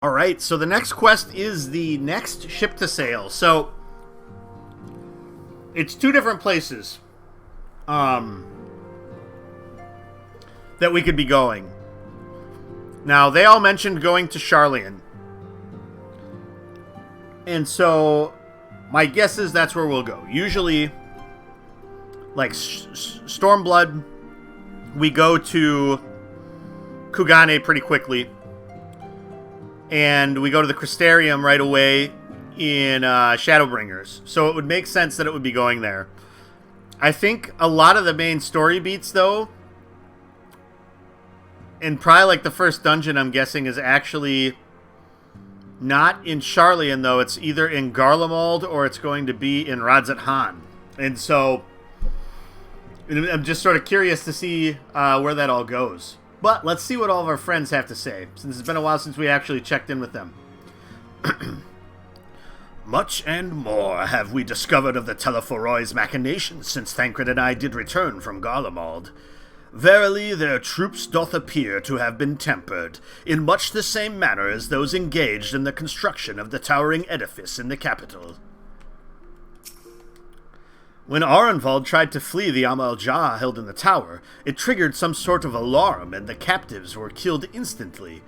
All right, so the next quest is the next ship to sail. So it's two different places that we could be going. Now, they all mentioned going to Sharlayan. And so my guess is that's where we'll go. Usually, like Stormblood, we go to Kugane pretty quickly. And we go to the Crystarium right away in Shadowbringers. So it would make sense that it would be going there. I think a lot of the main story beats, though, and probably like the first dungeon, I'm guessing, is actually not in Sharlayan, though. It's either in Garlemald or it's going to be in Radzat-Han. And so I'm just sort of curious to see where that all goes. But let's see what all of our friends have to say, since it's been a while since we actually checked in with them. Much and more have we discovered of the Telephoroi's machinations since Thancred and I did return from Garlemald. Verily, their troops doth appear to have been tempered, in much the same manner as those engaged in the construction of the towering edifice in the capital. When Arenvald tried to flee the Amal-Jah held in the tower, it triggered some sort of alarm and the captives were killed instantly.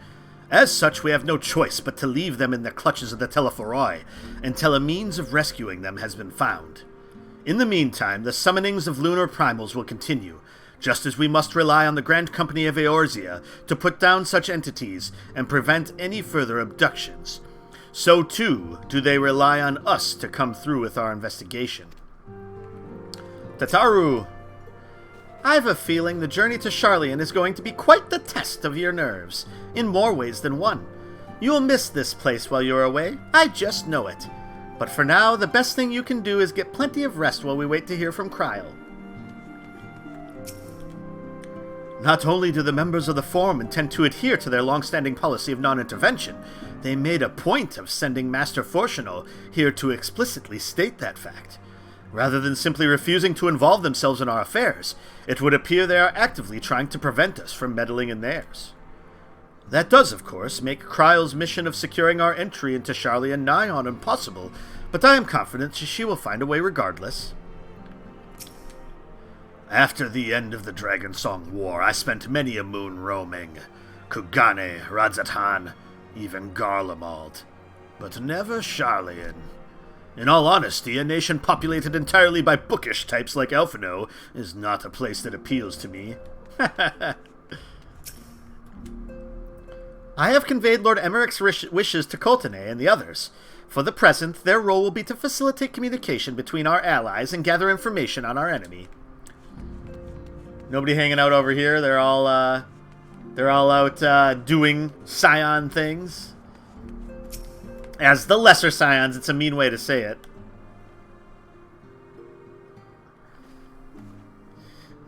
As such, we have no choice but to leave them in the clutches of the Telephoroi until a means of rescuing them has been found. In the meantime, the summonings of lunar primals will continue, just as we must rely on the Grand Company of Eorzea to put down such entities and prevent any further abductions. So too do they rely on us to come through with our investigation. Tataru, I've a feeling the journey to Sharlayan is going to be quite the test of your nerves, in more ways than one. You'll miss this place while you're away, I just know it. But for now, the best thing you can do is get plenty of rest while we wait to hear from Kryl. Not only do the members of the Forum intend to adhere to their long-standing policy of non-intervention, they made a point of sending Master Fortuno here to explicitly state that fact. Rather than simply refusing to involve themselves in our affairs, it would appear they are actively trying to prevent us from meddling in theirs. That does, of course, make Kryl's mission of securing our entry into Sharlayan nigh on impossible, but I am confident she will find a way regardless. After the end of the Dragonsong War, I spent many a moon roaming. Kugane, Radzat-Han, even Garlemald. But never Sharlayan. In all honesty, a nation populated entirely by bookish types like Alphinaud is not a place that appeals to me. I have conveyed Lord Emmerich's wishes to Coltane and the others. For the present, their role will be to facilitate communication between our allies and gather information on our enemy. Nobody hanging out over here. They're all out doing Scion things. As the lesser Scions, it's a mean way to say it.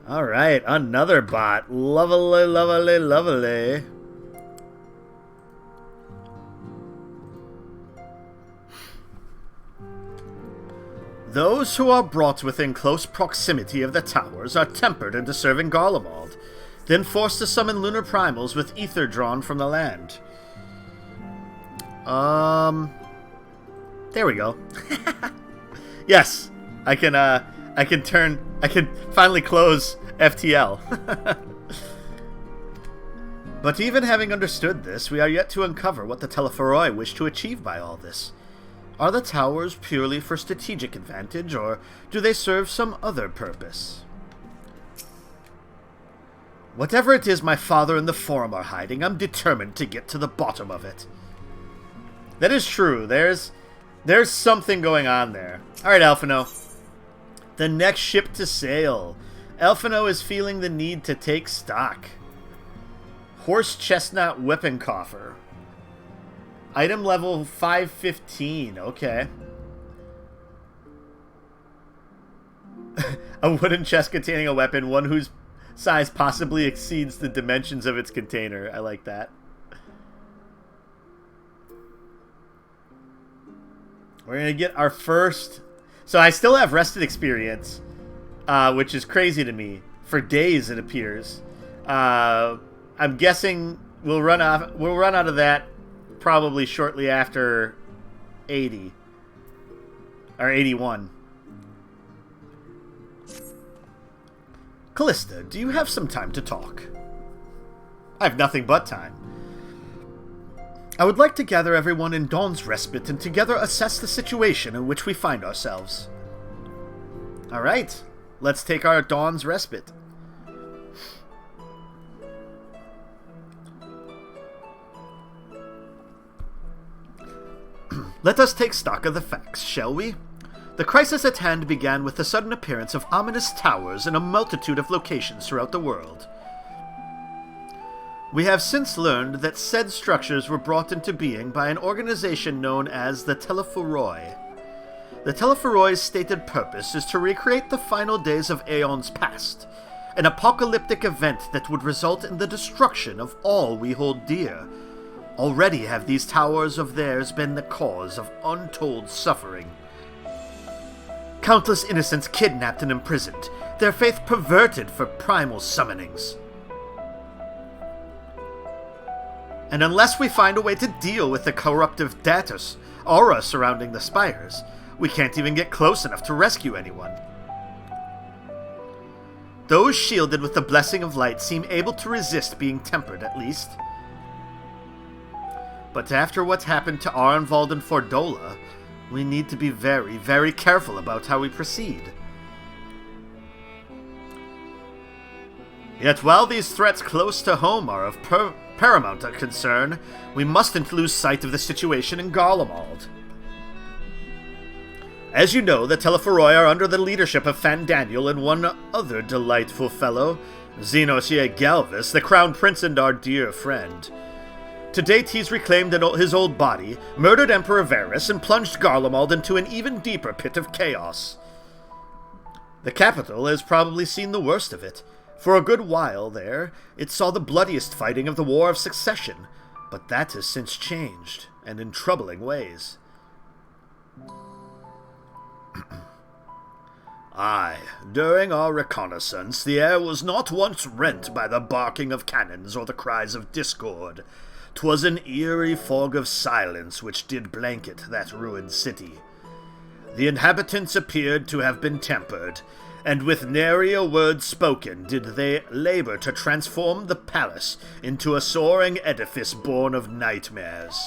Alright, another bot. Lovely, lovely, lovely. Those who are brought within close proximity of the towers are tempered into serving Garlemald, then forced to summon lunar primals with ether drawn from the land. There we go. Yes, I can finally close FTL. But even having understood this, we are yet to uncover what the Telephoroi wish to achieve by all this. Are the towers purely for strategic advantage, or do they serve some other purpose? Whatever it is my father and the Forum are hiding, I'm determined to get to the bottom of it. That is true. There's something going on there. Alright, Alphinaud. The next ship to sail. Alphinaud is feeling the need to take stock. Horse Chestnut Weapon Coffer. Item level 515. Okay. A wooden chest containing a weapon, one whose size possibly exceeds the dimensions of its container. I like that. We're going to get our first... So I still have rested experience, which is crazy to me. For days, it appears. I'm guessing we'll run out of that probably shortly after 80. Or 81. Callista, do you have some time to talk? I have nothing but time. I would like to gather everyone in Dawn's Respite and together assess the situation in which we find ourselves. Alright, let's take our Dawn's Respite. Let us take stock of the facts, shall we? The crisis at hand began with the sudden appearance of ominous towers in a multitude of locations throughout the world. We have since learned that said structures were brought into being by an organization known as the foray. The foray's stated purpose is to recreate the final days of aeons past, an apocalyptic event that would result in the destruction of all we hold dear. Already have these towers of theirs been the cause of untold suffering. Countless innocents kidnapped and imprisoned, their faith perverted for primal summonings. And unless we find a way to deal with the corruptive aura surrounding the spires, we can't even get close enough to rescue anyone. Those shielded with the blessing of light seem able to resist being tempered, at least. But after what happened to Arenvald and Fordola, we need to be very, very careful about how we proceed. Yet while these threats close to home are of paramount concern, we mustn't lose sight of the situation in Garlemald. As you know, the Foray are under the leadership of Fandaniel and one other delightful fellow, Xenosier Galvis, the Crown Prince and our dear friend. To date, he's reclaimed his old body, murdered Emperor Varys, and plunged Garlemald into an even deeper pit of chaos. The capital has probably seen the worst of it. For a good while there, it saw the bloodiest fighting of the War of Succession, but that has since changed, and in troubling ways. Aye, during our reconnaissance, the air was not once rent by the barking of cannons or the cries of discord. 'Twas an eerie fog of silence which did blanket that ruined city. The inhabitants appeared to have been tempered, and with nary a word spoken did they labor to transform the palace into a soaring edifice born of nightmares.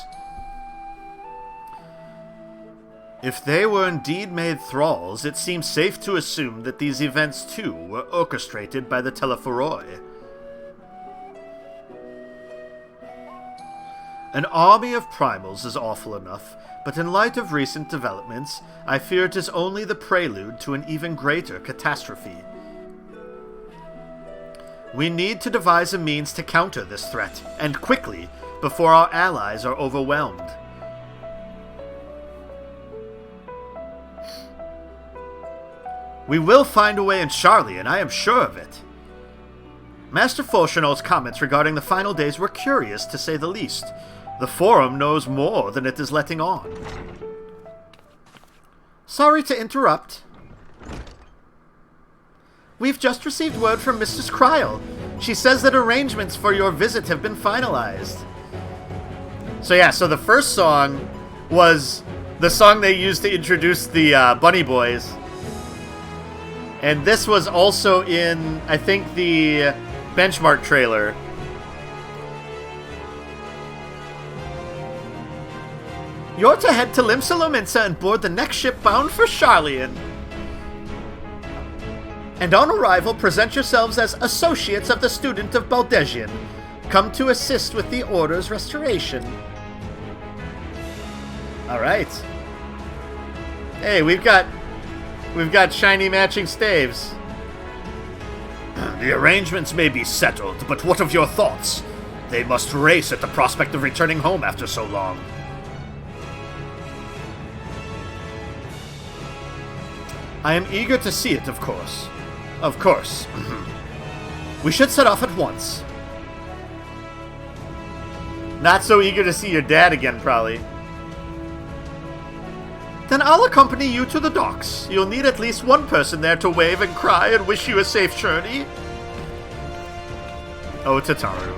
If they were indeed made thralls, it seems safe to assume that these events too were orchestrated by the Foray. An army of primals is awful enough, but in light of recent developments, I fear it is only the prelude to an even greater catastrophe. We need to devise a means to counter this threat, and quickly, before our allies are overwhelmed. We will find a way in Sharlayan, I am sure of it. Master Fauchenau's comments regarding the final days were curious, to say the least. The Forum knows more than it is letting on. Sorry to interrupt. We've just received word from Mrs. Kryl. She says that arrangements for your visit have been finalized. So the first song was the song they used to introduce the Bunny Boys. And this was also in, I think, the Benchmark trailer. You're to head to Limsa and board the next ship bound for Sharlayan. And on arrival, present yourselves as associates of the student of Baldesion, come to assist with the Order's restoration. Alright. Hey, we've got shiny matching staves. The arrangements may be settled, but what of your thoughts? They must race at the prospect of returning home after so long. I am eager to see it, of course. Of course. We should set off at once. Not so eager to see your dad again, probably. Then I'll accompany you to the docks. You'll need at least one person there to wave and cry and wish you a safe journey. Oh, Tataru.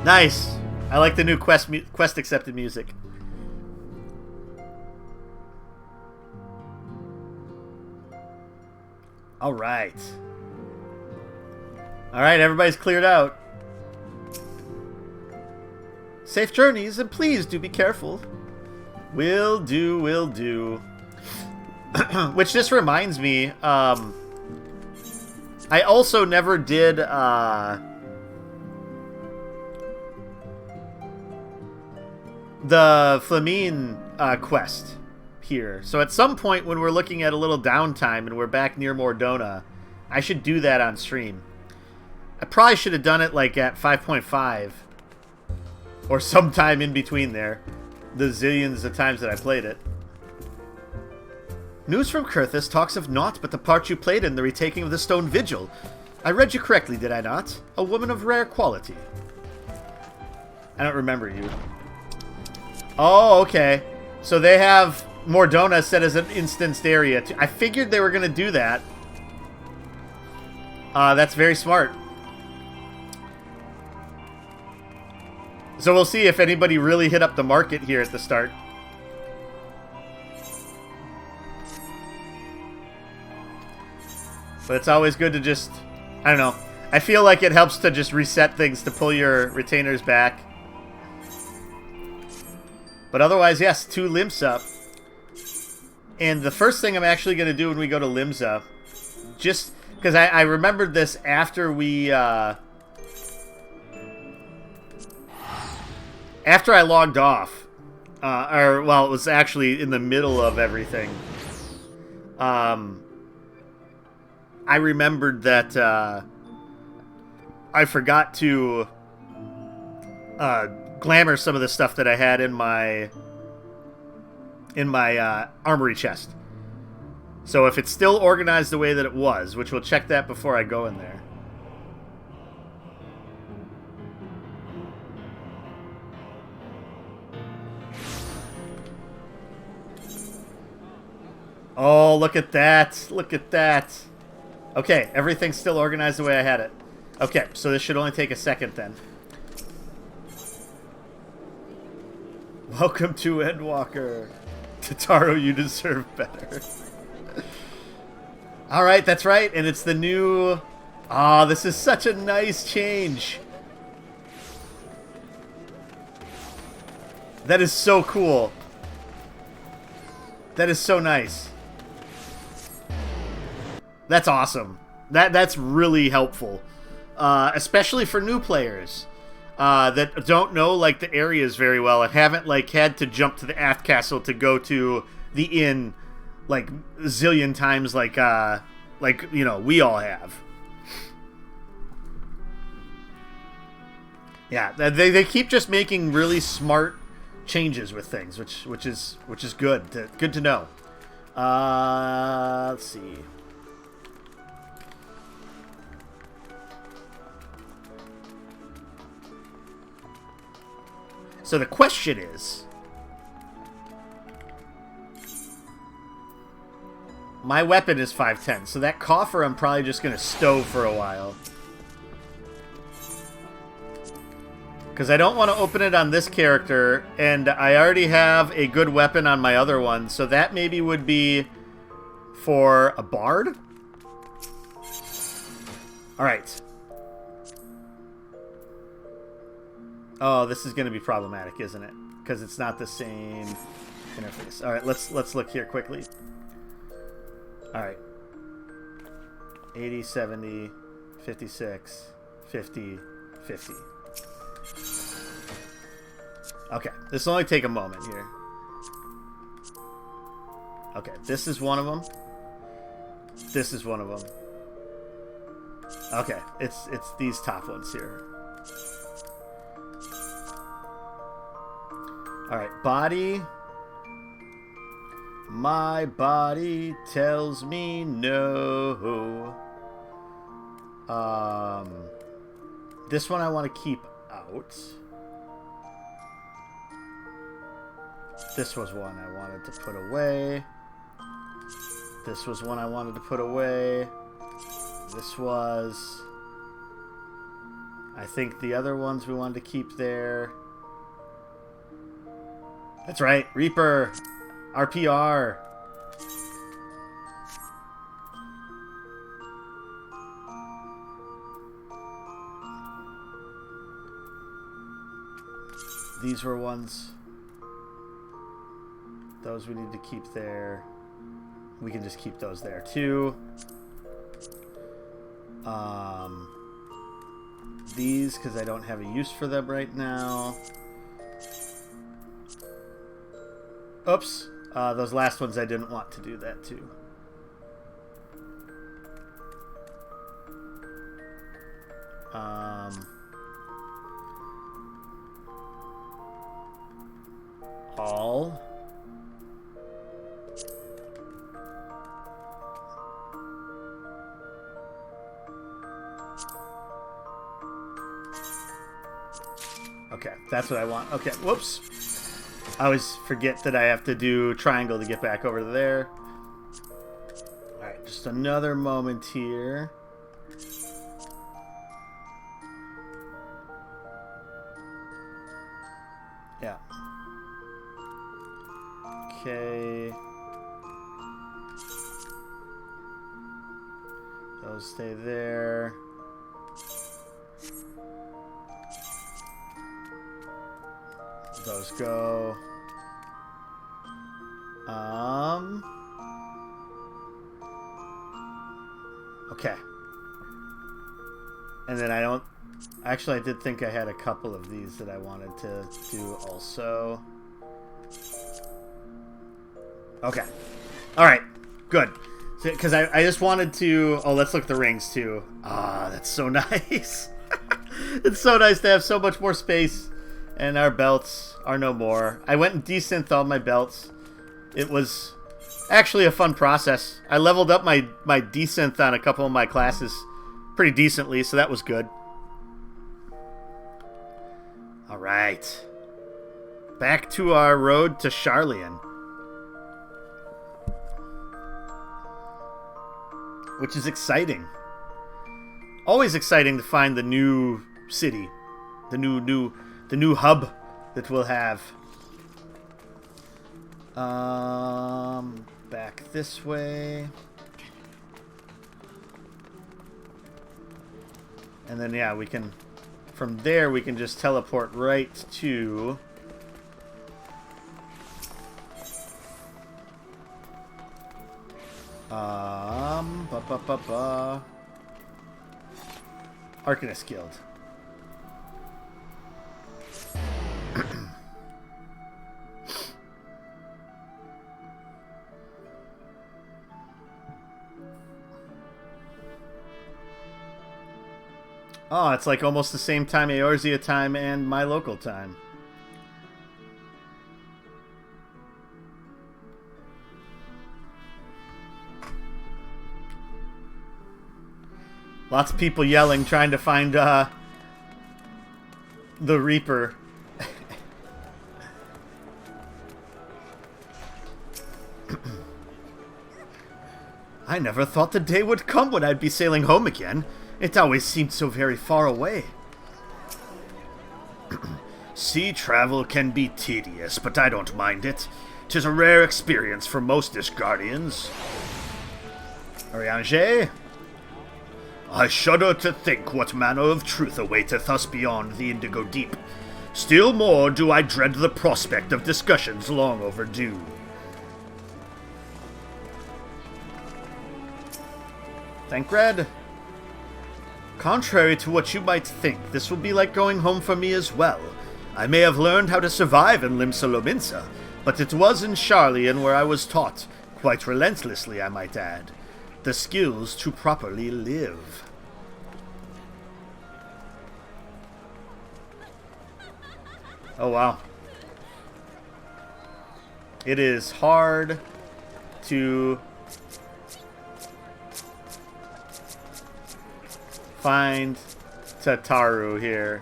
Nice. I like the new quest accepted music. All right. All right, everybody's cleared out. Safe journeys, and please do be careful. Will do, will do. Which just reminds me, I also never did, the Flamine quest here. So at some point when we're looking at a little downtime and we're back near Mordona, I should do that on stream. I probably should have done it like at 5.5 or sometime in between there. The zillions of times that I played it. News from Kurthus talks of naught but the part you played in the retaking of the Stone Vigil. I read you correctly, did I not? A woman of rare quality. I don't remember you. Oh, okay. So they have Mordona set as an instanced area. I figured they were going to do that. That's very smart. So we'll see if anybody really hit up the market here at the start. But it's always good to just, I don't know. I feel like it helps to just reset things to pull your retainers back. But otherwise, yes, 2 Limsa. And the first thing I'm actually going to do when we go to Limsa, just because I remembered this after we, after I logged off, well, it was actually in the middle of everything. I remembered that I forgot to glamour some of the stuff that I had in my armory chest. So if it's still organized the way that it was, which we'll check that before I go in there. Oh, look at that. Look at that. Okay, everything's still organized the way I had it. Okay, so this should only take a second then. Welcome to Endwalker. Tataru, you deserve better. Alright, that's right, and it's the new... Ah, this is such a nice change. That is so cool. That is so nice. That's awesome. That's really helpful. Especially for new players. That don't know like the areas very well and haven't like had to jump to the aft castle to go to the inn like a zillion times like you know we all have. Yeah, they keep just making really smart changes with things, which is good to know. Let's see. So the question is, my weapon is 510, so that coffer I'm probably just going to stow for a while. Because I don't want to open it on this character, and I already have a good weapon on my other one, so that maybe would be for a bard? Alright. Oh, this is going to be problematic, isn't it? Because it's not the same interface. Alright, let's look here quickly. Alright. 80, 70, 56, 50, 50. Okay, this will only take a moment here. Okay, this is one of them. This is one of them. Okay, it's these top ones here. Alright, body. My body tells me no. This one I want to keep out. This was one I wanted to put away. This was one I wanted to put away. This was... I think the other ones we wanted to keep there. That's right, Reaper, RPR. These were ones. Those we need to keep there. We can just keep those there too. These, because I don't have a use for them right now. Oops. Those last ones I didn't want to do that too. All. Okay, that's what I want. Okay, whoops. I always forget that I have to do triangle to get back over there. Alright, just another moment here. Yeah. Okay. Those stay there. Those go. Okay. And then I don't... Actually, I did think I had a couple of these that I wanted to do also. Okay. Alright. Good. Because I just wanted to... Oh, let's look at the rings, too. Ah, that's so nice. It's so nice to have so much more space. And our belts are no more. I went and desynthed all my belts. It was actually a fun process. I leveled up my desynth on a couple of my classes pretty decently, so that was good. Alright. Back to our road to Sharlayan. Which is exciting. Always exciting to find the new city. The new hub that we'll have. Back this way. And then, yeah, we can... From there, we can just teleport right to... Arcanist Guild. Oh, it's like almost the same time Eorzea time and my local time. Lots of people yelling, trying to find the Reaper. I never thought the day would come when I'd be sailing home again. It always seemed so very far away. Sea travel can be tedious, but I don't mind it. 'Tis a rare experience for most Ishgardians. Ariange? I shudder to think what manner of truth awaiteth us beyond the Indigo Deep. Still more do I dread the prospect of discussions long overdue. Thancred? Contrary to what you might think, this will be like going home for me as well. I may have learned how to survive in Limsa, but it was in Sharlayan where I was taught, quite relentlessly I might add, the skills to properly live. Oh wow. It is hard to find Tataru here.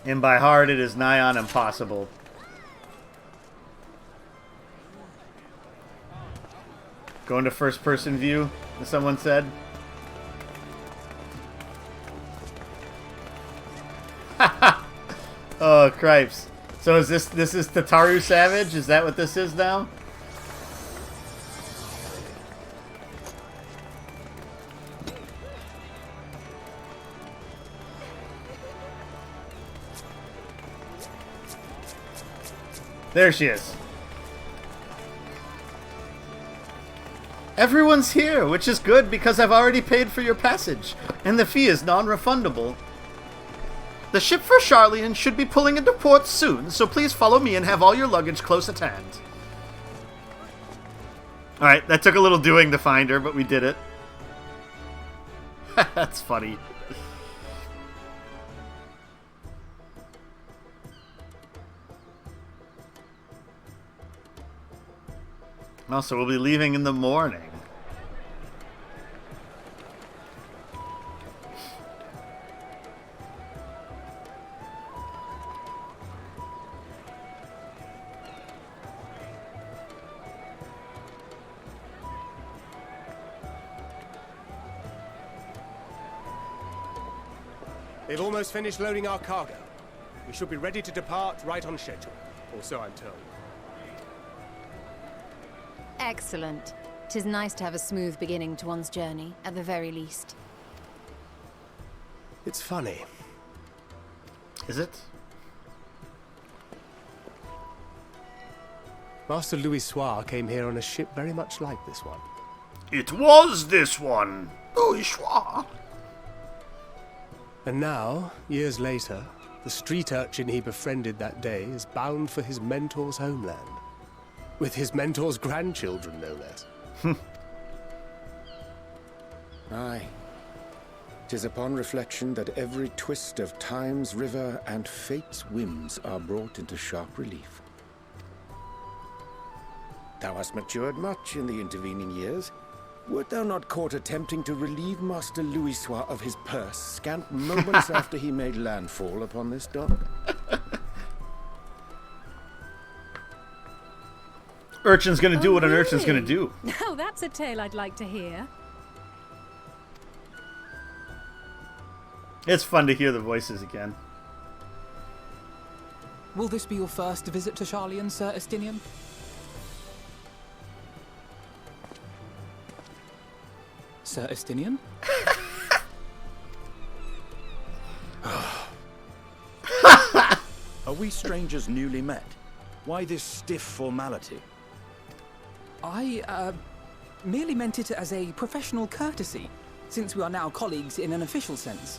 And by hard, it is nigh on impossible. Going to first-person view, as someone said. Oh, cripes. So is this is Tataru Savage? Is that what this is now? There she is. Everyone's here, which is good because I've already paid for your passage, and the fee is non-refundable. The ship for Sharlayan should be pulling into port soon, so please follow me and have all your luggage close at hand. Alright, that took a little doing to find her, but we did it. That's funny. Also, we'll be leaving in the morning. They've almost finished loading our cargo. We should be ready to depart right on schedule, or so I'm told. Excellent. 'Tis nice to have a smooth beginning to one's journey, at the very least. It's funny. Is it? Master Louis Soir came here on a ship very much like this one. It was this one. Louis Soir. And now, years later, the street urchin he befriended that day is bound for his mentor's homeland. With his mentor's grandchildren, no less. Aye. 'Tis upon reflection that every twist of time's river and fate's whims are brought into sharp relief. Thou hast matured much in the intervening years. Wert thou not caught attempting to relieve Master Louis Soir of his purse scant moments after he made landfall upon this dock? Urchin's gonna do what an urchin's gonna do. Now that's a tale I'd like to hear. It's fun to hear the voices again. Will this be your first visit to Sharlayan, Sir Estinian? Sir Estinian? Are we strangers newly met? Why this stiff formality? I, merely meant it as a professional courtesy, since we are now colleagues in an official sense.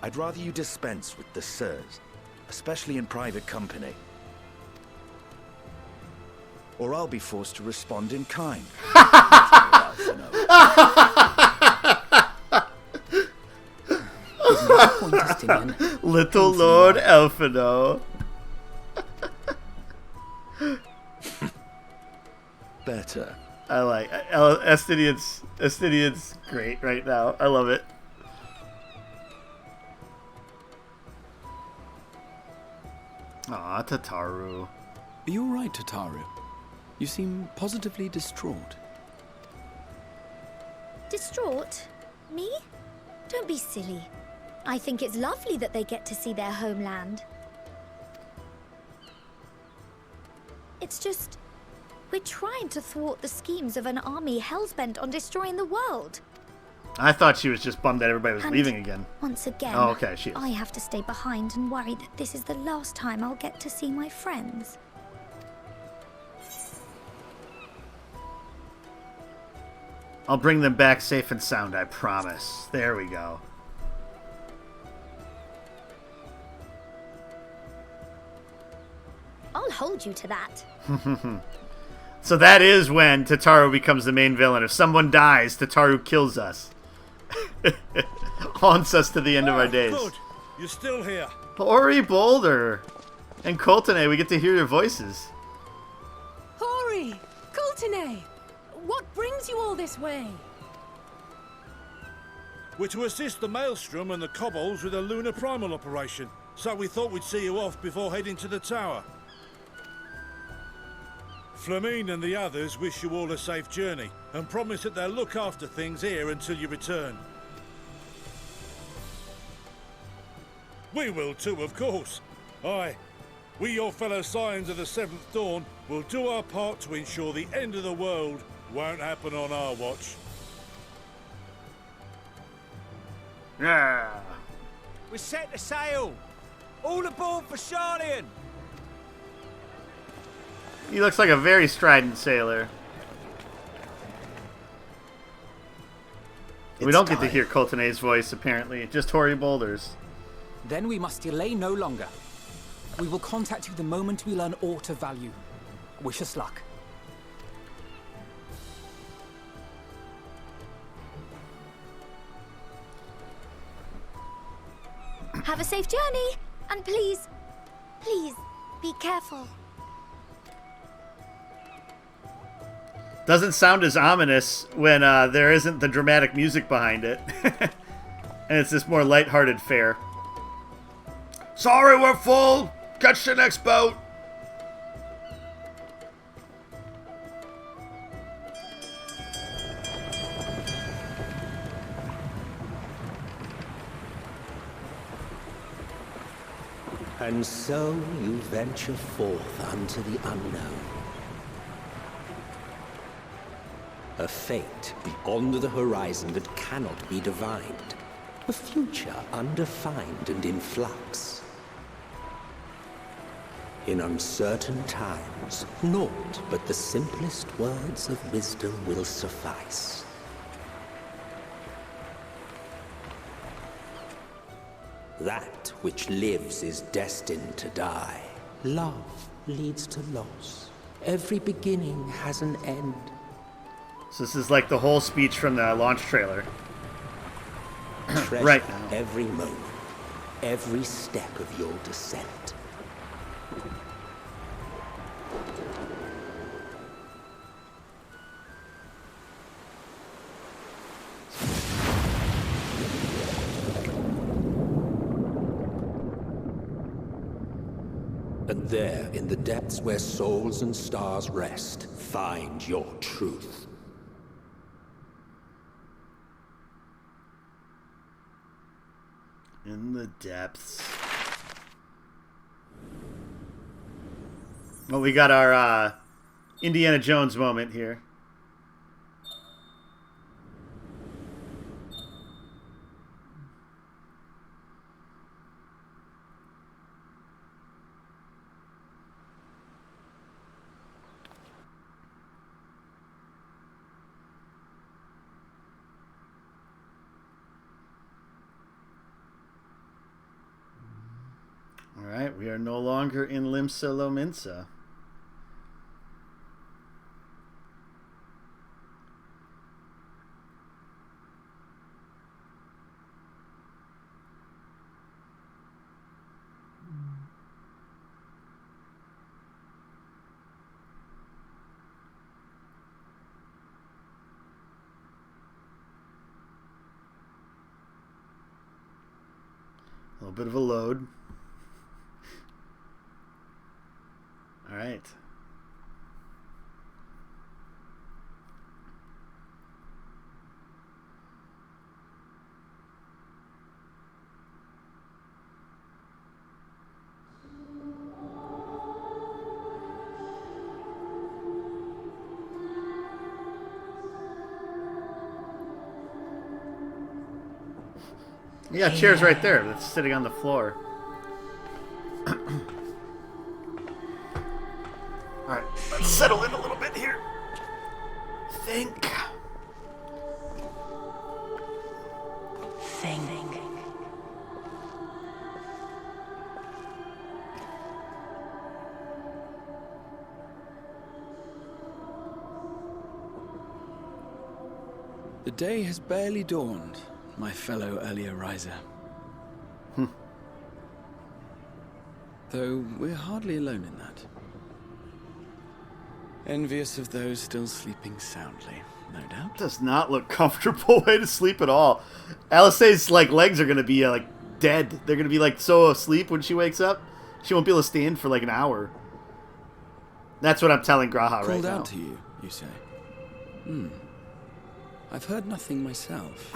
I'd rather you dispense with the sirs, especially in private company. Or I'll be forced to respond in kind. Little Lord Alphinaud. Better. I like Estinian's great right now. I love it. Aw, Tataru. Are you all right, Tataru? You seem positively distraught. Distraught? Me? Don't be silly. I think it's lovely that they get to see their homeland. It's just, we're trying to thwart the schemes of an army hellbent on destroying the world. I thought she was just bummed that everybody was And leaving again. Once again, Oh, okay, she is. I have to stay behind and worry that this is the last time I'll get to see my friends. I'll bring them back safe and sound, I promise. There we go. I'll hold you to that. So that is when Tataru becomes the main villain. If someone dies, Tataru kills us. Haunts us to the end of our days. Good. You're still here. Ori Boulder and Coltene, we get to hear your voices. Hori! Coltene! What brings you all this way? We're to assist the Maelstrom and the Kobolds with a lunar primal operation, so we thought we'd see you off before heading to the tower. Flamine and the others wish you all a safe journey and promise that they'll look after things here until you return. We will too, of course. Aye, we, your fellow Scions of the Seventh Dawn, will do our part to ensure the end of the world won't happen on our watch. Yeah. We're set to sail! All aboard for Sharlayan! He looks like a very strident sailor. We don't get to hear Coulternay's voice, apparently. Just Hoary Boulders. Then we must delay no longer. We will contact you the moment we learn aught of value. Wish us luck. Have a safe journey, and please, please, be careful. Doesn't sound as ominous when there isn't the dramatic music behind it. And it's this more lighthearted fare. Sorry, we're full. Catch the next boat. And so you venture forth unto the unknown. A fate beyond the horizon that cannot be divined. A future undefined and in flux. In uncertain times, naught but the simplest words of wisdom will suffice. That which lives is destined to die. Love leads to loss. Every beginning has an end. So this is like the whole speech from the launch trailer. Treasure Right now. every moment, every step of your descent. And there, in the depths where souls and stars rest, find your truth. In the depths. Well, we got our Indiana Jones moment here. Alright, we are no longer in Limsa Lominsa. A little bit of a load. All right. Yeah, chairs right there. That's sitting on the floor. Alright, let's settle in a little bit here. Think. The day has barely dawned, my fellow earlier riser. Though we're hardly alone in that. Envious of those still sleeping soundly, no doubt. Does not look comfortable way to sleep at all. Alisaie's legs are gonna be dead. They're gonna be so asleep when she wakes up. She won't be able to stand for an hour. That's what I'm telling Graha right now. Called out to you, you say? I've heard nothing myself.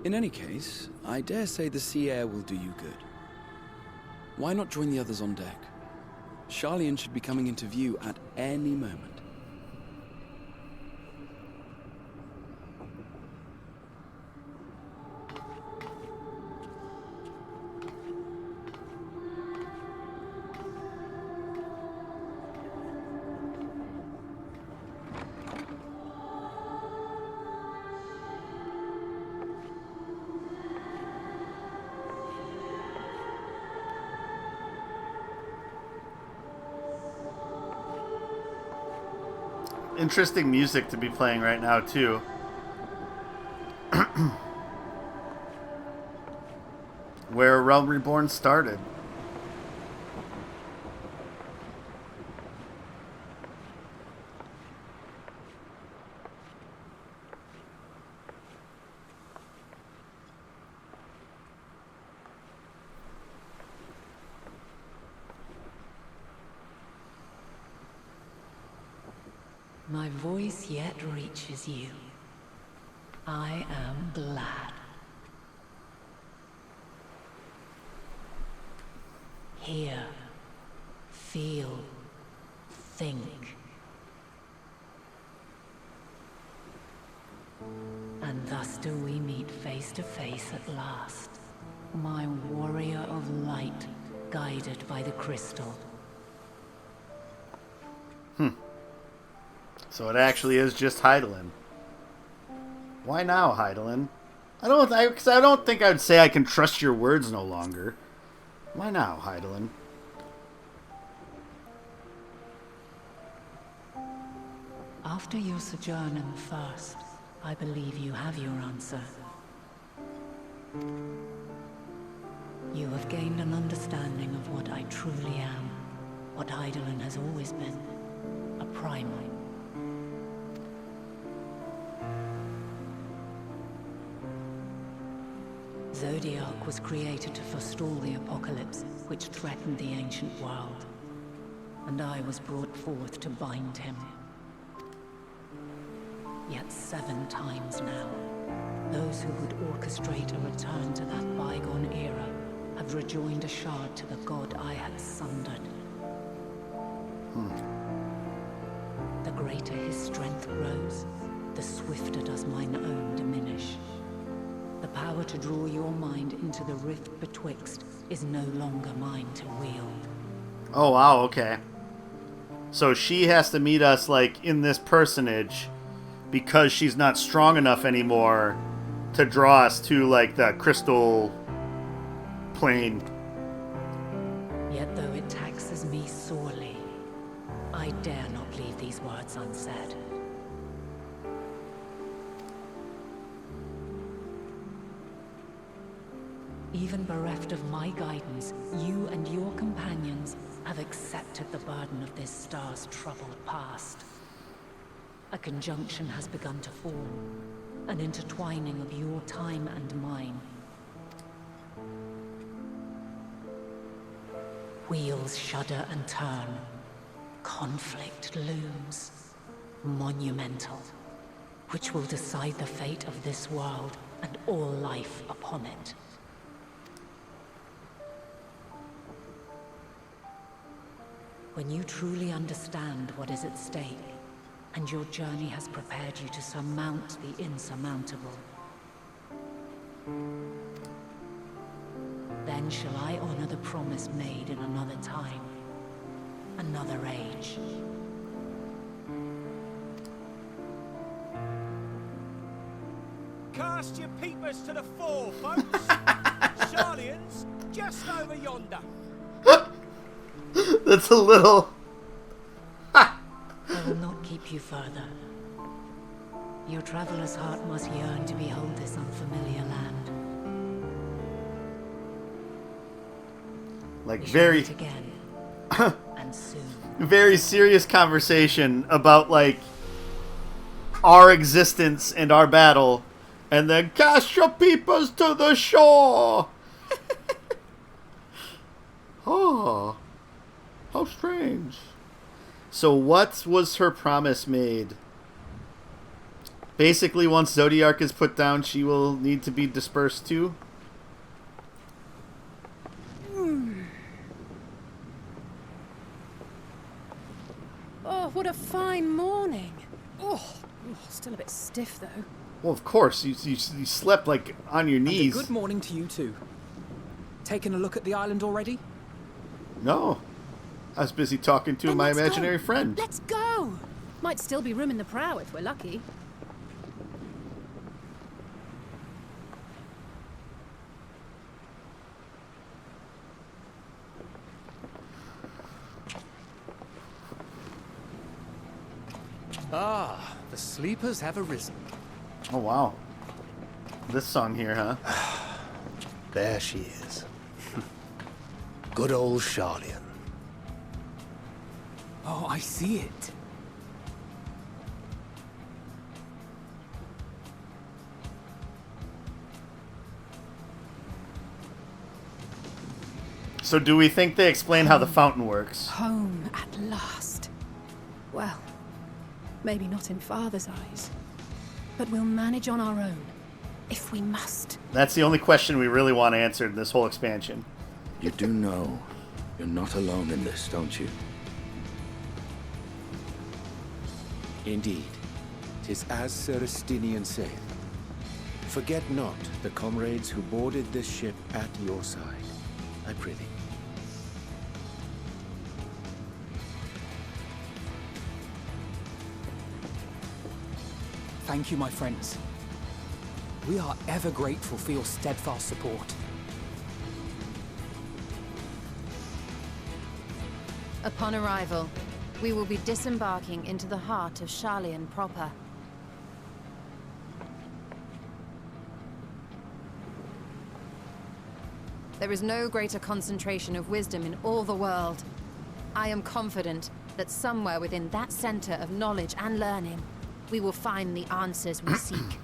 In any case, I dare say the sea air will do you good. Why not join the others on deck? Sharlayan should be coming into view at any moment. Interesting music to be playing right now, too. Where Realm Reborn started. My voice yet reaches you. I am glad. Hear, feel, think. And thus do we meet face to face at last. My warrior of light, guided by the crystal. So it actually is just Hydaelyn. Why now, Hydaelyn? I don't think I would say I can trust your words no longer. Why now, Hydaelyn? After your sojourn in the First, I believe you have your answer. You have gained an understanding of what I truly am, what Hydaelyn has always been, a primal. Zodiac was created to forestall the apocalypse which threatened the ancient world, and I was brought forth to bind him. Yet 7 times now, those who would orchestrate a return to that bygone era have rejoined a shard to the god I had sundered. The greater his strength grows, the swifter does mine own diminish. The power to draw your mind into the rift betwixt is no longer mine to wield. Oh, wow, okay. So she has to meet us, like, in this personage because she's not strong enough anymore to draw us to, like, the crystal plane. Yet though it taxes me sorely, I dare not leave these words unsaid. Even bereft of my guidance, you and your companions have accepted the burden of this star's troubled past. A conjunction has begun to form, an intertwining of your time and mine. Wheels shudder and turn. Conflict looms, monumental, which will decide the fate of this world and all life upon it. When you truly understand what is at stake, and your journey has prepared you to surmount the insurmountable, then shall I honor the promise made in another time, another age. Cast your peepers to the fore, folks. Sharlayan's just over yonder. That's a little... I will not keep you further. Your traveler's heart must yearn to behold this unfamiliar land. Like, very... again, and soon. Very serious conversation about, like, our existence and our battle, and then cast your peepers to the shore! Oh, how strange. So what was her promise made? Basically, once Zodiark is put down, she will need to be dispersed too? Oh, what a fine morning. Oh, still a bit stiff though. Well, of course. You slept like on your knees. And a good morning to you too. Taking a look at the island already? No. I was busy talking to my imaginary friend. Let's go! Might still be room in the prow if we're lucky. Ah, the sleepers have arisen. Oh, wow. This song here, huh? There she is. Good old Sharlayan. Oh, I see it. So do we think they explain how the fountain works? Home at last. Well, maybe not in Father's eyes, but we'll manage on our own, if we must. That's the only question we really want answered in this whole expansion. You do know you're not alone in this, don't you? Indeed. 'Tis as Sir Estinian saith. Forget not the comrades who boarded this ship at your side, I prithee. Thank you, my friends. We are ever grateful for your steadfast support. Upon arrival, we will be disembarking into the heart of Sharlayan proper. There is no greater concentration of wisdom in all the world. I am confident that somewhere within that center of knowledge and learning, we will find the answers we seek.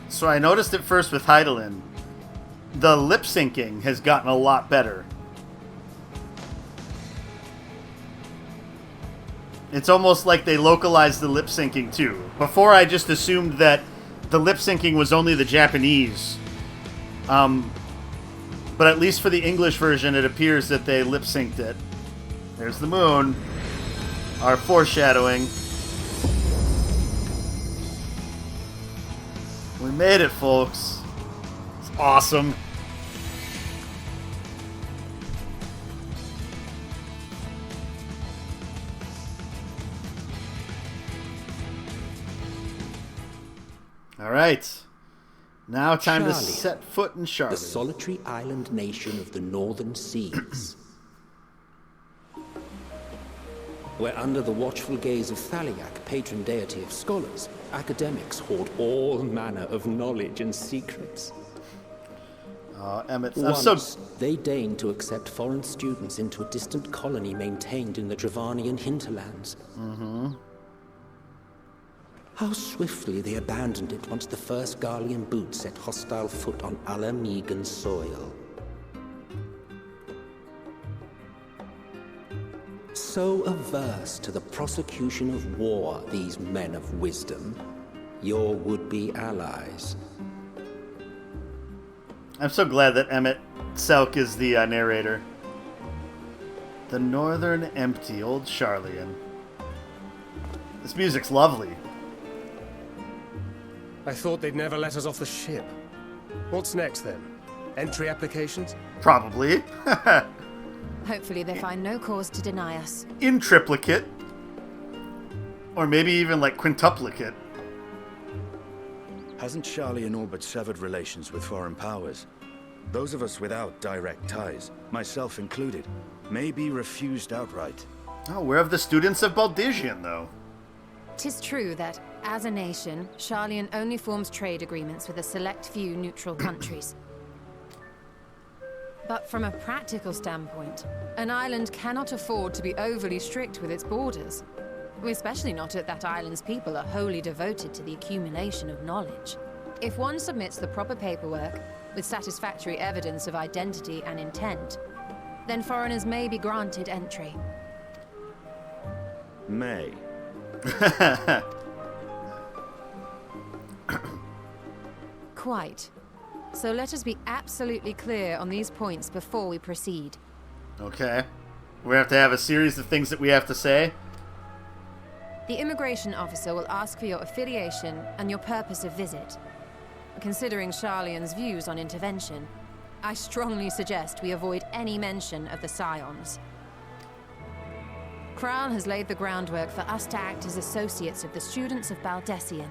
So I noticed it first with Hydaelyn. The lip syncing has gotten a lot better. It's almost like they localized the lip syncing too. Before I just assumed that the lip syncing was only the Japanese. But at least for the English version, it appears that they lip synced it. There's the moon. Our foreshadowing. We made it, folks. It's awesome. All right. Now time to set foot in Sharlayan. The solitary island nation of the northern seas. Where under the watchful gaze of Thaliak, patron deity of scholars, academics hoard all manner of knowledge and secrets. Emmett, Once, they deigned to accept foreign students into a distant colony maintained in the Dravanian hinterlands. How swiftly they abandoned it once the first Garlean boot set hostile foot on Alamegan soil. So averse to the prosecution of war, these men of wisdom, your would-be allies. I'm so glad that Emmett Selk is the narrator. The northern empty old Sharlayan. This music's lovely. I thought they'd never let us off the ship. What's next then? Entry applications? Probably. Hopefully they find no cause to deny us. In triplicate. Or maybe even like quintuplicate. Hasn't Sharlayan all but severed relations with foreign powers? Those of us without direct ties, myself included, may be refused outright. Oh, where have the students of Baldigian, though? 'Tis true that, as a nation, Sharlayan only forms trade agreements with a select few neutral countries. But from a practical standpoint, an island cannot afford to be overly strict with its borders. Especially not if that island's people are wholly devoted to the accumulation of knowledge. If one submits the proper paperwork with satisfactory evidence of identity and intent, then foreigners may be granted entry. May. Quite. So let us be absolutely clear on these points before we proceed. Okay. We have to have a series of things that we have to say. The immigration officer will ask for your affiliation and your purpose of visit. Considering Sharlayan's views on intervention, I strongly suggest we avoid any mention of the Scions. Kral has laid the groundwork for us to act as associates of the students of Baldessian,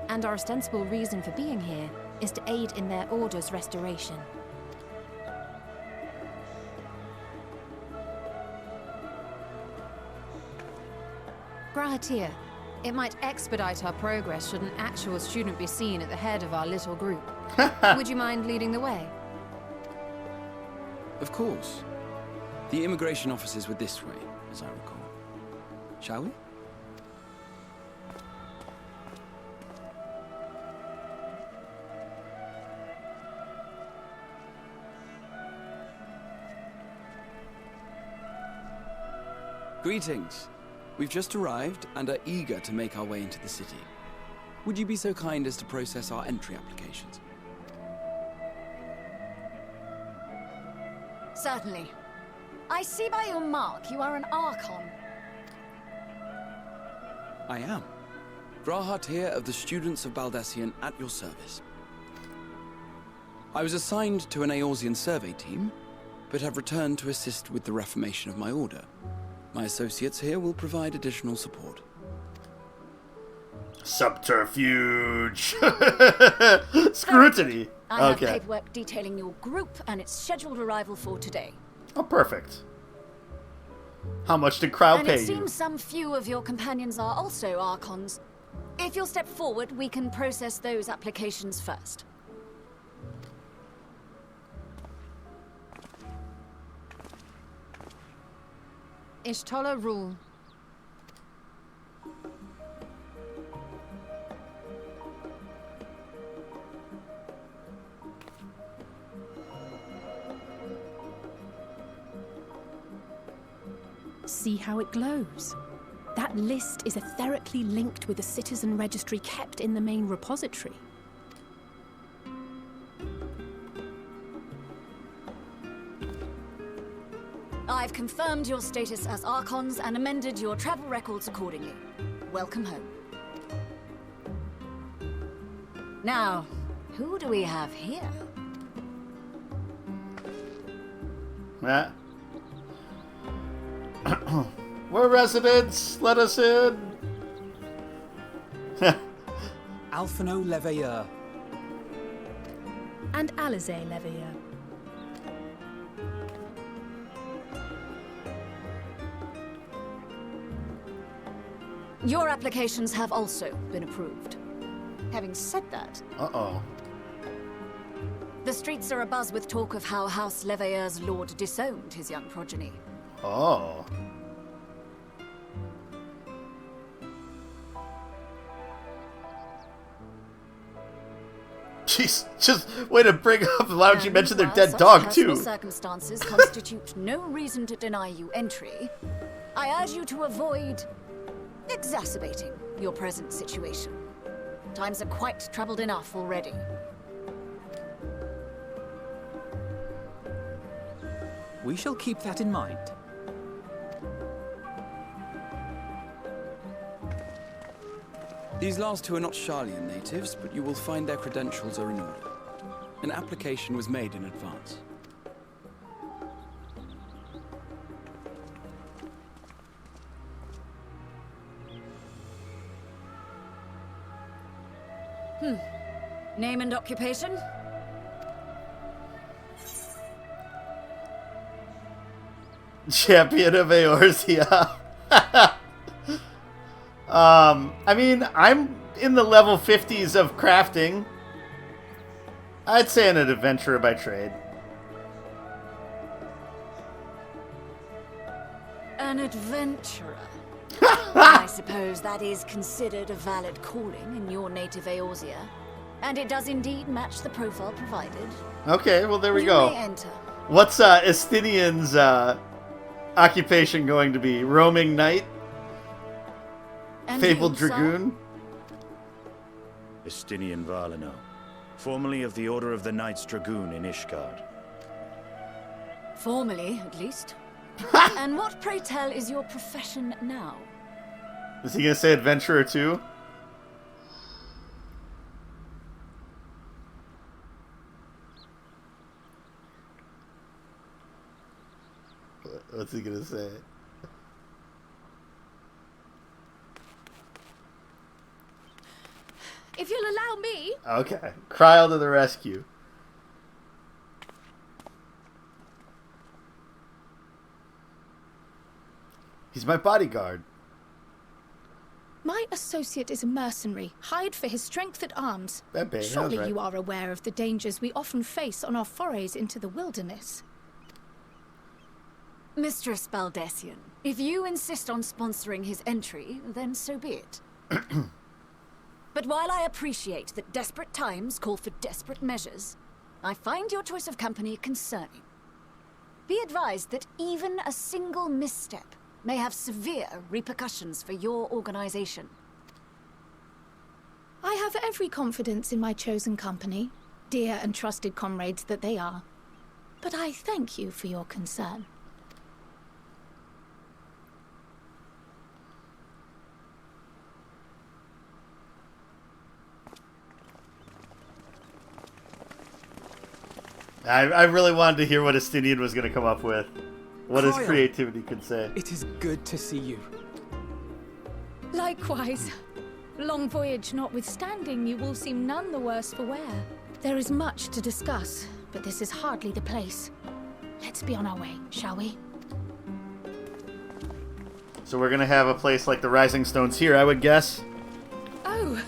and our ostensible reason for being here is to aid in their order's restoration. Grahatir, it might expedite our progress should an actual student be seen at the head of our little group. Would you mind leading the way? Of course. The immigration officers were this way, as I recall. Shall we? Greetings. We've just arrived and are eager to make our way into the city. Would you be so kind as to process our entry applications? Certainly. I see by your mark you are an Archon. I am. Grahatir of the Students of Baldessian at your service. I was assigned to an Eorzean survey team, but have returned to assist with the reformation of my order. My associates here will provide additional support. Subterfuge. Scrutiny. I have paperwork detailing your group and its scheduled arrival for today. Oh, perfect. How much did Kral And pay it you? seems some few of your companions are also Archons. If you'll step forward, we can process those applications first. Ishtola rule. See how it glows. That list is etherically linked with the citizen registry kept in the main repository. I've confirmed your status as Archons and amended your travel records accordingly. Welcome home. Now, who do we have here? We're residents. Let us in. Alphinaud Leveilleur. And Alisaie Leveilleur. Your applications have also been approved. Having said that... Uh-oh. The streets are abuzz with talk of how House Leveilleur's lord disowned his young progeny. Oh. Jeez, just way to bring up. Why don't you mention their dead dog, too? Personal circumstances constitute no reason to deny you entry. I urge you to avoid exacerbating your present situation. Times are quite troubled enough already. We shall keep that in mind. These last two are not Sharlayan natives, but you will find their credentials are in order. An application was made in advance. Name and occupation? Champion of Eorzea. I mean, I'm in the level 50s of crafting. I'd say an adventurer by trade. An adventurer. I suppose that is considered a valid calling in your native Eorzea. And it does indeed match the profile provided. Okay, well there we You go. may enter. What's Estinian's occupation going to be? Roaming knight? And Fabled you, sir? dragoon? Estinian Alphinaud, formerly of the Order of the Knights Dragoon in Ishgard. Formally, at least. And what, pray tell, is your profession now? Is he going to say adventurer too? What's he going to say? If you'll allow me. Okay. Kryl to the rescue. He's my bodyguard. My associate is a mercenary, hired for his strength at arms. Bebe, Surely right. you are aware of the dangers we often face on our forays into the wilderness. Mistress Baldessian, if you insist on sponsoring his entry, then so be it. But while I appreciate that desperate times call for desperate measures, I find your choice of company concerning. Be advised that even a single misstep may have severe repercussions for your organization. I have every confidence in my chosen company, dear and trusted comrades that they are. But I thank you for your concern. I really wanted to hear what Estinian was going to come up with. What his Kryl, creativity could say. It is good to see you. Likewise. Long voyage notwithstanding, you will seem none the worse for wear. There is much to discuss, but this is hardly the place. Let's be on our way, shall we? So we're going to have a place like the Rising Stones here, I would guess. Oh!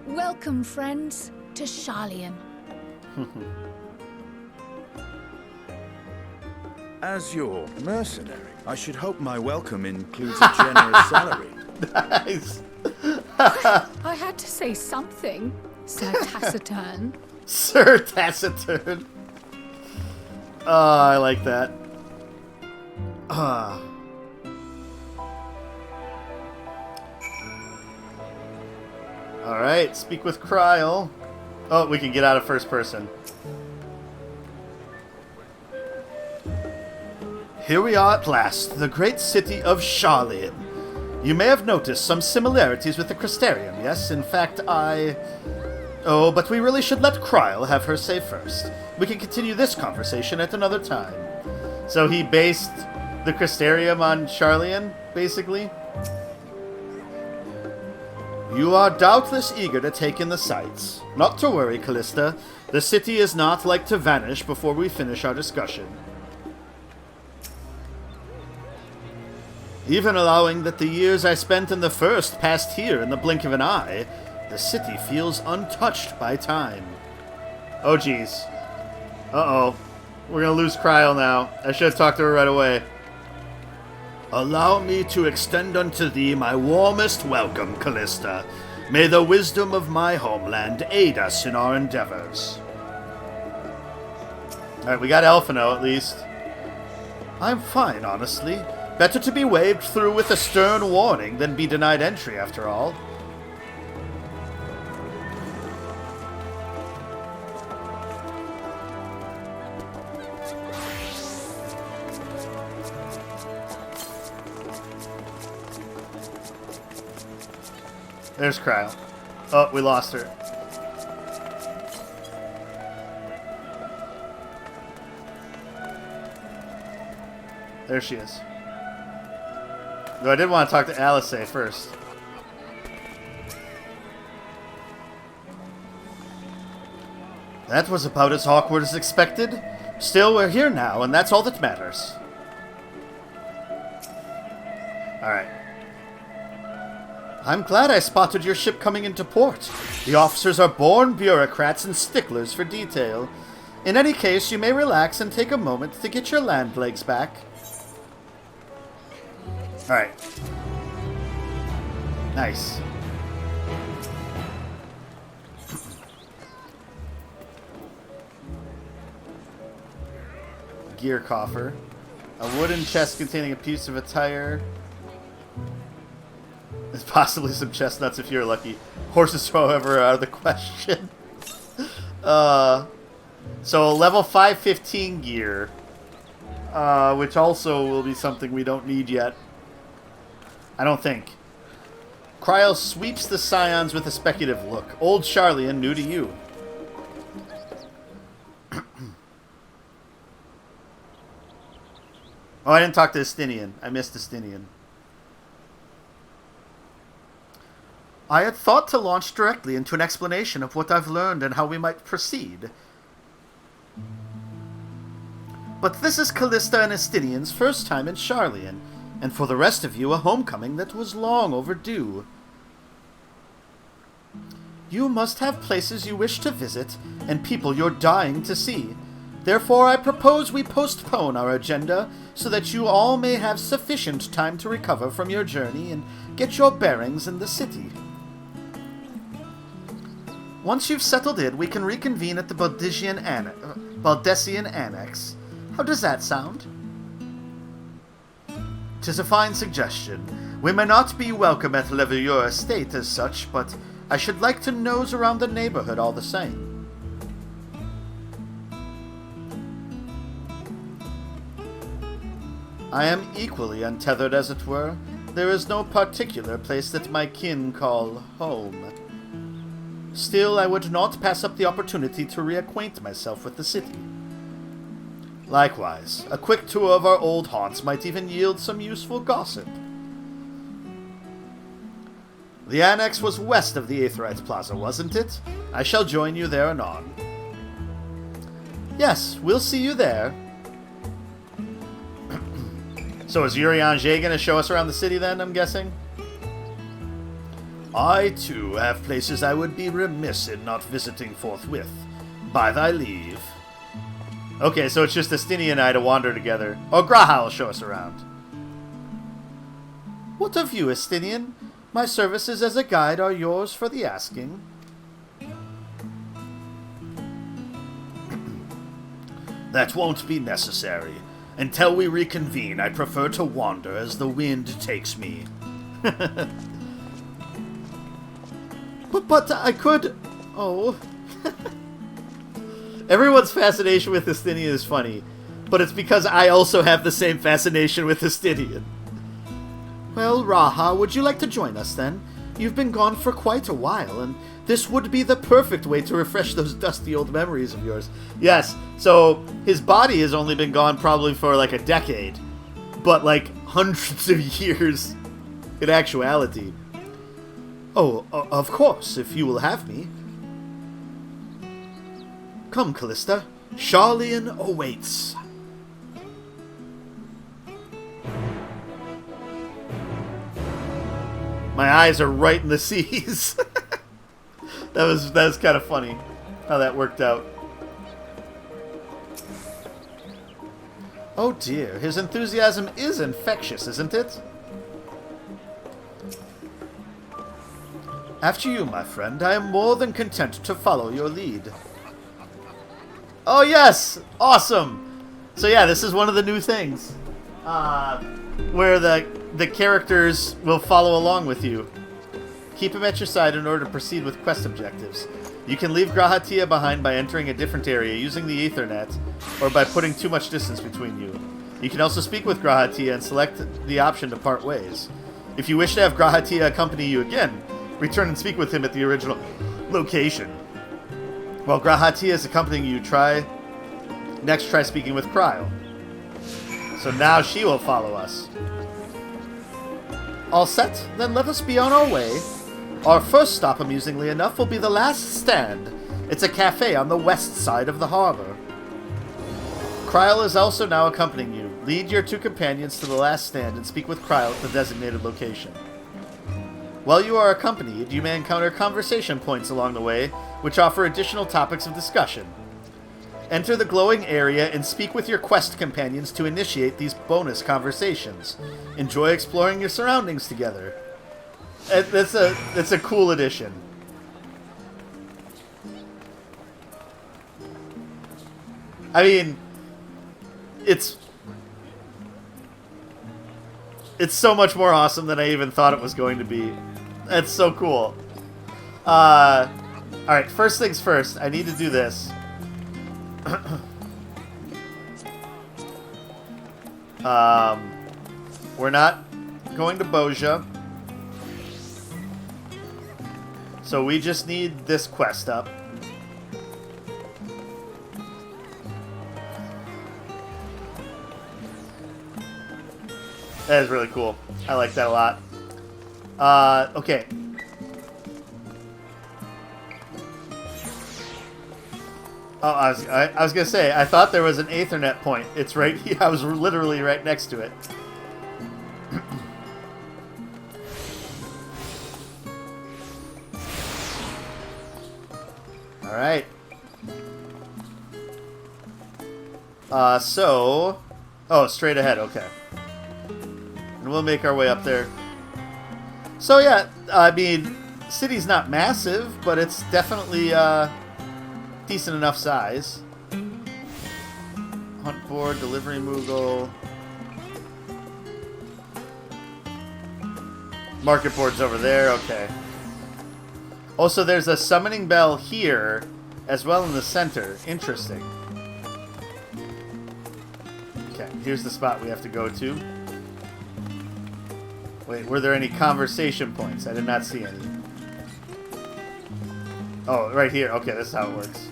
Welcome, friends, to Sharlayan. As your mercenary, I should hope my welcome includes a generous salary. Nice. I had to say something, Sir Taciturn. Sir Taciturn. Oh, I like that. Ah. Alright, speak with Kryl. Oh, we can get out of first person. Here we are at last, the great city of Sharlayan. You may have noticed some similarities with the Crystarium, yes? In fact, Oh, but we really should let Kryl have her say first. We can continue this conversation at another time. So he based the Crystarium on Sharlayan, basically? You are doubtless eager to take in the sights. Not to worry, Callista. The city is not like to vanish before we finish our discussion. Even allowing that the years I spent in the first passed here in the blink of an eye, the city feels untouched by time. Oh, jeez. Uh-oh. We're gonna lose Kryl now. I should have talked to her right away. Allow me to extend unto thee my warmest welcome, Callista. May the wisdom of my homeland aid us in our endeavors. Alright, we got Alphinaud at least. I'm fine, honestly. Better to be waved through with a stern warning than be denied entry, after all. There's Kryl. Oh, we lost her. There she is. Though I did want to talk to Alisaie first. That was about as awkward as expected. Still, we're here now, and that's all that matters. Alright. I'm glad I spotted your ship coming into port. The officers are born bureaucrats and sticklers for detail. In any case, you may relax and take a moment to get your land legs back. Alright. Nice. Gear coffer. A wooden chest containing a piece of attire. There's possibly some chestnuts if you're lucky. Horses, however, are out of the question. So level 515 gear. Which also will be something we don't need yet. I don't think. Cryo sweeps the scions with a speculative look. Old Sharlayan, new to you. Oh, I didn't talk to Estinian. I missed Estinian. I had thought to launch directly into an explanation of what I've learned and how we might proceed. But this is Callista and Estinian's first time in Sharlayan, and for the rest of you, a homecoming that was long overdue. You must have places you wish to visit, and people you're dying to see. Therefore, I propose we postpone our agenda, so that you all may have sufficient time to recover from your journey and get your bearings in the city. Once you've settled in, we can reconvene at the Baldessian Annex. How does that sound? 'Tis a fine suggestion. We may not be welcome at Leveilleur Estate as such, but I should like to nose around the neighborhood all the same. I am equally untethered, as it were. There is no particular place that my kin call home. Still, I would not pass up the opportunity to reacquaint myself with the city. Likewise, a quick tour of our old haunts might even yield some useful gossip. The annex was west of the Aetheryte Plaza, wasn't it? I shall join you there anon. Yes, we'll see you there. So is Urianger going to show us around the city then, I'm guessing? I, too, have places I would be remiss in not visiting forthwith. By thy leave. Okay, so it's just Estinian and I to wander together. Oh, Graha will show us around. What of you, Estinian? My services as a guide are yours for the asking. That won't be necessary. Until we reconvene, I prefer to wander as the wind takes me. But I could... Oh... Everyone's fascination with Estinian is funny, but it's because I also have the same fascination with Estinian. Well, Raha, would you like to join us then? You've been gone for quite a while, and this would be the perfect way to refresh those dusty old memories of yours. Yes, so his body has only been gone probably for like a decade, but like hundreds of years in actuality. Oh, of course, if you will have me. Come, Callista. Sharlayan awaits. My eyes are right in the seas. that was kind of funny how that worked out. Oh dear, his enthusiasm is infectious, isn't it? After you, my friend, I am more than content to follow your lead. Oh yes! Awesome! So yeah, this is one of the new things. Where the characters will follow along with you. Keep them at your side in order to proceed with quest objectives. You can leave Grahatia behind by entering a different area using the Ethernet, or by putting too much distance between you. You can also speak with Grahatia and select the option to part ways. If you wish to have Grahatia accompany you again, return and speak with him at the original location. While Grahatia is accompanying you, try speaking with Cryo. So now she will follow us. All set? Then let us be on our way. Our first stop, amusingly enough, will be the last stand. It's a cafe on the west side of the harbor. Cryo is also now accompanying you. Lead your two companions to the last stand and speak with Cryo at the designated location. While you are accompanied, you may encounter conversation points along the way, which offer additional topics of discussion. Enter the glowing area and speak with your quest companions to initiate these bonus conversations. Enjoy exploring your surroundings together. That's a cool addition. I mean, it's so much more awesome than I even thought it was going to be. That's so cool. Alright, first things first, I need to do this. We're not going to Boja. So we just need this quest up. That is really cool. I like that a lot. Okay. Oh, I was gonna say, I thought there was an Aethernet point. It's right here. I was literally right next to it. Alright. So... Oh, straight ahead, okay. And we'll make our way up there. So yeah, I mean, city's not massive, but it's definitely, decent enough size. Hunt board, delivery Moogle. Market board's over there, okay. Also, there's a summoning bell here, as well in the center. Interesting. Okay, here's the spot we have to go to. Wait, were there any conversation points? I did not see any. Oh, right here. Okay, this is how it works.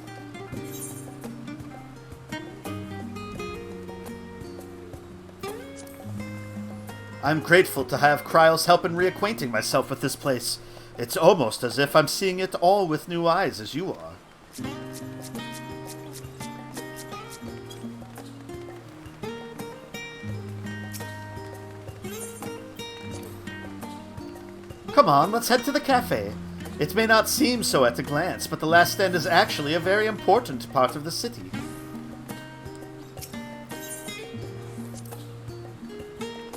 I'm grateful to have Kryle's help in reacquainting myself with this place. It's almost as if I'm seeing it all with new eyes, as you are. Come on, let's head to the cafe. It may not seem so at a glance, but the last stand is actually a very important part of the city.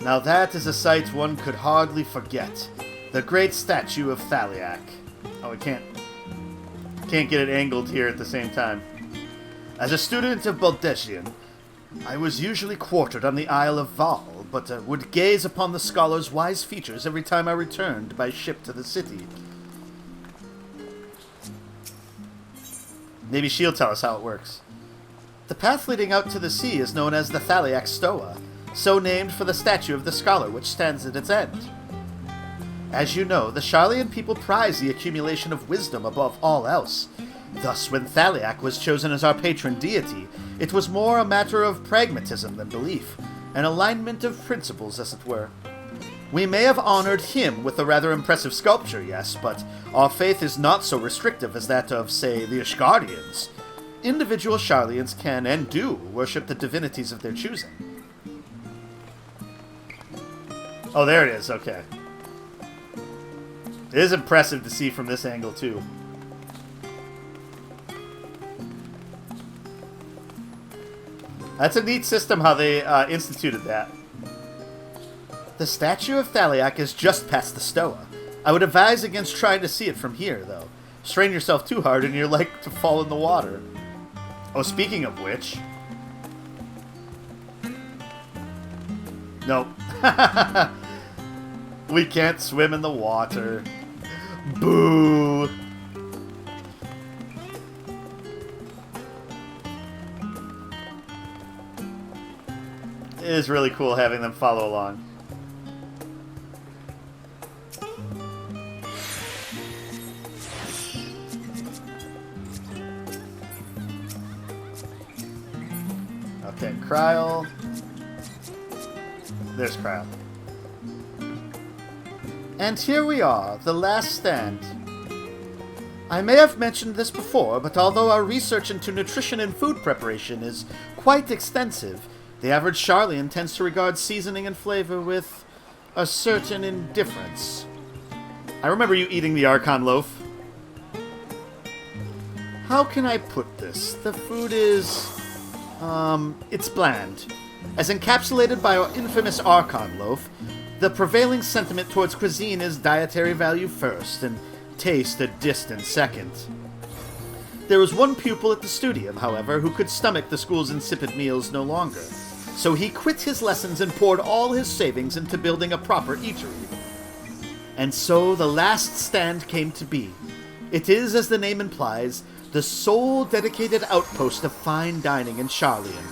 Now that is a sight one could hardly forget. The great statue of Thaliak. Oh, we can't get it angled here at the same time. As a student of Baldesian, I was usually quartered on the Isle of Val, but would gaze upon the scholar's wise features every time I returned by ship to the city. Maybe she'll tell us how it works. The path leading out to the sea is known as the Thaliak Stoa, so named for the statue of the scholar which stands at its end. As you know, the Sharlayan people prize the accumulation of wisdom above all else. Thus, when Thaliak was chosen as our patron deity, it was more a matter of pragmatism than belief, an alignment of principles, as it were. We may have honored him with a rather impressive sculpture, yes, but our faith is not so restrictive as that of, say, the Ishgardians. Individual Sharlayans can, and do, worship the divinities of their choosing. Oh, there it is, okay. It is impressive to see from this angle, too. That's a neat system how they instituted that. The statue of Thaliak is just past the Stoa. I would advise against trying to see it from here, though. Strain yourself too hard and you're like to fall in the water. Oh, speaking of which... Nope. We can't swim in the water. Boo! It is really cool having them follow along. Okay, Kryle. There's Kryle. And here we are, the last stand. I may have mentioned this before, but although our research into nutrition and food preparation is quite extensive, the average Sharlayan tends to regard seasoning and flavor with a certain indifference. I remember you eating the Archon loaf. How can I put this? The food is... it's bland. As encapsulated by our infamous Archon loaf, the prevailing sentiment towards cuisine is dietary value first, and taste a distant second. There was one pupil at the studium, however, who could stomach the school's insipid meals no longer. So he quit his lessons and poured all his savings into building a proper eatery. And so the last stand came to be. It is, as the name implies, the sole dedicated outpost of fine dining in Sharlayan,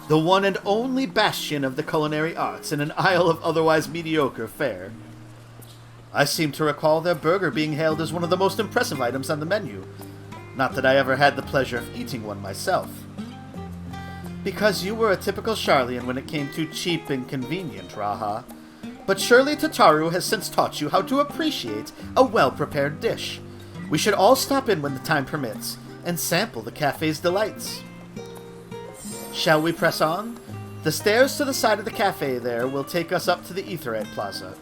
the one and only bastion of the culinary arts in an isle of otherwise mediocre fare. I seem to recall their burger being hailed as one of the most impressive items on the menu. Not that I ever had the pleasure of eating one myself. Because you were a typical Sharlayan when it came to cheap and convenient, Raha. But surely Tataru has since taught you how to appreciate a well-prepared dish. We should all stop in when the time permits and sample the cafe's delights. Shall we press on? The stairs to the side of the cafe there will take us up to the Aetherite Plaza.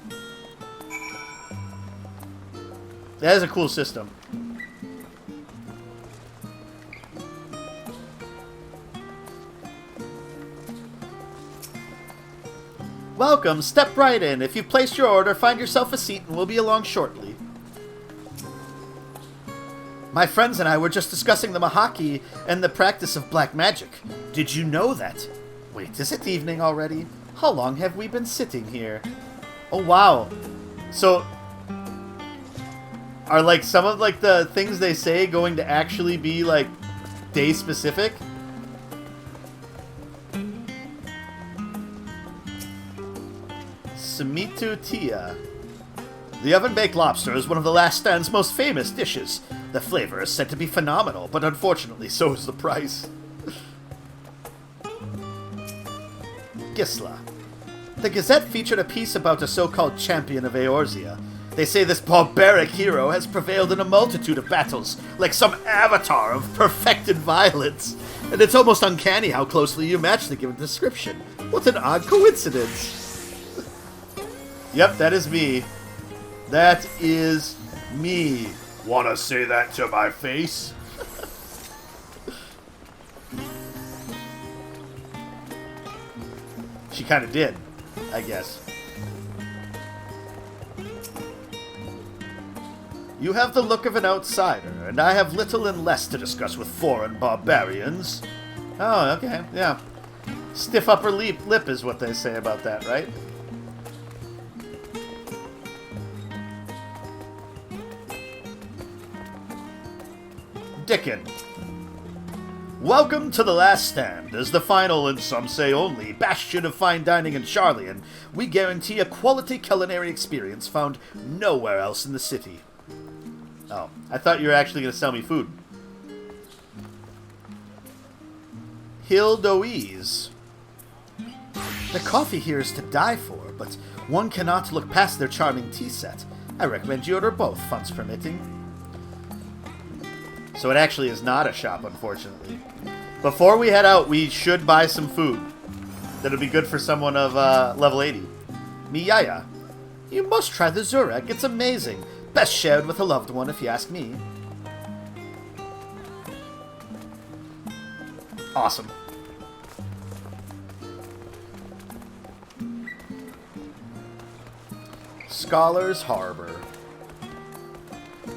That is a cool system. Welcome, step right in. If you've placed your order, find yourself a seat and we'll be along shortly. My friends and I were just discussing the Mahaki and the practice of black magic. Did you know that? Wait, is it evening already? How long have we been sitting here? Oh, wow. So, are, like, some of, like, the things they say going to actually be, like, day-specific? Samitu Tia. The oven-baked lobster is one of the last stand's most famous dishes. The flavor is said to be phenomenal, but unfortunately so is the price. Gisla. The Gazette featured a piece about a so-called champion of Eorzea. They say this barbaric hero has prevailed in a multitude of battles, like some avatar of perfected violence. And it's almost uncanny how closely you match the given description. What an odd coincidence. Yep, that is me. That is me. Wanna say that to my face? She kinda did, I guess. You have the look of an outsider, and I have little and less to discuss with foreign barbarians. Oh, okay, yeah. Stiff upper lip is what they say about that, right? Dickon. Welcome to the last stand. As the final, and some say only, bastion of fine dining in Sharlayan, we guarantee a quality culinary experience found nowhere else in the city. Oh, I thought you were actually going to sell me food. Hildoise. The coffee here is to die for, but one cannot look past their charming tea set. I recommend you order both, funds permitting. So it actually is not a shop, unfortunately. Before we head out, we should buy some food. That'll be good for someone of level 80. Miyaya. You must try the Zurek. It's amazing. Best shared with a loved one, if you ask me. Awesome. Scholar's Harbor.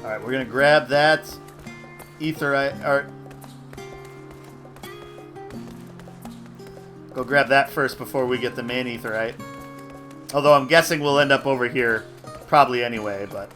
Alright, we're going to grab that Aetherite, or go grab that first before we get the main Aetherite. Although I'm guessing we'll end up over here probably anyway, but...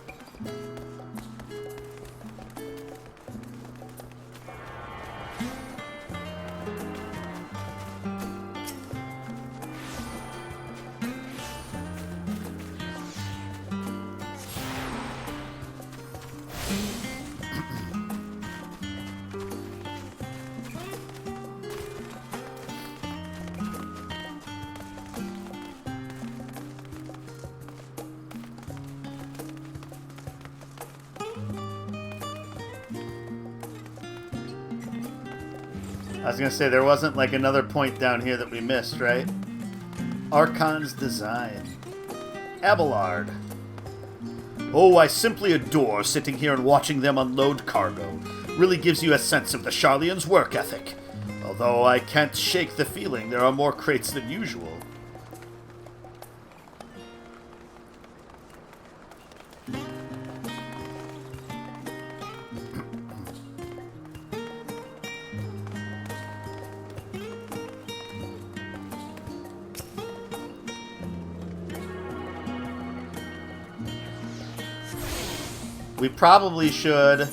I was going to say, there wasn't like another point down here that we missed, right? Archon's Design. Abelard. Oh, I simply adore sitting here and watching them unload cargo. really gives you a sense of the Sharlayan's work ethic. Although I can't shake the feeling there are more crates than usual. We probably should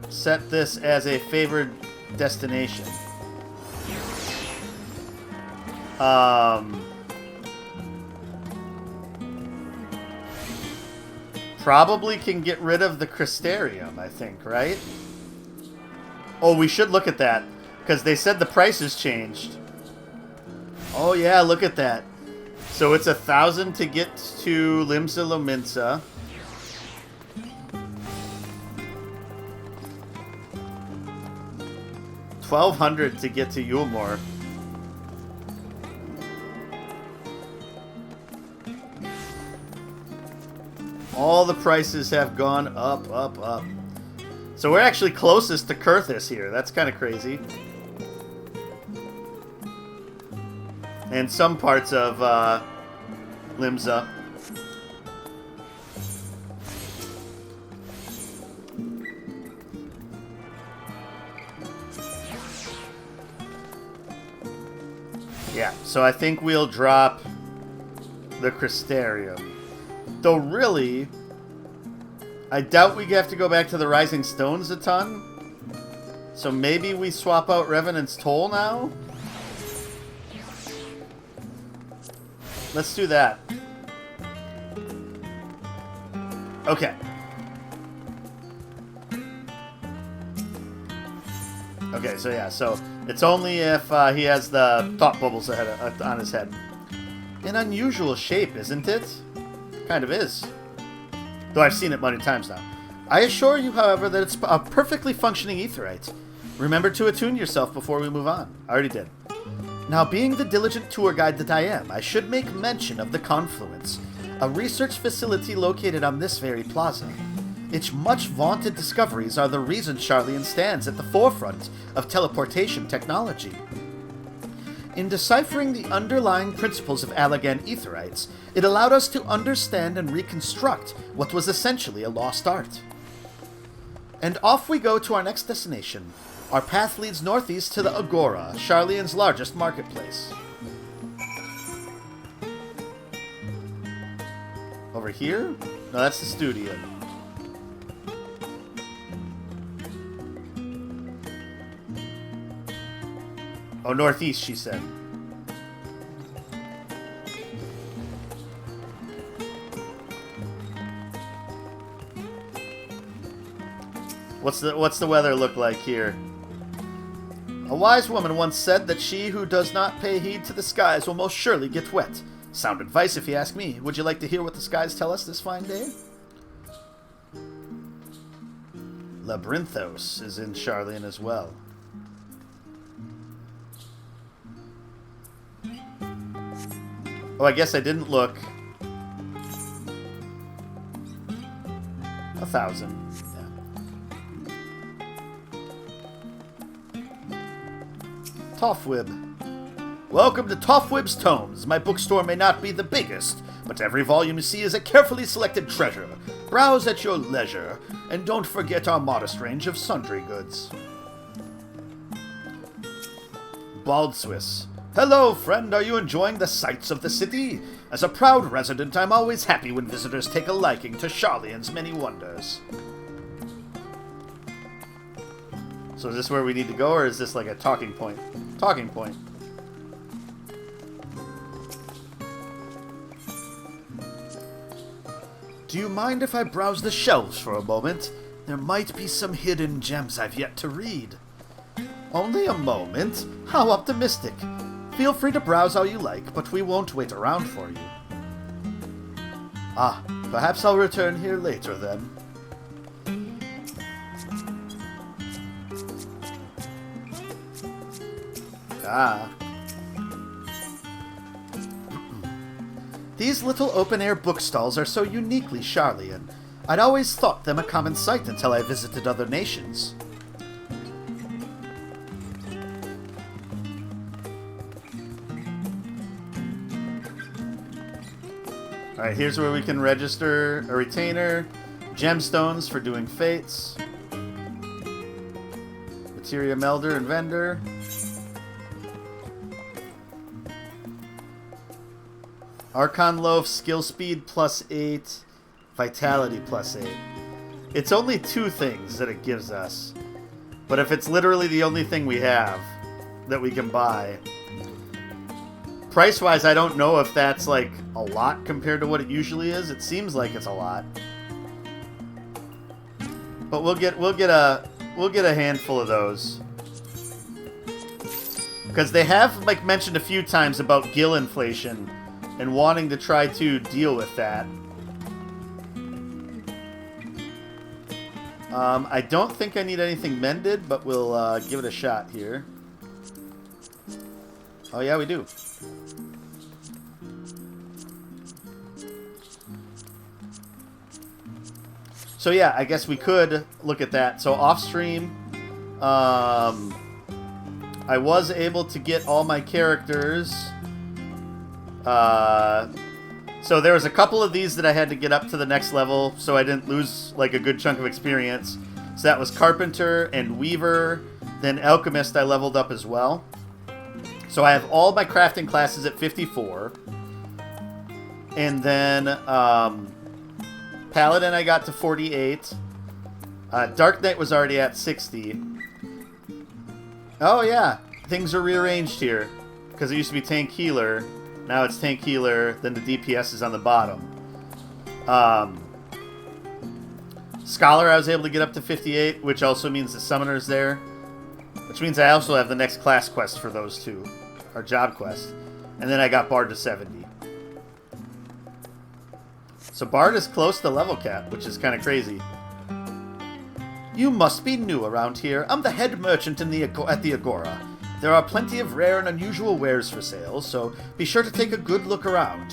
set this as a favored destination. Probably can get rid of the Crystarium, I think, right? Oh, we should look at that, because they said the prices changed. Oh yeah, look at that. So it's 1,000 to get to Limsa Lominsa. $1,200 to get to Yulmore. All the prices have gone up, up, up. So we're actually closest to Kurthis here. That's kind of crazy. And some parts of Limsa. Yeah, so I think we'll drop the Crystarium. Though really, I doubt we have to go back to the Rising Stones a ton. So maybe we swap out Revenant's Toll now? Let's do that. Okay. Okay, so yeah, so it's only if he has the thought bubbles on his head. An unusual shape, isn't it? Kind of is. Though I've seen it many times now. I assure you, however, that it's a perfectly functioning aetherite. Remember to attune yourself before we move on. I already did. Now, being the diligent tour guide that I am, I should make mention of the Confluence, a research facility located on this very plaza. Its much vaunted discoveries are the reason Sharlayan stands at the forefront of teleportation technology. In deciphering the underlying principles of Allagan aetherites, it allowed us to understand and reconstruct what was essentially a lost art. And off we go to our next destination. Our path leads northeast to the Agora, Sharlayan's largest marketplace. Over here? No, that's the studio. Oh, northeast, she said. What's the weather look like here? A wise woman once said that she who does not pay heed to the skies will most surely get wet. Sound advice if you ask me. Would you like to hear what the skies tell us this fine day? Labyrinthos is in Sharlayan as well. Oh, I guess I didn't look. 1,000. Toffwib. Welcome to Toffwib's Tomes. My bookstore may not be the biggest, but every volume you see is a carefully selected treasure. Browse at your leisure, and don't forget our modest range of sundry goods. Bald Swiss. Hello, friend. Are you enjoying the sights of the city? As a proud resident, I'm always happy when visitors take a liking to Sharlayan's many wonders. So is this where we need to go, or is this like a talking point? Talking point. Do you mind if I browse the shelves for a moment? There might be some hidden gems I've yet to read. Only a moment? How optimistic. Feel free to browse all you like, but we won't wait around for you. Ah, perhaps I'll return here later then. Ah. These little open-air bookstalls are so uniquely Sharlayan. I'd always thought them a common sight until I visited other nations. Alright, here's where we can register a retainer, gemstones for doing fates, materia melder and vendor. Archon loaf, skill speed +8, vitality +8. It's only 2 things that it gives us. But if it's literally the only thing we have that we can buy, price-wise, I don't know if that's like a lot compared to what it usually is. It seems like it's a lot, but we'll get a handful of those because they have like mentioned a few times about gill inflation and wanting to try to deal with that. I don't think I need anything mended, but we'll give it a shot here. Oh yeah, we do. So yeah, I guess we could look at that. So off stream, I was able to get all my characters. So there was a couple of these that I had to get up to the next level, so I didn't lose like a good chunk of experience. So that was Carpenter and Weaver. Then Alchemist I leveled up as well. So I have all my crafting classes at 54. And then Paladin I got to 48. Dark Knight was already at 60. Oh yeah, things are rearranged here. Because it used to be Tank Healer. Now it's Tank Healer, then the DPS is on the bottom. Scholar I was able to get up to 58, which also means the Summoner's there. Which means I also have the next class quest for those two. Or job quest. And then I got Bard to 70. So Bard is close to level cap, which is kind of crazy. You must be new around here. I'm the head merchant at the Agora. There are plenty of rare and unusual wares for sale, so be sure to take a good look around.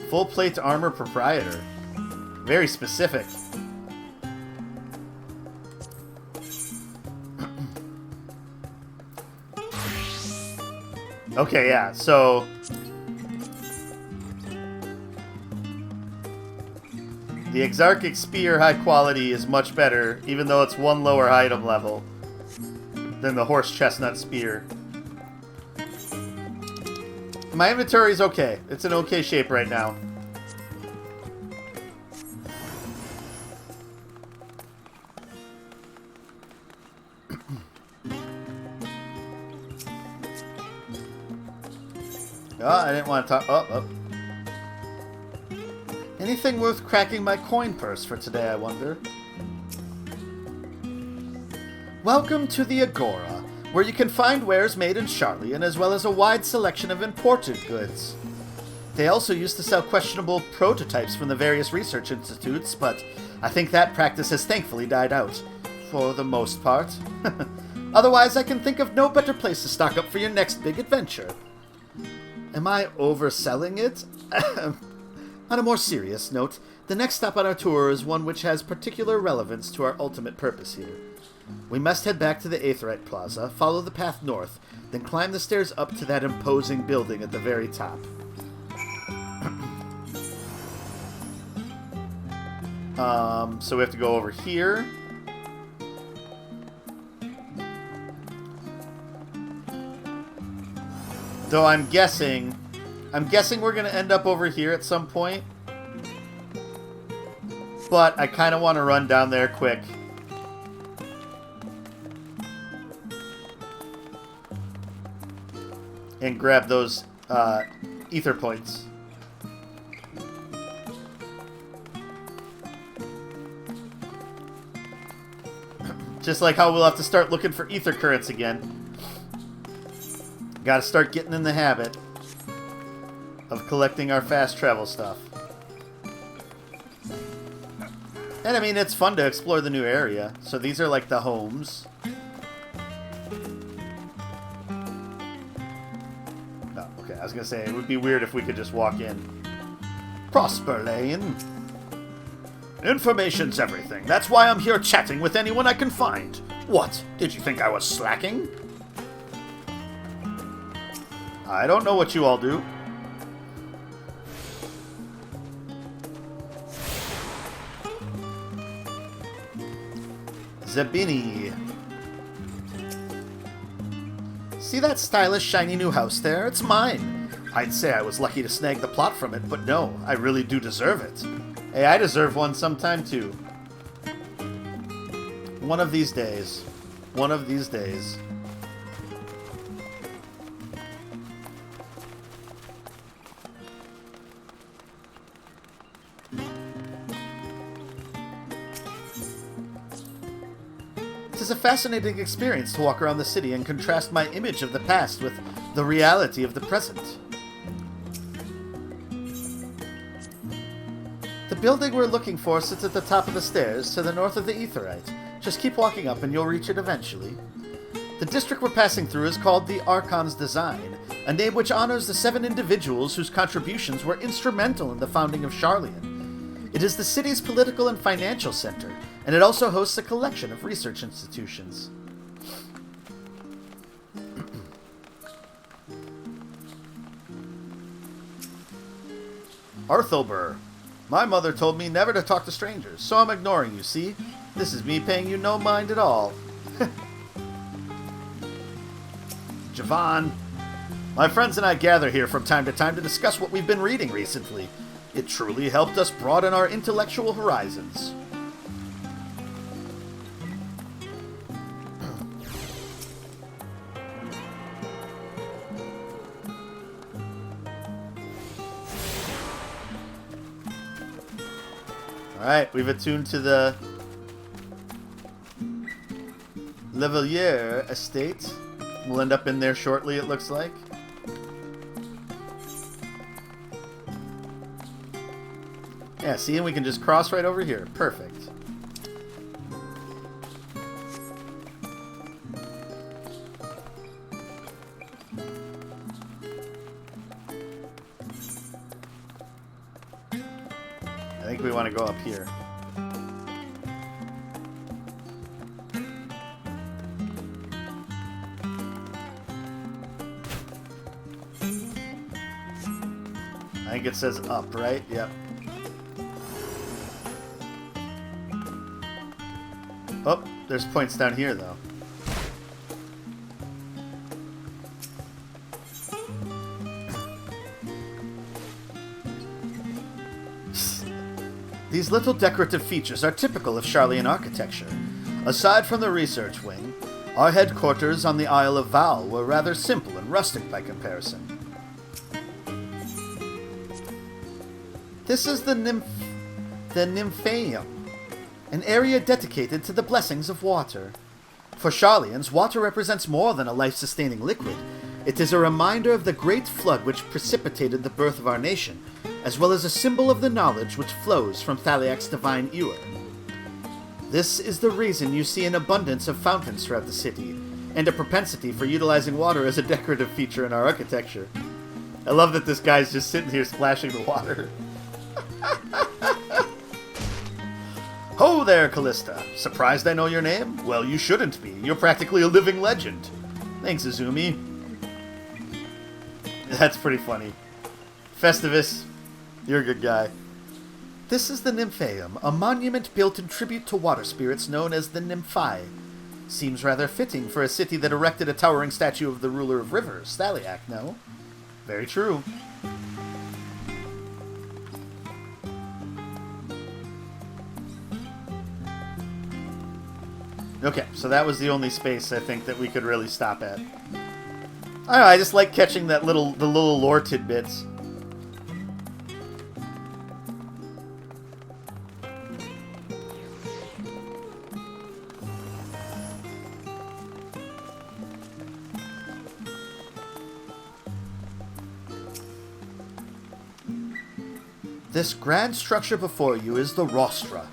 Full plate armor proprietor. Very specific. Okay, yeah, so the Exarchic Spear high quality is much better, even though it's 1 lower item level than the Horse Chestnut Spear. My inventory is okay. It's in okay shape right now. Oh, I didn't want to talk. Oh. Anything worth cracking my coin purse for today, I wonder? Welcome to the Agora, where you can find wares made in Sharlayan as well as a wide selection of imported goods. They also used to sell questionable prototypes from the various research institutes, but I think that practice has thankfully died out, for the most part. Otherwise, I can think of no better place to stock up for your next big adventure. Am I overselling it? On a more serious note, the next stop on our tour is one which has particular relevance to our ultimate purpose here. We must head back to the Aetheryte Plaza, follow the path north, then climb the stairs up to that imposing building at the very top. So we have to go over here. Though I'm guessing we're going to end up over here at some point. But I kind of want to run down there quick. And grab those ether points. Just like how we'll have to start looking for ether currents again. Gotta start getting in the habit of collecting our fast travel stuff. And I mean, it's fun to explore the new area. So these are like the homes. No, okay, I was gonna say, it would be weird if we could just walk in. Prosper, Lane. Information's everything. That's why I'm here chatting with anyone I can find. What? Did you think I was slacking? I don't know what you all do. Zabini. See that stylish, shiny new house there? It's mine. I'd say I was lucky to snag the plot from it, but no, I really do deserve it. Hey, I deserve one sometime too. One of these days. One of these days. It is a fascinating experience to walk around the city and contrast my image of the past with the reality of the present. The building we're looking for sits at the top of the stairs to the north of the Aetheryte. Just keep walking up and you'll reach it eventually. The district we're passing through is called the Archon's Design, a name which honors the 7 individuals whose contributions were instrumental in the founding of Sharlayan. It is the city's political and financial center, and it also hosts a collection of research institutions. Arthober. My mother told me never to talk to strangers, so I'm ignoring you, see? This is me paying you no mind at all. Javon. My friends and I gather here from time to time to discuss what we've been reading recently. It truly helped us broaden our intellectual horizons. Alright, we've attuned to the Levelier estate. We'll end up in there shortly, it looks like. Yeah, see, and we can just cross right over here. Perfect. I think we want to go up here. I think it says up, right? Yep. Oh, there's points down here, though. These little decorative features are typical of Sharlayan architecture. Aside from the research wing, our headquarters on the Isle of Val were rather simple and rustic by comparison. This is the Nymphaeum, an area dedicated to the blessings of water. For Sharlayans, water represents more than a life-sustaining liquid. It is a reminder of the great flood which precipitated the birth of our nation, as well as a symbol of the knowledge which flows from Thaliak's divine ewer. This is the reason you see an abundance of fountains throughout the city, and a propensity for utilizing water as a decorative feature in our architecture. I love that this guy's just sitting here splashing the water. Ho there, Callista. Surprised I know your name? Well, you shouldn't be. You're practically a living legend. Thanks, Izumi. That's pretty funny. Festivus, you're a good guy. This is the Nymphaeum, a monument built in tribute to water spirits known as the Nymphae. Seems rather fitting for a city that erected a towering statue of the ruler of rivers, Thaliak, no? Very true. Okay, so that was the only space I think that we could really stop at. I don't know, I just like catching the little lore tidbits. This grand structure before you is the Rostra.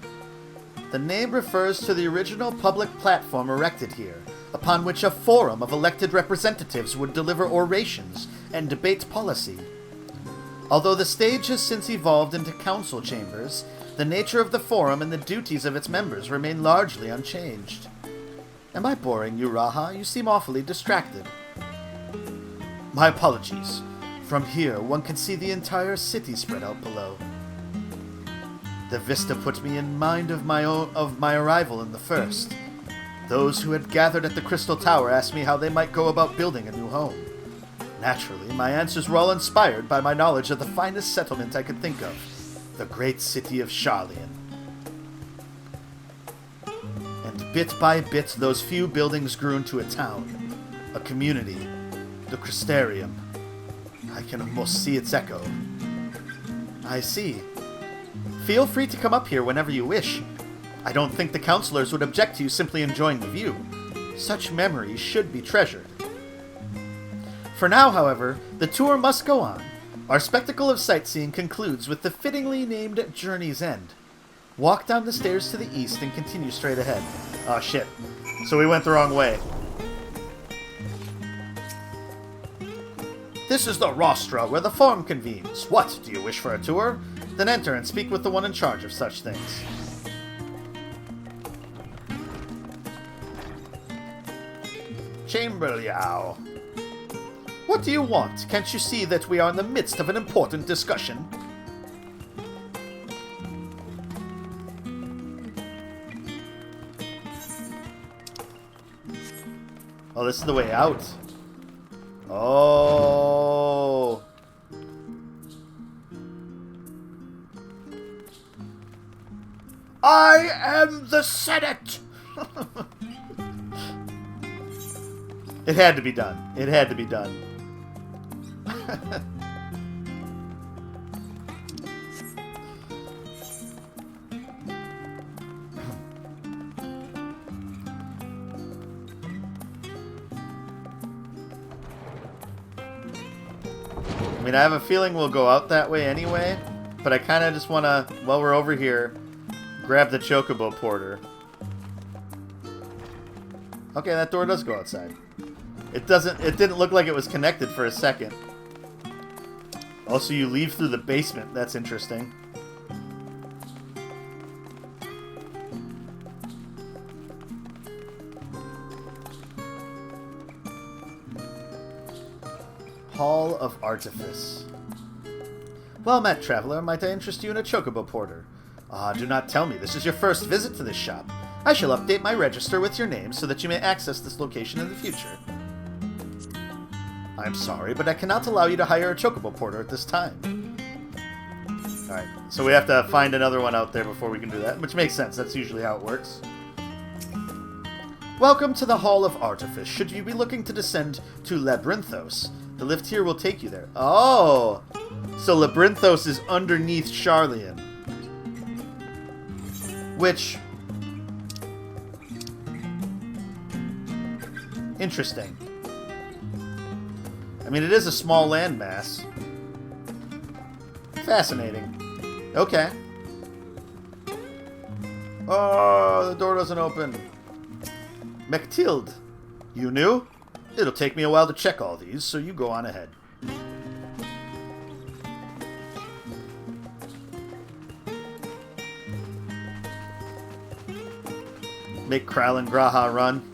The name refers to the original public platform erected here, upon which a forum of elected representatives would deliver orations and debate policy. Although the stage has since evolved into council chambers, the nature of the forum and the duties of its members remain largely unchanged. Am I boring you, Raha? You seem awfully distracted. My apologies. From here, one can see the entire city spread out below. The vista put me in mind of my arrival in the first. Those who had gathered at the Crystal Tower asked me how they might go about building a new home. Naturally, my answers were all inspired by my knowledge of the finest settlement I could think of, the great city of Sharlayan. And bit by bit, those few buildings grew into a town, a community, the Crystarium. I can almost see its echo. I see. Feel free to come up here whenever you wish. I don't think the counselors would object to you simply enjoying the view. Such memories should be treasured. For now, however, the tour must go on. Our spectacle of sightseeing concludes with the fittingly named Journey's End. Walk down the stairs to the east and continue straight ahead. Oh shit. So we went the wrong way. This is the rostra where the forum convenes. What, do you wish for a tour? Then enter and speak with the one in charge of such things. Chamberlain. What do you want? Can't you see that we are in the midst of an important discussion? Oh, this is the way out. Oh. I am the Senate! It had to be done. It had to be done. I mean, I have a feeling we'll go out that way anyway, but I kind of just want to, while we're over here, grab the Chocobo Porter. Okay, that door does go outside. It didn't look like it was connected for a second. Also, you leave through the basement. That's interesting. Hall of Artifice. Well met, traveler. Might I interest you in a Chocobo Porter? Ah, do not tell me this is your first visit to this shop. I shall update my register with your name so that you may access this location in the future. I'm sorry, but I cannot allow you to hire a Chocobo Porter at this time. Alright, so we have to find another one out there before we can do that, which makes sense. That's usually how it works. Welcome to the Hall of Artifice. Should you be looking to descend to Labyrinthos, the lift here will take you there. Oh! So Labyrinthos is underneath Sharlayan. Which... interesting. I mean, it is a small landmass. Fascinating. Okay. Oh, the door doesn't open. Mechtild, you new? It'll take me a while to check all these, so you go on ahead. Make Kral and Graha run.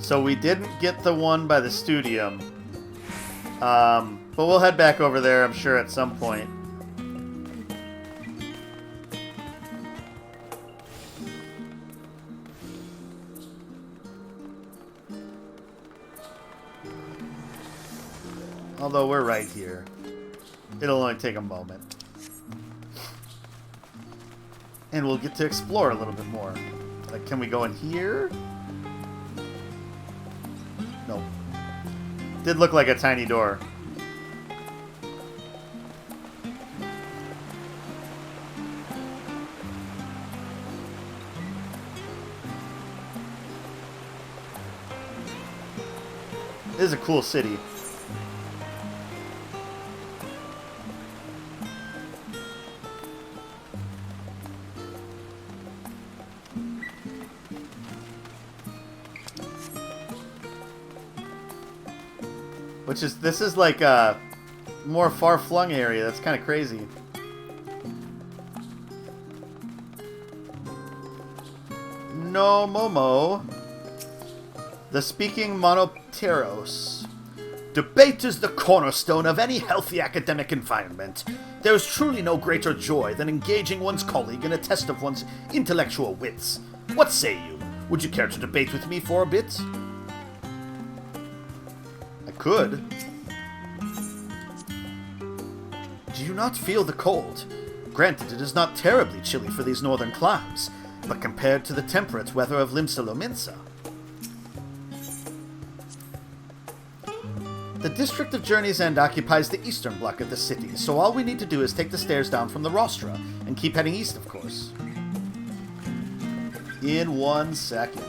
So we didn't get the one by the Studium. But we'll head back over there, I'm sure, at some point. Although we're right here. It'll only take a moment. And we'll get to explore a little bit more. Like, can we go in here? Nope. Did look like a tiny door. It is a cool city. This is like a more far-flung area. That's kind of crazy. No Momo. The Speaking Monopteros. Debate is the cornerstone of any healthy academic environment. There is truly no greater joy than engaging one's colleague in a test of one's intellectual wits. What say you? Would you care to debate with me for a bit? I could. Do you not feel the cold? Granted, it is not terribly chilly for these northern climes, but compared to the temperate weather of Limsa-Lominsa. The district of Journey's End occupies the eastern block of the city, so all we need to do is take the stairs down from the rostra, and keep heading east, of course. In 1 second.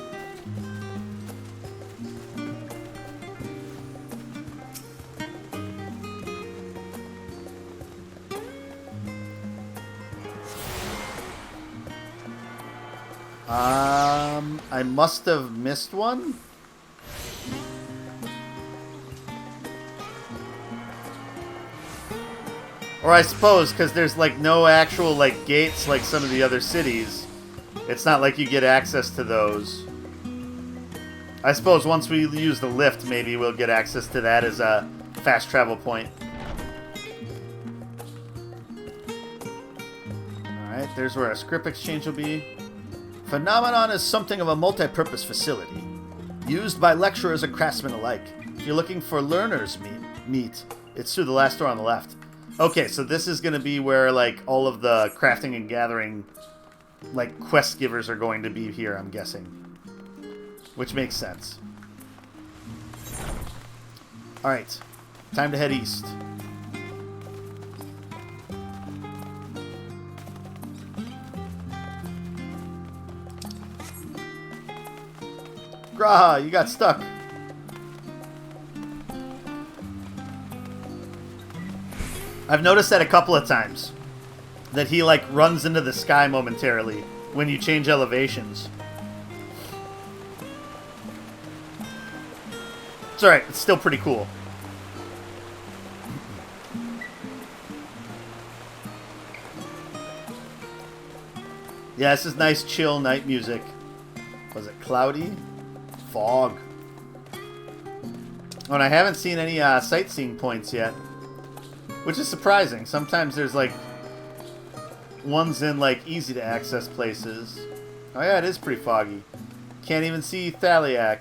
I must have missed one? Or I suppose, because there's like no actual like gates like some of the other cities, it's not like you get access to those. I suppose once we use the lift, maybe we'll get access to that as a fast travel point. Alright, there's where our script exchange will be. Phenomenon is something of a multi-purpose facility, used by lecturers and craftsmen alike. If you're looking for learners meet, it's through the last door on the left. Okay, so this is going to be where, like, all of the crafting and gathering, like, quest givers are going to be here, I'm guessing. Which makes sense. Alright, time to head east. Graha, you got stuck. I've noticed that a couple of times. That he, like, runs into the sky momentarily when you change elevations. It's alright, it's still pretty cool. Yeah, this is nice, chill night music. Was it cloudy? Fog. Oh, and I haven't seen any sightseeing points yet. Which is surprising. Sometimes there's, like, ones in, like, easy-to-access places. Oh, yeah, it is pretty foggy. Can't even see Thaliak.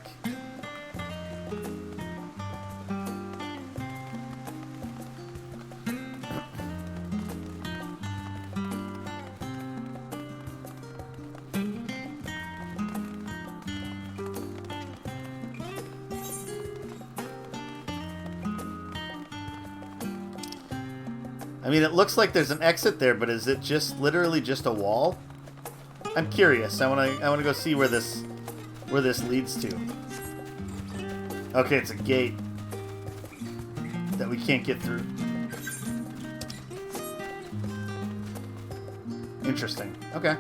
I mean, it looks like there's an exit there, but is it just literally just a wall? I'm curious. I want to go see where this leads to. Okay, it's a gate that we can't get through. Interesting. Okay.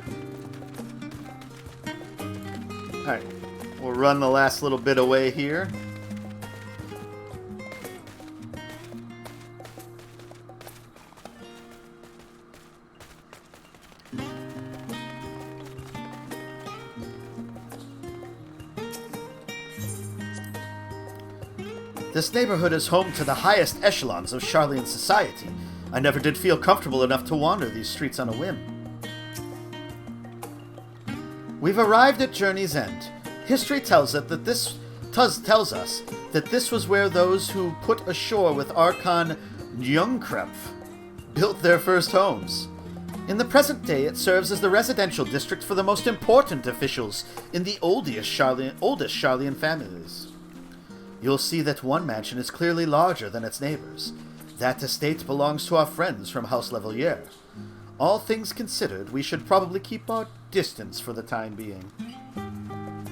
All right. We'll run the last little bit away here. This neighborhood is home to the highest echelons of Sharlayan society. I never did feel comfortable enough to wander these streets on a whim. We've arrived at Journey's End. History tells us that this was where those who put ashore with Archon Njungkrempf built their first homes. In the present day, it serves as the residential district for the most important officials in the oldest Sharlayan families. You'll see that one mansion is clearly larger than its neighbors. That estate belongs to our friends from House Levelier. All things considered, we should probably keep our distance for the time being.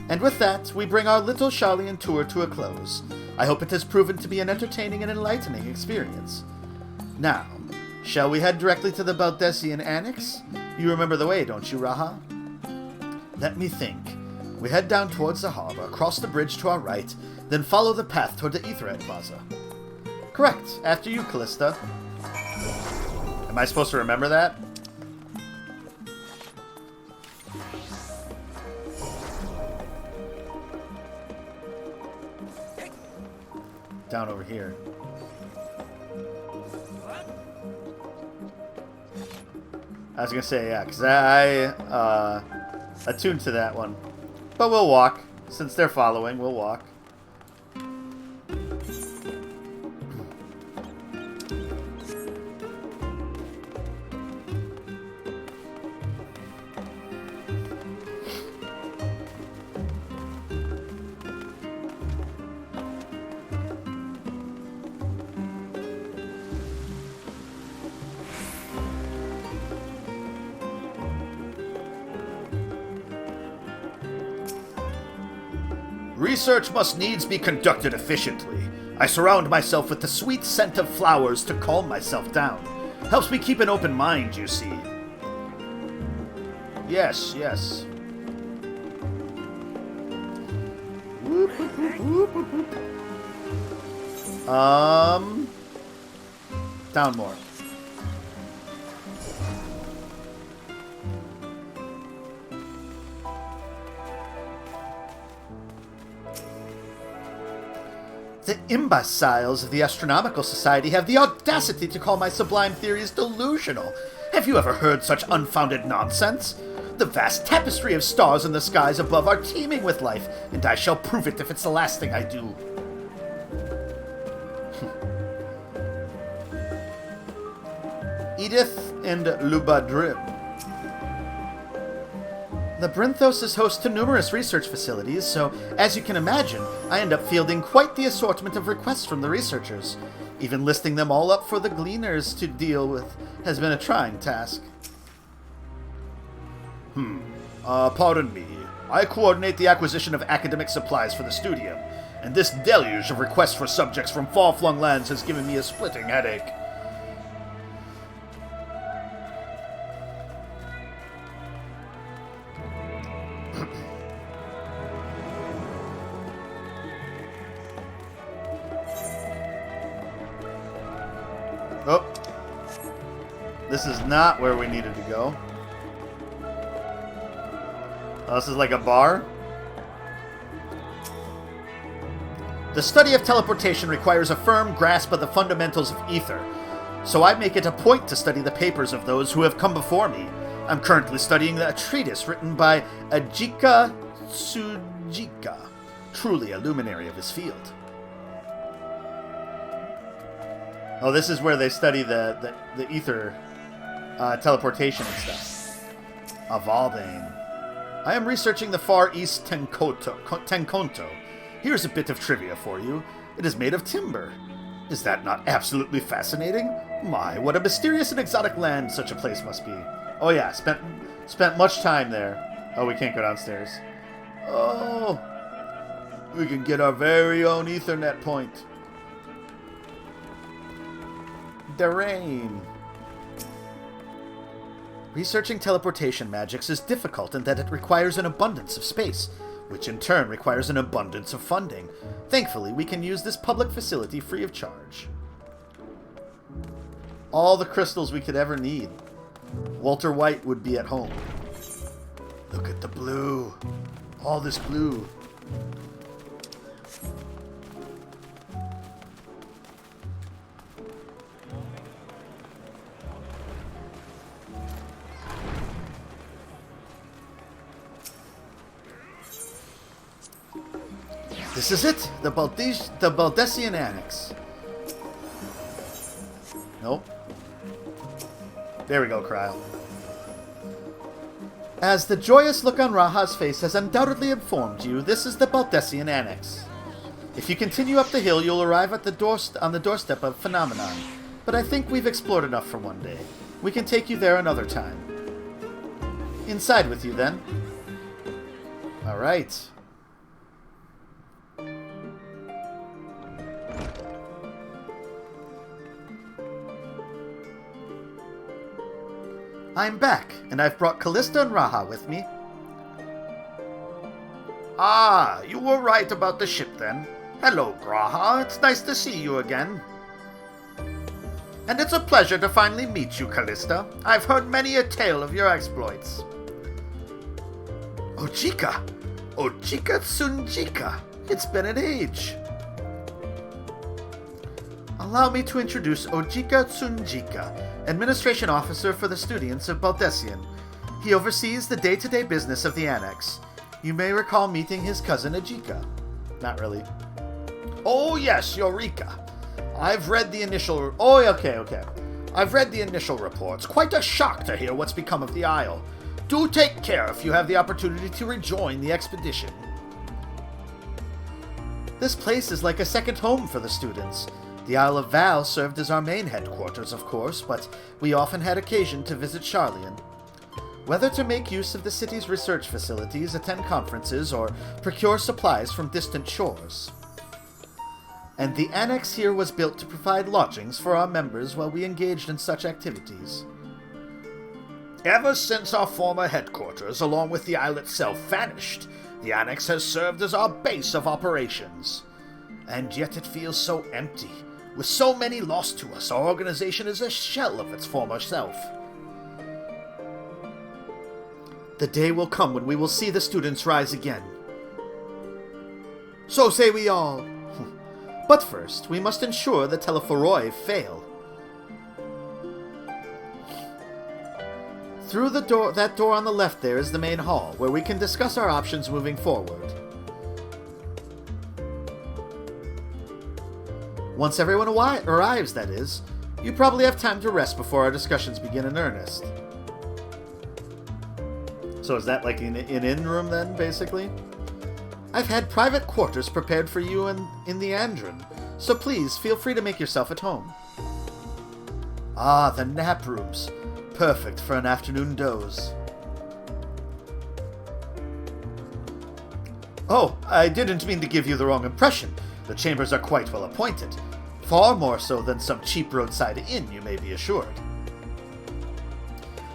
And with that, we bring our little Sharlayan tour to a close. I hope it has proven to be an entertaining and enlightening experience. Now, shall we head directly to the Baldessian Annex? You remember the way, don't you, Raha? Let me think. We head down towards the harbor, cross the bridge to our right, then follow the path toward the Aetheryte Plaza. Correct. After you, Callista. Am I supposed to remember that? Down over here. I was gonna say, yeah, because I attuned to that one. But we'll walk. Since they're following, we'll walk. Research must needs be conducted efficiently. I surround myself with the sweet scent of flowers to calm myself down. Helps me keep an open mind, you see. Yes, yes. Down more. The imbeciles of the Astronomical Society have the audacity to call my sublime theories delusional. Have you ever heard such unfounded nonsense? The vast tapestry of stars in the skies above are teeming with life, and I shall prove it if it's the last thing I do. Edith and Lubadrib. The Brinthos is host to numerous research facilities, so, as you can imagine, I end up fielding quite the assortment of requests from the researchers. Even listing them all up for the gleaners to deal with has been a trying task. Pardon me. I coordinate the acquisition of academic supplies for the studium, and this deluge of requests for subjects from far-flung lands has given me a splitting headache. Oh. This is not where we needed to go. Oh, this is like a bar? The study of teleportation requires a firm grasp of the fundamentals of ether, so I make it a point to study the papers of those who have come before me. I'm currently studying a treatise written by Ajika Tsujika, truly a luminary of his field. Oh, this is where they study the ether teleportation and stuff. Avalbane. I am researching the Far East Tenkonto. Here's a bit of trivia for you. It is made of timber. Is that not absolutely fascinating? My, what a mysterious and exotic land such a place must be. Oh yeah, spent much time there. Oh, we can't go downstairs. Oh, we can get our very own Ethernet point. Derain. Researching teleportation magics is difficult in that it requires an abundance of space, which in turn requires an abundance of funding. Thankfully, we can use this public facility free of charge. All the crystals we could ever need. Walter White would be at home. Look at the blue. All this blue. This is it, the Baldessian Annex. Nope. There we go, Cryle. As the joyous look on Raha's face has undoubtedly informed you, this is the Baldessian Annex. If you continue up the hill, you'll arrive at on the doorstep of Phenomenon, but I think we've explored enough for one day. We can take you there another time. Inside with you, then. All right. I'm back, and I've brought Callista and Raha with me. Ah, you were right about the ship then. Hello, Graha. It's nice to see you again. And it's a pleasure to finally meet you, Callista. I've heard many a tale of your exploits. Ojika! Ojika Tsunjika! It's been an age. Allow me to introduce Ojika Tsunjika, Administration Officer for the students of Baldessian. He oversees the day-to-day business of the Annex. You may recall meeting his cousin Ojika. Not really. Oh yes, Eureka! I've read the initial... Oh, okay. I've read the initial reports. Quite a shock to hear what's become of the Isle. Do take care if you have the opportunity to rejoin the expedition. This place is like a second home for the students. The Isle of Val served as our main headquarters, of course, but we often had occasion to visit Sharlayan. Whether to make use of the city's research facilities, attend conferences, or procure supplies from distant shores. And the annex here was built to provide lodgings for our members while we engaged in such activities. Ever since our former headquarters, along with the isle itself, vanished, the annex has served as our base of operations. And yet it feels so empty. With so many lost to us, our organization is a shell of its former self. The day will come when we will see the students rise again. So say we all. But first, we must ensure the Teleforay fail. Through that door on the left there is the main hall, where we can discuss our options moving forward. Once everyone arrives, that is, you probably have time to rest before our discussions begin in earnest. So is that like an in-room then, basically? I've had private quarters prepared for you in the Andron, so please feel free to make yourself at home. Ah, the nap rooms. Perfect for an afternoon doze. Oh, I didn't mean to give you the wrong impression. The chambers are quite well appointed. Far more so than some cheap roadside inn, you may be assured.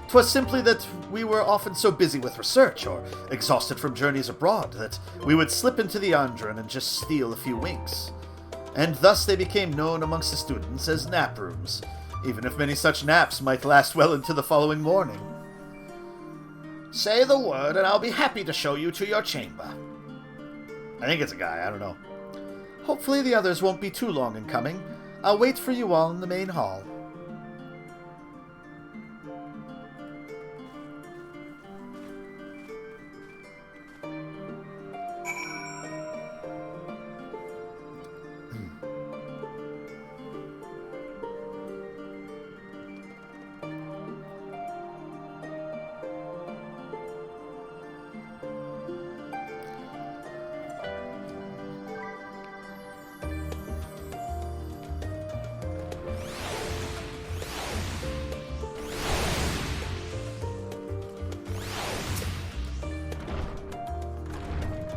'Twas simply that we were often so busy with research, or exhausted from journeys abroad, that we would slip into the Andron and just steal a few winks. And thus they became known amongst the students as nap rooms, even if many such naps might last well into the following morning. Say the word, and I'll be happy to show you to your chamber. I think it's a guy, I don't know. Hopefully the others won't be too long in coming. I'll wait for you all in the main hall.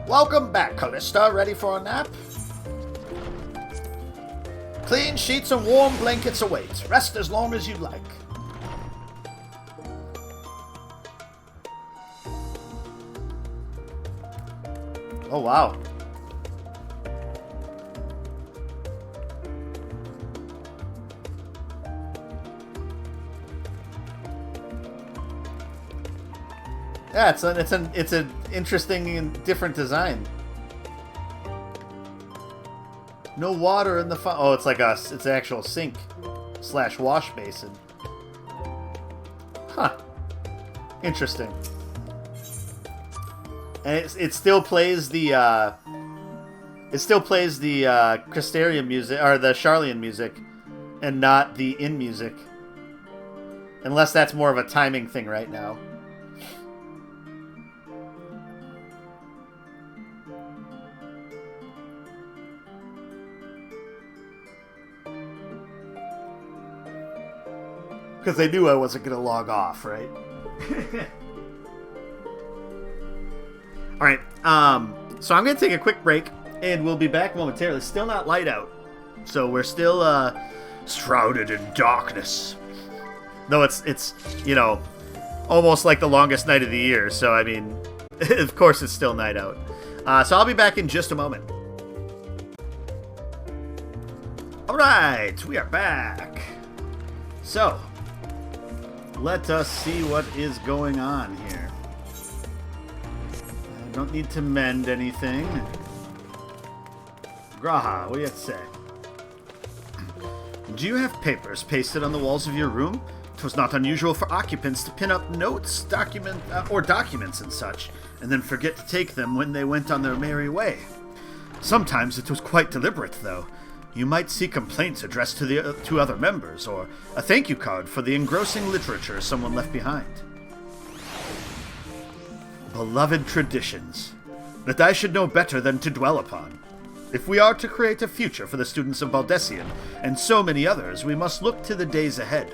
Welcome back, Callista. Ready for a nap? Clean sheets and warm blankets await. Rest as long as you like. Oh, wow. Yeah, it's an interesting and different design. No water in the oh, it's like it's an actual sink / wash basin. Huh. Interesting. And it still plays the Crystarium music or the Sharlayan music, and not the in music. Unless that's more of a timing thing right now. Because they knew I wasn't going to log off, right? Alright, so I'm going to take a quick break, and we'll be back momentarily. Still not light out, so we're still, shrouded in darkness. Though it's, you know, almost like the longest night of the year, so, I mean, of course it's still night out. So I'll be back in just a moment. Alright, we are back. So, let us see what is going on here. I don't need to mend anything. Graha, what do you have to say? Do you have papers pasted on the walls of your room? 'Twas not unusual for occupants to pin up notes, documents and such, and then forget to take them when they went on their merry way. Sometimes it was quite deliberate, though. You might see complaints addressed to other members, or a thank you card for the engrossing literature someone left behind. Beloved traditions, that I should know better than to dwell upon. If we are to create a future for the students of Baldesion, and so many others, we must look to the days ahead.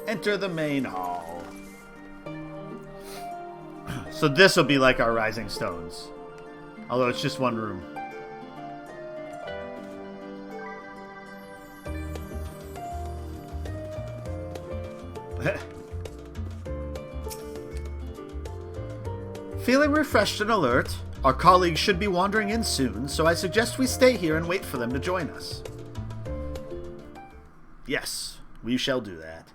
Enter the main hall. So this will be like our Rising Stones. Although it's just one room. Feeling refreshed and alert, our colleagues should be wandering in soon, so I suggest we stay here and wait for them to join us. Yes, we shall do that.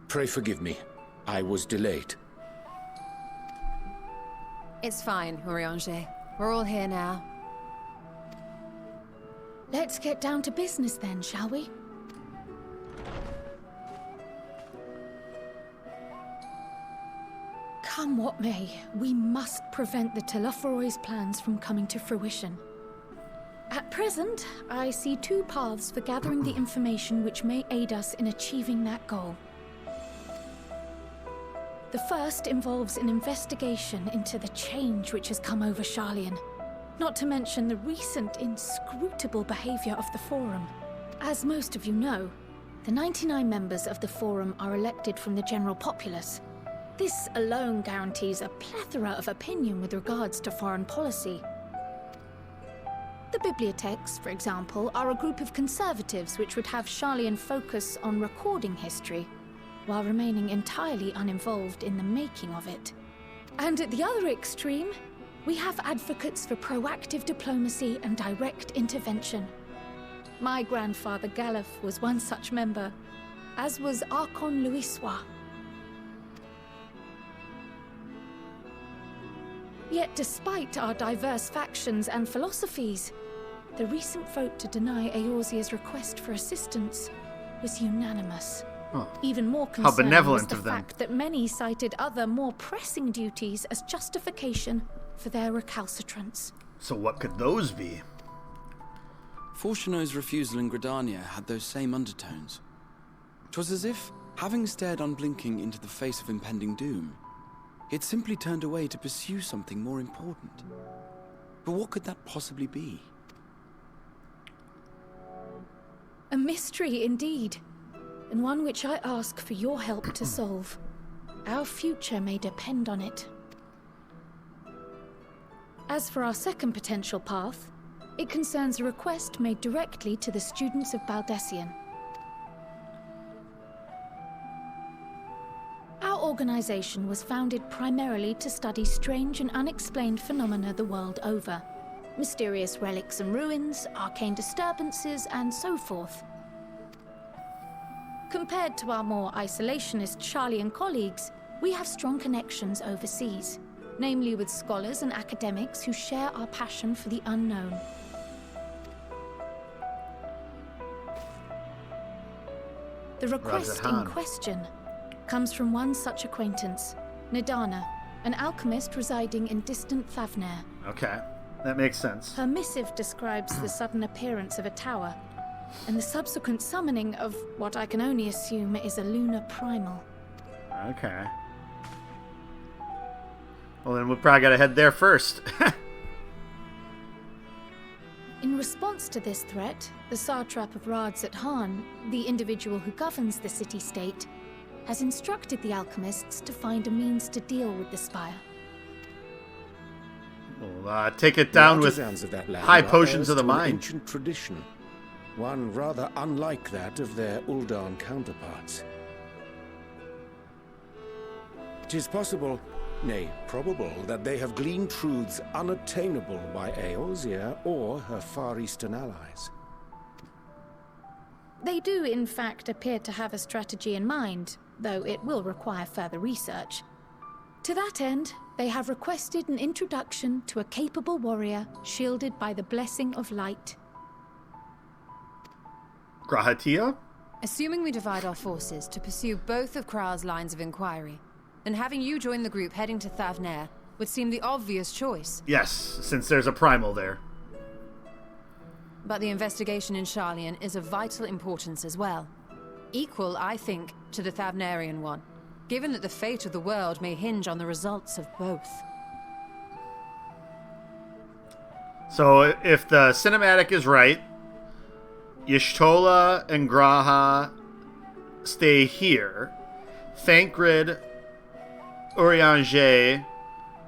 Pray forgive me. I was delayed. It's fine, Urianger. We're all here now. Let's get down to business then, shall we? Come what may, we must prevent the Telophoroi's plans from coming to fruition. At present, I see two paths for gathering the information which may aid us in achieving that goal. The first involves an investigation into the change which has come over Sharlayan, not to mention the recent inscrutable behavior of the Forum. As most of you know, the 99 members of the Forum are elected from the general populace. This alone guarantees a plethora of opinion with regards to foreign policy. The bibliotheques, for example, are a group of conservatives which would have Sharlayan focus on recording history, while remaining entirely uninvolved in the making of it. And at the other extreme, we have advocates for proactive diplomacy and direct intervention. My grandfather Galef was one such member, as was Archon Louisois. Yet despite our diverse factions and philosophies, the recent vote to deny Eorzea's request for assistance was unanimous. Oh. Even more concerning was the of them. fact that many cited other, more pressing duties as justification for their recalcitrance. So what could those be? Fortuno's refusal in Gridania had those same undertones. 'Twas as if, having stared unblinking into the face of impending doom, it simply turned away to pursue something more important. But what could that possibly be? A mystery indeed, and one which I ask for your help to solve. Our future may depend on it. As for our second potential path, it concerns a request made directly to the students of Baldesion. Our organization was founded primarily to study strange and unexplained phenomena the world over. Mysterious relics and ruins, arcane disturbances, and so forth. Compared to our more isolationist Sharlayan colleagues, we have strong connections overseas, namely with scholars and academics who share our passion for the unknown. The request in question comes from one such acquaintance, Nidana, an alchemist residing in distant Thavnair. Okay, that makes sense. Her missive describes the sudden appearance of a tower, and the subsequent summoning of what I can only assume is a lunar primal. Okay. Well, then we probably gotta head there first. In response to this threat, the satrap of Radzat-Han, the individual who governs the city-state, has instructed the alchemists to find a means to deal with the spire. We'll take it down with high potions of the mind. Ancient tradition. one rather unlike that of their Uldan counterparts. It is possible, nay, probable, that they have gleaned truths unattainable by Eorzea or her Far Eastern allies. They do, in fact, appear to have a strategy in mind, though it will require further research. To that end, they have requested an introduction to a capable warrior shielded by the blessing of light. Grahatia? Assuming we divide our forces to pursue both of Kral's lines of inquiry, then having you join the group heading to Thavnair would seem the obvious choice. Yes, since there's a primal there. But the investigation in Sharlayan is of vital importance as well. Equal, I think, to the Thavnarian one, given that the fate of the world may hinge on the results of both. So, if the cinematic is right, Y'shtola and Graha stay here. Thancred, Urianger,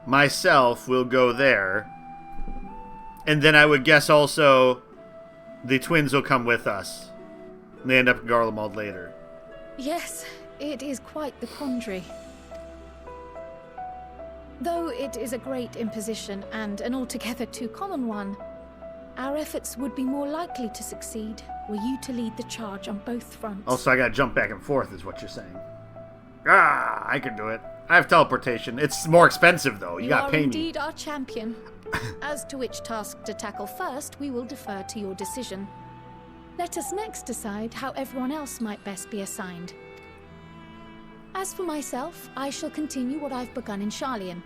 myself will go there. And then I would guess also the twins will come with us. And they end up in Garlemald later. Yes, it is quite the quandary. Though it is a great imposition and an altogether too common one, our efforts would be more likely to succeed were you to lead the charge on both fronts. Also, I gotta jump back and forth, is what you're saying. Ah, I can do it. I have teleportation. It's more expensive, though. You gotta pay me. You are indeed our champion. As to which task to tackle first, we will defer to your decision. Let us next decide how everyone else might best be assigned. As for myself, I shall continue what I've begun in Sharlayan.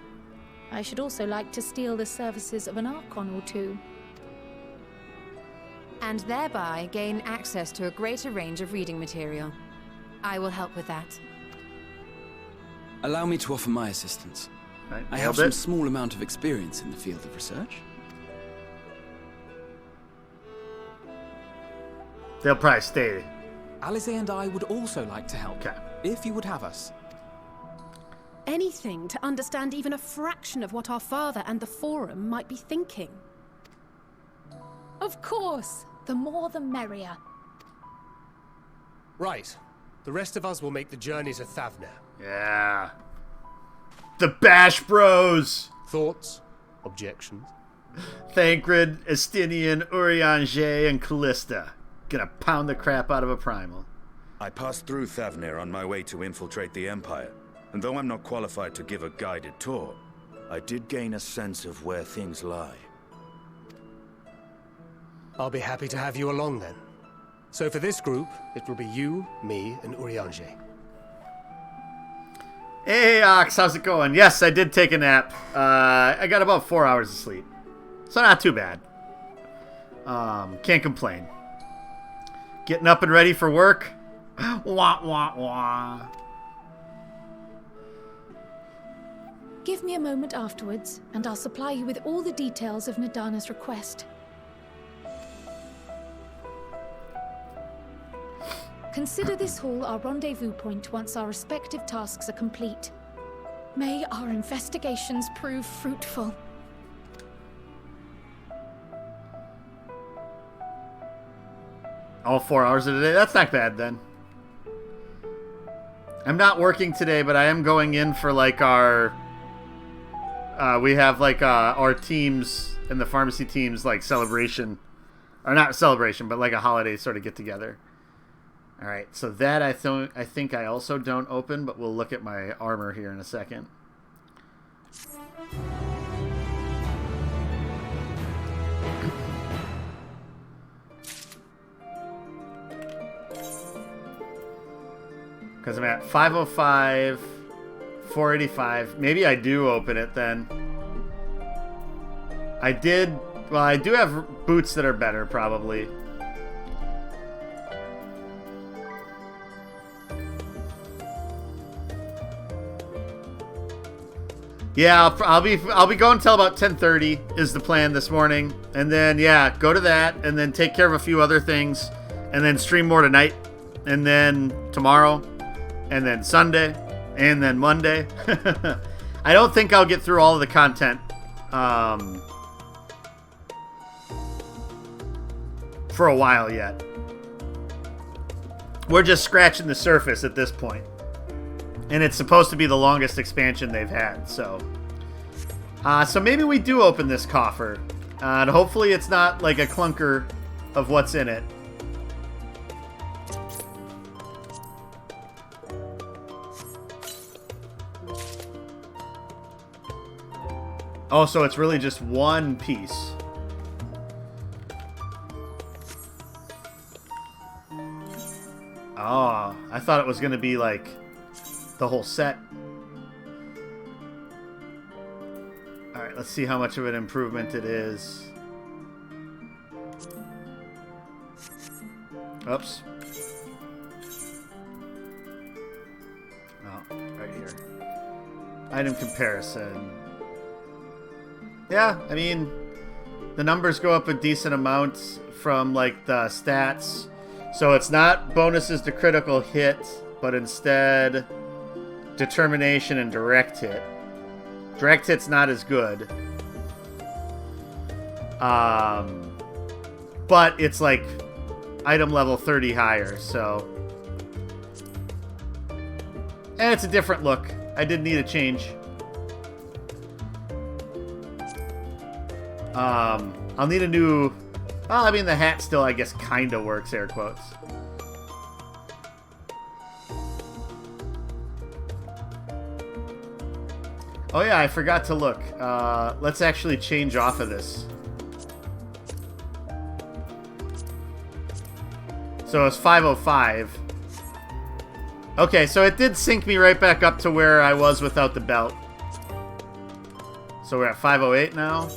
I should also like to steal the services of an Archon or two. And thereby gain access to a greater range of reading material. I will help with that. Allow me to offer my assistance. Right, I have some small amount of experience in the field of research. They'll probably stay. Alisaie and I would also like to help, if you would have us. Anything to understand even a fraction of what our father and the Forum might be thinking. Of course, the more the merrier. Right. The rest of us will make the journey to Thavnair. Yeah. The Bash Bros! Thoughts? Objections? Thancred, Estinian, Urianger, and Callista. Gonna pound the crap out of a primal. I passed through Thavnair on my way to infiltrate the Empire, and though I'm not qualified to give a guided tour, I did gain a sense of where things lie. I'll be happy to have you along then. So for this group, it will be you, me, and Urianger. Hey, Ox, how's it going? Yes, I did take a nap. I got about 4 hours of sleep. So not too bad. Can't complain. Getting up and ready for work. Wah, wah, wah. Give me a moment afterwards, and I'll supply you with all the details of Nadana's request. Consider this hall our rendezvous point once our respective tasks are complete. May our investigations prove fruitful. All 4 hours of the day? That's not bad, then. I'm not working today, but I am going in for, like, our... we have, like, our teams and the pharmacy teams, like, celebration. Or not celebration, but, like, a holiday sort of get-together. Alright, so that I think I also don't open, but we'll look at my armor here in a second. Because I'm at 505, 485. Maybe I do open it then. I do have boots that are better, probably. Yeah, I'll be going until about 10:30 is the plan this morning, and then yeah, go to that, and then take care of a few other things, and then stream more tonight, and then tomorrow, and then Sunday, and then Monday. I don't think I'll get through all of the content for a while yet. we're just scratching the surface at this point. And it's supposed to be the longest expansion they've had, so... so maybe we do open this coffer. And hopefully it's not like a clunker of what's in it. Oh, so it's really just one piece. Oh, I thought it was going to be like the whole set. Alright, let's see how much of an improvement it is. Oops. Oh, right here. Item comparison. Yeah, I mean, the numbers go up a decent amount from, like, the stats. So it's not bonuses to critical hit, but instead determination and direct hit. Direct hit's not as good. But it's, like, item level 30 higher, so... And it's a different look. I did need a change. I'll need a new... Well, I mean, the hat still, I guess, kind of works, air quotes. Oh, yeah, I forgot to look. Let's actually change off of this. So it's 505. Okay, so it did sync me right back up to where I was without the belt. So we're at 508 now.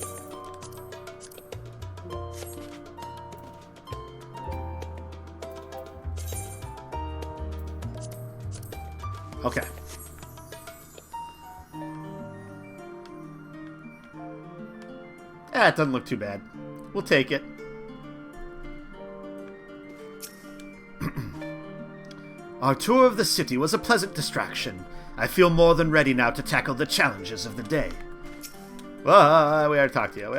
Okay. It doesn't look too bad. We'll take it. Our tour of the city was a pleasant distraction. I feel more than ready now to tackle the challenges of the day. Well, we already talked to you.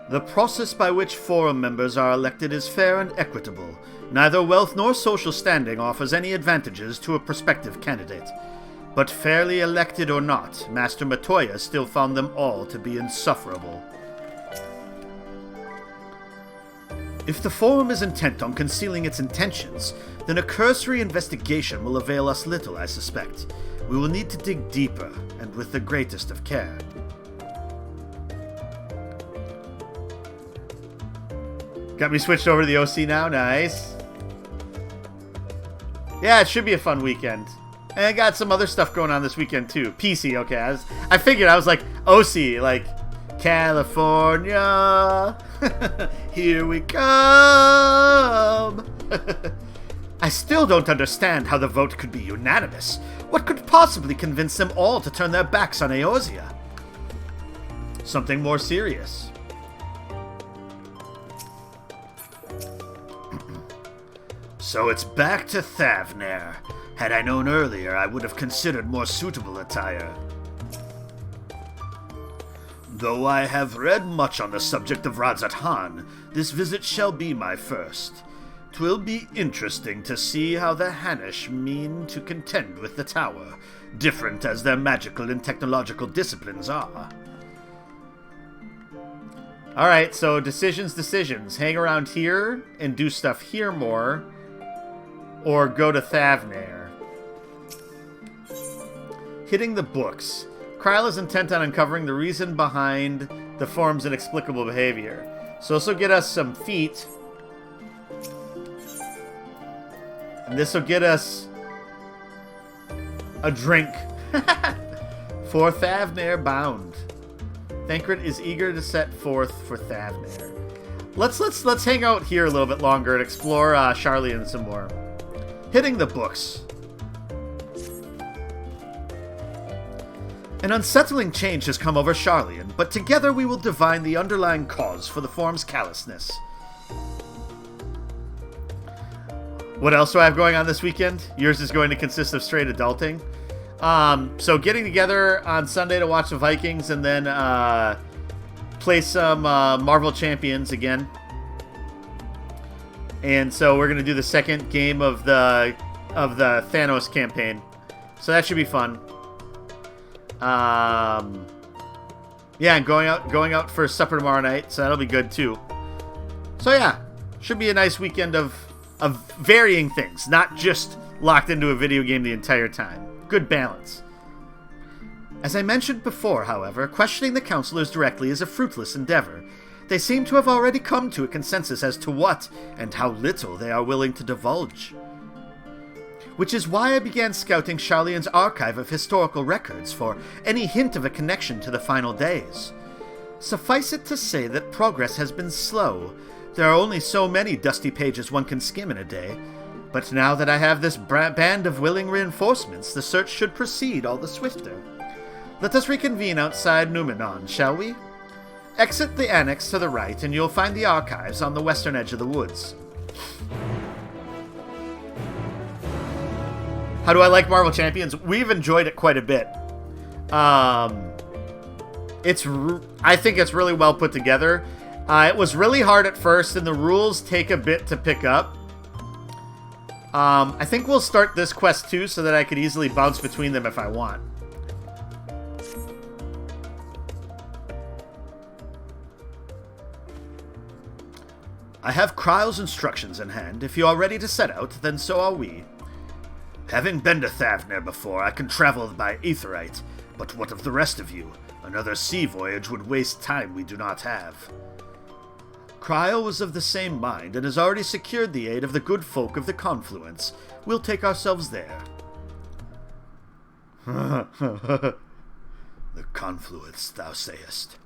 The process by which forum members are elected is fair and equitable. Neither wealth nor social standing offers any advantages to a prospective candidate. But fairly elected or not, Master Matoya still found them all to be insufferable. If the Forum is intent on concealing its intentions, then a cursory investigation will avail us little, I suspect. We will need to dig deeper, and with the greatest of care. Got me switched over to the OC now, nice. Yeah, it should be a fun weekend. And I got some other stuff going on this weekend too. PC, okay. I figured, I was like, OC, like, California, here we come. I still don't understand how the vote could be unanimous. What could possibly convince them all to turn their backs on Eorzea? Something more serious. So it's back to Thavnair. Had I known earlier, I would have considered more suitable attire. Though I have read much on the subject of Radzat Han, this visit shall be my first. 'Twill be interesting to see how the Hanish mean to contend with the Tower, different as their magical and technological disciplines are. Alright, so decisions. Hang around here and do stuff here more, or go to Thavnair. Hitting the books. Kryl is intent on uncovering the reason behind the Forum's inexplicable behavior. So this will get us some feet. And this will get us a drink. For Thavnair bound. Thancred is eager to set forth for Thavnair. Let's hang out here a little bit longer and explore Sharlayan some more. Hitting the books. An unsettling change has come over Sharlayan, but together we will divine the underlying cause for the Forum's callousness. What else do I have going on this weekend? Yours is going to consist of straight adulting. So getting together on Sunday to watch the Vikings and then play some Marvel Champions again. And so we're going to do the second game of the Thanos campaign. So that should be fun. Yeah, and going out for supper tomorrow night, so that'll be good too. So yeah, should be a nice weekend of varying things, not just locked into a video game the entire time. Good balance. As I mentioned before, however, questioning the counselors directly is a fruitless endeavor. They seem to have already come to a consensus as to what and how little they are willing to divulge. Which is why I began scouting Sharlayan's archive of historical records for any hint of a connection to the final days. Suffice it to say that progress has been slow. There are only so many dusty pages one can skim in a day, but now that I have this band of willing reinforcements, the search should proceed all the swifter. Let us reconvene outside Numenon, shall we? Exit the annex to the right, and you'll find the archives on the western edge of the woods. How do I like Marvel Champions? We've enjoyed it quite a bit. I think it's really well put together. It was really hard at first, and the rules take a bit to pick up. I think we'll start this quest too, so that I could easily bounce between them if I want. I have Kryle's instructions in hand. If you are ready to set out, then so are we. Having been to Thavner before, I can travel by Aetheryte, but what of the rest of you? Another sea voyage would waste time we do not have. Kryle was of the same mind, and has already secured the aid of the good folk of the Confluence. We'll take ourselves there. The Confluence, thou sayest.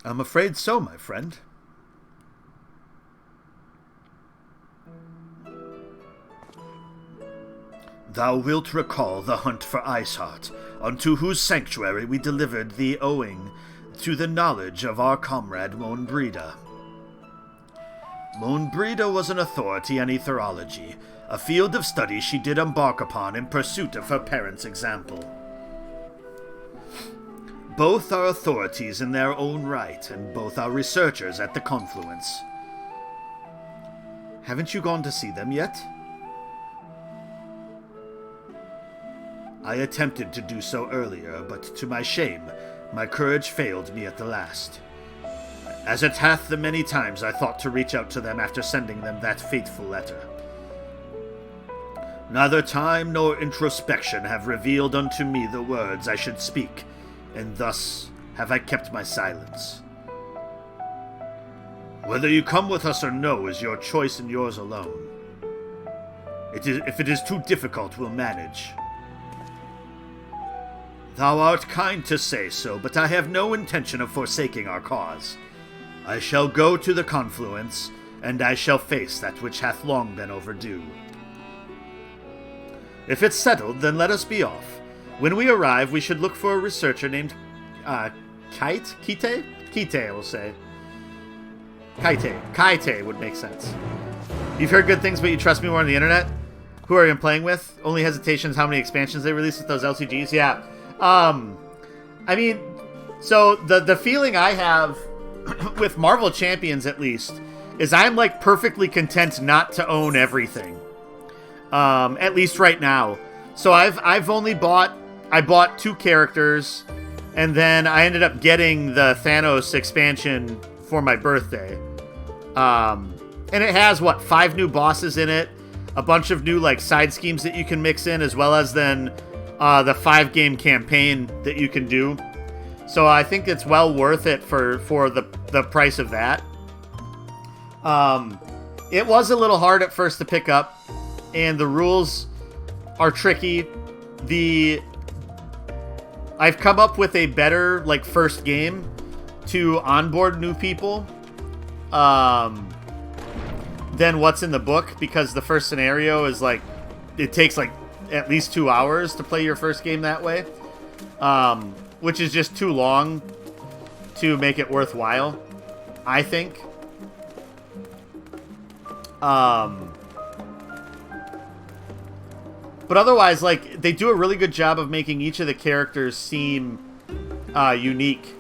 I'm afraid so, my friend. Thou wilt recall the hunt for Iceheart, unto whose sanctuary we delivered thee owing to the knowledge of our comrade Moenbrida. Moenbrida was an authority on aetherology, a field of study she did embark upon in pursuit of her parents' example. Both are authorities in their own right, and both are researchers at the Confluence. Haven't you gone to see them yet? I attempted to do so earlier, but to my shame, my courage failed me at the last. As it hath the many times I thought to reach out to them after sending them that fateful letter. Neither time nor introspection have revealed unto me the words I should speak, and thus have I kept my silence. Whether you come with us or no is your choice and yours alone. If it is too difficult, we'll manage. Thou art kind to say so, but I have no intention of forsaking our cause. I shall go to the Confluence, and I shall face that which hath long been overdue. If it's settled, then let us be off. When we arrive, we should look for a researcher named Kite? Kite, I will say. Kite would make sense. You've heard good things, but you trust me more on the internet? Who are you playing with? Only hesitations how many expansions they released with those LCGs? Yeah. I mean, so the feeling I have with Marvel Champions, at least, is I'm like perfectly content not to own everything. At least right now. So I've only bought 2 characters, and then I ended up getting the Thanos expansion for my birthday. And it has 5 new bosses in it, a bunch of new like side schemes that you can mix in, as well as then the 5-game campaign that you can do. So I think it's well worth it for the price of that. It was a little hard at first to pick up, and the rules are tricky. I've come up with a better first game to onboard new people than what's in the book, because the first scenario is it takes at least 2 hours to play your first game that way, which is just too long to make it worthwhile, I think. But otherwise, they do a really good job of making each of the characters seem unique.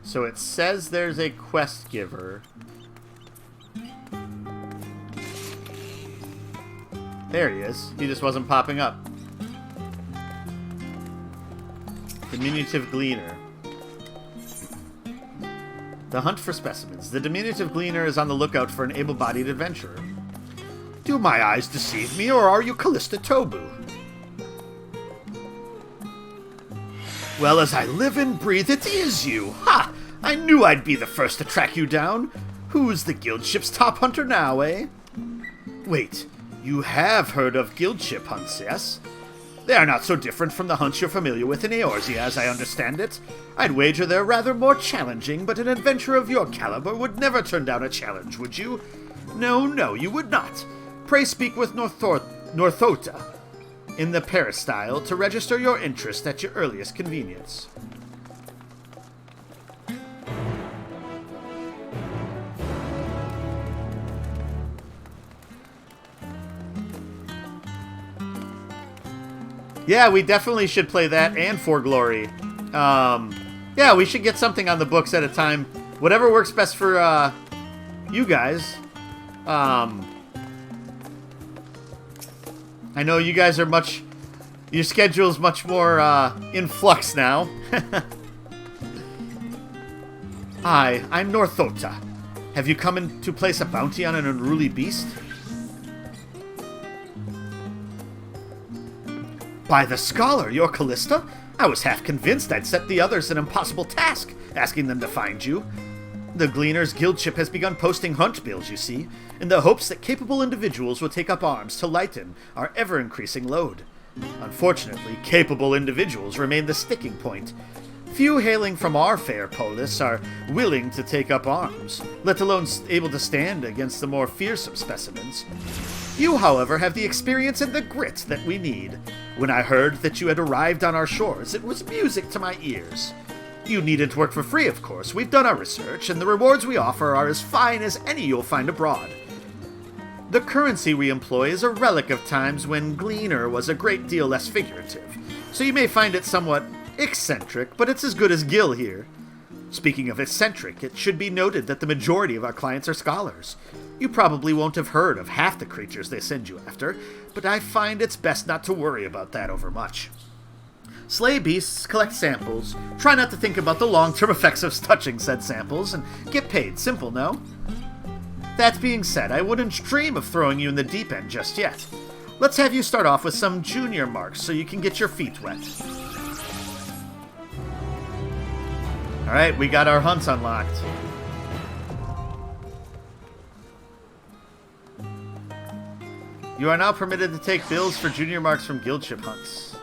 So it says there's a quest giver. There he is. He just wasn't popping up. Diminutive Gleaner. The hunt for specimens. The diminutive Gleaner is on the lookout for an able-bodied adventurer. Do my eyes deceive me, or are you Callista Tobu? Well, as I live and breathe, it is you! Ha! I knew I'd be the first to track you down. Who's the guild ship's top hunter now, eh? Wait, you have heard of guild ship hunts, yes? They are not so different from the hunts you're familiar with in Eorzea, as I understand it. I'd wager they're rather more challenging, but an adventurer of your caliber would never turn down a challenge, would you? No, you would not. Pray speak with Northota in the peristyle to register your interest at your earliest convenience. Yeah, we definitely should play that and For Glory. Yeah, we should get something on the books at a time. Whatever works best for you guys. I know you guys are your schedule's much more in flux now. Hi, I'm Northota. Have you come in to place a bounty on an unruly beast? By the scholar, you're Callista? I was half convinced I'd set the others an impossible task, asking them to find you. The Gleaner's Guildship has begun posting hunt bills, you see, in the hopes that capable individuals will take up arms to lighten our ever-increasing load. Unfortunately, capable individuals remain the sticking point. Few hailing from our fair polis are willing to take up arms, let alone able to stand against the more fearsome specimens. You, however, have the experience and the grit that we need. When I heard that you had arrived on our shores, it was music to my ears. You needn't work for free, of course. We've done our research, and the rewards we offer are as fine as any you'll find abroad. The currency we employ is a relic of times when Gleaner was a great deal less figurative, so you may find it somewhat eccentric, but it's as good as Gil here. Speaking of eccentric, it should be noted that the majority of our clients are scholars. You probably won't have heard of half the creatures they send you after, but I find it's best not to worry about that overmuch. Slay beasts, collect samples, try not to think about the long-term effects of touching said samples, and get paid. Simple, no? That being said, I wouldn't dream of throwing you in the deep end just yet. Let's have you start off with some junior marks so you can get your feet wet. Alright, we got our hunts unlocked. You are now permitted to take bills for junior marks from guildship hunts.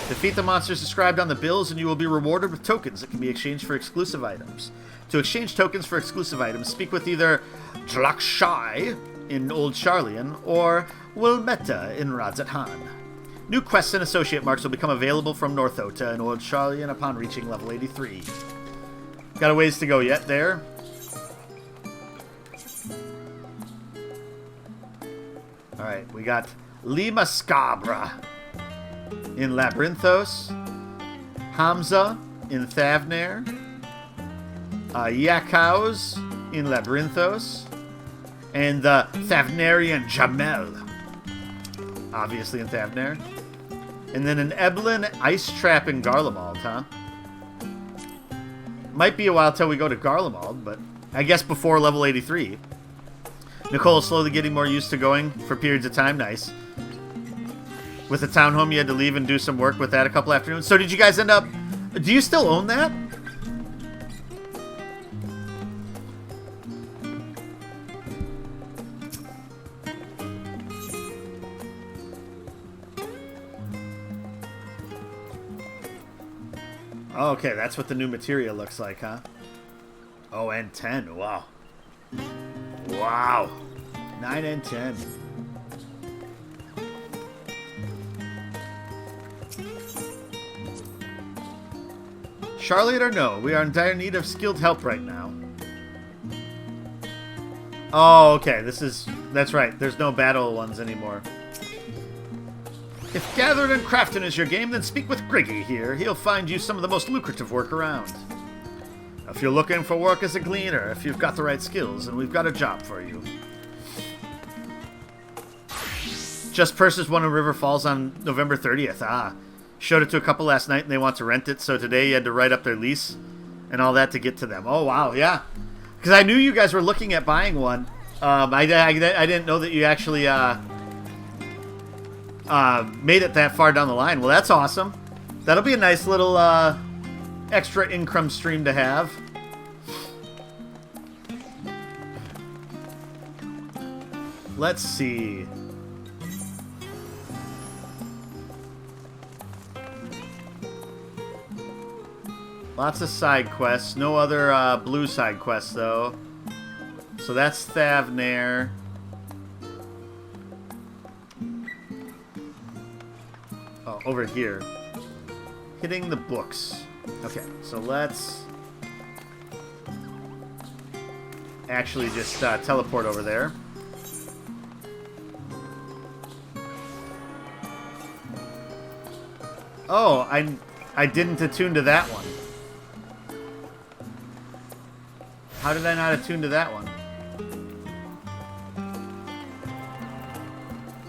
Defeat the monsters described on the bills and you will be rewarded with tokens that can be exchanged for exclusive items. To exchange tokens for exclusive items, speak with either Dlakshai in Old Sharlayan or Wilmetta in Radzat Han. New quests and associate marks will become available from Northota in Old Sharlayan upon reaching level 83. Got a ways to go yet there. Alright, we got Lima Scabra in Labyrinthos, Hamza in Thavnair, Yakaus in Labyrinthos, and the Thavnarian Jamel, obviously in Thavnair. And then an Eblin Ice Trap in Garlemald, huh? Might be a while till we go to Garlemald, but I guess before level 83. Nicole's slowly getting more used to going for periods of time. Nice. With the townhome, you had to leave and do some work with that a couple afternoons. So did you guys end up... Do you still own that? Oh, okay, that's what the new material looks like, huh? Oh, and 10. Wow. Wow. 9 and 10. Charlotte or no, we are in dire need of skilled help right now. Oh, okay, that's right. There's no battle ones anymore. If gathering and crafting is your game, then speak with Griggy here. He'll find you some of the most lucrative work around. If you're looking for work as a gleaner, if you've got the right skills, and we've got a job for you. Just purchased one in River Falls on November 30th. Ah, showed it to a couple last night, and they want to rent it, so today you had to write up their lease and all that to get to them. Oh, wow, yeah. Because I knew you guys were looking at buying one. I didn't know that you actually made it that far down the line. Well, that's awesome. That'll be a nice little extra income stream to have. Let's see. Lots of side quests. No other blue side quests, though. So that's Thavnair. Oh, over here. Hitting the books. Okay, so let's actually just teleport over there. Oh, I didn't attune to that one. How did I not attune to that one?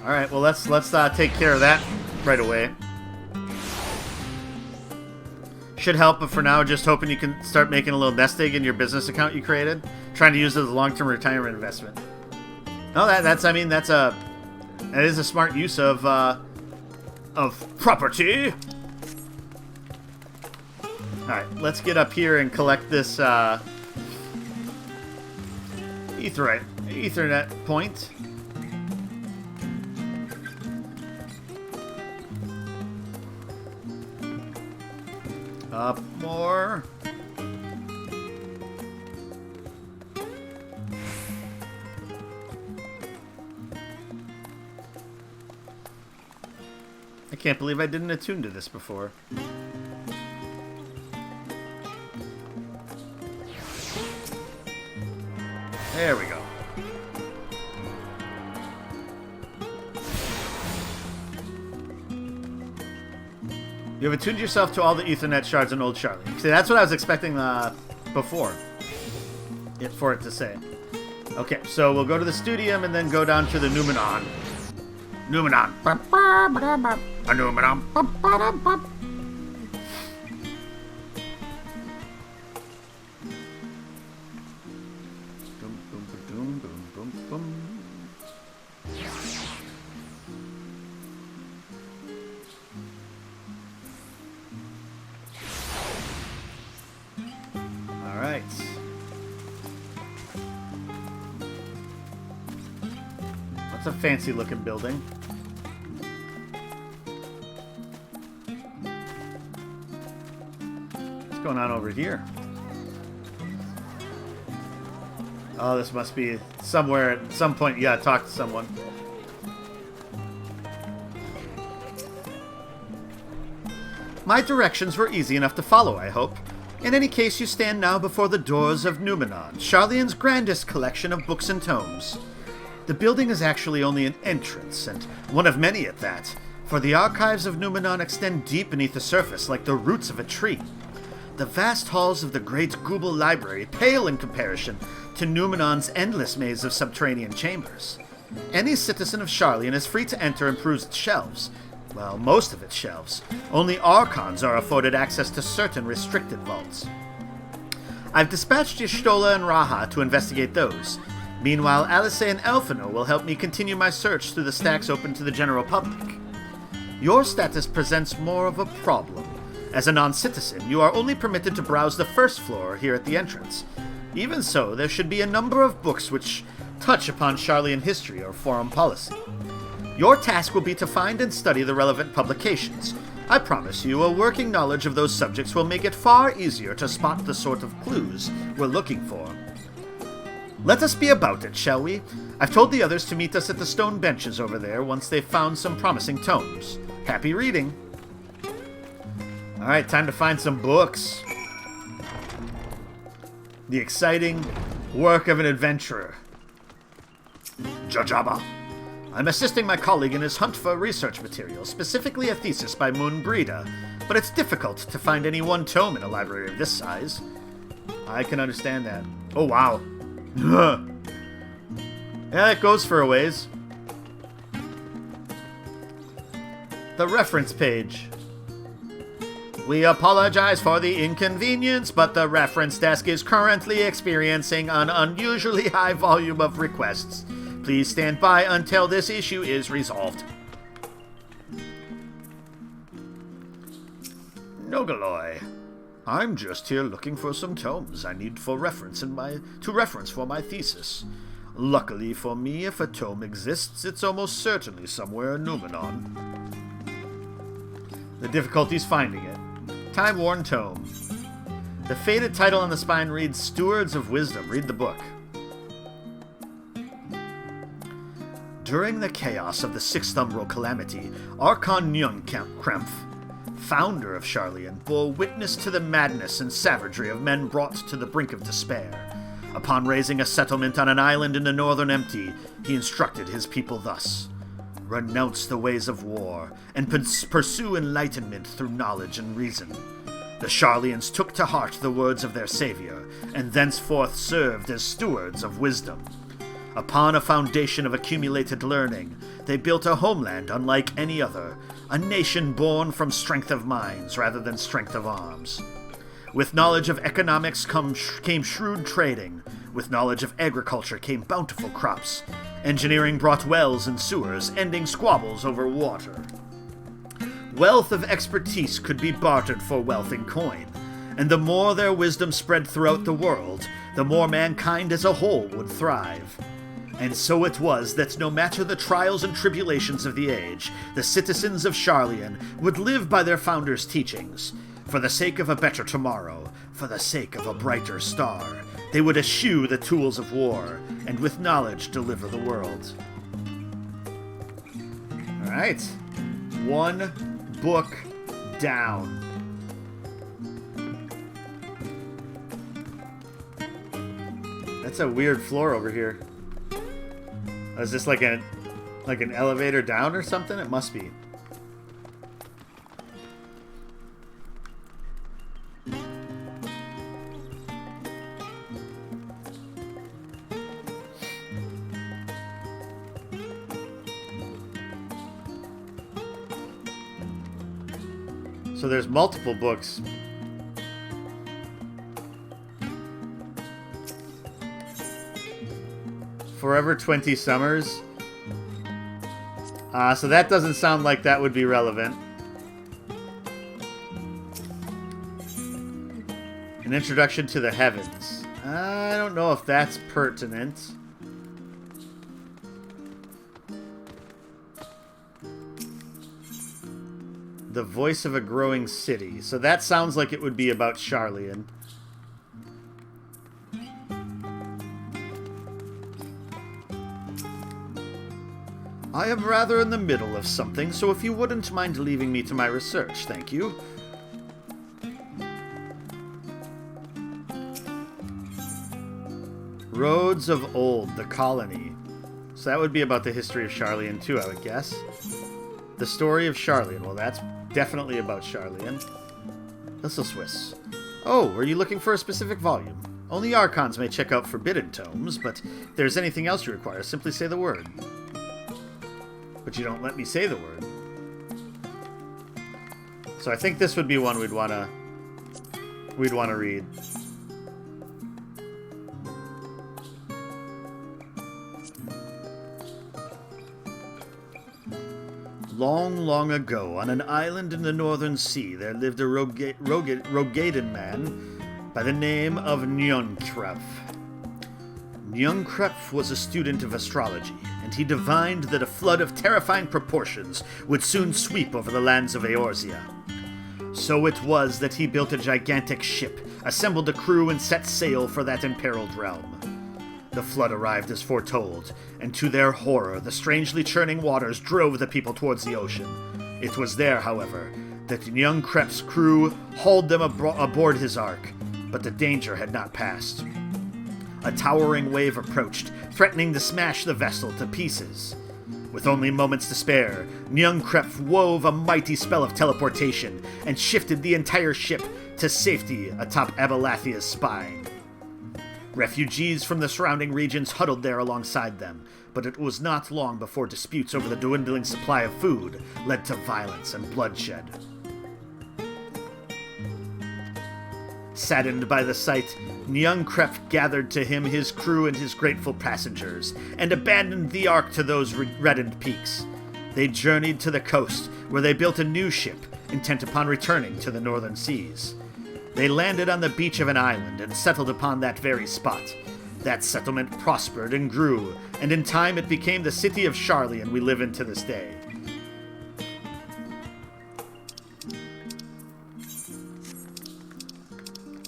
All right, well let's take care of that right away. Should help, but for now, just hoping you can start making a little nest egg in your business account you created, trying to use it as a long-term retirement investment. No, that is a smart use of property. All right, let's get up here and collect this Ethernet point. Up more. I can't believe I didn't attune to this before. There we go. You have attuned yourself to all the Ethernet shards in Old Sharlayan. See, that's what I was expecting before. For it to say. Okay, so we'll go to the Studium and then go down to the Numenon. Numenon. A Numenon. A fancy looking building. What's going on over here? Oh, this must be somewhere at some point you gotta talk to someone. My directions were easy enough to follow, I hope. In any case, you stand now before the doors of Numenon, Sharlayan's grandest collection of books and tomes. The building is actually only an entrance, and one of many at that, for the archives of Numenon extend deep beneath the surface like the roots of a tree. The vast halls of the great Google Library pale in comparison to Numenon's endless maze of subterranean chambers. Any citizen of Sharlayan is free to enter and peruse its shelves. Well, most of its shelves. Only Archons are afforded access to certain restricted vaults. I've dispatched Y'shtola and Raha to investigate those. Meanwhile, Alisaie and Alphinaud will help me continue my search through the stacks open to the general public. Your status presents more of a problem. As a non-citizen, you are only permitted to browse the first floor here at the entrance. Even so, there should be a number of books which touch upon Sharlayan history or foreign policy. Your task will be to find and study the relevant publications. I promise you, a working knowledge of those subjects will make it far easier to spot the sort of clues we're looking for. Let us be about it, shall we? I've told the others to meet us at the stone benches over there once they've found some promising tomes. Happy reading! Alright, time to find some books. The exciting work of an adventurer. Jajaba. I'm assisting my colleague in his hunt for research materials, specifically a thesis by Moon Breda, but it's difficult to find any one tome in a library of this size. I can understand that. Oh, wow. Yeah, it goes for a ways. The reference page. We apologize for the inconvenience, but the reference desk is currently experiencing an unusually high volume of requests. Please stand by until this issue is resolved. Nogaloi. I'm just here looking for some tomes I need for reference for my thesis. Luckily for me, if a tome exists, it's almost certainly somewhere in Numenon. The difficulty's finding it. Time-worn tome. The faded title on the spine reads Stewards of Wisdom. Read the book. During the chaos of the Sixth Umbral Calamity, Archon Nyunkremph, founder of Sharlayan, bore witness to the madness and savagery of men brought to the brink of despair. Upon raising a settlement on an island in the Northern Empty, he instructed his people thus: renounce the ways of war, and pursue enlightenment through knowledge and reason. The Sharlayans took to heart the words of their savior, and thenceforth served as stewards of wisdom. Upon a foundation of accumulated learning, they built a homeland unlike any other, a nation born from strength of minds rather than strength of arms. With knowledge of economics came shrewd trading. With knowledge of agriculture came bountiful crops. Engineering brought wells and sewers, ending squabbles over water. Wealth of expertise could be bartered for wealth in coin, and the more their wisdom spread throughout the world, the more mankind as a whole would thrive. And so it was that no matter the trials and tribulations of the age, the citizens of Sharlayan would live by their founders' teachings. For the sake of a better tomorrow, for the sake of a brighter star, they would eschew the tools of war, and with knowledge deliver the world. Alright. One book down. That's a weird floor over here. Is this like an elevator down or something? It must be. So there's multiple books. Forever 20 Summers. So that doesn't sound like that would be relevant. An Introduction to the Heavens. I don't know if that's pertinent. The Voice of a Growing City. So that sounds like it would be about Sharlayan. I am rather in the middle of something, so if you wouldn't mind leaving me to my research, thank you. Roads of Old, the Colony. So that would be about the history of Sharlayan too, I would guess. The Story of Sharlayan. Well, that's definitely about Sharlayan. Little Swiss. Oh, were you looking for a specific volume? Only Archons may check out forbidden tomes, but if there's anything else you require, simply say the word. But you don't let me say the word. So I think this would be one we'd wanna read. Long, long ago, on an island in the Northern Sea, there lived a Rogadan man by the name of Nyunkremph. Nyunkremph was a student of astrology, and he divined that a flood of terrifying proportions would soon sweep over the lands of Eorzea. So it was that he built a gigantic ship, assembled a crew, and set sail for that imperiled realm. The flood arrived as foretold, and to their horror, the strangely churning waters drove the people towards the ocean. It was there, however, that Nyunkremp's crew hauled them aboard his ark, but the danger had not passed. A towering wave approached, threatening to smash the vessel to pieces. With only moments to spare, Nyungkrep wove a mighty spell of teleportation and shifted the entire ship to safety atop Abelathia's spine. Refugees from the surrounding regions huddled there alongside them, but it was not long before disputes over the dwindling supply of food led to violence and bloodshed. Saddened by the sight, Nyungkrep gathered to him his crew and his grateful passengers, and abandoned the Ark to those reddened peaks. They journeyed to the coast, where they built a new ship, intent upon returning to the northern seas. They landed on the beach of an island and settled upon that very spot. That settlement prospered and grew, and in time it became the city of Sharlayan we live in to this day.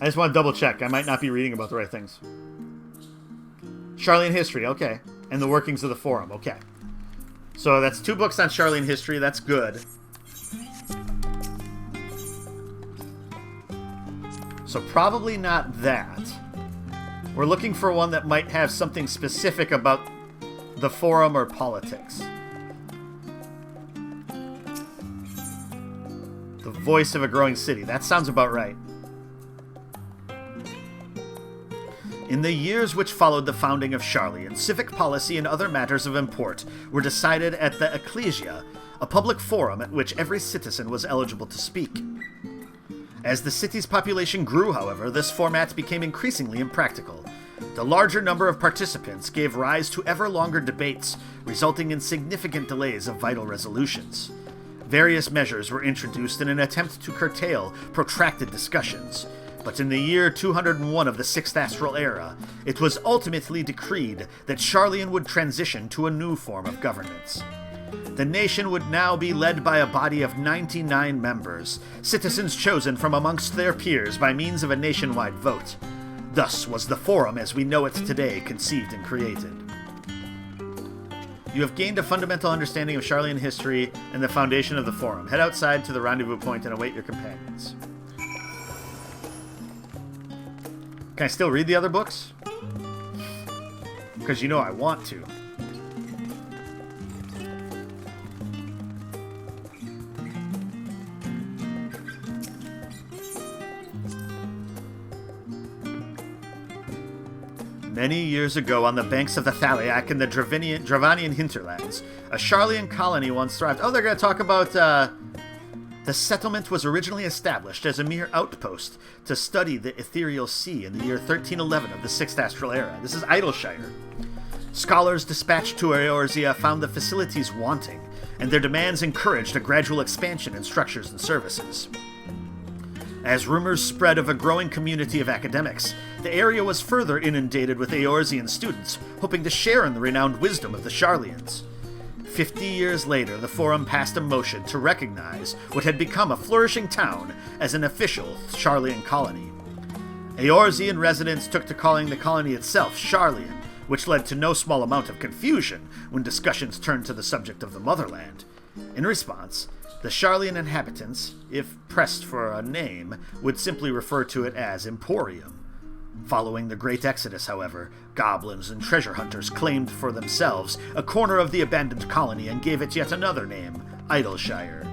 I just want to double check. I might not be reading about the right things. Sharlayan history, okay. And the workings of the Forum, okay. So that's 2 books on Sharlayan history. That's good. So probably not that. We're looking for one that might have something specific about the Forum or politics. The voice of a growing city. That sounds about right. In the years which followed the founding of Sharlayan, civic policy and other matters of import were decided at the Ecclesia, a public forum at which every citizen was eligible to speak. As the city's population grew, however, this format became increasingly impractical. The larger number of participants gave rise to ever longer debates, resulting in significant delays of vital resolutions. Various measures were introduced in an attempt to curtail protracted discussions, but in the year 201 of the Sixth Astral Era, it was ultimately decreed that Sharlayan would transition to a new form of governance. The nation would now be led by a body of 99 members, citizens chosen from amongst their peers by means of a nationwide vote. Thus was the Forum as we know it today conceived and created. You have gained a fundamental understanding of Sharlayan history and the foundation of the Forum. Head outside to the rendezvous point and await your companions. Can I still read the other books? Because you know I want to. Many years ago, on the banks of the Thaliak in the Dravanian hinterlands, a Sharlayan colony once thrived. Oh, they're going to talk about, the settlement was originally established as a mere outpost to study the ethereal sea in the year 1311 of the Sixth Astral Era. This is Idleshire. Scholars dispatched to Eorzea found the facilities wanting, and their demands encouraged a gradual expansion in structures and services. As rumors spread of a growing community of academics, the area was further inundated with Eorzean students, hoping to share in the renowned wisdom of the Sharlayans. 50 years later, the Forum passed a motion to recognize what had become a flourishing town as an official Sharlayan colony. Eorzean residents took to calling the colony itself Sharlayan, which led to no small amount of confusion when discussions turned to the subject of the motherland. In response, the Sharlayan inhabitants, if pressed for a name, would simply refer to it as Emporium. Following the Great Exodus, however, goblins and treasure hunters claimed for themselves a corner of the abandoned colony and gave it yet another name, Idleshire.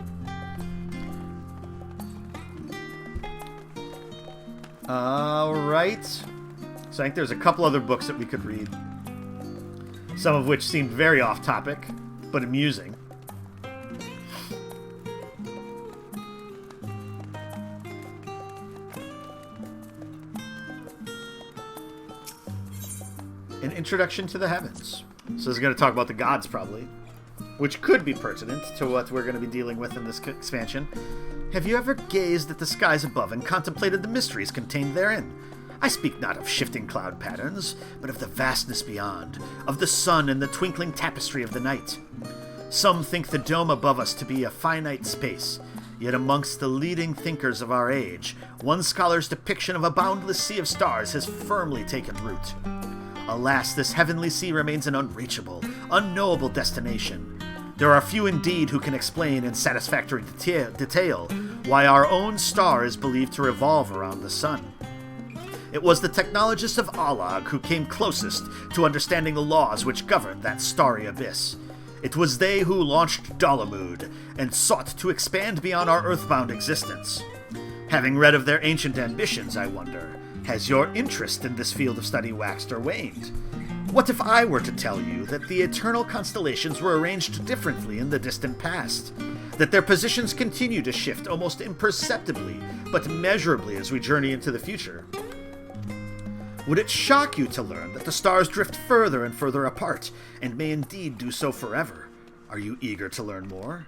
Alright. So I think there's a couple other books that we could read. Some of which seemed very off-topic, but amusing. An Introduction to the Heavens. So this is going to talk about the gods, probably. Which could be pertinent to what we're going to be dealing with in this expansion. Have you ever gazed at the skies above and contemplated the mysteries contained therein? I speak not of shifting cloud patterns, but of the vastness beyond, of the sun and the twinkling tapestry of the night. Some think the dome above us to be a finite space, yet amongst the leading thinkers of our age, one scholar's depiction of a boundless sea of stars has firmly taken root. Alas, this heavenly sea remains an unreachable, unknowable destination. There are few indeed who can explain in satisfactory detail why our own star is believed to revolve around the sun. It was the technologists of Allag who came closest to understanding the laws which govern that starry abyss. It was they who launched Dalamud and sought to expand beyond our earthbound existence. Having read of their ancient ambitions, I wonder, has your interest in this field of study waxed or waned? What if I were to tell you that the eternal constellations were arranged differently in the distant past? That their positions continue to shift almost imperceptibly, but measurably as we journey into the future? Would it shock you to learn that the stars drift further and further apart, and may indeed do so forever? Are you eager to learn more?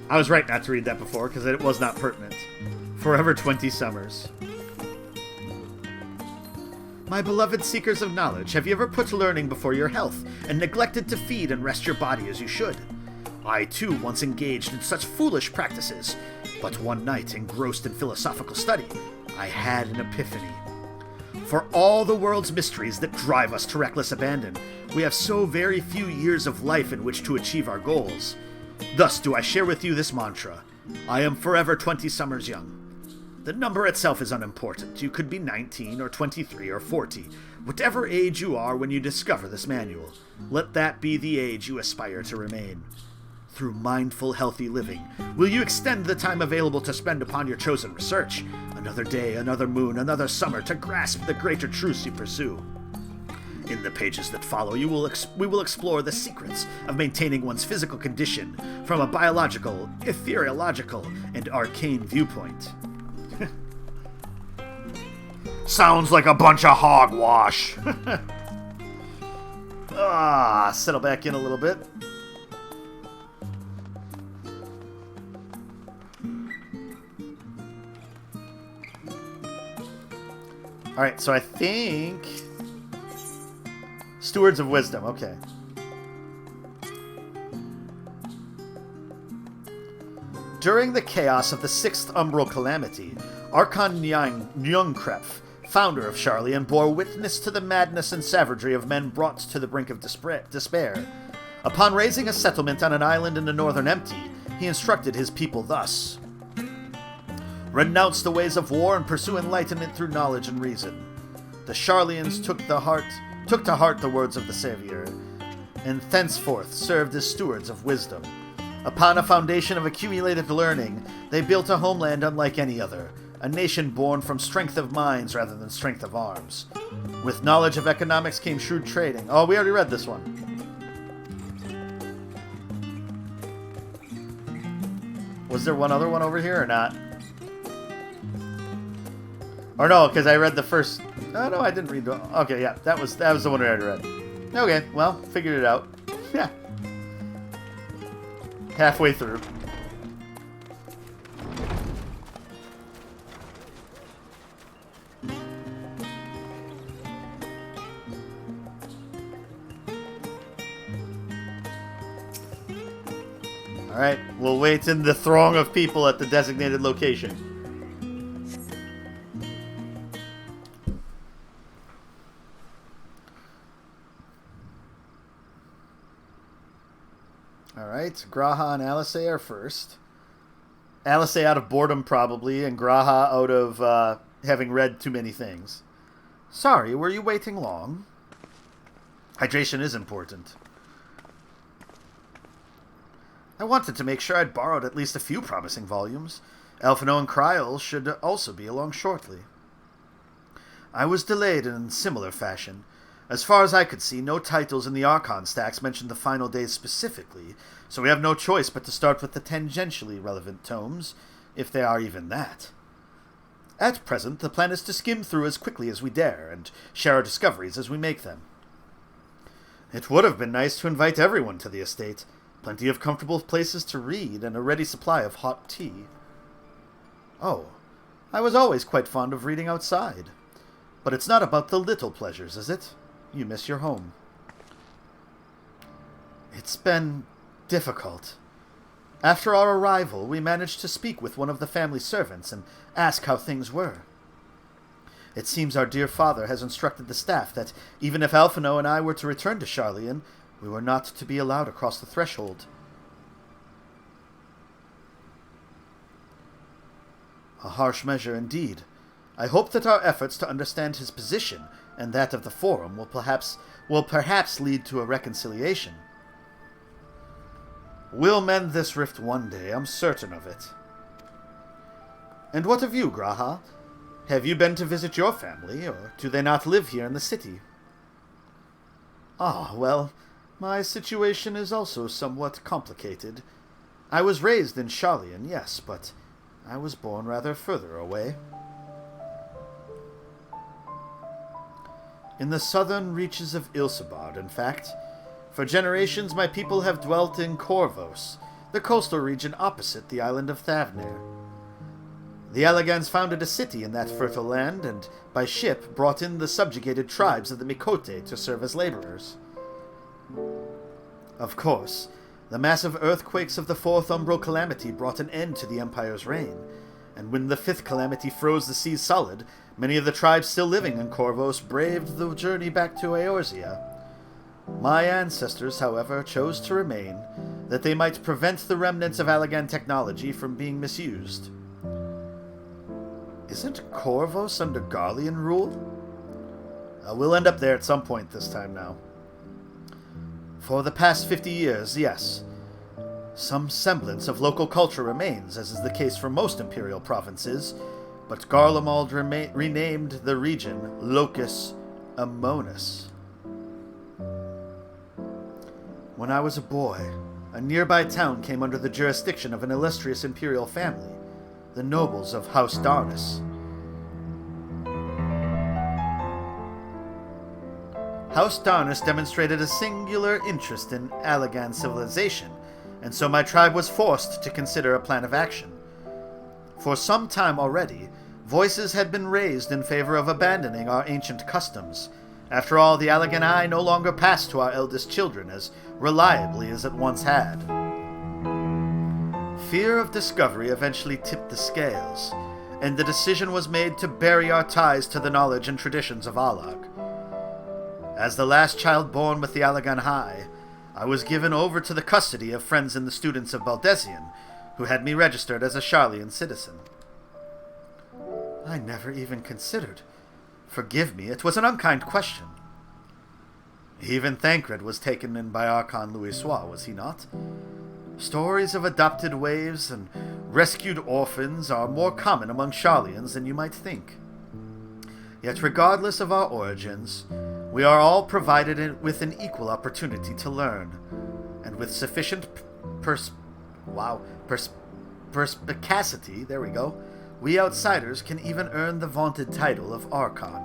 I was right not to read that before, because it was not pertinent. Forever 20 summers. My beloved seekers of knowledge, have you ever put learning before your health, and neglected to feed and rest your body as you should? I, too, once engaged in such foolish practices, but one night, engrossed in philosophical study, I had an epiphany. For all the world's mysteries that drive us to reckless abandon, we have so very few years of life in which to achieve our goals. Thus do I share with you this mantra: I am forever 20 summers young. The number itself is unimportant. You could be 19 or 23 or 40. Whatever age you are when you discover this manual, let that be the age you aspire to remain. Through mindful, healthy living, will you extend the time available to spend upon your chosen research? Another day, another moon, another summer to grasp the greater truths you pursue. In the pages that follow, we will explore the secrets of maintaining one's physical condition from a biological, ethereological, and arcane viewpoint. Sounds like a bunch of hogwash. Settle back in a little bit. Alright, so I think... Stewards of Wisdom, okay. During the chaos of the Sixth Umbral Calamity, Archon Nyungkreph, founder of Sharlayan, bore witness to the madness and savagery of men brought to the brink of despair. Upon raising a settlement on an island in the Northern Empty, he instructed his people thus: renounce the ways of war and pursue enlightenment through knowledge and reason. The Sharlayans took to heart the words of the Savior, and thenceforth served as stewards of wisdom. Upon a foundation of accumulated learning, they built a homeland unlike any other, a nation born from strength of minds rather than strength of arms. With knowledge of economics came shrewd trading. Oh, we already read this one. Was there one other one over here or not? Or no, because I read the first... Oh, no, I didn't read the... Okay, yeah, that was the one I already read. Okay, well, figured it out. Yeah. Halfway through. Alright, we'll wait in the throng of people at the designated location. Alright, Graha and Alisaie are first. Alisaie out of boredom, probably, and Graha out of having read too many things. Sorry, were you waiting long? Hydration is important. I wanted to make sure I'd borrowed at least a few promising volumes. Alphinaud and Alisaie should also be along shortly. I was delayed in similar fashion. As far as I could see, no titles in the Archon stacks mentioned the final days specifically, so we have no choice but to start with the tangentially relevant tomes, if they are even that. At present, the plan is to skim through as quickly as we dare, and share our discoveries as we make them. It would have been nice to invite everyone to the estate. Plenty of comfortable places to read, and a ready supply of hot tea. Oh, I was always quite fond of reading outside. But it's not about the little pleasures, is it? You miss your home. It's been difficult. After our arrival, we managed to speak with one of the family servants and ask how things were. It seems our dear father has instructed the staff that even if Alphinaud and I were to return to Sharlayan, we were not to be allowed across the threshold. A harsh measure indeed. I hope that our efforts to understand his position and that of the Forum will perhaps lead to a reconciliation. We'll mend this rift one day, I'm certain of it. And what of you, Graha? Have you been to visit your family, or do they not live here in the city? Ah, well, my situation is also somewhat complicated. I was raised in Sharlayan, yes, but I was born rather further away. In the southern reaches of Ilsebard, in fact. For generations my people have dwelt in Corvos, the coastal region opposite the island of Thavnir. The Alagans founded a city in that fertile land, and by ship brought in the subjugated tribes of the Mikote to serve as laborers. Of course, the massive earthquakes of the Fourth Umbral Calamity brought an end to the Empire's reign, and when the Fifth Calamity froze the seas solid, many of the tribes still living in Corvos braved the journey back to Eorzea. My ancestors, however, chose to remain, that they might prevent the remnants of Alagan technology from being misused. Isn't Corvos under Garlean rule? We'll end up there at some point this time now. For the past 50 years, yes. Some semblance of local culture remains, as is the case for most imperial provinces, but Garlemald renamed the region Locus Amonis. When I was a boy, a nearby town came under the jurisdiction of an illustrious imperial family, the nobles of House Darnus. House Darnus demonstrated a singular interest in Alagan civilization, and so my tribe was forced to consider a plan of action. For some time already, voices had been raised in favor of abandoning our ancient customs. After all, the Alaganai no longer passed to our eldest children as reliably as it once had. Fear of discovery eventually tipped the scales, and the decision was made to bury our ties to the knowledge and traditions of Alag. As the last child born with the Alaganai, I was given over to the custody of friends and the students of Baldessian, who had me registered as a Sharlayan citizen. I never even considered. Forgive me, it was an unkind question. Even Thancred was taken in by Archon Louisoix, was he not? Stories of adopted waves and rescued orphans are more common among Sharlayans than you might think. Yet regardless of our origins, we are all provided with an equal opportunity to learn, and with sufficient perspicacity, there we go, we outsiders can even earn the vaunted title of Archon.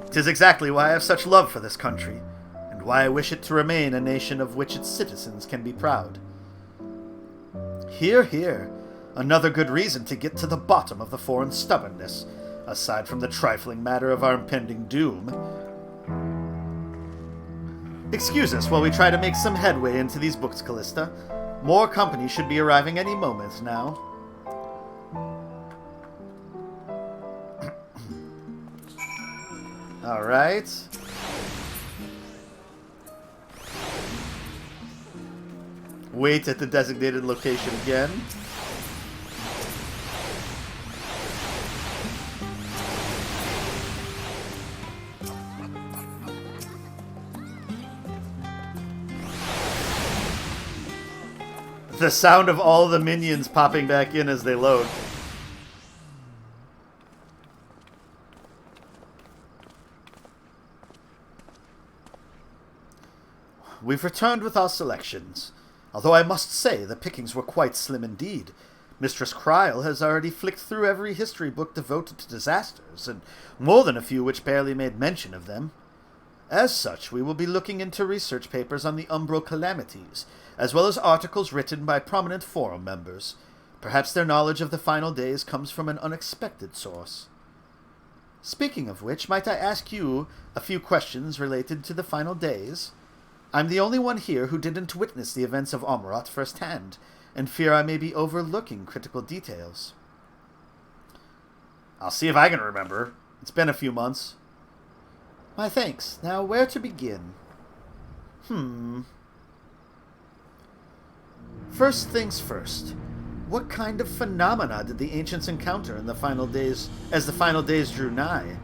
'Tis exactly why I have such love for this country, and why I wish it to remain a nation of which its citizens can be proud. Hear, hear, another good reason to get to the bottom of the foreign stubbornness, aside from the trifling matter of our impending doom. Excuse us while we try to make some headway into these books, Callista. More company should be arriving any moment now. Alright. Wait at the designated location again. The sound of all the minions popping back in as they load. We've returned with our selections, although I must say the pickings were quite slim indeed. Mistress Kryl has already flicked through every history book devoted to disasters, and more than a few which barely made mention of them. As such, we will be looking into research papers on the Umbral Calamities, as well as articles written by prominent forum members. Perhaps their knowledge of the final days comes from an unexpected source. Speaking of which, might I ask you a few questions related to the final days? I'm the only one here who didn't witness the events of Omerat firsthand, and fear I may be overlooking critical details. I'll see if I can remember. It's been a few months. My thanks. Now, where to begin? First things first. What kind of phenomena did the ancients encounter in the final days, as the final days drew nigh?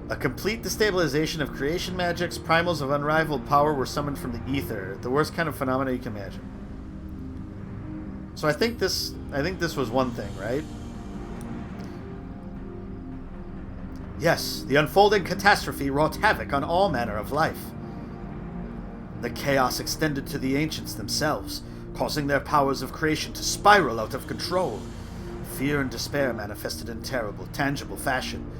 A complete destabilization of creation magics, primals of unrivaled power were summoned from the ether. The worst kind of phenomena you can imagine. So I think this was one thing, right? Yes, the unfolding catastrophe wrought havoc on all manner of life. The chaos extended to the ancients themselves, causing their powers of creation to spiral out of control. Fear and despair manifested in terrible, tangible fashion.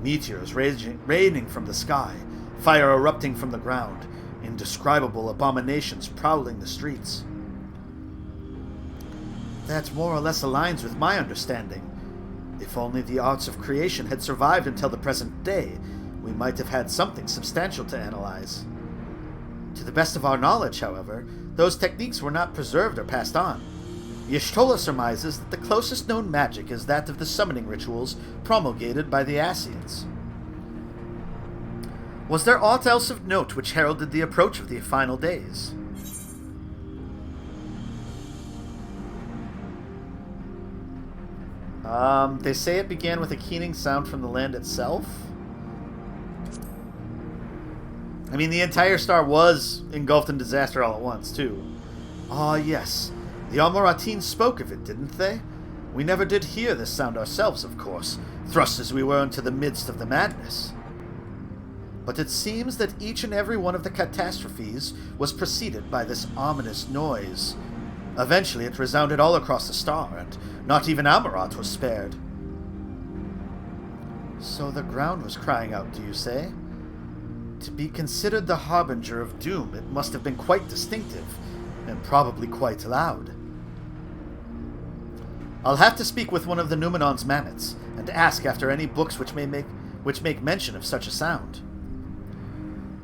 Meteors raining from the sky, fire erupting from the ground, indescribable abominations prowling the streets. That more or less aligns with my understanding. If only the arts of creation had survived until the present day, we might have had something substantial to analyze. To the best of our knowledge, however, those techniques were not preserved or passed on. Y'shtola surmises that the closest known magic is that of the summoning rituals promulgated by the Asians. Was there aught else of note which heralded the approach of the final days? They say it began with a keening sound from the land itself. I mean, the entire star was engulfed in disaster all at once, too. Ah, yes. The Almoratines spoke of it, didn't they? We never did hear this sound ourselves, of course, thrust as we were into the midst of the madness. But it seems that each and every one of the catastrophes was preceded by this ominous noise. Eventually it resounded all across the star, and not even Amarat was spared. So the ground was crying out, do you say? To be considered the harbinger of doom, it must have been quite distinctive, and probably quite loud. I'll have to speak with one of the Numenon's mammoths, and ask after any books which make mention of such a sound.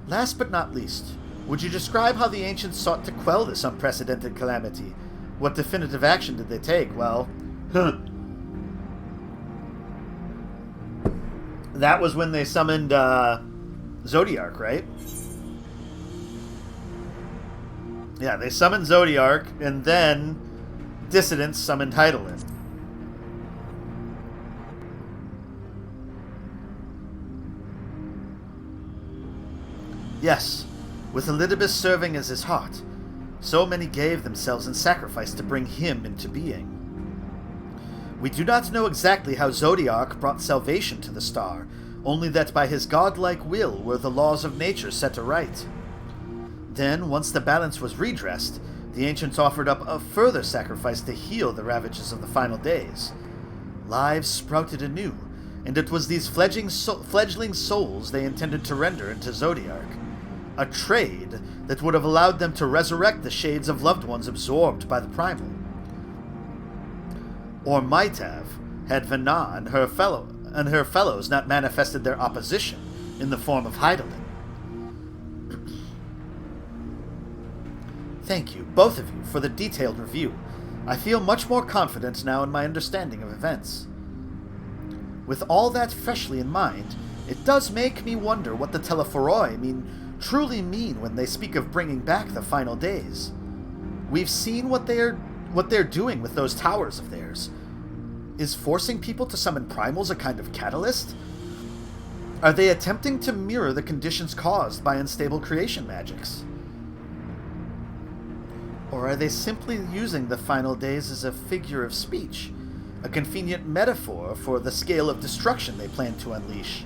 Last but not least, would you describe how the ancients sought to quell this unprecedented calamity? What definitive action did they take? Well, that was when they summoned Zodiark, right? Yeah, they summoned Zodiark, and then dissidents summoned Hydaelyn. Yes, with Elidibus serving as his heart, so many gave themselves in sacrifice to bring him into being. We do not know exactly how Zodiark brought salvation to the star, only that by his godlike will were the laws of nature set aright. Then, once the balance was redressed, the ancients offered up a further sacrifice to heal the ravages of the final days. Lives sprouted anew, and it was these fledgling souls they intended to render into Zodiark. A trade that would have allowed them to resurrect the shades of loved ones absorbed by the primal. Or might have, had Vana and her fellows not manifested their opposition in the form of Hydaelyn. Thank you, both of you, for the detailed review. I feel much more confident now in my understanding of events. With all that freshly in mind, it does make me wonder what the Telephoroi truly mean when they speak of bringing back the final days. We've seen what they're doing with those towers of theirs. Is forcing people to summon primals a kind of catalyst? Are they attempting to mirror the conditions caused by unstable creation magics? Or are they simply using the final days as a figure of speech, a convenient metaphor for the scale of destruction they plan to unleash?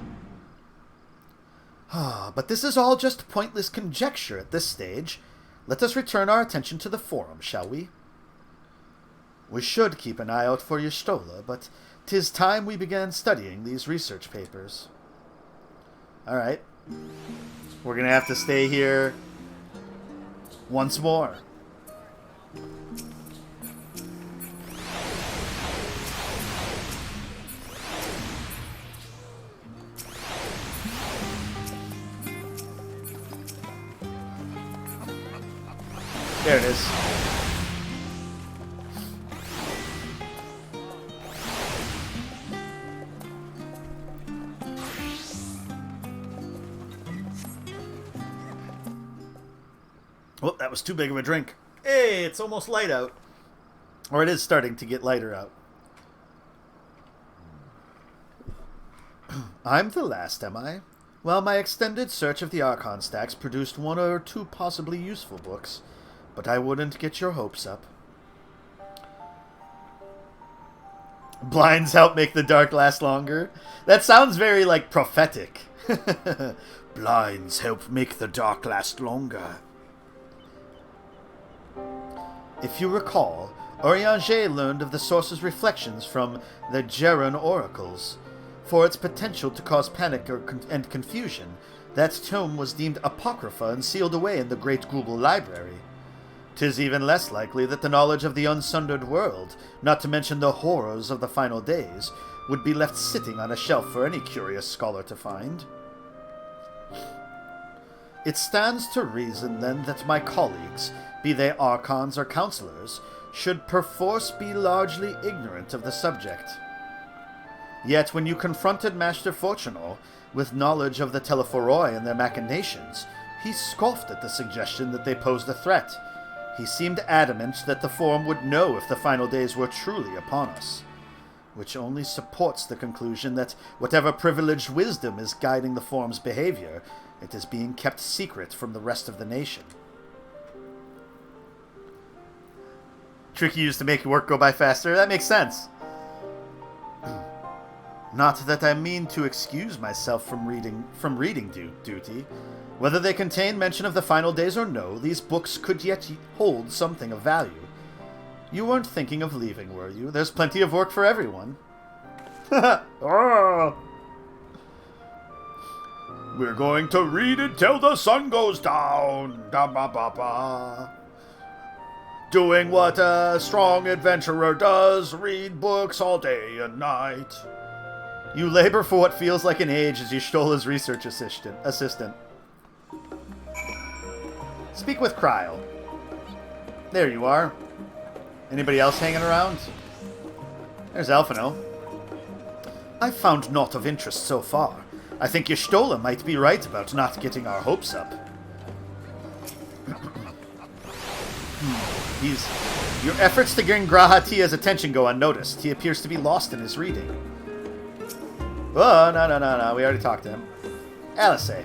But this is all just pointless conjecture at this stage. Let us return our attention to the forum, shall we? We should keep an eye out for Y'shtola, but 'tis time we began studying these research papers. Alright. We're gonna have to stay here once more. There it is. Oh, that was too big of a drink. Hey, it's almost light out. Or it is starting to get lighter out. I'm the last, am I? Well, my extended search of the Archon stacks produced one or two possibly useful books, but I wouldn't get your hopes up. Blinds help make the dark last longer? That sounds very, like, prophetic. Blinds help make the dark last longer. If you recall, Urianger learned of the source's reflections from the Geron oracles. For its potential to cause panic and confusion, that tome was deemed apocrypha and sealed away in the Great Google Library. 'Tis even less likely that the knowledge of the unsundered world, not to mention the horrors of the final days, would be left sitting on a shelf for any curious scholar to find. It stands to reason, then, that my colleagues, be they archons or counselors, should perforce be largely ignorant of the subject. Yet when you confronted Master Fortunal with knowledge of the Telephoroi and their machinations, he scoffed at the suggestion that they posed a threat. He seemed adamant that the Forum would know if the final days were truly upon us, which only supports the conclusion that whatever privileged wisdom is guiding the Forum's behavior, it is being kept secret from the rest of the nation. Trick used to make work go by faster? That makes sense. Not that I mean to excuse myself from reading duty. Whether they contain mention of the final days or no, these books could yet hold something of value. You weren't thinking of leaving, were you? There's plenty of work for everyone. Oh. We're going to read it till the sun goes down. Da-ba-ba-ba. Doing what a strong adventurer does, read books all day and night. You labor for what feels like an age as you stole his research assistant. Speak with Kryl. There you are. Anybody else hanging around? There's Alphinaud. I've found naught of interest so far. I think Y'shtola might be right about not getting our hopes up. Your efforts to gain Grahatia's attention go unnoticed. He appears to be lost in his reading. Oh, no. We already talked to him. Alisaie.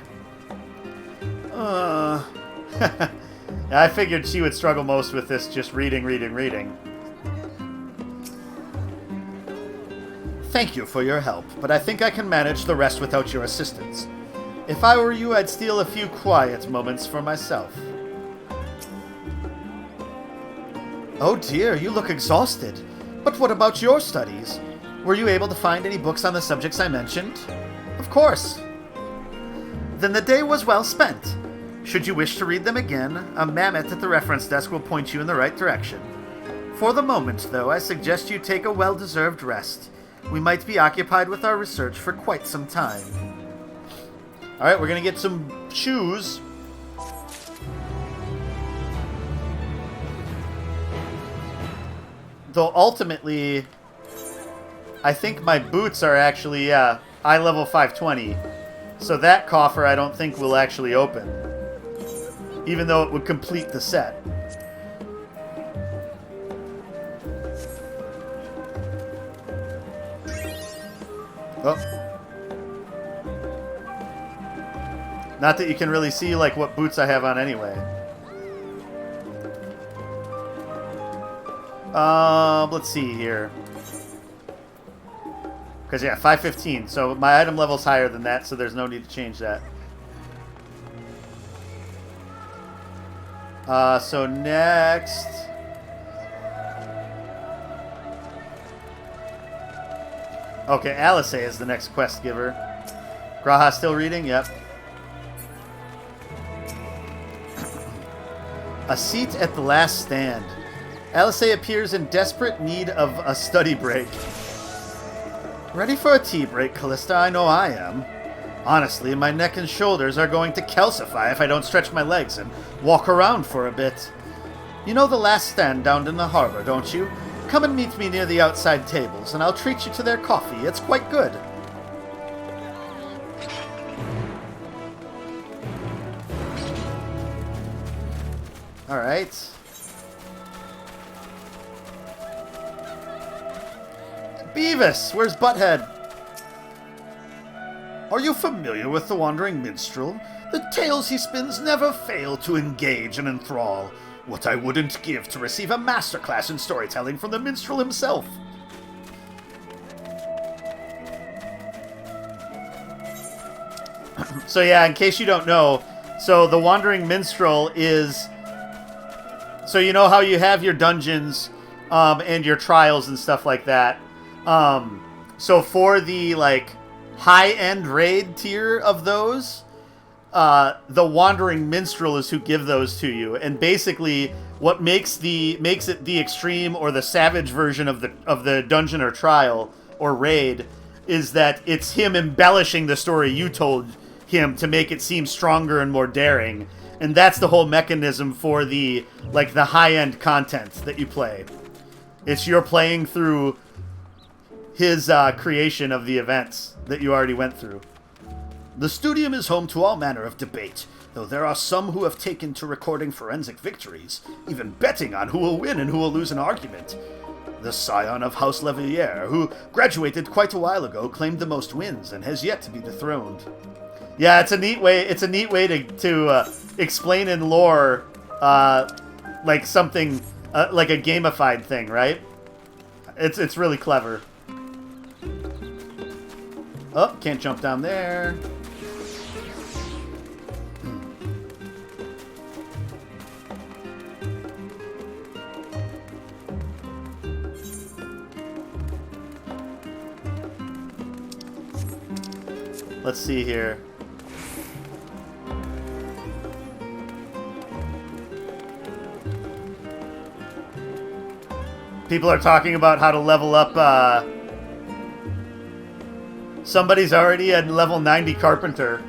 I figured she would struggle most with this just reading. Thank you for your help, but I think I can manage the rest without your assistance. If I were you, I'd steal a few quiet moments for myself. Oh dear, you look exhausted. But what about your studies? Were you able to find any books on the subjects I mentioned? Of course. Then the day was well spent. Should you wish to read them again, a mammoth at the reference desk will point you in the right direction. For the moment, though, I suggest you take a well-deserved rest. We might be occupied with our research for quite some time. Alright, we're going to get some shoes. Though ultimately, I think my boots are actually, eye level 520. So that coffer I don't think will actually open. Even though it would complete the set. Oh. Not that you can really see, like, what boots I have on anyway. Let's see here. Because, yeah, 515. So my item level's higher than that, so there's no need to change that. So next... Okay, Alisaie is the next quest giver. Graha still reading? Yep. A seat at the last stand. Alisaie appears in desperate need of a study break. Ready for a tea break, Callista? I know I am. Honestly, my neck and shoulders are going to calcify if I don't stretch my legs and walk around for a bit. You know the last stand down in the harbor, don't you? Come and meet me near the outside tables, and I'll treat you to their coffee. It's quite good. Alright. Beavis, where's Butthead? Are you familiar with the Wandering Minstrel? The tales he spins never fail to engage and enthrall. What I wouldn't give to receive a masterclass in storytelling from the minstrel himself. So yeah, in case you don't know, so the Wandering Minstrel is... So you know how you have your dungeons and your trials and stuff like that. So for the like high-end raid tier of those, the Wandering Minstrel is who give those to you. And basically what makes it the extreme or the savage version of the dungeon or trial or raid is that it's him embellishing the story you told him to make it seem stronger and more daring. And that's the whole mechanism for the high-end content that you play. It's you're playing through his creation of the events that you already went through. The studium is home to all manner of debate, though there are some who have taken to recording forensic victories, even betting on who will win and who will lose an argument. The scion of House Levillier, who graduated quite a while ago, claimed the most wins and has yet to be dethroned. Yeah, it's a neat way. It's a neat way to explain in lore, like something like a gamified thing, right? It's really clever. Oh, can't jump down there. Let's see here. People are talking about how to level up, somebody's already at level 90 Carpenter.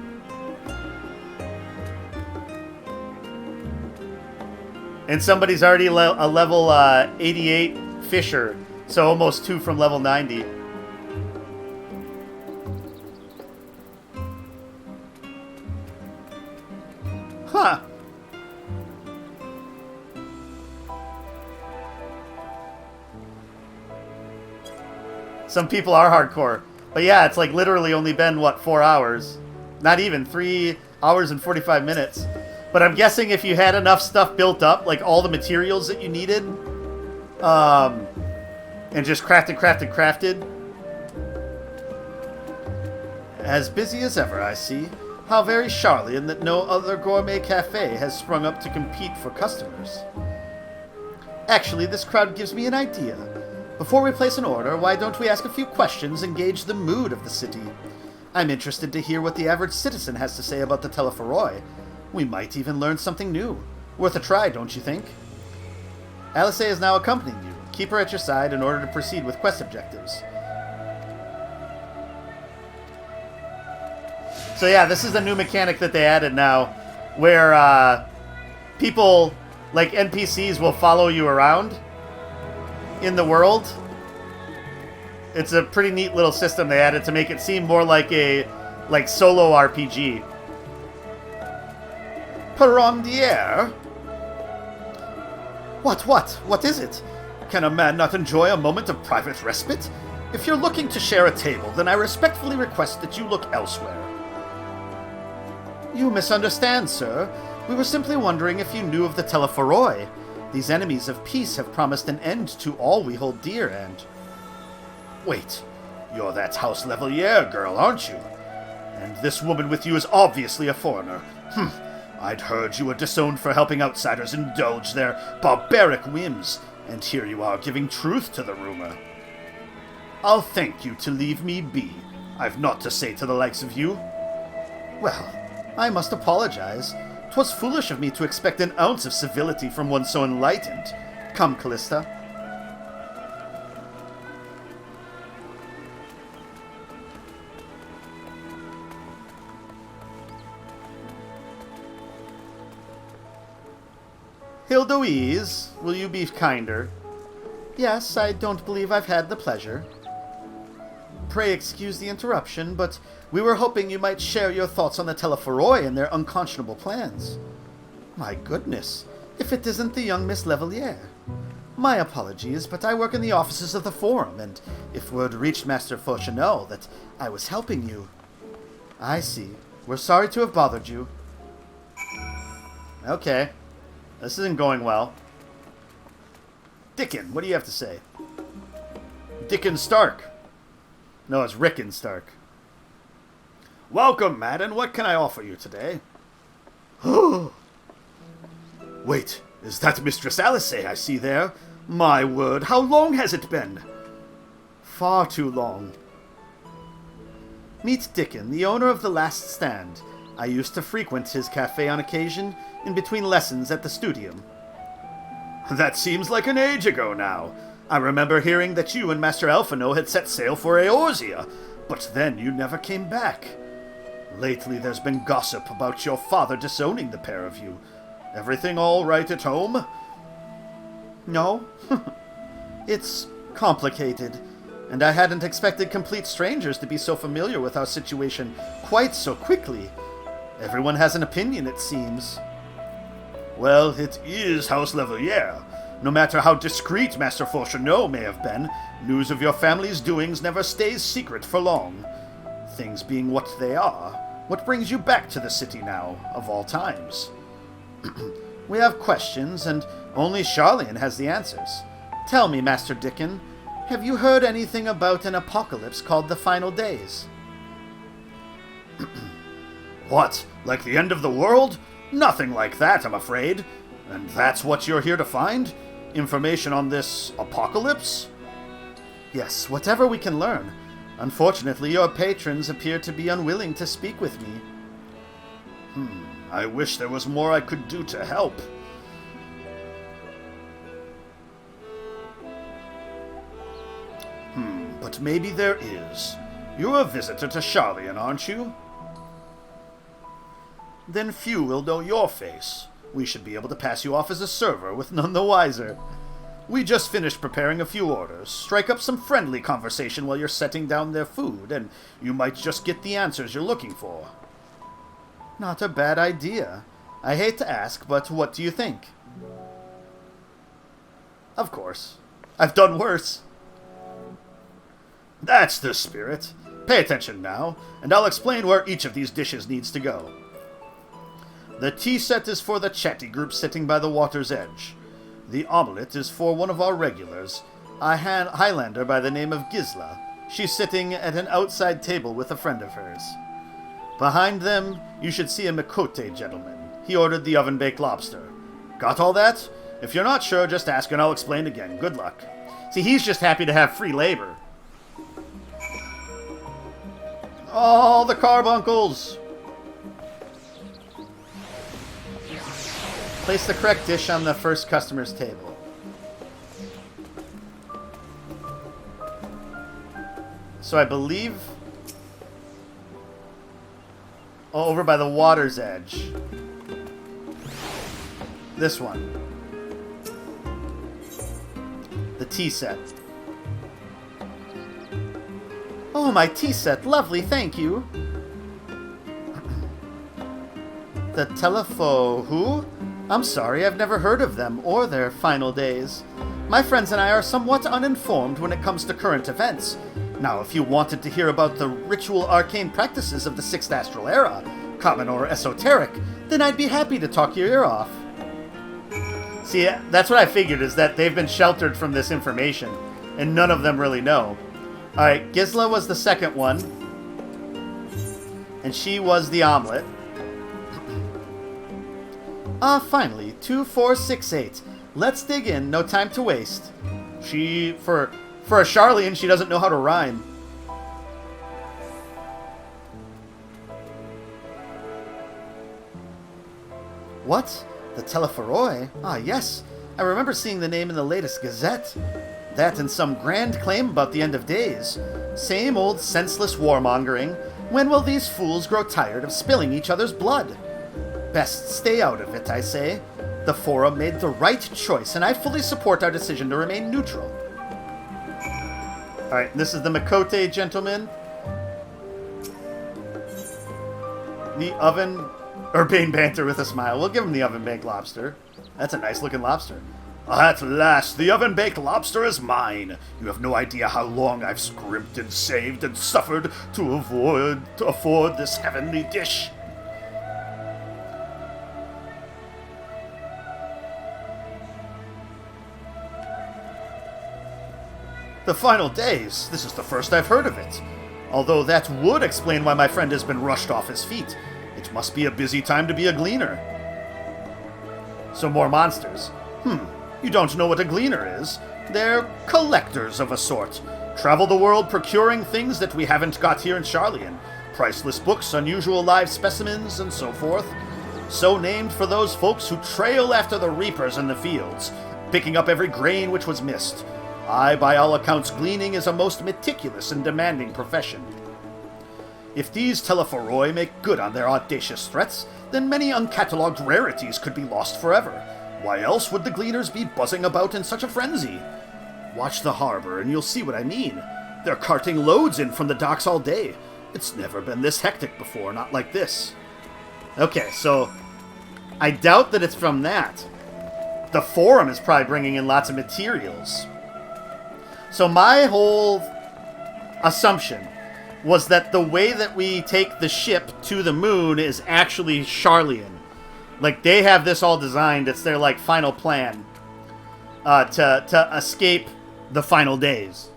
And somebody's already a level 88 Fisher. So almost 2 from level 90. Huh. Some people are hardcore. But yeah, it's like literally only been, what, 4 hours? Not even, 3 hours and 45 minutes. But I'm guessing if you had enough stuff built up, like all the materials that you needed, and just crafted. As busy as ever, I see. How very Sharlayan that no other gourmet cafe has sprung up to compete for customers. Actually, this crowd gives me an idea. Before we place an order, why don't we ask a few questions and gauge the mood of the city? I'm interested to hear what the average citizen has to say about the Teleferoi. We might even learn something new. Worth a try, don't you think? Alisaie is now accompanying you. Keep her at your side in order to proceed with quest objectives. So yeah, this is a new mechanic that they added now, where people, like NPCs, will follow you around in the world. It's a pretty neat little system they added to make it seem more like a solo RPG. Perondier? What is it? Can a man not enjoy a moment of private respite? If you're looking to share a table, then I respectfully request that you look elsewhere. You misunderstand, sir. We were simply wondering if you knew of the Teleferoi. These enemies of peace have promised an end to all we hold dear, and... Wait, you're that House Levillier girl, aren't you? And this woman with you is obviously a foreigner. I'd heard you were disowned for helping outsiders indulge their barbaric whims, and here you are giving truth to the rumor. I'll thank you to leave me be. I've naught to say to the likes of you. Well, I must apologize. 'Twas foolish of me to expect an ounce of civility from one so enlightened. Come, Callista. Hildoise, will you be kinder? Yes, I don't believe I've had the pleasure. Pray excuse the interruption, but we were hoping you might share your thoughts on the Teleferoi and their unconscionable plans. My goodness, if it isn't the young Miss Levillier. My apologies, but I work in the offices of the Forum, and if word reached Master Fourchenot that I was helping you... I see. We're sorry to have bothered you. Okay. This isn't going well. Dickon, what do you have to say? Dickon Stark. No, it's Rickon Stark. Welcome, Madden. What can I offer you today? Wait, is that Mistress Alisaie I see there? My word, how long has it been? Far too long. Meet Dickon, the owner of The Last Stand. I used to frequent his cafe on occasion, in between lessons at the studium. That seems like an age ago now. I remember hearing that you and Master Alphinaud had set sail for Eorzea, but then you never came back. Lately there's been gossip about your father disowning the pair of you. Everything all right at home? No. It's complicated, and I hadn't expected complete strangers to be so familiar with our situation quite so quickly. Everyone has an opinion, it seems. Well, it is House Levellier. No matter how discreet Master Fourchenot may have been, news of your family's doings never stays secret for long. Things being what they are, what brings you back to the city now, of all times? We have questions, and only Sharlayan has the answers. Tell me, Master Dickon, have you heard anything about an apocalypse called the Final Days? What? Like the end of the world? Nothing like that, I'm afraid. And that's what you're here to find? Information on this apocalypse? Yes, whatever we can learn. Unfortunately, your patrons appear to be unwilling to speak with me. I wish there was more I could do to help. But maybe there is. You're a visitor to Sharlayan, aren't you? Then few will know your face. We should be able to pass you off as a server with none the wiser. We just finished preparing a few orders. Strike up some friendly conversation while you're setting down their food, and you might just get the answers you're looking for. Not a bad idea. I hate to ask, but what do you think? Of course. I've done worse. That's the spirit. Pay attention now, and I'll explain where each of these dishes needs to go. The tea set is for the chatty group sitting by the water's edge. The omelette is for one of our regulars, a Highlander by the name of Gisla. She's sitting at an outside table with a friend of hers. Behind them, you should see a Mikote gentleman. He ordered the oven-baked lobster. Got all that? If you're not sure, just ask and I'll explain again. Good luck. See, he's just happy to have free labor. Oh, the carbuncles! Place the correct dish on the first customer's table. So I believe... Oh, over by the water's edge. This one. The tea set. Oh, my tea set. Lovely, thank you. The Telefo who? I'm sorry, I've never heard of them or their final days. My friends and I are somewhat uninformed when it comes to current events. Now, if you wanted to hear about the ritual arcane practices of the Sixth Astral Era, common or esoteric, then I'd be happy to talk your ear off. See, that's what I figured, is that they've been sheltered from this information, and none of them really know. Alright, Gisla was the second one, and she was the omelet. Finally, 2468. Let's dig in, no time to waste. For a Sharlayan, she doesn't know how to rhyme. What? The Teleferoi? Ah, yes. I remember seeing the name in the latest Gazette. That and some grand claim about the end of days. Same old senseless warmongering. When will these fools grow tired of spilling each other's blood? Best stay out of it, I say. The Forum made the right choice, and I fully support our decision to remain neutral. Alright, this is the Mikote gentleman. The oven... Urbane banter with a smile. We'll give him the oven-baked lobster. That's a nice-looking lobster. At last, the oven-baked lobster is mine. You have no idea how long I've scrimped and saved and suffered to afford this heavenly dish. The final days. This is the first I've heard of it. Although that would explain why my friend has been rushed off his feet. It must be a busy time to be a gleaner. So more monsters. You don't know what a gleaner is? They're collectors of a sort. Travel the world procuring things that we haven't got here in Sharlayan. Priceless books, unusual live specimens, and so forth. So named for those folks who trail after the reapers in the fields, picking up every grain which was missed. By all accounts, gleaning is a most meticulous and demanding profession. If these Telephoroi make good on their audacious threats, then many uncatalogued rarities could be lost forever. Why else would the gleaners be buzzing about in such a frenzy? Watch the harbor and you'll see what I mean. They're carting loads in from the docks all day. It's never been this hectic before, not like this. Okay, so I doubt that it's from that. The Forum is probably bringing in lots of materials. So my whole assumption was that the way that we take the ship to the moon is actually Sharlayan. Like, they have this all designed. It's their, like, final plan to escape the final days.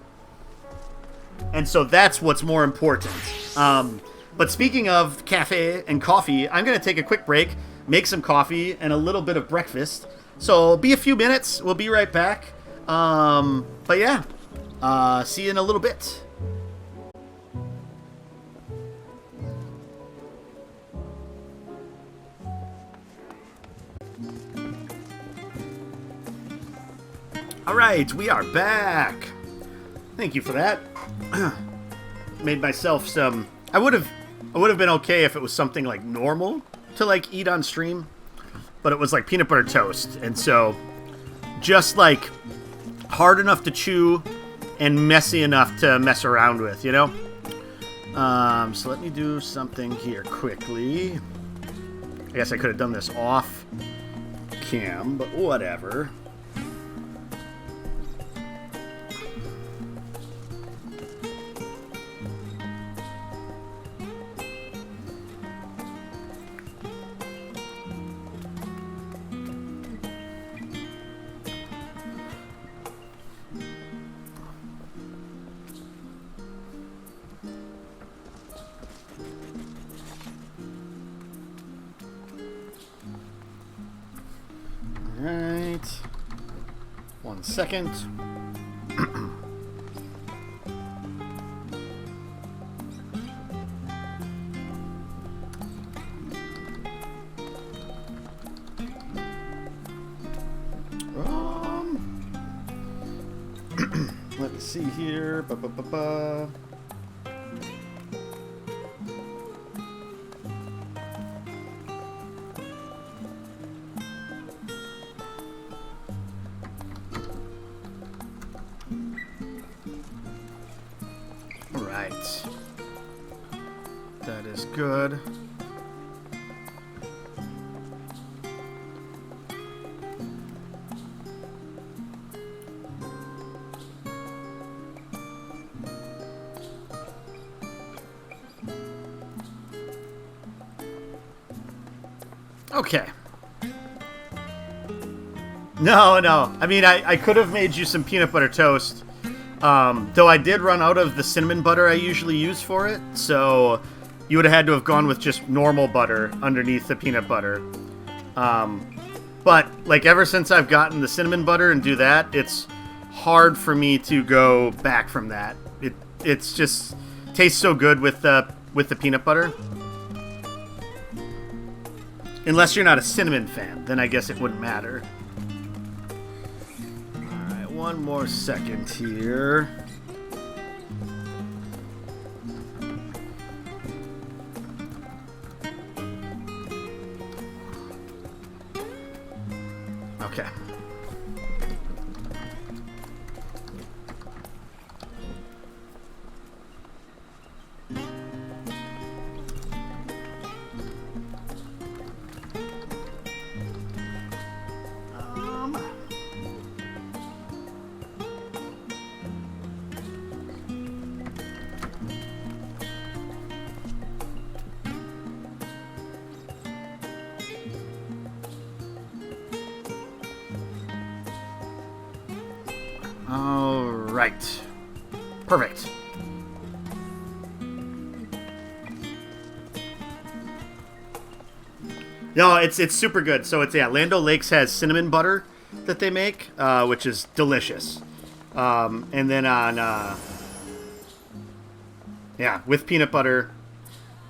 And so that's what's more important. But speaking of cafe and coffee, I'm going to take a quick break, make some coffee, and a little bit of breakfast. So be a few minutes. We'll be right back. But yeah. See you in a little bit. Alright, we are back. Thank you for that. Made myself some... I would have been okay if it was something like normal to like eat on stream. But it was like peanut butter toast. And so just like hard enough to chew and messy enough to mess around with, you know? So let me do something here quickly. I guess I could have done this off cam, but whatever. Alright. 1 second. Let me see here. Right. That is good. Okay. No. I mean, I could have made you some peanut butter toast. Though I did run out of the cinnamon butter I usually use for it, so you would have had to have gone with just normal butter underneath the peanut butter. But, like, ever since I've gotten the cinnamon butter and do that, it's hard for me to go back from that. It's just tastes so good with the peanut butter. Unless you're not a cinnamon fan, then I guess it wouldn't matter. Alright, one more second here. Okay. right. Perfect. No, it's super good. So it's, yeah, Land O'Lakes has cinnamon butter that they make, which is delicious. And then on, yeah, with peanut butter.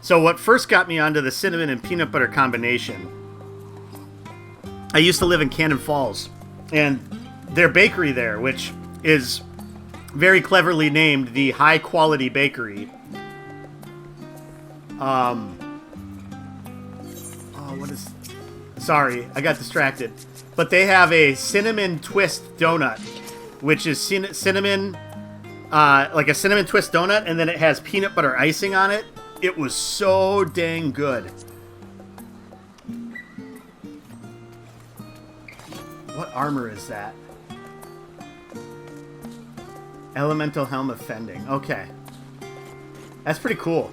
So what first got me onto the cinnamon and peanut butter combination, I used to live in Cannon Falls, and their bakery there, which is very cleverly named the High Quality Bakery. What is... Sorry, I got distracted. But they have a cinnamon twist donut, which is cinnamon, like a cinnamon twist donut, and then it has peanut butter icing on it. It was so dang good. What armor is that? Elemental Helm of Fending. Okay. That's pretty cool.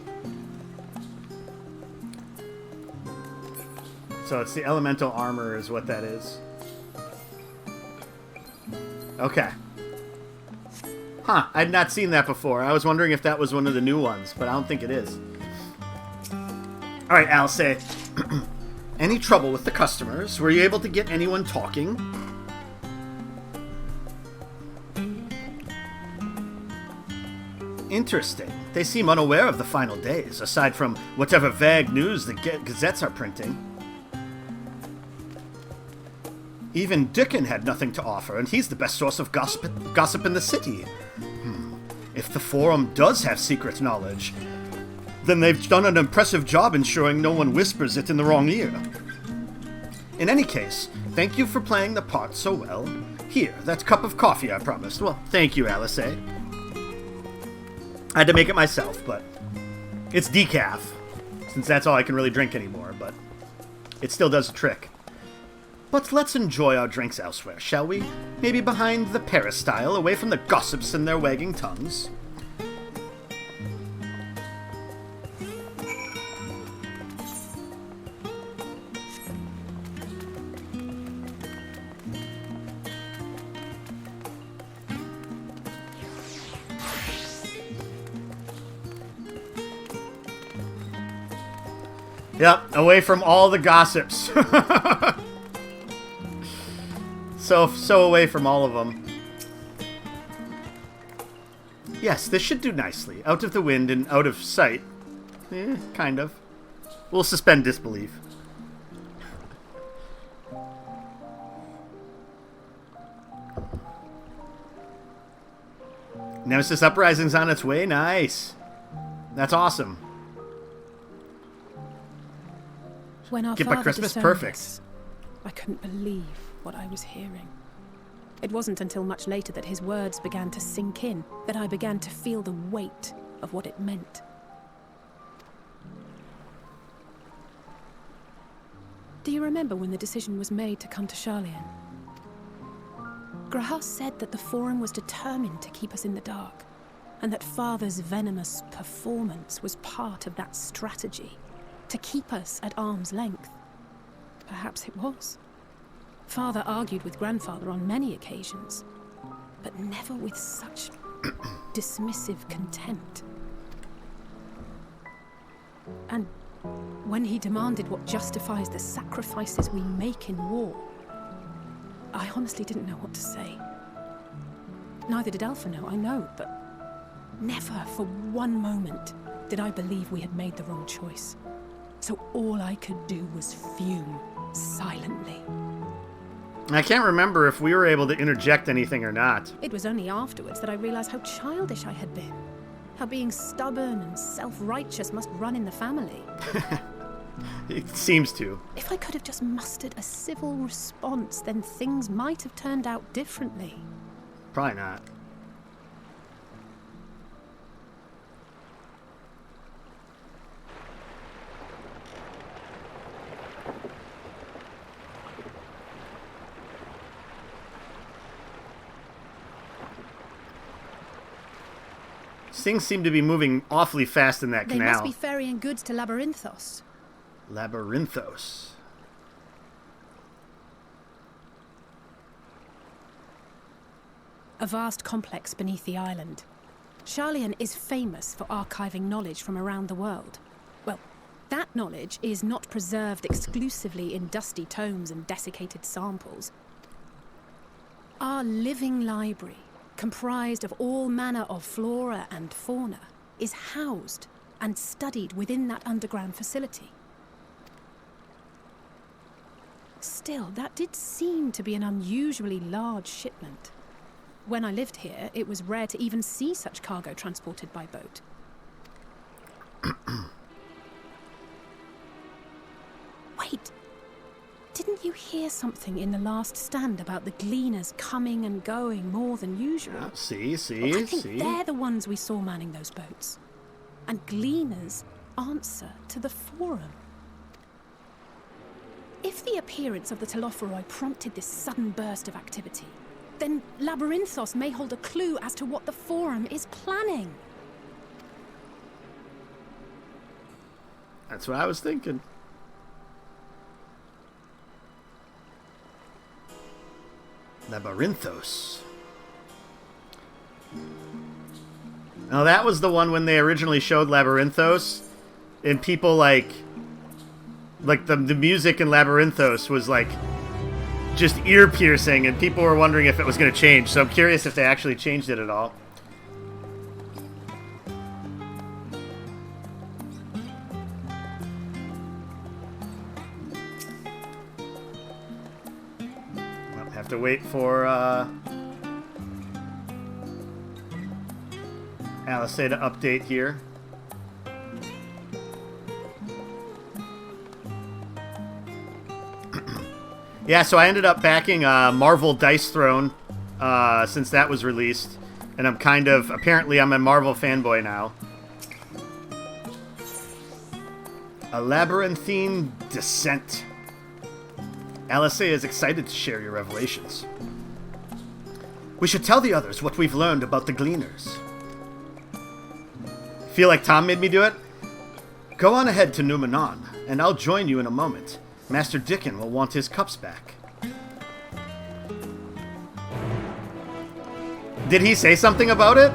So it's the elemental armor is what that is. Okay. Huh, I'd not seen that before. I was wondering if that was one of the new ones, but I don't think it is. Alright, Alisaie. Any trouble with the customers? Were you able to get anyone talking? Interesting. They seem unaware of the final days, aside from whatever vague news the gazettes are printing. Even Dickon had nothing to offer, and he's the best source of gossip in the city. If the Forum does have secret knowledge, then they've done an impressive job ensuring no one whispers it in the wrong ear. In any case, thank you for playing the part so well. Here, that cup of coffee I promised. Well, thank you, Alisaie. I had to make it myself, but it's decaf, since that's all I can really drink anymore, but it still does the trick. But let's enjoy our drinks elsewhere, shall we? Maybe behind the peristyle, away from the gossips and their wagging tongues. Yep, away from all the gossips. So away from all of them. Yes, this should do nicely. Out of the wind and out of sight. Kind of. We'll suspend disbelief. Nemesis Uprising's on its way? Nice. That's awesome. When our Get by father Christmas? discerned Perfect. this, I couldn't believe what I was hearing. It wasn't until much later that his words began to sink in, that I began to feel the weight of what it meant. Do you remember when the decision was made to come to Sharlayan? Grahas said that the Forum was determined to keep us in the dark, and that Father's venomous performance was part of that strategy, to keep us at arm's length. Perhaps it was. Father argued with Grandfather on many occasions, but never with such dismissive contempt. And when he demanded what justifies the sacrifices we make in war, I honestly didn't know what to say. Neither did Alphinaud, I know, but never for one moment did I believe we had made the wrong choice. So all I could do was fume silently. I can't remember if we were able to interject anything or not. It was only afterwards that I realized how childish I had been. How being stubborn and self-righteous must run in the family. It seems to. If I could have just mustered a civil response, then things might have turned out differently. Probably not. Things seem to be moving awfully fast in that They canal. must be ferrying goods to Labyrinthos. Labyrinthos. A a vast complex beneath the island. Sharlayan is famous for archiving knowledge from around the world. Well, that knowledge is not preserved exclusively in dusty tomes and desiccated samples. Our living library, comprised of all manner of flora and fauna, is housed and studied within that underground facility. Still, that did seem to be an unusually large shipment. When I lived here, it was rare to even see such cargo transported by boat. Wait, didn't you hear something in the last stand about the gleaners coming and going more than usual? I think they're the ones we saw manning those boats. And gleaners answer to the forum. If the appearance of the Telophoroi prompted this sudden burst of activity, then Labyrinthos may hold a clue as to what the forum is planning. That's what I was thinking. Labyrinthos. Now that was the one when they originally showed Labyrinthos, and people like the music in Labyrinthos was like just ear-piercing, and people were wondering if it was going to change, so I'm curious if they actually changed it at all. I'll have to wait for Alisaie to update here. Yeah, so I ended up backing Marvel Dice Throne since that was released. And I'm apparently I'm a Marvel fanboy now. A Labyrinthine Descent. Alisaie is excited to share your revelations. We should tell the others what we've learned about the Gleaners. Feel like Tom made me do it? Go on ahead to Numenon, and I'll join you in a moment. Master Dickon will want his cups back. Did he say something about it?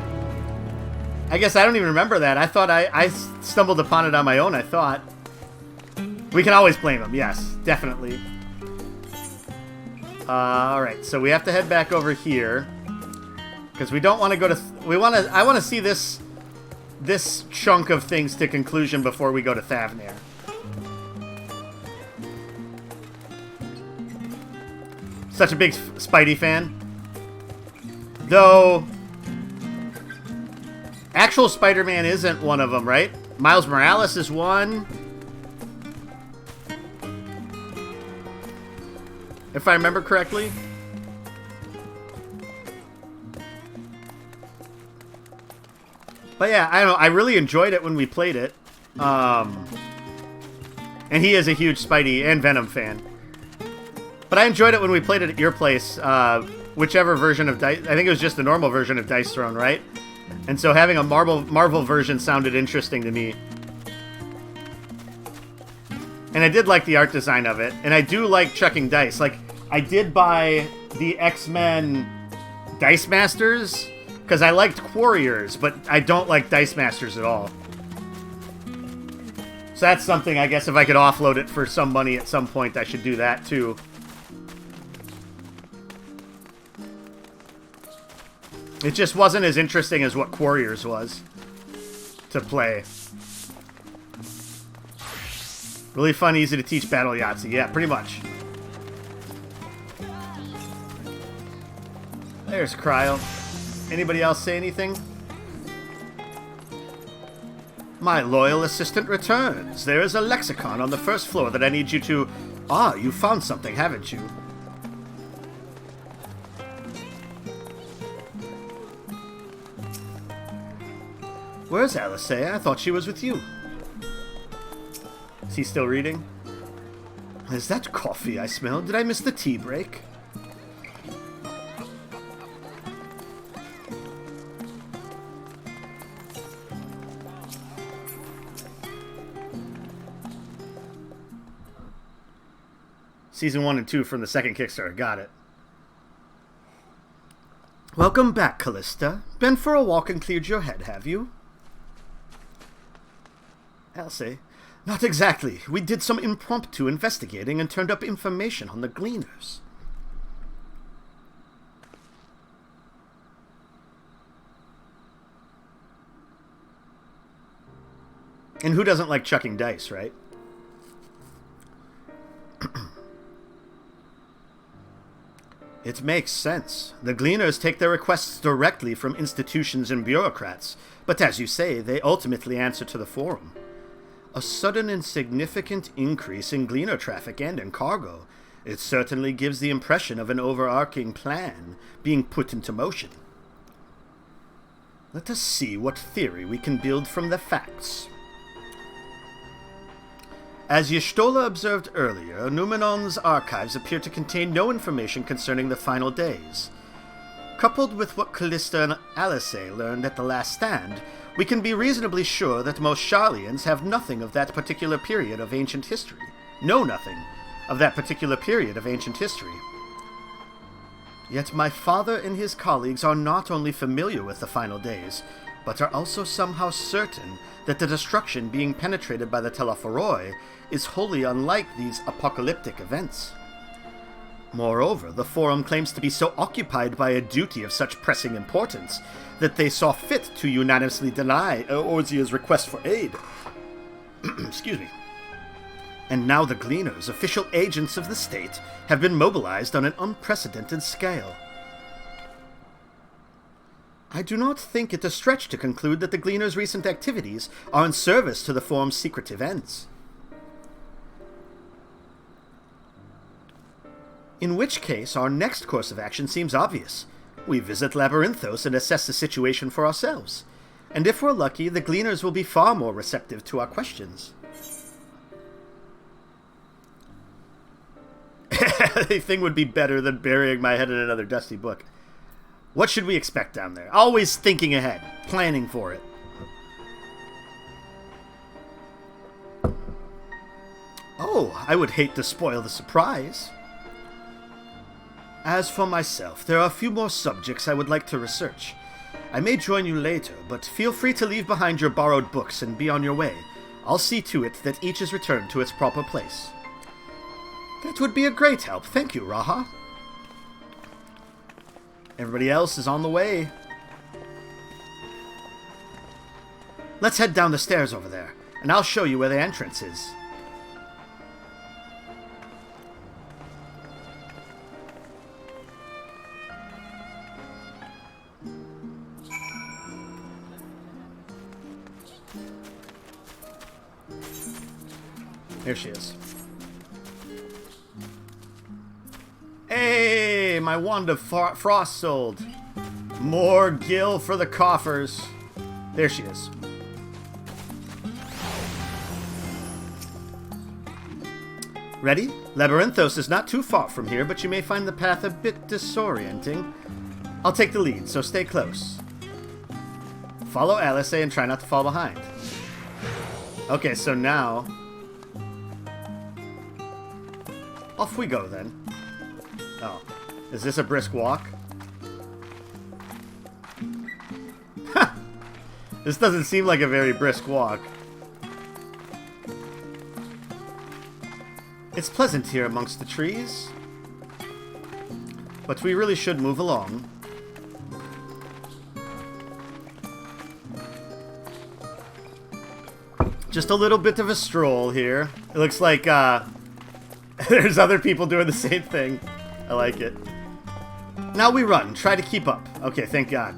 I guess I don't even remember that. I thought I stumbled upon it on my own, I thought. We can always blame him, yes, definitely. Alright, so we have to head back over here. Because we don't want to go to... I want to see this chunk of things to conclusion before we go to Thavnair. Such a big Spidey fan. Though, actual Spider-Man isn't one of them, right? Miles Morales is one. If I remember correctly. But yeah, I don't know. I really enjoyed it when we played it. And he is a huge Spidey and Venom fan. But I enjoyed it when we played it at your place, whichever version of Dice... I think it was just the normal version of Dice Throne, right? And so having a Marvel version sounded interesting to me. And I did like the art design of it. And I do like chucking dice. Like, I did buy the X-Men Dice Masters, because I liked Quarriors, but I don't like Dice Masters at all. So that's something, I guess, if I could offload it for some money at some point, I should do that, too. It just wasn't as interesting as what Quarriors was to play. Really fun, easy to teach battle Yahtzee. Yeah, pretty much. There's Cryo. Anybody else say anything? My loyal assistant returns. There is a lexicon on the first floor that I need you to... Ah, you found something, haven't you? Where's Alisaie? I thought she was with you. Is he still reading? Is that coffee I smell? Did I miss the tea break? Season 1 and 2 from the second Kickstarter. Got it. Welcome back, Callista. Been for a walk and cleared your head, have you? Alisaie, not exactly. We did some impromptu investigating and turned up information on the Gleaners. And who doesn't like chucking dice, right? It makes sense. The Gleaners take their requests directly from institutions and bureaucrats, but as you say, they ultimately answer to the Forum. A sudden and significant increase in Gleaner traffic and in cargo. It certainly gives the impression of an overarching plan being put into motion. Let us see what theory we can build from the facts. As Y'shtola observed earlier, Numenon's archives appear to contain no information concerning the final days. Coupled with what Callista and Alisaie learned at the last stand, we can be reasonably sure that most Sharlayans have nothing of that particular period of ancient history. Know nothing of that particular period of ancient history. Yet my father and his colleagues are not only familiar with the final days, but are also somehow certain that the destruction being penetrated by the Foray is wholly unlike these apocalyptic events. Moreover, the Forum claims to be so occupied by a duty of such pressing importance that they saw fit to unanimously deny Eorzea's request for aid. Excuse me. And now the Gleaners, official agents of the state, have been mobilized on an unprecedented scale. I do not think it a stretch to conclude that the Gleaners' recent activities are in service to the Forum's secretive ends. In which case, our next course of action seems obvious. We visit Labyrinthos and assess the situation for ourselves. And if we're lucky, the Gleaners will be far more receptive to our questions. Anything would be better than burying my head in another dusty book. What should we expect down there? Always thinking ahead, planning for it. Oh, I would hate to spoil the surprise. As for myself, there are a few more subjects I would like to research. I may join you later, but feel free to leave behind your borrowed books and be on your way. I'll see to it that each is returned to its proper place. That would be a great help. Thank you, Raha. Everybody else is on the way. Let's head down the stairs over there, and I'll show you where the entrance is. Here she is. Hey, my wand of frost sold. More gil for the coffers. There she is. Ready? Labyrinthos is not too far from here, but you may find the path a bit disorienting. I'll take the lead, so stay close. Follow Alisaie and try not to fall behind. Okay, so now... off we go, then. Oh. Is this a brisk walk? This doesn't seem like a very brisk walk. It's pleasant here amongst the trees. But we really should move along. Just a little bit of a stroll here. It looks like, there's other people doing the same thing. I like it. Now we run. Try to keep up. Okay, thank God.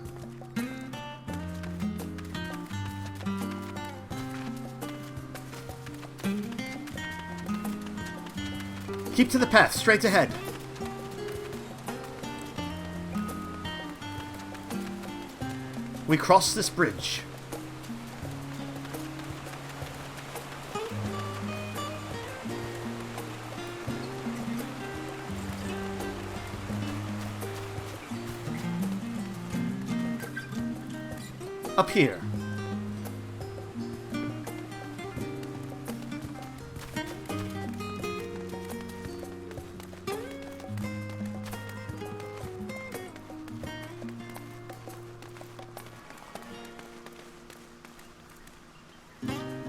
Keep to the path, straight ahead. We cross this bridge. Up here.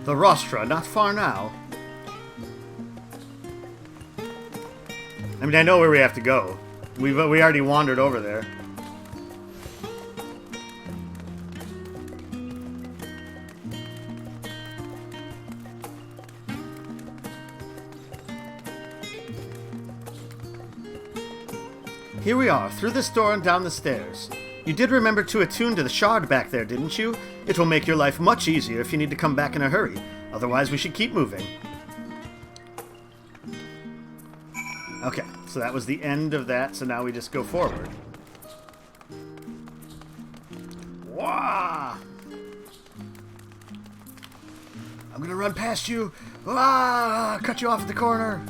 The rostra, not far now. I mean, I know where we have to go. We already wandered over there. Here we are, through this door and down the stairs. You did remember to attune to the shard back there, didn't you? It will make your life much easier if you need to come back in a hurry. Otherwise, we should keep moving. Okay, so that was the end of that, so now we just go forward. Wah! I'm gonna run past you. Wah! Cut you off at the corner.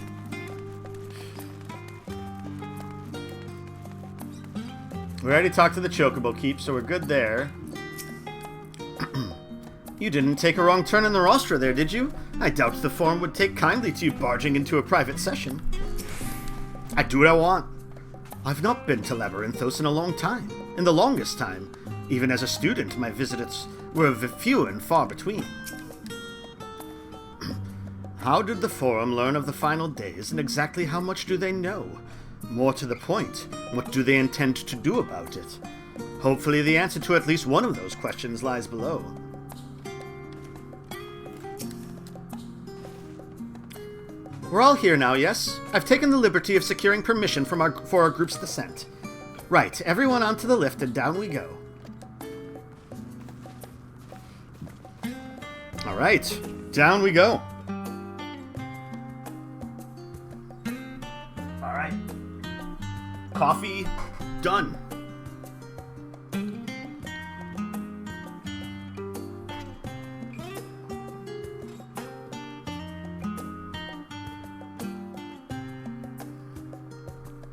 We already talked to the Chocobo Keep, so we're good there. You didn't take a wrong turn in the rostra there, did you? I doubt the Forum would take kindly to you barging into a private session. I do what I want. I've not been to Labyrinthos in a long time. In the longest time. Even as a student, my visits were few and far between. How did the Forum learn of the final days, and exactly how much do they know? More to the point, what do they intend to do about it? Hopefully the answer to at least one of those questions lies below. We're all here now, yes? I've taken the liberty of securing permission for our group's descent. Right, everyone onto the lift and down we go. Alright, down we go. Alright. Coffee, done.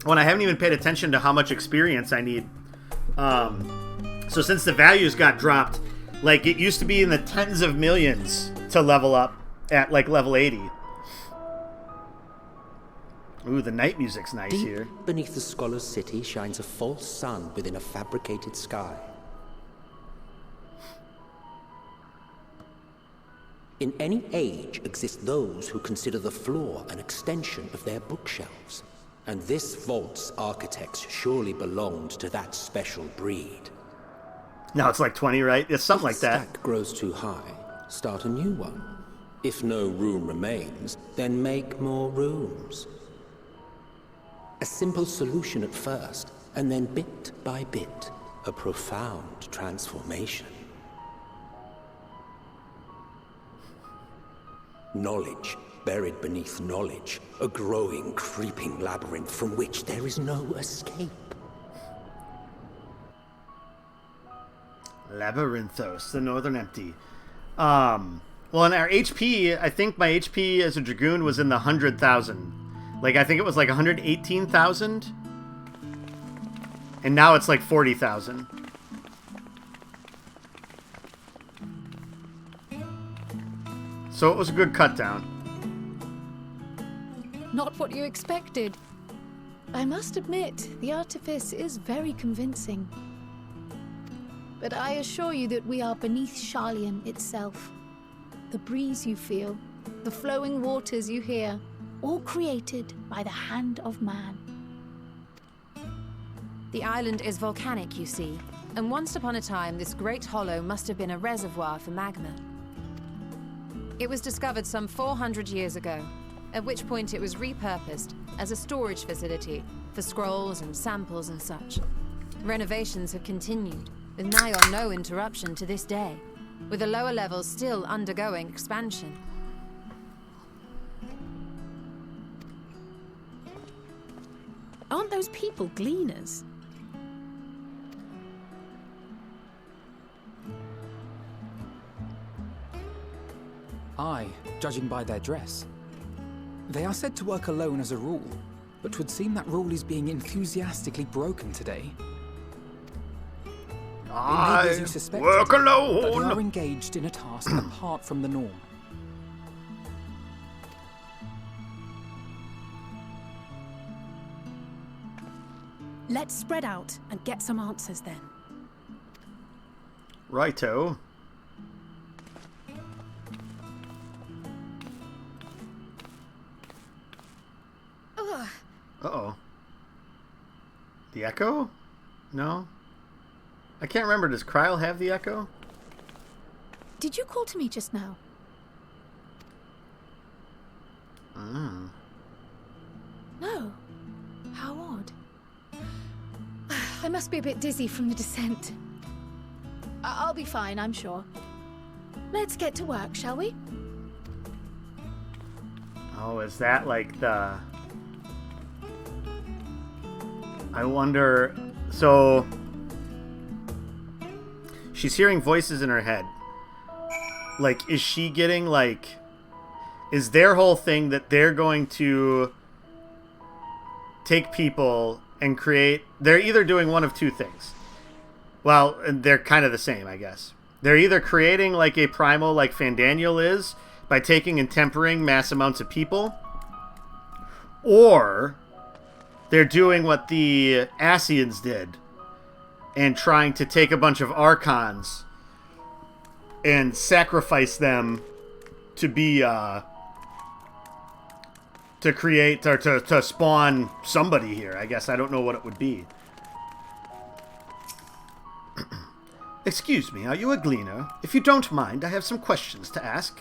Oh, and I haven't even paid attention to how much experience I need. So since the values got dropped, like it used to be in the tens of millions to level up at like level 80. Ooh, the night music's nice Deep here. Beneath the scholar's city shines a false sun within a fabricated sky. In any age exist those who consider the floor an extension of their bookshelves. And this vault's architects surely belonged to that special breed. No, it's like 20, right? It's something like that. If the stack grows too high, start a new one. If no room remains, then make more rooms. A simple solution at first, and then bit by bit, a profound transformation. Knowledge, buried beneath knowledge, a growing, creeping labyrinth from which there is no escape. Labyrinthos, the Northern Empty. Well, in our HP, I think my HP as a Dragoon was in the 100,000. Like, I think it was like 118,000. And now it's like 40,000. So it was a good cut down. Not what you expected. I must admit, the artifice is very convincing. But I assure you that we are beneath Sharlayan itself. The breeze you feel, the flowing waters you hear, all created by the hand of man. The island is volcanic, you see, and once upon a time this great hollow must have been a reservoir for magma. It was discovered some 400 years ago, at which point it was repurposed as a storage facility for scrolls and samples and such. Renovations have continued, with nigh on no interruption to this day, with the lower levels still undergoing expansion. Aren't those people gleaners? Aye, judging by their dress. They are said to work alone as a rule, but 'twould seem that rule is being enthusiastically broken today. It may be as you suspected, work alone. but they are engaged in a task apart from the norm. Let's spread out and get some answers then. Uh-oh. The echo? No? I can't remember. Does Kryl have the echo? Did you call to me just now? No. How odd. I must be a bit dizzy from the descent. I'll be fine, I'm sure. Let's get to work, shall we? Oh, is that like the... I wonder... So... She's hearing voices in her head. Like, is she getting, like... Is their whole thing that they're going to take people and create... They're either doing one of two things. Well, they're kind of the same, I guess. They're either creating, like, a primal like Fandaniel is, by taking and tempering mass amounts of people, or they're doing what the Ascians did and trying to take a bunch of Archons and sacrifice them to be, to create, or to spawn somebody here, I guess. I don't know what it would be. Excuse me, are you a gleaner? If you don't mind, I have some questions to ask.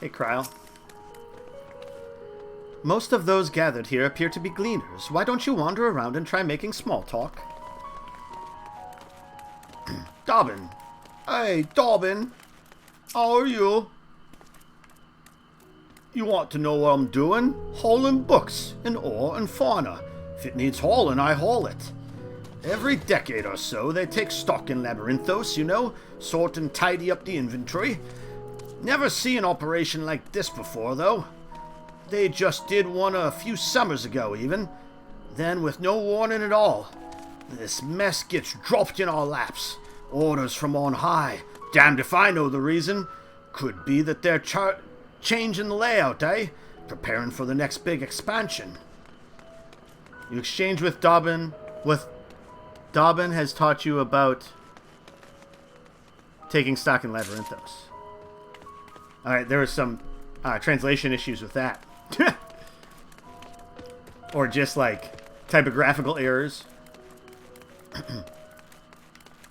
Hey, Kryl. Most of those gathered here appear to be gleaners. Why don't you wander around and try making small talk? Dobbin. Hey, Dobbin. How are you? You want to know what I'm doing? Hauling books and ore and fauna. If it needs hauling, I haul it. Every decade or so, they take stock in Labyrinthos, you know, sort and tidy up the inventory. Never see an operation like this before, though. They just did one a few summers ago, even. Then, with no warning at all, this mess gets dropped in our laps. Orders from on high. Damned if I know the reason. Could be that they're changing the layout, eh? Preparing for the next big expansion. You exchange with Dobbin. Dobbin has taught you about taking stock in Labyrinthos. Alright, there were some translation issues with that. Or just like typographical errors.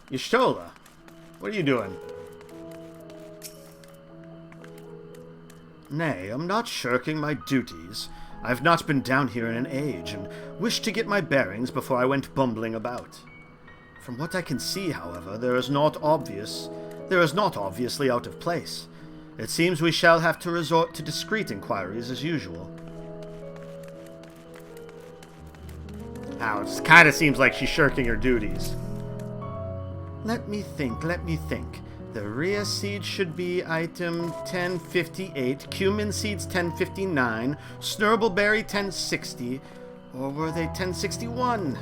Y'shtola, what are you doing? Nay, I'm not shirking my duties. I've not been down here in an age, and wished to get my bearings before I went bumbling about. From what I can see, however, there is not obviously out of place. It seems we shall have to resort to discreet inquiries as usual. Now, it kind of seems like she's shirking her duties. Let me think. The Rhea seed should be item 1058, cumin seeds 1059, snurbbleberry 1060, or were they 1061?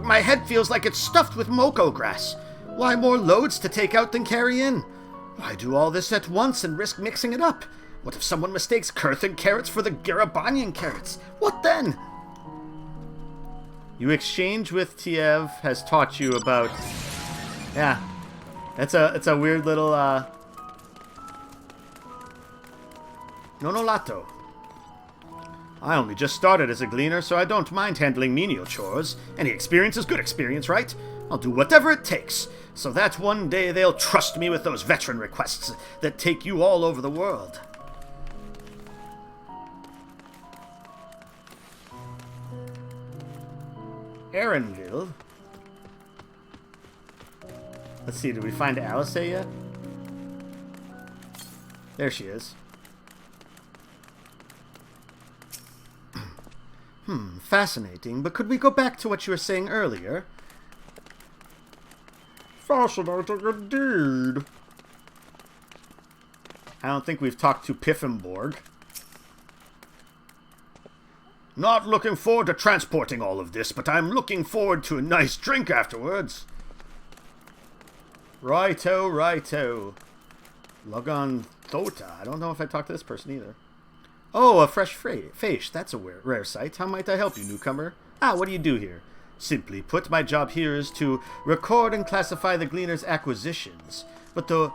My head feels like it's stuffed with moko grass. Why more loads to take out than carry in? Why do all this at once and risk mixing it up? What if someone mistakes Kurthan carrots for the Garabanian carrots? What then? You exchange with Tiev has taught you about... Yeah. It's a weird little, Nonolato. I only just started as a gleaner, so I don't mind handling menial chores. Any experience is good experience, right? I'll do whatever it takes, so that one day they'll trust me with those veteran requests that take you all over the world. Erenville. Let's see, did we find Alisaie yet? There she is. Fascinating, but could we go back to what you were saying earlier? Fascinating indeed. I don't think we've talked to Piffenborg. Not looking forward to transporting all of this, but I'm looking forward to a nice drink afterwards. Righto. Logon Thota. I don't know if I talked to this person either. Oh, a fresh fish. That's a rare sight. How might I help you, newcomer? What do you do here? Simply put, my job here is to record and classify the Gleaner's acquisitions. But the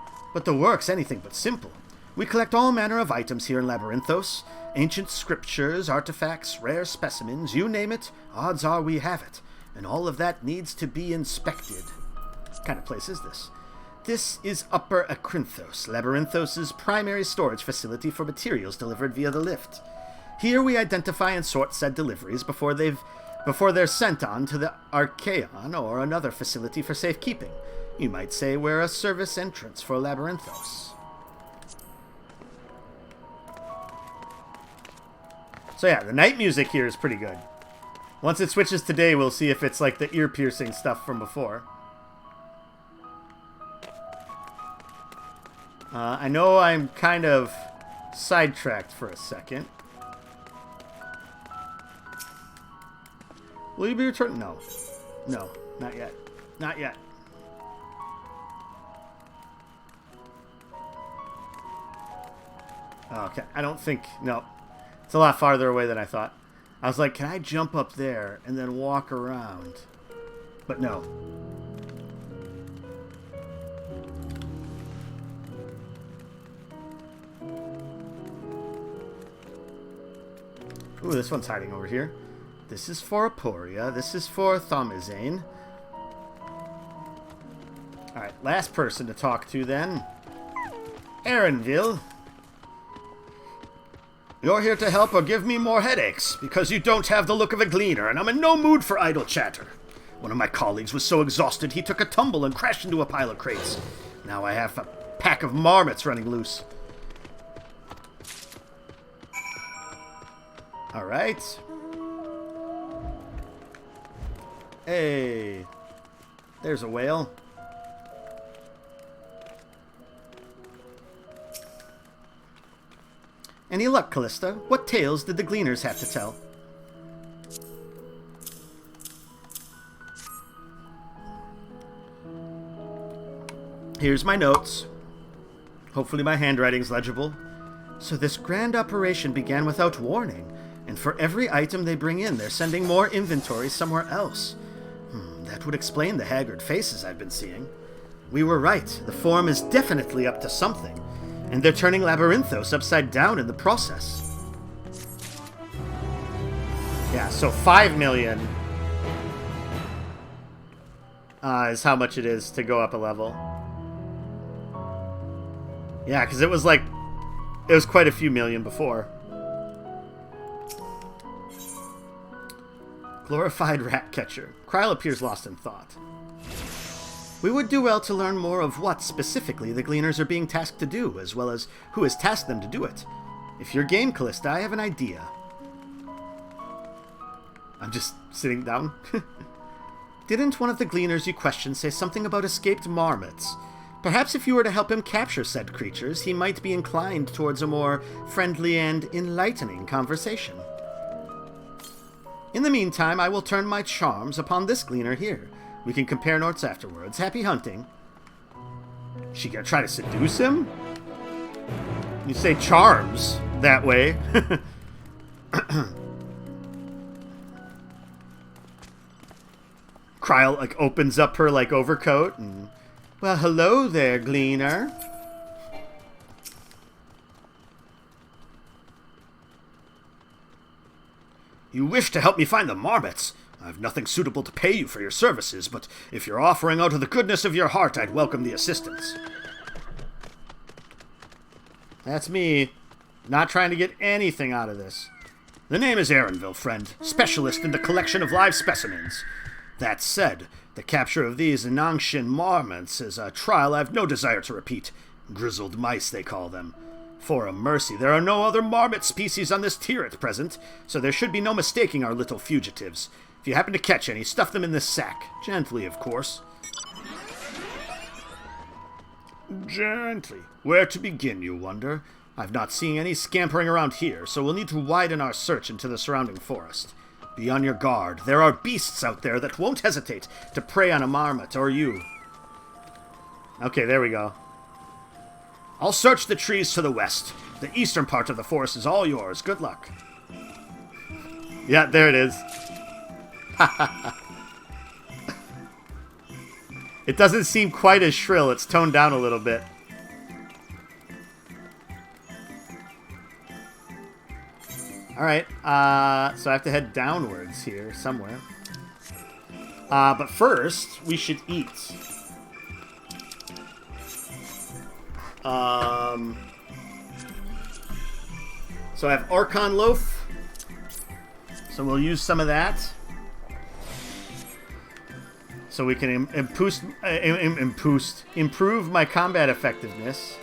work's anything but simple. We collect all manner of items here in Labyrinthos. Ancient scriptures, artifacts, rare specimens, you name it, odds are we have it. And all of that needs to be inspected. What kind of place is this? This is Upper Acrinthos, Labyrinthos' primary storage facility for materials delivered via the lift. Here we identify and sort said deliveries before they're sent on to the Archaeon or another facility for safekeeping. You might say we're a service entrance for Labyrinthos. So yeah, the night music here is pretty good. Once it switches to day, we'll see if it's like the ear-piercing stuff from before. I know I'm kind of sidetracked for a second. Will you be returned? No. No, not yet. Not yet. Okay, I don't think... No. It's a lot farther away than I thought. I was like, can I jump up there and then walk around? But no. Ooh, this one's hiding over here. This is for Aporia. This is for Thomizane. Alright, last person to talk to then. Erenville. You're here to help or give me more headaches, because you don't have the look of a gleaner, and I'm in no mood for idle chatter. One of my colleagues was so exhausted he took a tumble and crashed into a pile of crates. Now I have a pack of marmots running loose. Alright. Hey. There's a whale. Any luck, Callista? What tales did the Gleaners have to tell? Here's my notes. Hopefully my handwriting's legible. So this grand operation began without warning, and for every item they bring in, they're sending more inventory somewhere else. That would explain the haggard faces I've been seeing. We were right. The Forum is definitely up to something. And they're turning Labyrinthos upside down in the process. Yeah, so 5 million is how much it is to go up a level. Yeah, because it was like... It was quite a few million before. Glorified rat catcher. Kryle appears lost in thought. We would do well to learn more of what, specifically, the Gleaners are being tasked to do, as well as who has tasked them to do it. If you're game, Callista, I have an idea. I'm just sitting down. Didn't one of the Gleaners you questioned say something about escaped marmots? Perhaps if you were to help him capture said creatures, he might be inclined towards a more friendly and enlightening conversation. In the meantime, I will turn my charms upon this Gleaner here. We can compare notes afterwards. Happy hunting. She gonna try to seduce him? You say charms that way. Kryle like opens up her like overcoat and, well, hello there, Gleaner. You wish to help me find the marmots? I've nothing suitable to pay you for your services, but if you're offering out of the goodness of your heart, I'd welcome the assistance. That's me, not trying to get anything out of this. The name is Erenville, friend, specialist in the collection of live specimens. That said, the capture of these Nangshin marmots is a trial I've no desire to repeat. Grizzled mice, they call them. For a mercy, there are no other marmot species on this tier at present, so there should be no mistaking our little fugitives. If you happen to catch any, stuff them in this sack. Gently, of course. Gently. Where to begin, you wonder? I've not seen any scampering around here, so we'll need to widen our search into the surrounding forest. Be on your guard. There are beasts out there that won't hesitate to prey on a marmot or you. Okay, there we go. I'll search the trees to the west. The eastern part of the forest is all yours. Good luck. Yeah, there it is. It doesn't seem quite as shrill. It's toned down a little bit. Alright, so I have to head downwards here somewhere. But first, we should eat. So I have Archon Loaf. So we'll use some of that. So we can improve my combat effectiveness.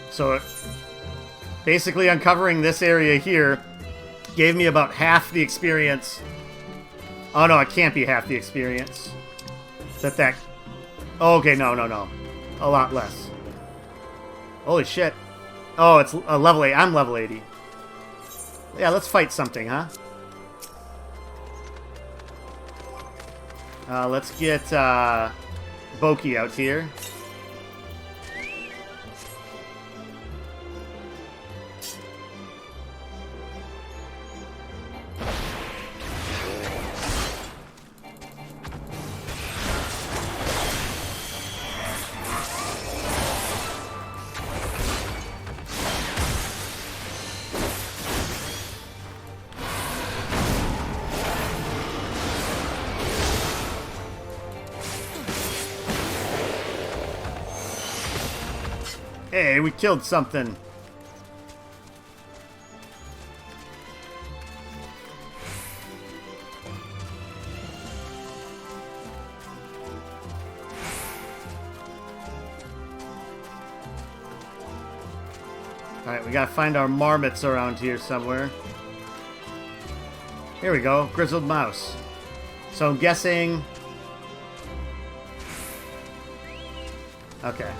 So basically uncovering this area here gave me about half the experience. Oh no, it can't be half the experience. Oh, okay, no. A lot less. Holy shit. Oh, it's a level 8. I'm level 80. Yeah, let's fight something, huh? Let's get Boki out here. Hey, we killed something. Alright, we gotta find our marmots around here somewhere. Here we go, grizzled mouse. So I'm guessing... Okay.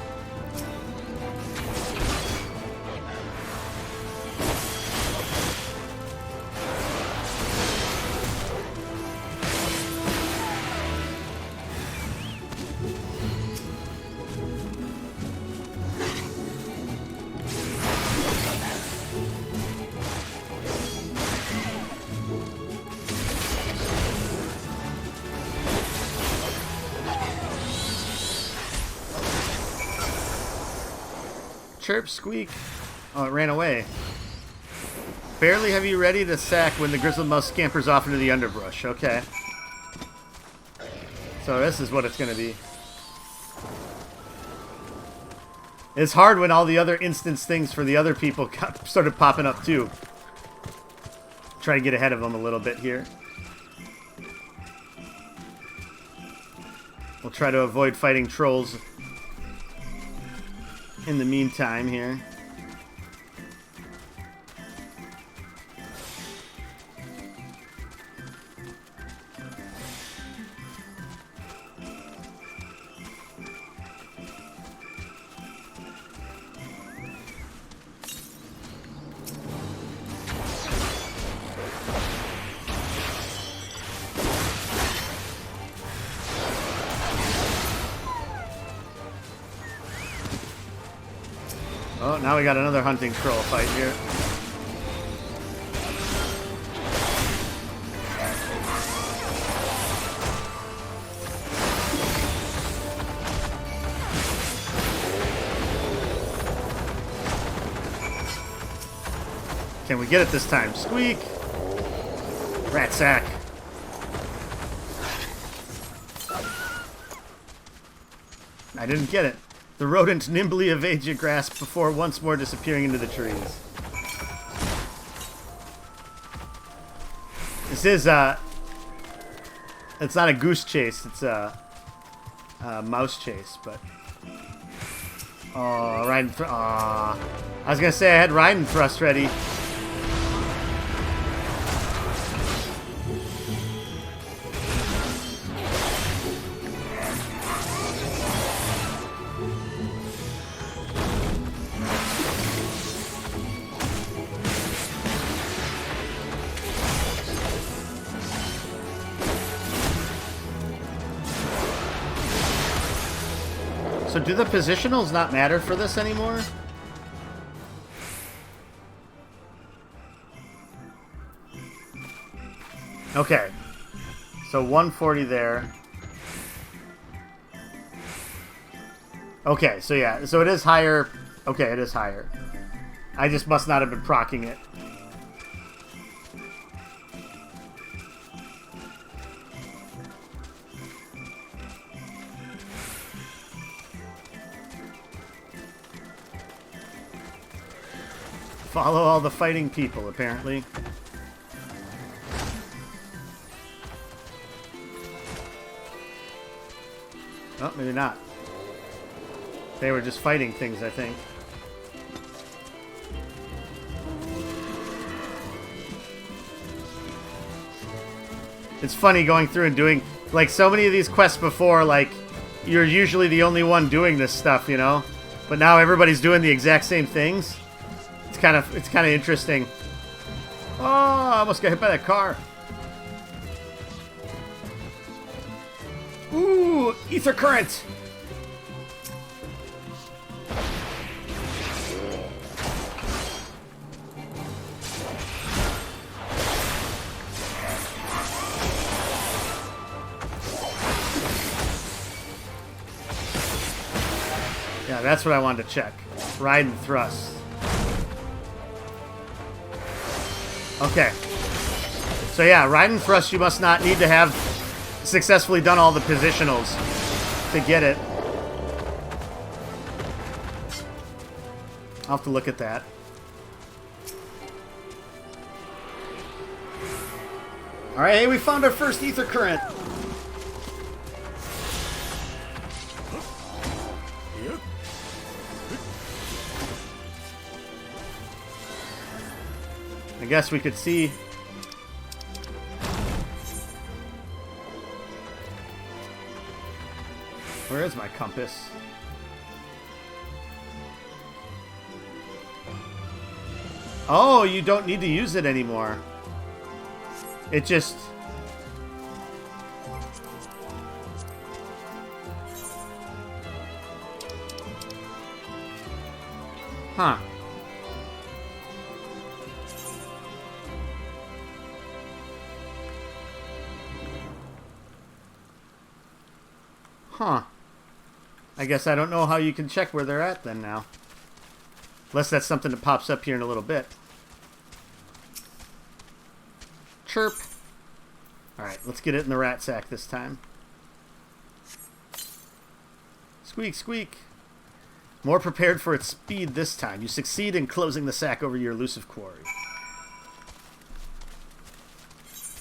Chirp, squeak. Oh, it ran away. Barely have you ready to sack when the grizzled mouse scampers off into the underbrush. Okay. So this is what it's going to be. It's hard when all the other instance things for the other people started popping up too. Try to get ahead of them a little bit here. We'll try to avoid fighting trolls in the meantime here. Oh, now we got another hunting troll fight here. Can we get it this time? Squeak! Rat sack. I didn't get it. The rodent nimbly evades your grasp before once more disappearing into the trees. This is, it's not a goose chase, it's a mouse chase, but... Oh, riding thrust. I was gonna say I had riding thrust ready. So do the positionals not matter for this anymore? Okay. So 140 there. Okay, so yeah. So it is higher. Okay, it is higher. I just must not have been proccing it. Follow all the fighting people, apparently. Oh, maybe not. They were just fighting things, I think. It's funny going through and doing, like, so many of these quests before, like, you're usually the only one doing this stuff, you know? But now everybody's doing the exact same things. It's kind of interesting. Oh, I almost got hit by that car. Ooh, ether current. Yeah, that's what I wanted to check. Ride and thrust. Okay. So yeah, ride and thrust, you must not need to have successfully done all the positionals to get it. I'll have to look at that. Alright, hey, we found our first ether current. I guess we could see. Where is my compass? Oh, you don't need to use it anymore. It just... Huh. Huh. I guess I don't know how you can check where they're at then now. Unless that's something that pops up here in a little bit. Chirp. Alright, let's get it in the rat sack this time. Squeak, squeak. More prepared for its speed this time. You succeed in closing the sack over your elusive quarry.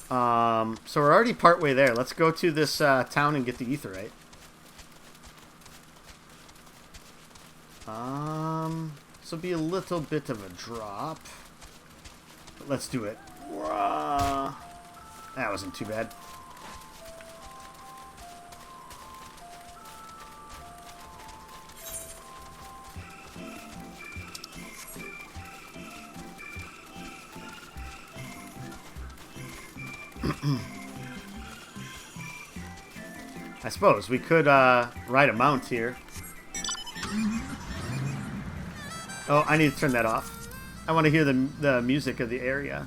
So we're already partway there. Let's go to this town and get the etherite. This will be a little bit of a drop. But let's do it. That wasn't too bad. I suppose we could ride a mount here. Oh, I need to turn that off. I want to hear the music of the area.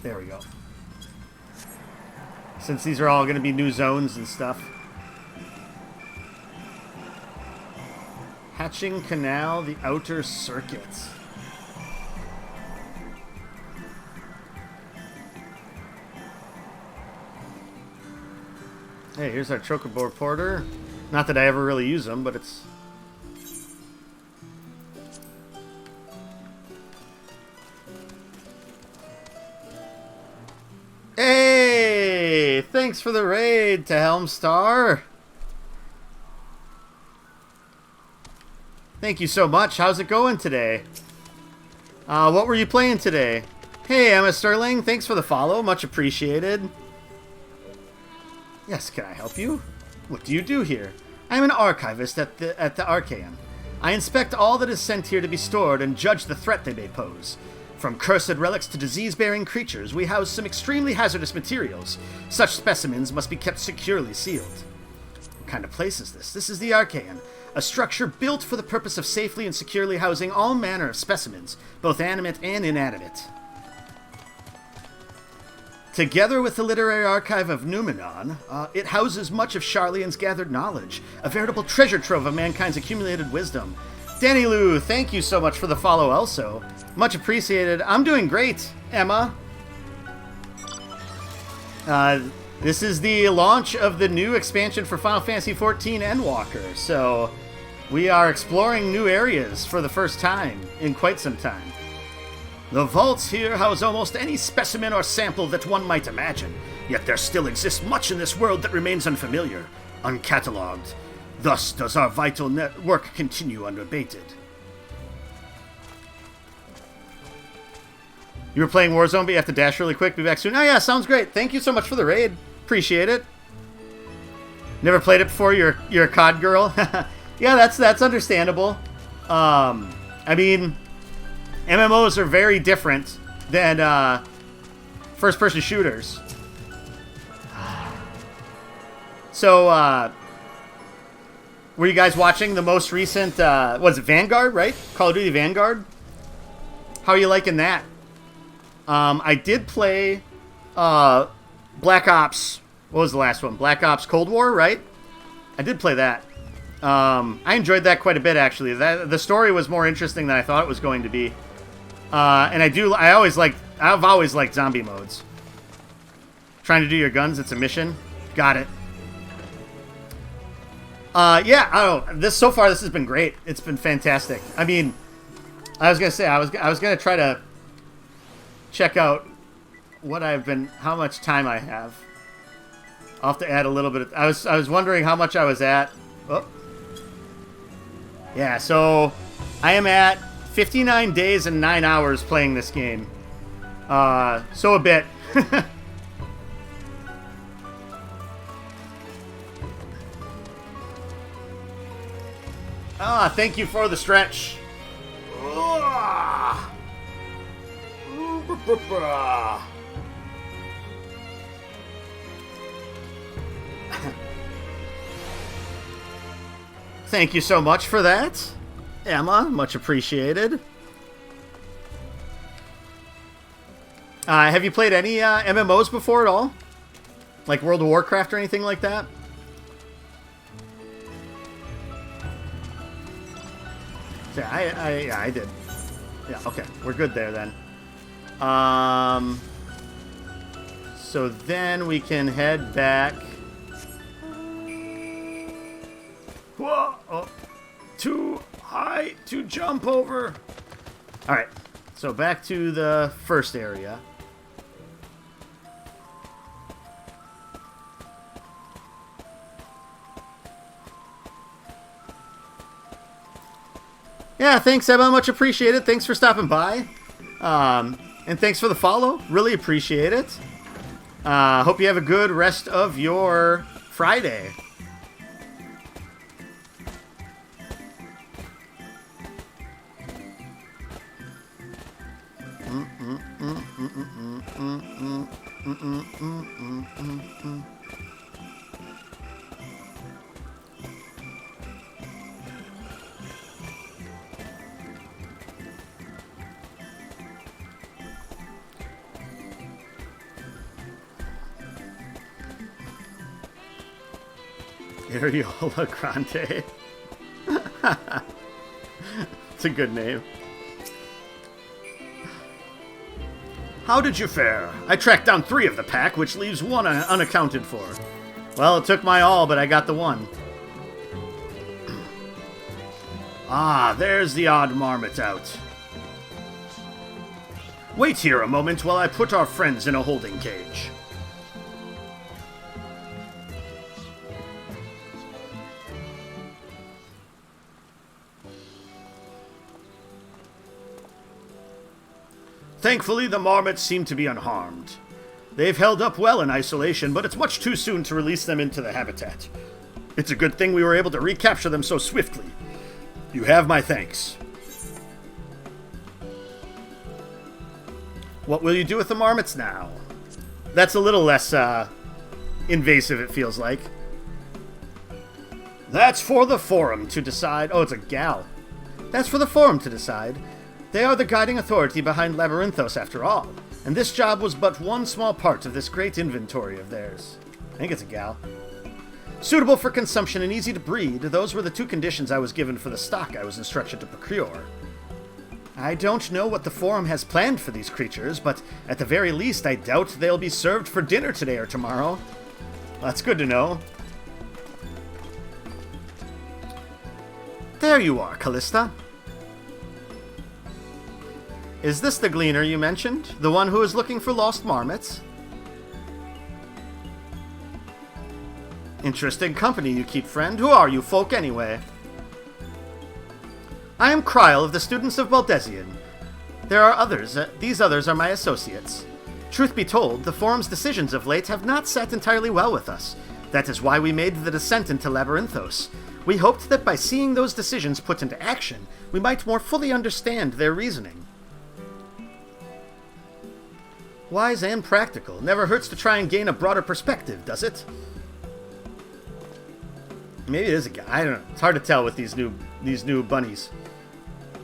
There we go. Since these are all going to be new zones and stuff. Hatching Canal, the Outer Circuit. Hey, here's our Chocobo Porter. Not that I ever really use them, but it's... Hey! Thanks for the raid to Helmstar. Thank you so much. How's it going today? What were you playing today? Hey, Emma Sterling. Thanks for the follow. Much appreciated. Yes, can I help you? What do you do here? I am an archivist at the Archaeum. I inspect all that is sent here to be stored and judge the threat they may pose. From cursed relics to disease-bearing creatures, we house some extremely hazardous materials. Such specimens must be kept securely sealed. kind of place is this? This is the Archaean, a structure built for the purpose of safely and securely housing all manner of specimens, both animate and inanimate. Together with the Literary Archive of Numenon, it houses much of Sharlayan's gathered knowledge, a veritable treasure trove of mankind's accumulated wisdom. Danny Lou, thank you so much for the follow also. Much appreciated. I'm doing great, Emma. This is the launch of the new expansion for Final Fantasy XIV Endwalker, so we are exploring new areas for the first time in quite some time. The vaults here house almost any specimen or sample that one might imagine, yet there still exists much in this world that remains unfamiliar, uncatalogued. Thus does our vital network continue unabated. You were playing Warzone, but you have to dash really quick. Be back soon. Oh yeah, sounds great. Thank you so much for the raid. Appreciate it. Never played it before. You're a COD girl. Yeah, that's understandable. I mean, MMOs are very different than first-person shooters. So, were you guys watching the most recent, was it Vanguard, right? Call of Duty Vanguard? How are you liking that? I did play Black Ops. What was the last one? Black Ops Cold War, right? I did play that. I enjoyed that quite a bit, actually. The story was more interesting than I thought it was going to be. And I've always liked zombie modes. Trying to do your guns, it's a mission. Got it. Yeah, I don't know. So far this has been great. It's been fantastic. I mean, I was gonna say I was gonna try to check out how much time I have. I'll have to add a little bit. I was wondering how much I was at. Oh. Yeah, so I am at 59 days and 9 hours playing this game. So a bit. Thank you for the stretch. Thank you so much for that, Emma. Much appreciated. Have you played any MMOs before at all? Like World of Warcraft or anything like that? Yeah, I did. Yeah, okay. We're good there then. So then we can head back. Whoa! Oh, too high to jump over. All right. So back to the first area. Yeah, thanks, Emma. Much appreciated. Thanks for stopping by. And thanks for the follow. Really appreciate it. Hope you have a good rest of your Friday. Ariola Grande. It's a good name. How did you fare? I tracked down 3 of the pack, which leaves 1 unaccounted for. Well, it took my all, but I got the 1. There's the odd marmot out. Wait here a moment while I put our friends in a holding cage. Thankfully, the marmots seem to be unharmed. They've held up well in isolation, but it's much too soon to release them into the habitat. It's a good thing we were able to recapture them so swiftly. You have my thanks. What will you do with the marmots now? That's a little less invasive, it feels like. That's for the Forum to decide. Oh, it's a gal. That's for the Forum to decide. They are the guiding authority behind Labyrinthos, after all. And this job was but one small part of this great inventory of theirs. I think it's a gal. Suitable for consumption and easy to breed, those were the two conditions I was given for the stock I was instructed to procure. I don't know what the Forum has planned for these creatures, but at the very least I doubt they'll be served for dinner today or tomorrow. That's good to know. There you are, Callista. Is this the gleaner you mentioned? The one who is looking for lost marmots? Interesting company you keep, friend. Who are you folk, anyway? I am Kryl of the Students of Baldesion. There are others. These others are my associates. Truth be told, the Forum's decisions of late have not sat entirely well with us. That is why we made the descent into Labyrinthos. We hoped that by seeing those decisions put into action, we might more fully understand their reasoning. Wise and practical. Never hurts to try and gain a broader perspective, does it? Maybe it is a guy. I don't know. It's hard to tell with these new bunnies.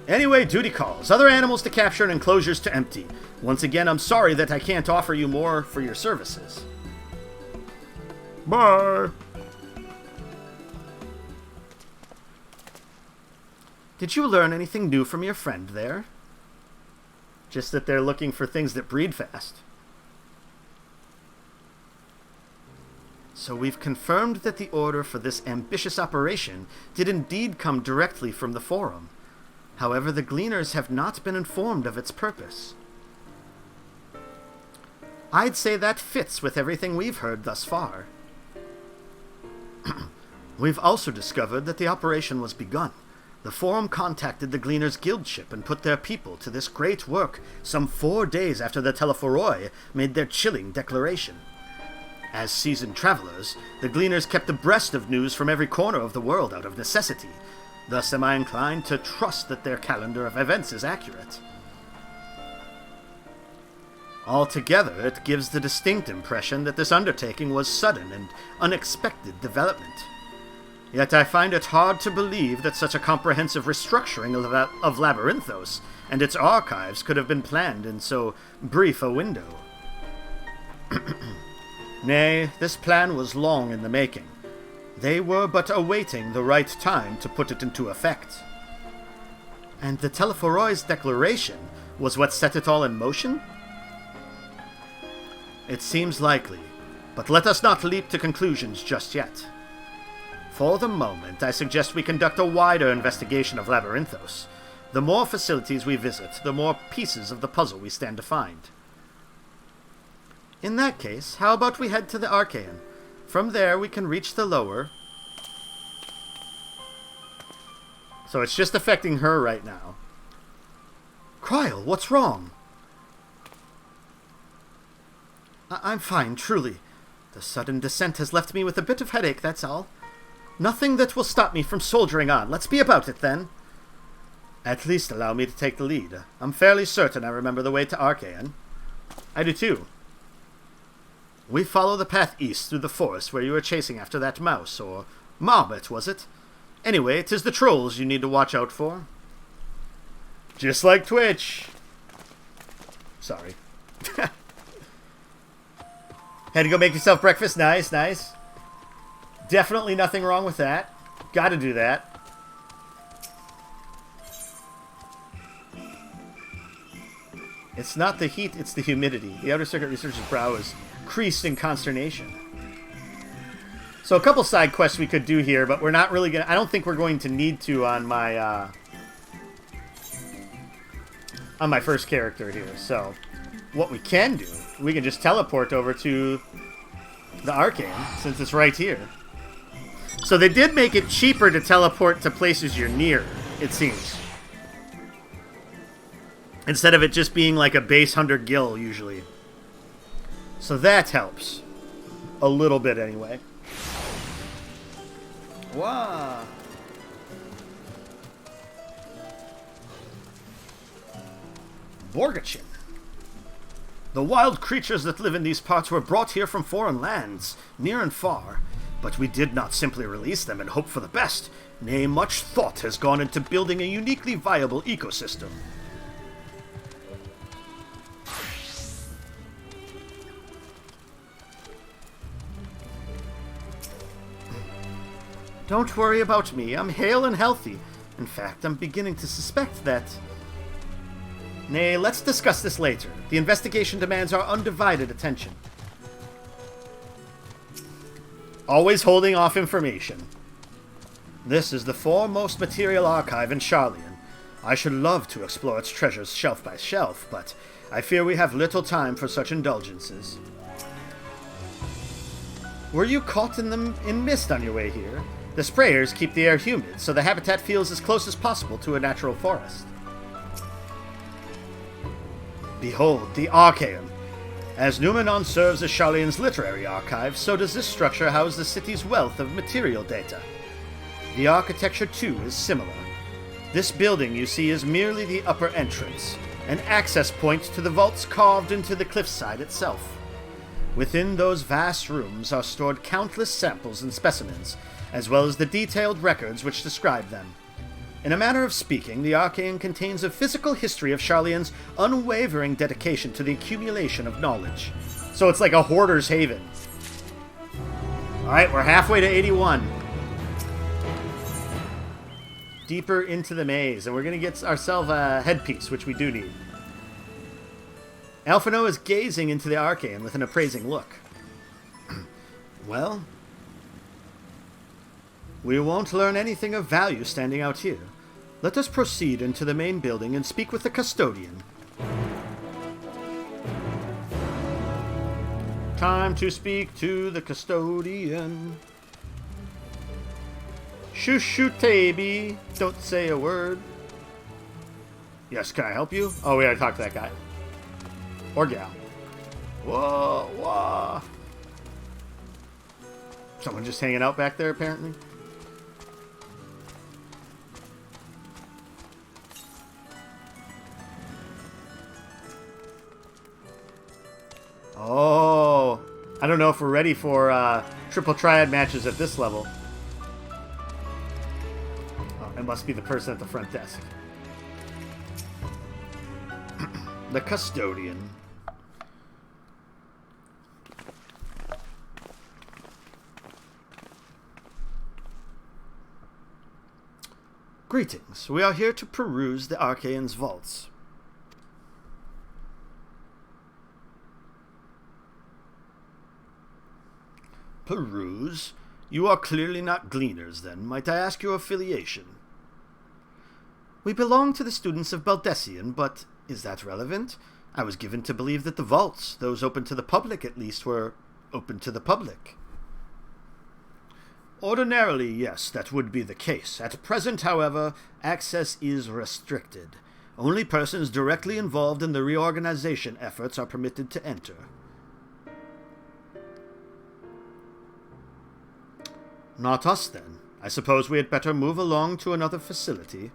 Anyway, duty calls. Other animals to capture and enclosures to empty. Once again, I'm sorry that I can't offer you more for your services. Bye. Did you learn anything new from your friend there? Just that they're looking for things that breed fast. So we've confirmed that the order for this ambitious operation did indeed come directly from the Forum. However, the Gleaners have not been informed of its purpose. I'd say that fits with everything we've heard thus far. We've also discovered that the operation was begun. The Forum contacted the Gleaners' guild ship and put their people to this great work some 4 days after the Telephoroi made their chilling declaration. As seasoned travelers, the Gleaners kept abreast of news from every corner of the world out of necessity. Thus am I inclined to trust that their calendar of events is accurate. Altogether, it gives the distinct impression that this undertaking was sudden and unexpected development. Yet I find it hard to believe that such a comprehensive restructuring of Labyrinthos and its archives could have been planned in so brief a window. Nay, this plan was long in the making. They were but awaiting the right time to put it into effect. And the Telephoroi's declaration was what set it all in motion? It seems likely, but let us not leap to conclusions just yet. For the moment, I suggest we conduct a wider investigation of Labyrinthos. The more facilities we visit, the more pieces of the puzzle we stand to find. In that case, how about we head to the Archaean? From there, we can reach the lower. So it's just affecting her right now. Kryl, what's wrong? I'm fine, truly. The sudden descent has left me with a bit of headache, that's all. Nothing that will stop me from soldiering on. Let's be about it, then. At least allow me to take the lead. I'm fairly certain I remember the way to Archaean. I do too. We follow the path east through the forest where you were chasing after that mouse, or marmot, was it? Anyway, 'tis the trolls you need to watch out for. Just like Twitch. Sorry. Had to go make yourself breakfast? Nice, nice. Definitely nothing wrong with that. Gotta do that. It's not the heat, it's the humidity. The Outer Circuit Researcher's brow is creased in consternation. So a couple side quests we could do here, but we're not really gonna... I don't think we're going to need to on my first character here. So what we can do, we can just teleport over to the Archaean, since it's right here. So they did make it cheaper to teleport to places you're near, it seems. Instead of it just being like a base 100 gil, usually. So that helps. A little bit, anyway. Wow. Borgachin. The wild creatures that live in these parts were brought here from foreign lands, near and far. But we did not simply release them and hope for the best. Nay, much thought has gone into building a uniquely viable ecosystem. Don't worry about me. I'm hale and healthy. In fact, I'm beginning to suspect that... Nay, let's discuss this later. The investigation demands our undivided attention. Always holding off information. This is the foremost material archive in Sharlayan. I should love to explore its treasures shelf by shelf, but I fear we have little time for such indulgences. Were you caught in mist on your way here? The sprayers keep the air humid, so the habitat feels as close as possible to a natural forest. Behold, the Archaeum. As Numenon serves as Sharlayan's literary archive, so does this structure house the city's wealth of material data. The architecture, too, is similar. This building, you see, is merely the upper entrance, an access point to the vaults carved into the cliffside itself. Within those vast rooms are stored countless samples and specimens, as well as the detailed records which describe them. In a manner of speaking, the Archaeum contains a physical history of Sharlayan's unwavering dedication to the accumulation of knowledge. So it's like a hoarder's haven. Alright, we're halfway to 81. Deeper into the maze, and we're going to get ourselves a headpiece, which we do need. Alphinaud is gazing into the Archaeum with an appraising look. Well, we won't learn anything of value standing out here. Let us proceed into the main building and speak with the custodian. Time to speak to the custodian. Shoo-shoo-taby. Don't say a word. Yes, can I help you? Oh, we gotta talk to that guy. Or gal. Whoa, whoa. Someone just hanging out back there, apparently. Oh, I don't know if we're ready for triple triad matches at this level. Oh, it must be the person at the front desk. The custodian. Greetings. We are here to peruse the Archaean's vaults. Peruse? You are clearly not gleaners, then. Might I ask your affiliation? We belong to the students of Baldesion, but is that relevant? I was given to believe that the vaults, those open to the public at least, were open to the public. Ordinarily, yes, that would be the case. At present, however, access is restricted. Only persons directly involved in the reorganization efforts are permitted to enter. Not us, then. I suppose we had better move along to another facility.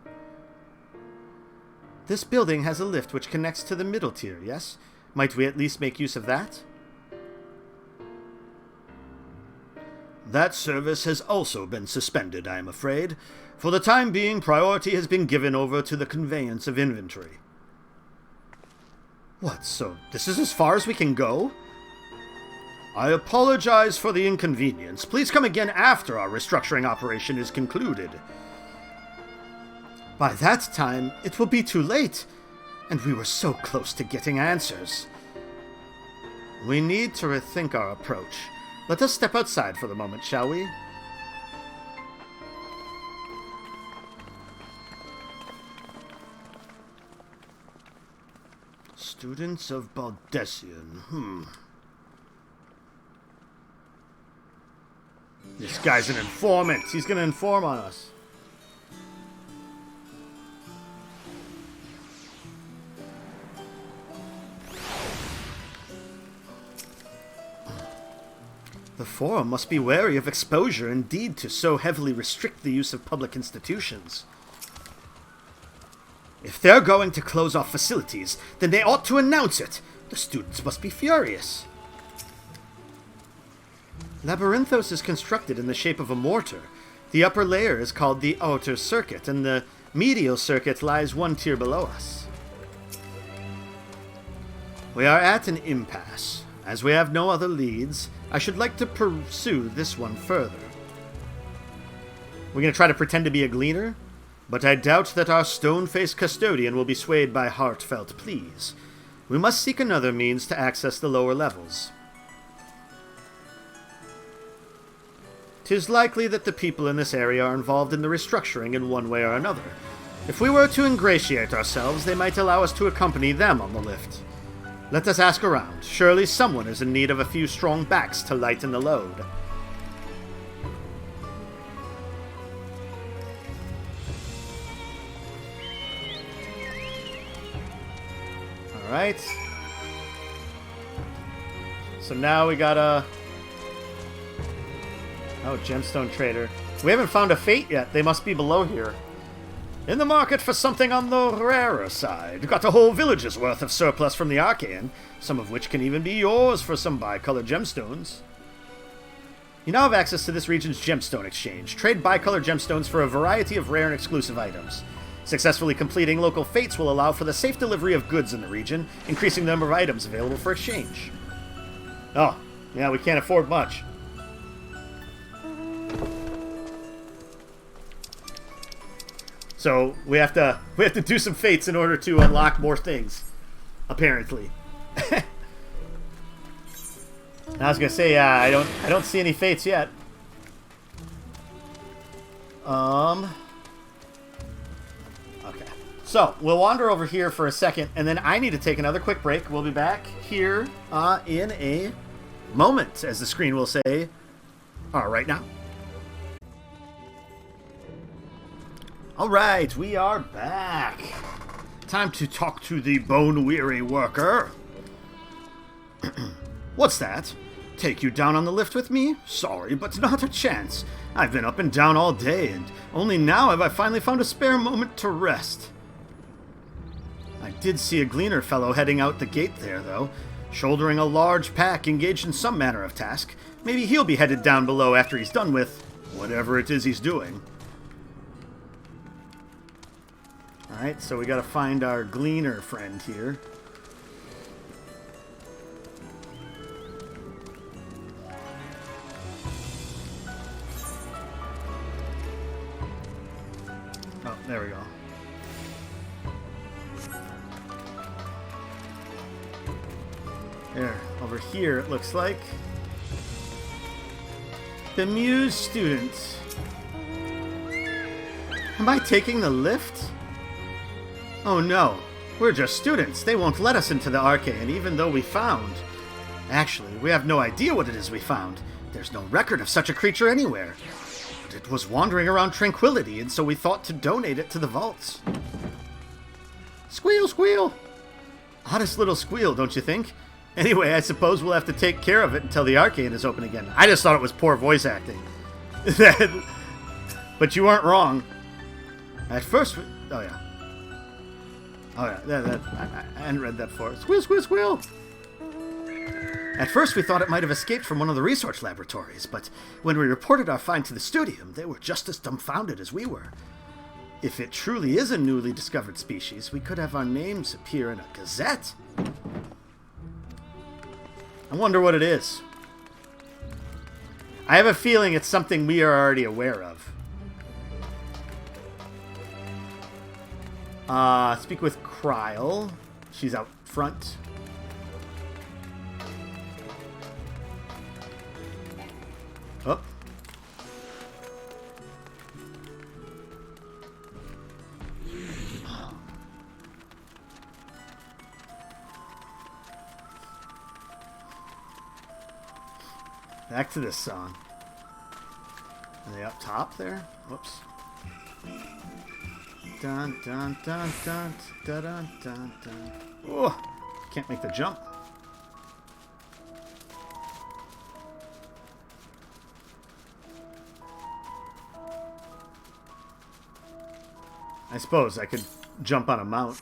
This building has a lift which connects to the middle tier, yes? Might we at least make use of that? That service has also been suspended, I am afraid. For the time being, priority has been given over to the conveyance of inventory. What, so this is as far as we can go? I apologize for the inconvenience. Please come again after our restructuring operation is concluded. By that time, it will be too late, and we were so close to getting answers. We need to rethink our approach. Let us step outside for the moment, shall we? Students of Baldesion. This guy's an informant. He's going to inform on us. The Forum must be wary of exposure indeed to so heavily restrict the use of public institutions. If they're going to close off facilities, then they ought to announce it. The students must be furious. Labyrinthos is constructed in the shape of a mortar. The upper layer is called the outer circuit, and the medial circuit lies one tier below us. We are at an impasse. As we have no other leads, I should like to pursue this one further. We're going to try to pretend to be a gleaner, but I doubt that our stone-faced custodian will be swayed by heartfelt pleas. We must seek another means to access the lower levels. 'Tis likely that the people in this area are involved in the restructuring in one way or another. If we were to ingratiate ourselves, they might allow us to accompany them on the lift. Let us ask around. Surely someone is in need of a few strong backs to lighten the load. Alright. So now we got a... Oh, gemstone trader. We haven't found a fate yet. They must be below here. In the market for something on the rarer side. Got a whole village's worth of surplus from the Arcane, some of which can even be yours for some bicolored gemstones. You now have access to this region's gemstone exchange. Trade bicolored gemstones for a variety of rare and exclusive items. Successfully completing local fates will allow for the safe delivery of goods in the region, increasing the number of items available for exchange. Oh, yeah, we can't afford much. So we have to do some fates in order to unlock more things, apparently. I was gonna say, I don't see any fates yet. Okay. So we'll wander over here for a second, and then I need to take another quick break. We'll be back here in a moment, as the screen will say, right now. Alright, we are back. Time to talk to the bone-weary worker. What's that? Take you down on the lift with me? Sorry, but not a chance. I've been up and down all day, and only now have I finally found a spare moment to rest. I did see a gleaner fellow heading out the gate there, though, shouldering a large pack engaged in some manner of task. Maybe he'll be headed down below after he's done with whatever it is he's doing. Alright, so we gotta find our gleaner friend here. Oh, there we go. There, over here it looks like. The Muse student. Am I taking the lift? Oh no, we're just students. They won't let us into the Arcane, even though we found... Actually, we have no idea what it is we found. There's no record of such a creature anywhere. But it was wandering around Tranquility, and so we thought to donate it to the vaults. Squeal, squeal! Oddest little squeal, don't you think? Anyway, I suppose we'll have to take care of it until the Arcane is open again. I just thought it was poor voice acting. But you weren't wrong. At first... Oh, yeah. Oh yeah, I hadn't read that before. Squeal, squeal, squeal! At first we thought it might have escaped from one of the research laboratories, but when we reported our find to the studium, they were just as dumbfounded as we were. If it truly is a newly discovered species, we could have our names appear in a gazette. I wonder what it is. I have a feeling it's something we are already aware of. Speak with Kryl. She's out front. Oh. Back to this song. Are they up top there? Whoops. Dun dun dun dun dun dun dun dun. Oh, can't make the jump. I suppose I could jump on a mount.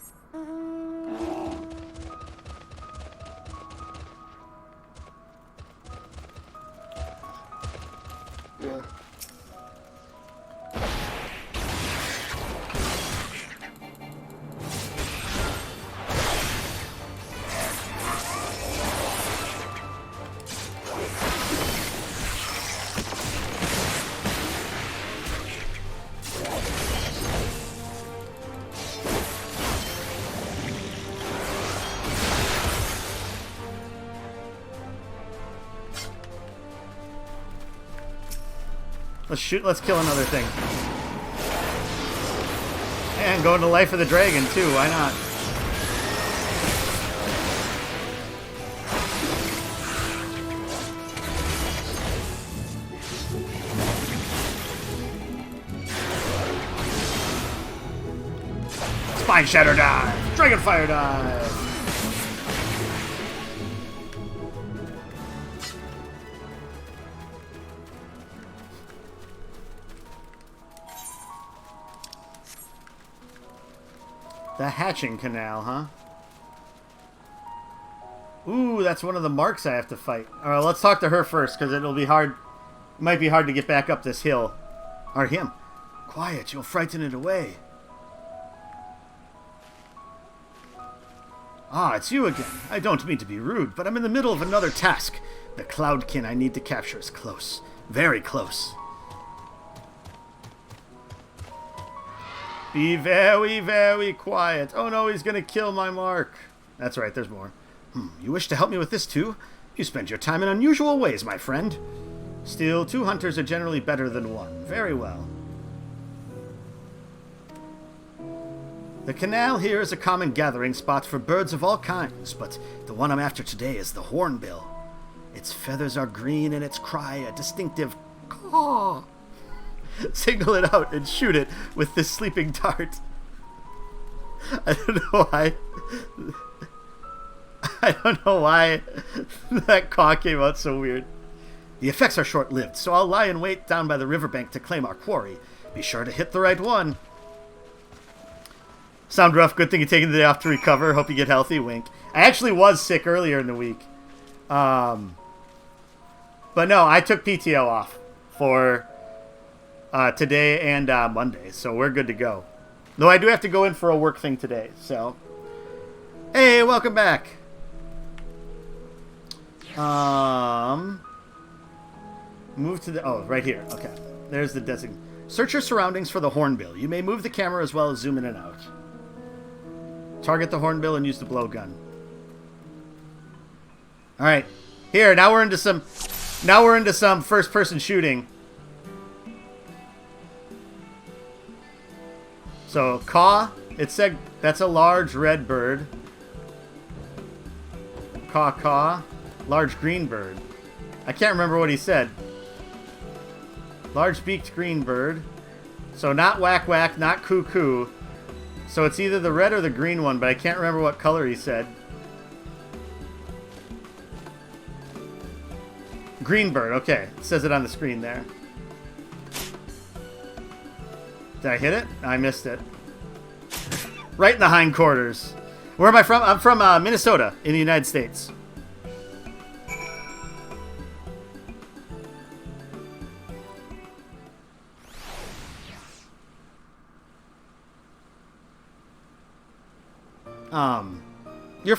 Let's kill another thing. And go into Life of the Dragon, too. Why not? Spine Shatter Dive! Dragon Fire Dive! The hatching canal, huh? Ooh, that's one of the marks I have to fight. Alright, let's talk to her first, because it'll be hard. It might be hard to get back up this hill. Or him. Quiet, you'll frighten it away. Ah, it's you again. I don't mean to be rude, but I'm in the middle of another task. The Cloudkin I need to capture is close. Very close. Be very, very quiet. Oh no, he's gonna kill my mark. That's right, there's more. You wish to help me with this too? You spend your time in unusual ways, my friend. Still, 2 hunters are generally better than 1. Very well. The canal here is a common gathering spot for birds of all kinds, but the one I'm after today is the hornbill. Its feathers are green and its cry a distinctive caw. Signal it out and shoot it with this sleeping dart. I don't know why that caw came out so weird. The effects are short-lived, so I'll lie in wait down by the riverbank to claim our quarry. Be sure to hit the right one. Sound rough? Good thing you're taking the day off to recover. Hope you get healthy. Wink. I actually was sick earlier in the week. But no, I took PTO off for today and Monday, so we're good to go. Though I do have to go in for a work thing today, so. Hey, welcome back. Move to the, oh, right here. Okay. There's the design. Search your surroundings for the hornbill. You may move the camera as well as zoom in and out. Target the hornbill and use the blowgun. Alright. Here, now we're into some first person shooting. So, caw, it said that's a large red bird. Caw caw. Large green bird. I can't remember what he said. Large beaked green bird. So not whack whack, not cuckoo. So it's either the red or the green one, but I can't remember what color he said. Green bird, okay. It says it on the screen there. Did I hit it? I missed it. Right in the hindquarters. Where am I from? I'm from Minnesota in the United States.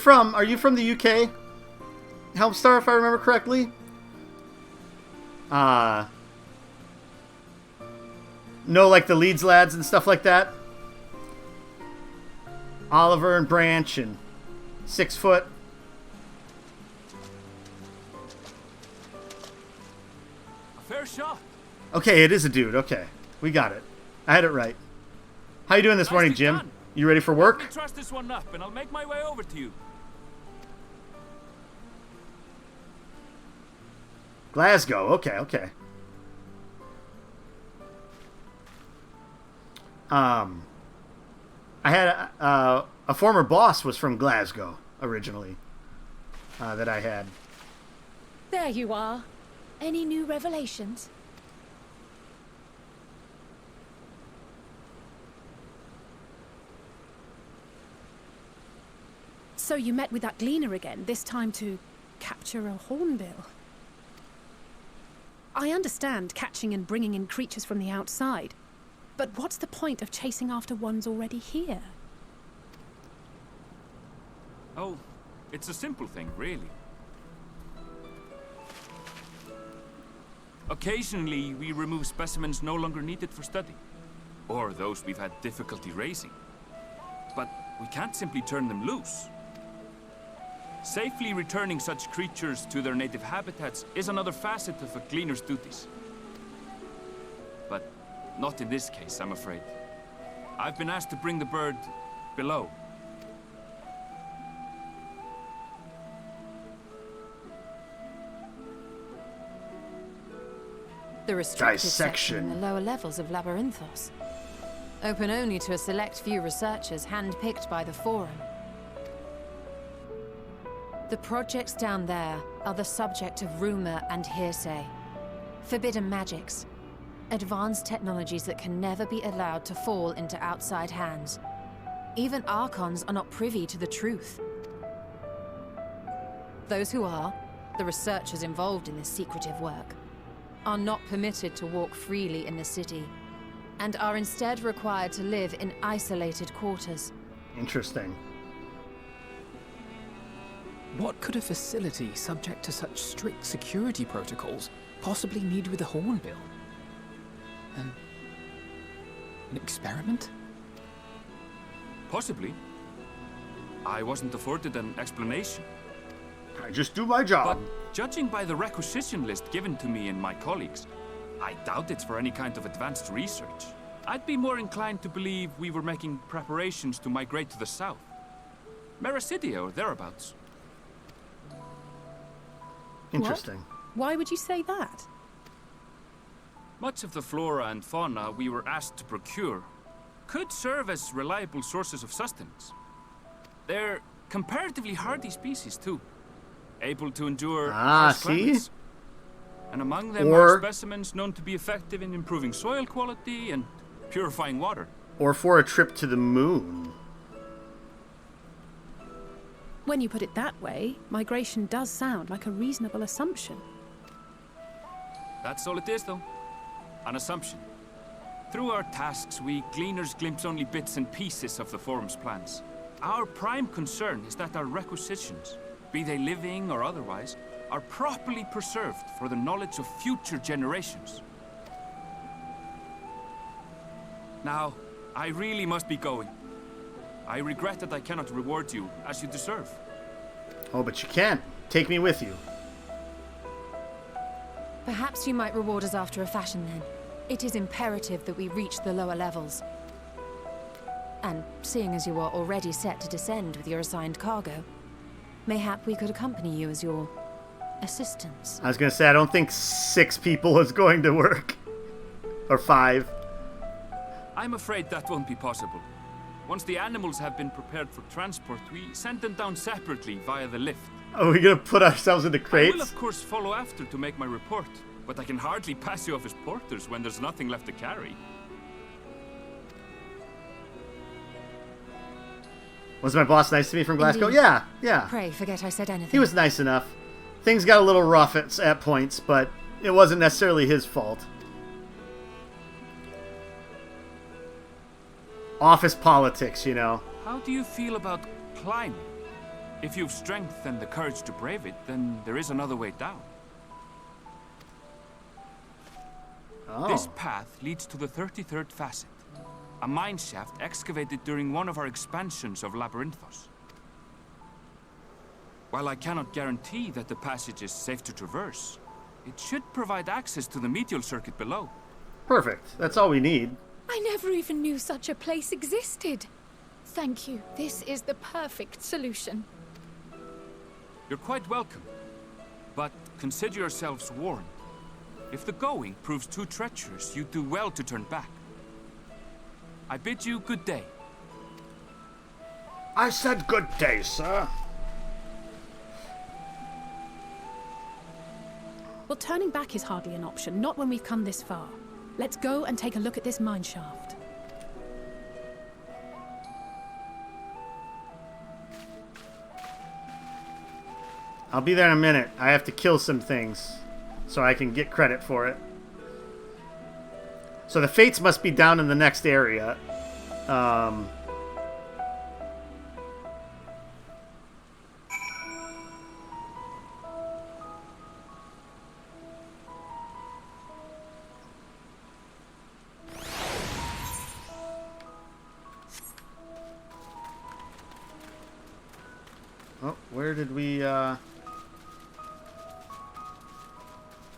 Are you from the UK? Helmstar, if I remember correctly? No, like the Leeds lads and stuff like that? Oliver and Branch and 6 foot. A fair shot. Okay, it is a dude. Okay, we got it. I had it right. How you doing this morning, Jim? Done. You ready for work? Let me trust this one up, and I'll make my way over to you. Glasgow. Okay, okay. I had a former boss was from Glasgow originally. That I had. There you are. Any new revelations? So you met with that gleaner again, this time to capture a hornbill. I understand catching and bringing in creatures from the outside, but what's the point of chasing after ones already here? Oh, it's a simple thing, really. Occasionally, we remove specimens no longer needed for study, or those we've had difficulty raising. But we can't simply turn them loose. Safely returning such creatures to their native habitats is another facet of a cleaner's duties. but not in this case, I'm afraid. I've been asked to bring the bird below. The restricted Dissection. section in the lower levels of Labyrinthos. Open only to a select few researchers handpicked by the Forum. The projects down there are the subject of rumor and hearsay. Forbidden magics. Advanced technologies that can never be allowed to fall into outside hands. Even Archons are not privy to the truth. Those who are, the researchers involved in this secretive work, are not permitted to walk freely in the city, and are instead required to live in isolated quarters. Interesting. What could a facility subject to such strict security protocols possibly need with a hornbill? An experiment? Possibly. I wasn't afforded an explanation. I just do my job. But judging by the requisition list given to me and my colleagues, I doubt it's for any kind of advanced research. I'd be more inclined to believe we were making preparations to migrate to the south. Mericidia or thereabouts. Interesting. What? Why would you say that? Much of the flora and fauna we were asked to procure could serve as reliable sources of sustenance. They're comparatively hardy species, too. Able to endure harsh climates. And among them are specimens known to be effective in improving soil quality and purifying water. Or for a trip to the moon. When you put it that way, migration does sound like a reasonable assumption. That's all it is, though. An assumption. Through our tasks, we gleaners glimpse only bits and pieces of the Forum's plans. Our prime concern is that our requisitions, be they living or otherwise, are properly preserved for the knowledge of future generations. Now, I really must be going. I regret that I cannot reward you as you deserve. Oh, but you can. Take me with you. Perhaps you might reward us after a fashion then. It is imperative that we reach the lower levels. And seeing as you are already set to descend with your assigned cargo, mayhap we could accompany you as your assistants. I was going to say, I don't think 6 people is going to work. Or 5. I'm afraid that won't be possible. Once the animals have been prepared for transport, we send them down separately via the lift. Are we going to put ourselves in the crates? I will, of course, follow after to make my report, but I can hardly pass you off as porters when there's nothing left to carry. Was my boss nice to me from Glasgow? Indeed. Yeah. Pray forget I said anything. He was nice enough. Things got a little rough at points, but it wasn't necessarily his fault. Office politics, you know. How do you feel about climbing? If you've strength and the courage to brave it, then there is another way down. Oh. This path leads to the 33rd facet, a mine shaft excavated during one of our expansions of Labyrinthos. While I cannot guarantee that the passage is safe to traverse, it should provide access to the medial circuit below. Perfect. That's all we need. I never even knew such a place existed. Thank you. This is the perfect solution. You're quite welcome, but consider yourselves warned. If the going proves too treacherous, you do well to turn back. I bid you good day. I said good day, sir. Well, turning back is hardly an option, not when we've come this far. Let's go and take a look at this mine shaft. I'll be there in a minute. I have to kill some things so I can get credit for it. So the Fates must be down in the next area. Oh, where did we, I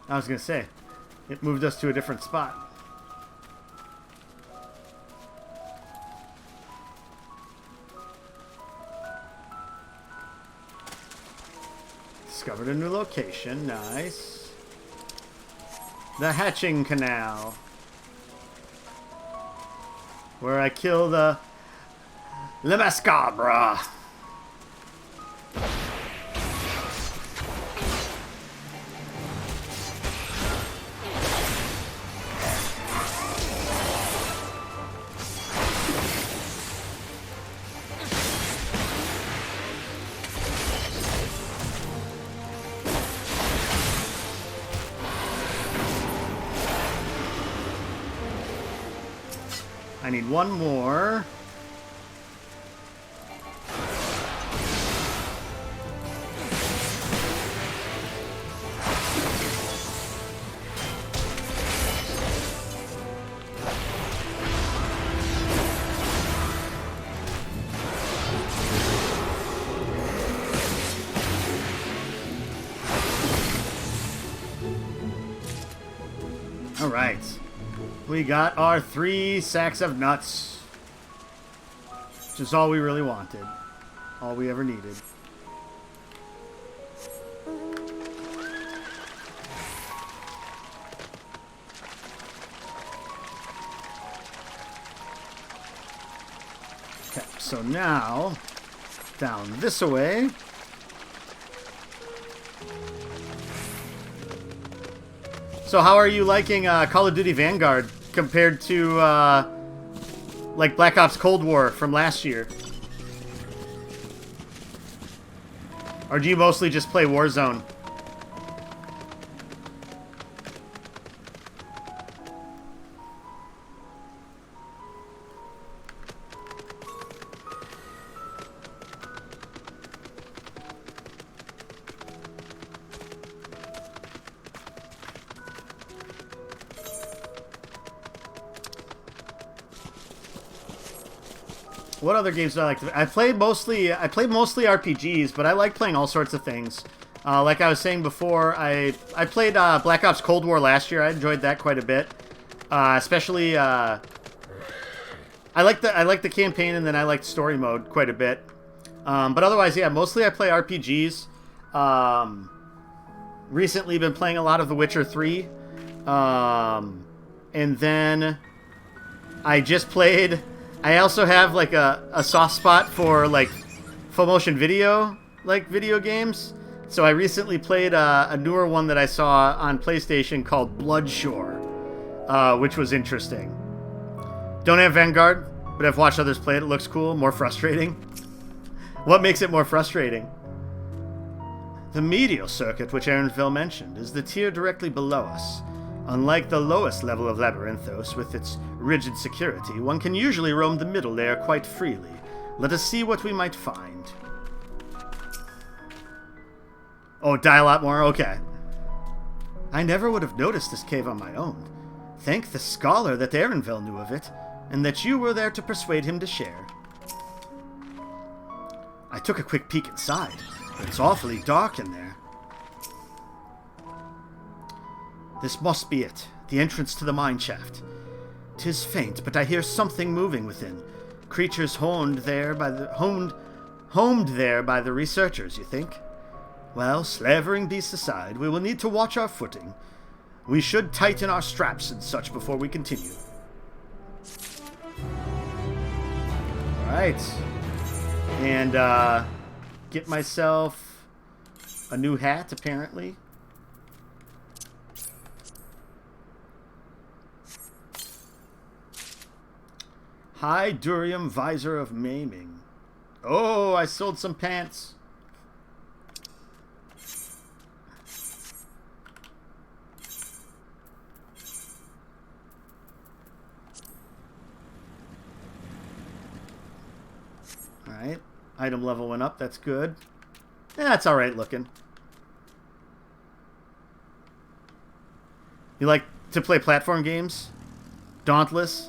was going to say, it moved us to a different spot. Discovered a new location. Nice. The hatching canal. Where I kill the Le Mascabre. I need one more. All right. We got our 3 sacks of nuts. Which is all we really wanted. All we ever needed. Okay, so now, down this way. So how are you liking Call of Duty Vanguard compared to like Black Ops Cold War from last year? Or do you mostly just play Warzone? What other games do I like to play? I play mostly RPGs, but I like playing all sorts of things. Like I was saying before, I played Black Ops Cold War last year. I enjoyed that quite a bit. Especially I like the campaign, and then I liked story mode quite a bit. But otherwise, yeah, mostly I play RPGs. Recently been playing a lot of The Witcher 3. And then I just played... I also have like a soft spot for like full motion video, like video games. So I recently played a newer one that I saw on PlayStation called Bloodshore, which was interesting. Don't have Vanguard, but I've watched others play it. It looks cool. More frustrating. What makes it more frustrating? The medial circuit, which Aaronville mentioned, is the tier directly below us. Unlike the lowest level of Labyrinthos, with its rigid security, one can usually roam the middle layer quite freely. Let us see what we might find. Oh, die a lot more? Okay. I never would have noticed this cave on my own. Thank the scholar that Aaronville knew of it, and that you were there to persuade him to share. I took a quick peek inside, but it's awfully dark in there. This must be it, the entrance to the mine shaft. 'Tis faint, but I hear something moving within. Creatures homed there by the researchers, you think? Well, slavering beasts aside, we will need to watch our footing. We should tighten our straps and such before we continue. Alright. And, get myself a new hat, apparently. High Durium Visor of Maiming. Oh, I sold some pants. Alright. Item level went up. That's good. That's alright looking. You like to play platform games? Dauntless?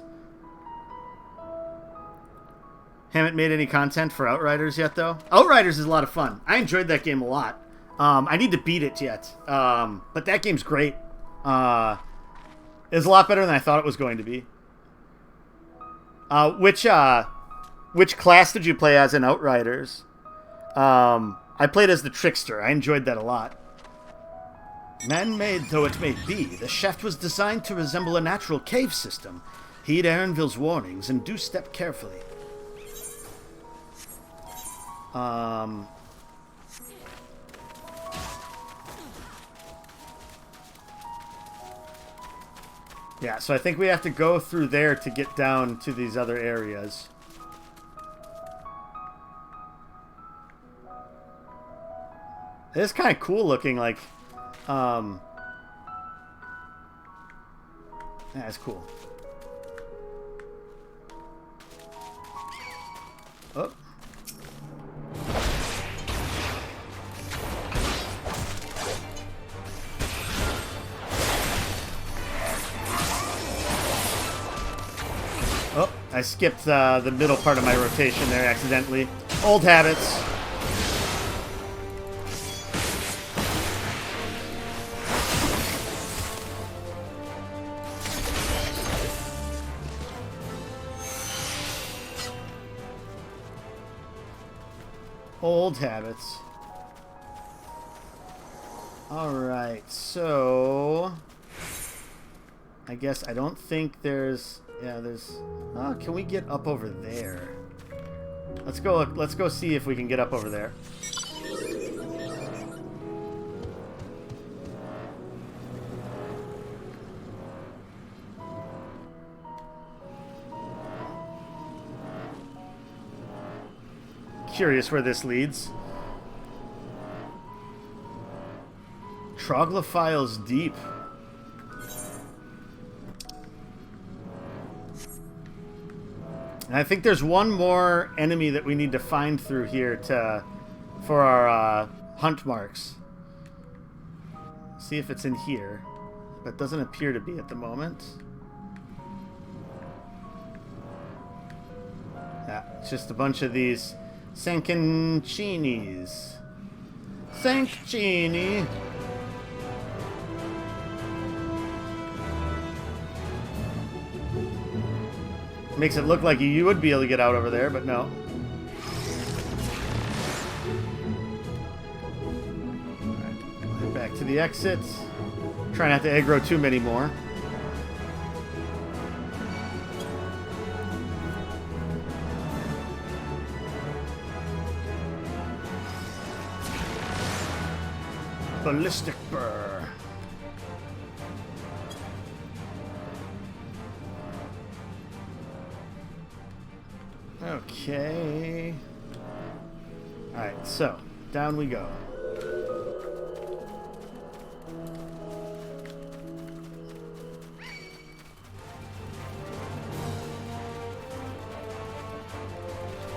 Haven't made any content for Outriders yet, though. Outriders is a lot of fun. I enjoyed that game a lot. I need to beat it yet. But that game's great. It's a lot better than I thought it was going to be. Which class did you play as in Outriders? I played as the trickster. I enjoyed that a lot. Man-made though it may be, the shaft was designed to resemble a natural cave system. Heed Aaronville's warnings and do step carefully. Yeah, so I think we have to go through there to get down to these other areas. It is kind of cool looking, like, yeah, it's cool. Oh. Oh, I skipped the middle part of my rotation there accidentally. Old habits. Old habits. Alright, so I guess I don't think there's... Yeah, there's... Oh, can we get up over there? Let's go see if we can get up over there. Curious where this leads. Troglophiles deep. And I think there's one more enemy that we need to find through here for our hunt marks. See if it's in here. But doesn't appear to be at the moment. Yeah, it's just a bunch of these Sanconcinis. Sanconcini. Makes it look like you would be able to get out over there, but no. Alright, head back to the exit. Try not to aggro too many more. Ballistic burr. Okay. Alright, so down we go.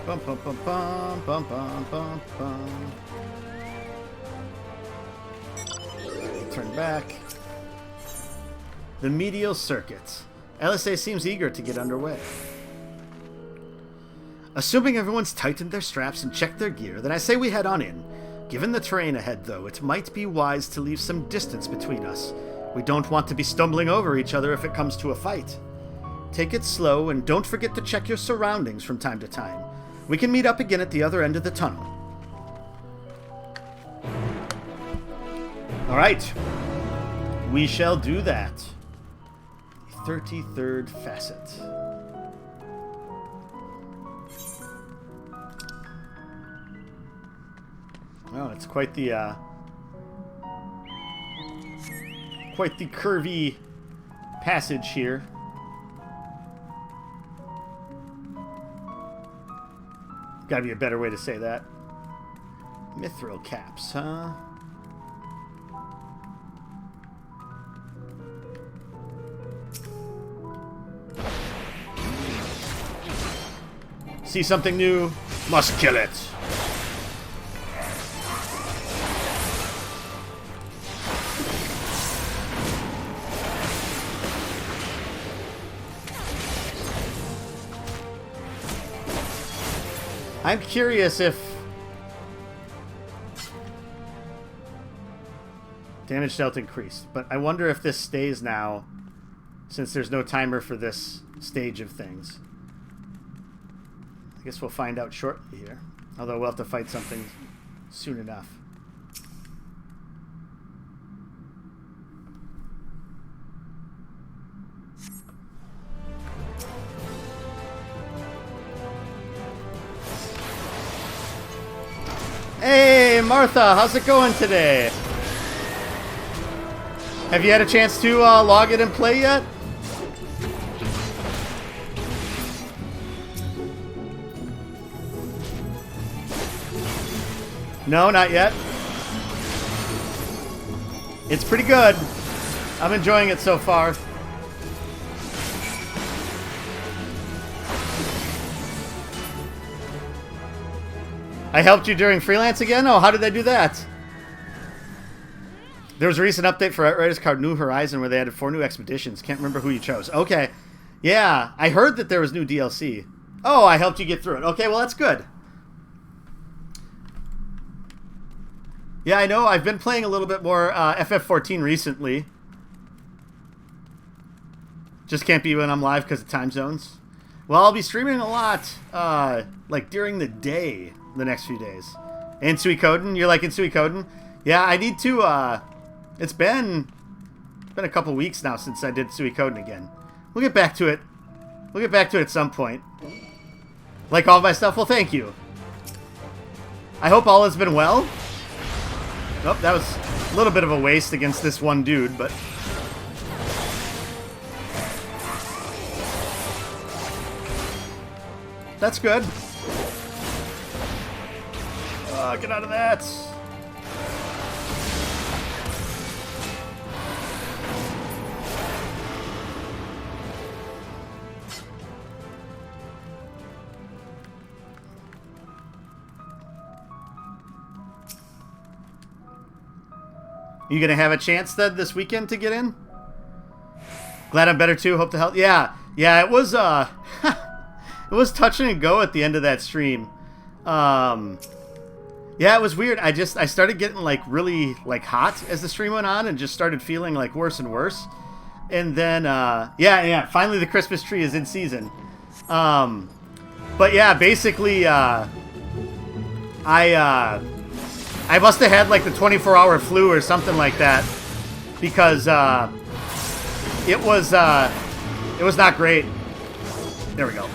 Bum bum bum bum bum bum bum bum. Turn back. The medial circuit. Alisaie seems eager to get underway. Assuming everyone's tightened their straps and checked their gear, then I say we head on in. Given the terrain ahead, though, it might be wise to leave some distance between us. We don't want to be stumbling over each other if it comes to a fight. Take it slow, and don't forget to check your surroundings from time to time. We can meet up again at the other end of the tunnel. Alright. We shall do that. 33rd facet. Oh, it's quite the curvy passage here. Gotta be a better way to say that. Mithril caps, huh? See something new? Must kill it. I'm curious if damage dealt increased, but I wonder if this stays now since there's no timer for this stage of things. I guess we'll find out shortly here. Although we'll have to fight something soon enough. Hey, Martha, how's it going today? Have you had a chance to log in and play yet? No, not yet. It's pretty good. I'm enjoying it so far. I helped you during freelance again? Oh, how did I do that? There was a recent update for Outriders called New Horizon where they added 4 new expeditions. Can't remember who you chose. Okay. Yeah, I heard that there was new DLC. Oh, I helped you get through it. Okay, well, that's good. Yeah, I know. I've been playing a little bit more FF14 recently. Just can't be when I'm live because of time zones. Well, I'll be streaming a lot, like during the day the next few days. And Suikoden? You're like in Suikoden? Yeah, I need to, it's been a couple weeks now since I did Suikoden again. We'll get back to it. We'll get back to it at some point. Like all of my stuff? Well, thank you. I hope all has been well. Oh, that was a little bit of a waste against this one dude, but... That's good. Get out of that. You gonna have a chance then this weekend to get in? Glad I'm better too. Hope to help. Yeah, it was it was touch and go at the end of that stream. Yeah, it was weird. I started getting like really like hot as the stream went on and just started feeling like worse and worse. And then yeah, finally the Christmas tree is in season. But yeah, basically I must have had like the 24-hour flu or something like that because it was not great. There we go.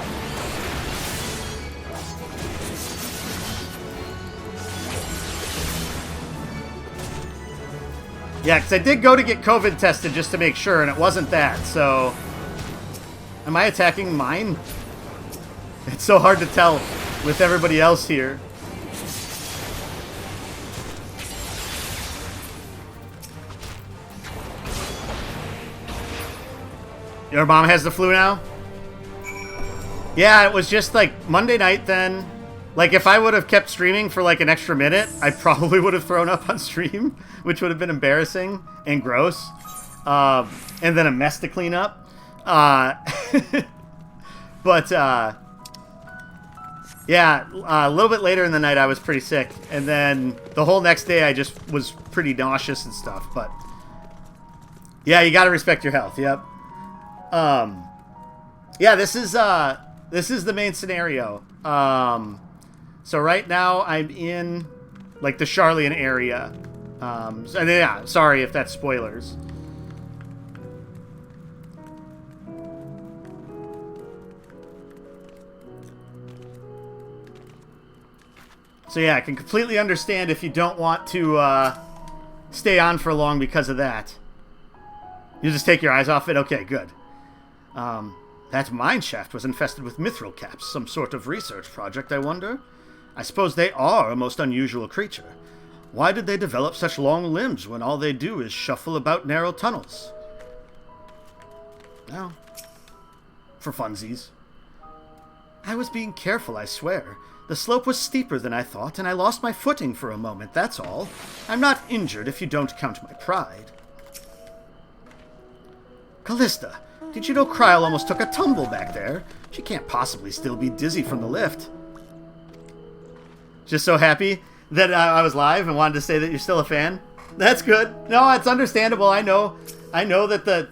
Yeah, because I did go to get COVID tested just to make sure, and it wasn't that, so... Am I attacking mine? It's so hard to tell with everybody else here. Your mom has the flu now? Yeah, it was just like Monday night then. Like if I would have kept streaming for like an extra minute, I probably would have thrown up on stream, which would have been embarrassing and gross. And then a mess to clean up. But yeah, a little bit later in the night I was pretty sick. And then the whole next day I just was pretty nauseous and stuff. But yeah, you gotta respect your health, yep. Yeah, this is the main scenario. So right now I'm in like the Sharlayan area. And yeah, sorry if that's spoilers. So yeah, I can completely understand if you don't want to stay on for long because of that. You just take your eyes off it? Okay, good. That mine shaft was infested with mithril caps. Some sort of research project, I wonder? I suppose they are a most unusual creature. Why did they develop such long limbs when all they do is shuffle about narrow tunnels? Well, for funsies. I was being careful, I swear. The slope was steeper than I thought, and I lost my footing for a moment, that's all. I'm not injured if you don't count my pride. Callista, did you know Kryl almost took a tumble back there? She can't possibly still be dizzy from the lift. Just so happy that I was live and wanted to say that you're still a fan. That's good. No, it's understandable. I know that the...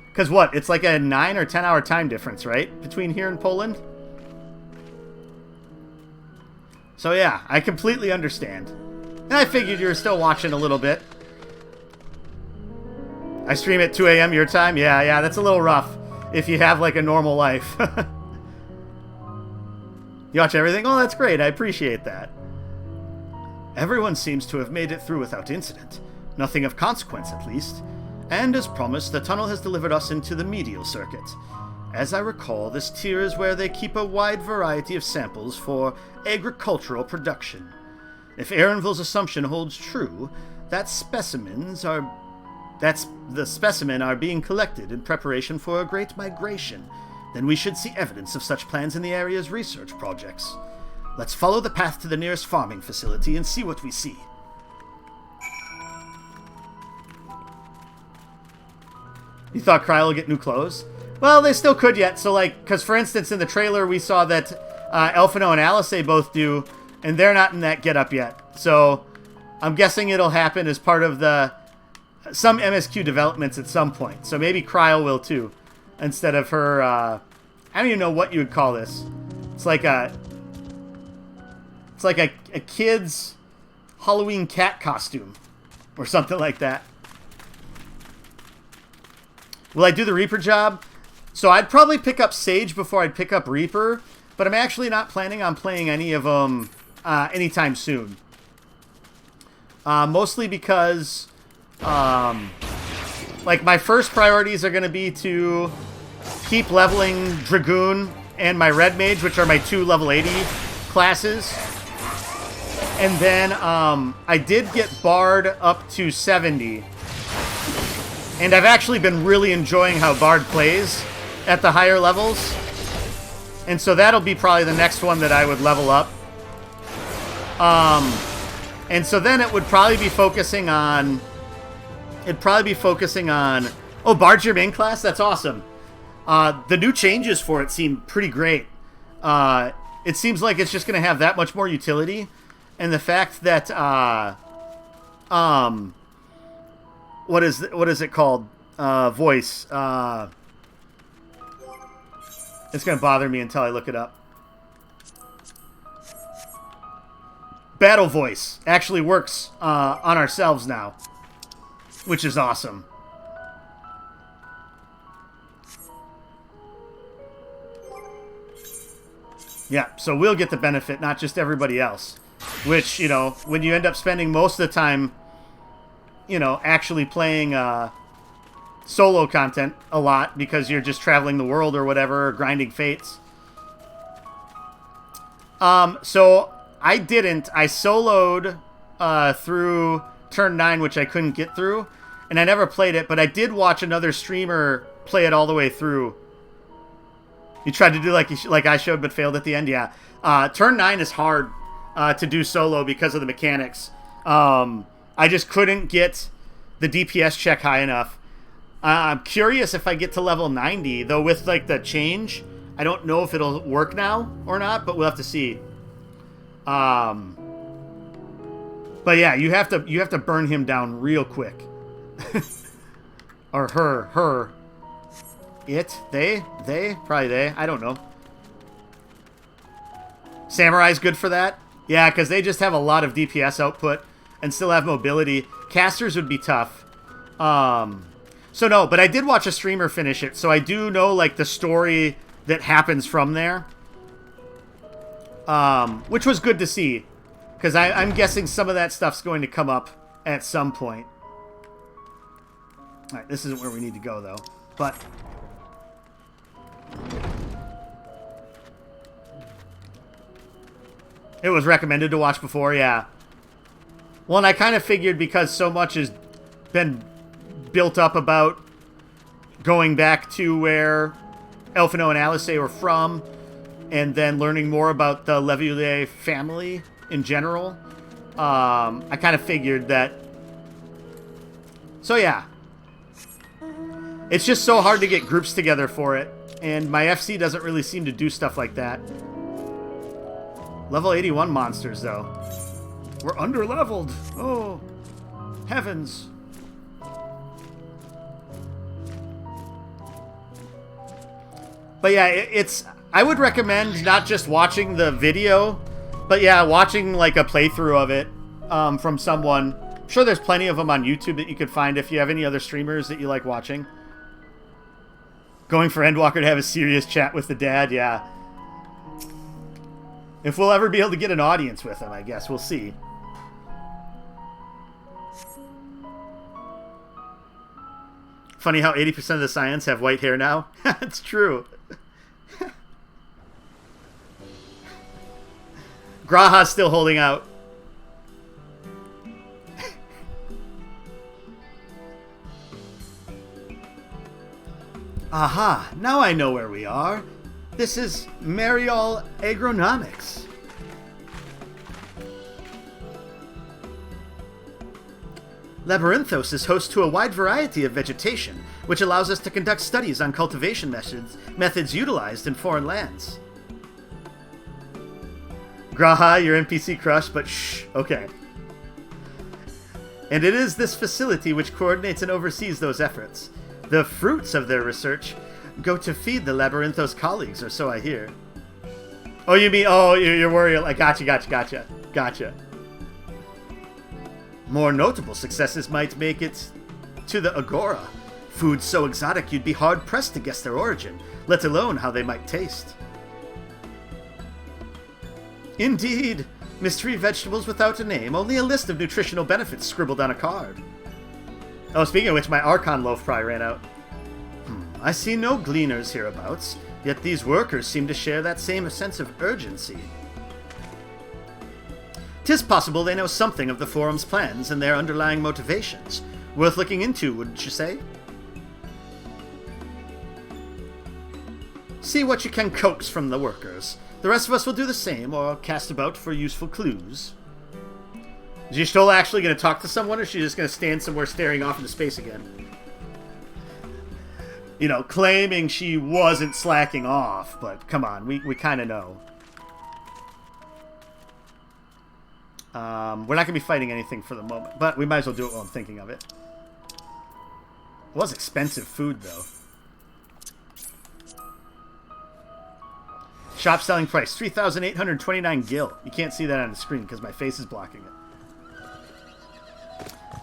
Because what? It's like a 9 or 10 hour time difference, right? Between here and Poland? So yeah, I completely understand. And I figured you were still watching a little bit. I stream at 2 a.m. your time? Yeah, that's a little rough if you have like a normal life. You watch everything? Oh, that's great. I appreciate that. Everyone seems to have made it through without incident. Nothing of consequence, at least. And as promised, the tunnel has delivered us into the medial circuit. As I recall, this tier is where they keep a wide variety of samples for agricultural production. If Erenville's assumption holds true, the specimen are being collected in preparation for a great migration, then we should see evidence of such plans in the area's research projects. Let's follow the path to the nearest farming facility and see what we see. You thought Kryl will get new clothes? Well, they still could yet. So, like, because for instance, in the trailer, we saw that Alphinaud and Alisaie both do, and they're not in that getup yet. So, I'm guessing it'll happen as part of some MSQ developments at some point. So maybe Kryl will too, instead of her. I don't even know what you would call this. It's like a kid's Halloween cat costume, or something like that. Will I do the Reaper job? So I'd probably pick up Sage before I'd pick up Reaper, but I'm actually not planning on playing any of them anytime soon. Mostly because, like, my first priorities are going to be to keep leveling Dragoon and my Red Mage, which are my 2 level 80 classes. And then I did get Bard up to 70. And I've actually been really enjoying how Bard plays at the higher levels. And so that'll be probably the next one that I would level up. And so then it would probably be focusing on... Oh, Bard's your main class? That's awesome. The new changes for it seem pretty great. It seems like it's just going to have that much more utility. And the fact that... what is it called? Voice. It's going to bother me until I look it up. Battle voice actually works on ourselves now, which is awesome. Yeah, so we'll get the benefit, not just everybody else. Which, you know, when you end up spending most of the time, you know, actually playing solo content a lot because you're just traveling the world or whatever, or grinding fates. So I didn't. I soloed through turn 9, which I couldn't get through, and I never played it, but I did watch another streamer play it all the way through. You tried to do like I showed but failed at the end, yeah. Turn 9 is hard to do solo because of the mechanics. I just couldn't get the DPS check high enough. I'm curious if I get to level 90, though with like the change, I don't know if it'll work now or not, but we'll have to see. But yeah, you have to burn him down real quick. Or her. It, they, probably they, I don't know. Samurai's good for that? Yeah, because they just have a lot of DPS output and still have mobility. Casters would be tough. So no, but I did watch a streamer finish it, so I do know like the story that happens from there. Which was good to see, because I'm guessing some of that stuff's going to come up at some point. Alright, this isn't where we need to go though, but... It was recommended to watch before, yeah. Well, and I kind of figured because so much has been built up about going back to where Alphinaud and Alisaie were from, and then learning more about the Leveillé family in general. I kind of figured that... So yeah. It's just so hard to get groups together for it, and my FC doesn't really seem to do stuff like that. Level 81 monsters, though. We're under-leveled. Oh, heavens. But yeah, it's... I would recommend not just watching the video, but yeah, watching like a playthrough of it from someone. I'm sure there's plenty of them on YouTube that you could find if you have any other streamers that you like watching. Going for Endwalker to have a serious chat with the dad, yeah. If we'll ever be able to get an audience with him, I guess. We'll see. Funny how 80% of the Scions have white hair now. It's true. Graha's still holding out. Aha, now I know where we are. This is Mariol Agronomics. Labyrinthos is host to a wide variety of vegetation, which allows us to conduct studies on cultivation methods utilized in foreign lands. Graha, your NPC crush, but shh, okay. And it is this facility which coordinates and oversees those efforts. The fruits of their research go to feed the Labyrinthos colleagues, or so I hear. Oh, you mean, oh, you're worried, like, gotcha. More notable successes might make it to the Agora. Food so exotic you'd be hard-pressed to guess their origin, let alone how they might taste. Indeed, mystery vegetables without a name, only a list of nutritional benefits scribbled on a card. Oh, speaking of which, my Archon loaf probably ran out. I see no gleaners hereabouts, yet these workers seem to share that same sense of urgency. 'Tis possible they know something of the Forum's plans and their underlying motivations. Worth looking into, wouldn't you say? See what you can coax from the workers. The rest of us will do the same, or cast about for useful clues. Is Y'shtola actually going to talk to someone, or is she just going to stand somewhere staring off into space again? You know, claiming she wasn't slacking off, but come on, we kind of know. We're not going to be fighting anything for the moment, but we might as well do it while I'm thinking of it. It was expensive food, though. Shop selling price, 3,829 gil. You can't see that on the screen because my face is blocking it.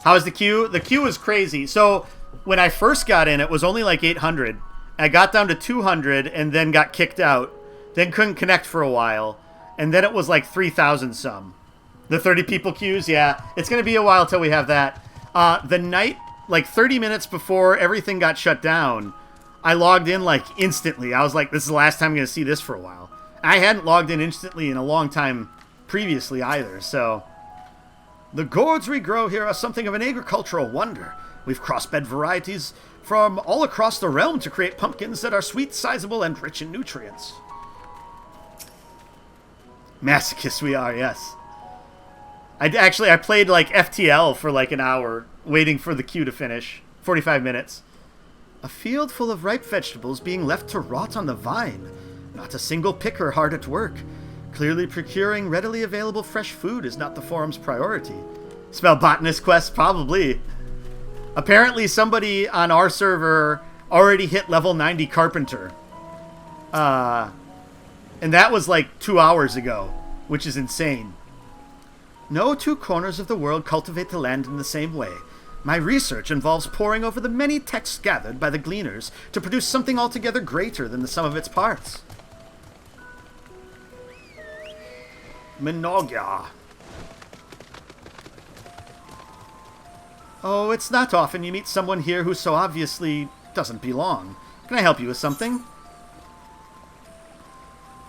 How is the queue? The queue is crazy. So, when I first got in, it was only like 800. I got down to 200 and then got kicked out. Then couldn't connect for a while. And then it was like 3,000 some. The 30 people queues, yeah. It's going to be a while till we have that. The night, like 30 minutes before everything got shut down, I logged in like instantly. I was like, this is the last time I'm going to see this for a while. I hadn't logged in instantly in a long time previously either, so... The gourds we grow here are something of an agricultural wonder. We've crossbred varieties from all across the realm to create pumpkins that are sweet, sizable, and rich in nutrients. Masochists we are, yes. I played like FTL for like an hour, waiting for the queue to finish. 45 minutes. A field full of ripe vegetables being left to rot on the vine. Not a single picker hard at work. Clearly procuring readily available fresh food is not the forum's priority. Spell botanist quest? Probably. Apparently somebody on our server already hit level 90 carpenter. And that was like 2 hours ago, which is insane. No two corners of the world cultivate the land in the same way. My research involves poring over the many texts gathered by the gleaners to produce something altogether greater than the sum of its parts. Minogia. Oh, it's not often you meet someone here who so obviously doesn't belong. Can I help you with something?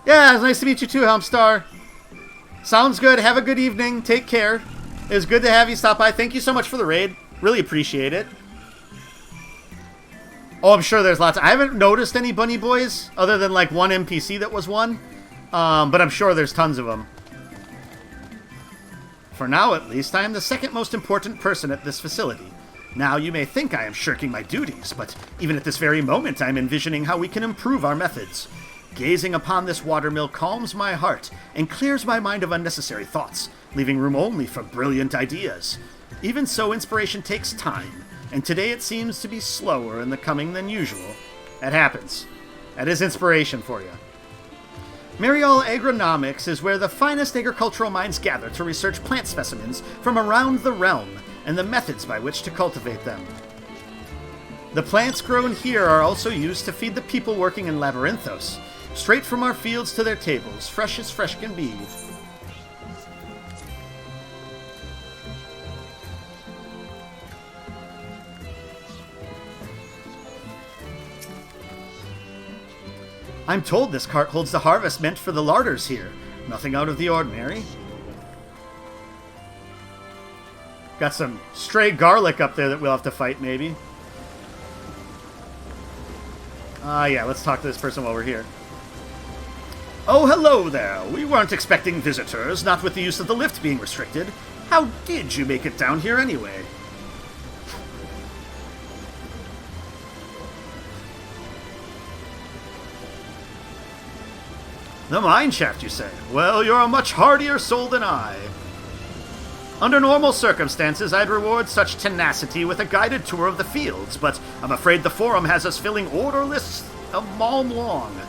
Yeah, it's nice to meet you too, Helmstar. Sounds good. Have a good evening. Take care. It was good to have you stop by. Thank you so much for the raid. Really appreciate it. Oh, I'm sure there's lots. I haven't noticed any bunny boys other than like one NPC that was one. But I'm sure there's tons of them. For now, at least, I am the second most important person at this facility. Now, you may think I am shirking my duties, but even at this very moment, I am envisioning how we can improve our methods. Gazing upon this watermill calms my heart and clears my mind of unnecessary thoughts, leaving room only for brilliant ideas. Even so, inspiration takes time, and today it seems to be slower in the coming than usual. That happens. That is inspiration for you. Merial Agronomics is where the finest agricultural minds gather to research plant specimens from around the realm and the methods by which to cultivate them. The plants grown here are also used to feed the people working in Labyrinthos, straight from our fields to their tables, fresh as fresh can be. I'm told this cart holds the harvest meant for the larders here. Nothing out of the ordinary. Got some stray garlic up there that we'll have to fight, maybe. Yeah, let's talk to this person while we're here. Oh, hello there. We weren't expecting visitors, not with the use of the lift being restricted. How did you make it down here anyway? The mine shaft, you say? Well, you're a much hardier soul than I. Under normal circumstances, I'd reward such tenacity with a guided tour of the fields, but I'm afraid the Forum has us filling order lists a mile long.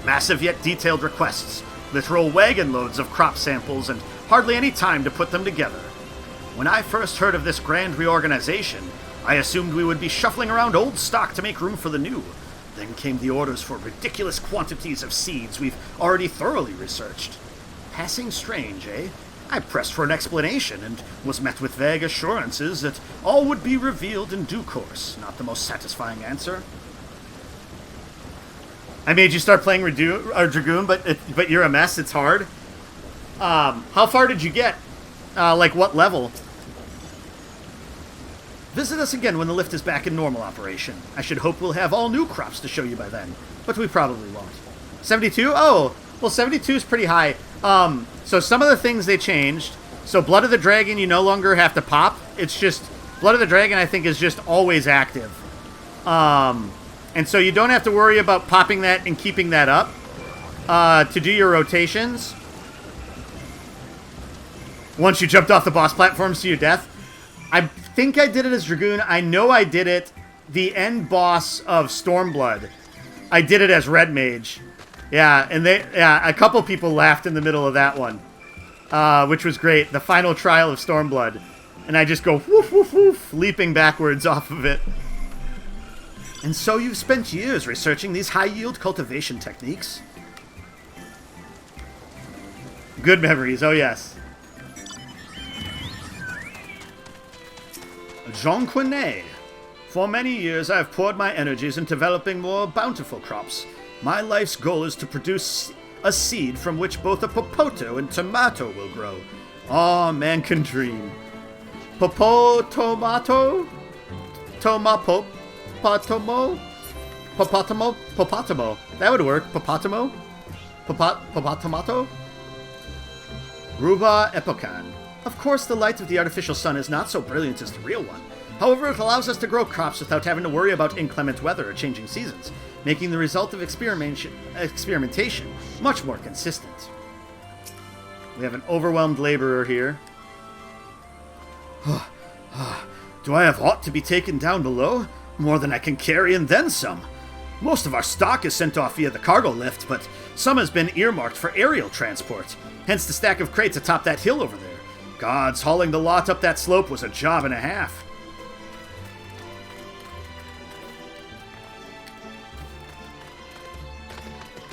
Massive yet detailed requests, literal wagon loads of crop samples, and hardly any time to put them together. When I first heard of this grand reorganization, I assumed we would be shuffling around old stock to make room for the new. Then came the orders for ridiculous quantities of seeds we've already thoroughly researched. Passing strange, eh? I pressed for an explanation and was met with vague assurances that all would be revealed in due course. Not the most satisfying answer. I made you start playing Dragoon, but you're a mess. It's hard. How far did you get? Like what level? Visit us again when the lift is back in normal operation. I should hope we'll have all new crops to show you by then, but we probably won't. 72? Oh, well, 72 is pretty high. So some of the things they changed. So Blood of the Dragon, you no longer have to pop. It's just, Blood of the Dragon, I think, is just always active. And so you don't have to worry about popping that and keeping that up to do your rotations. Once you jumped off the boss platforms to your death. I think I did it as Dragoon. I know I did it, the end boss of Stormblood. I did it as Red Mage. Yeah, and a couple people laughed in the middle of that one, which was great. The final trial of Stormblood. And I just go woof, woof, woof, leaping backwards off of it. And so you've spent years researching these high-yield cultivation techniques. Good memories, oh yes. Jean Quinet. For many years I have poured my energies in developing more bountiful crops. My life's goal is to produce a seed from which both a popoto and tomato will grow. Ah, man can dream. Tomato? Tomapo? Popatomo? That would work. Popatomo? Popatomato? Ruba Epocan. Of course, the light of the artificial sun is not so brilliant as the real one. However, it allows us to grow crops without having to worry about inclement weather or changing seasons, making the result of experimentation much more consistent. We have an overwhelmed laborer here. Do I have aught to be taken down below? More than I can carry and then some. Most of our stock is sent off via the cargo lift, but some has been earmarked for aerial transport, hence the stack of crates atop that hill over there. Gods, hauling the lot up that slope was a job and a half.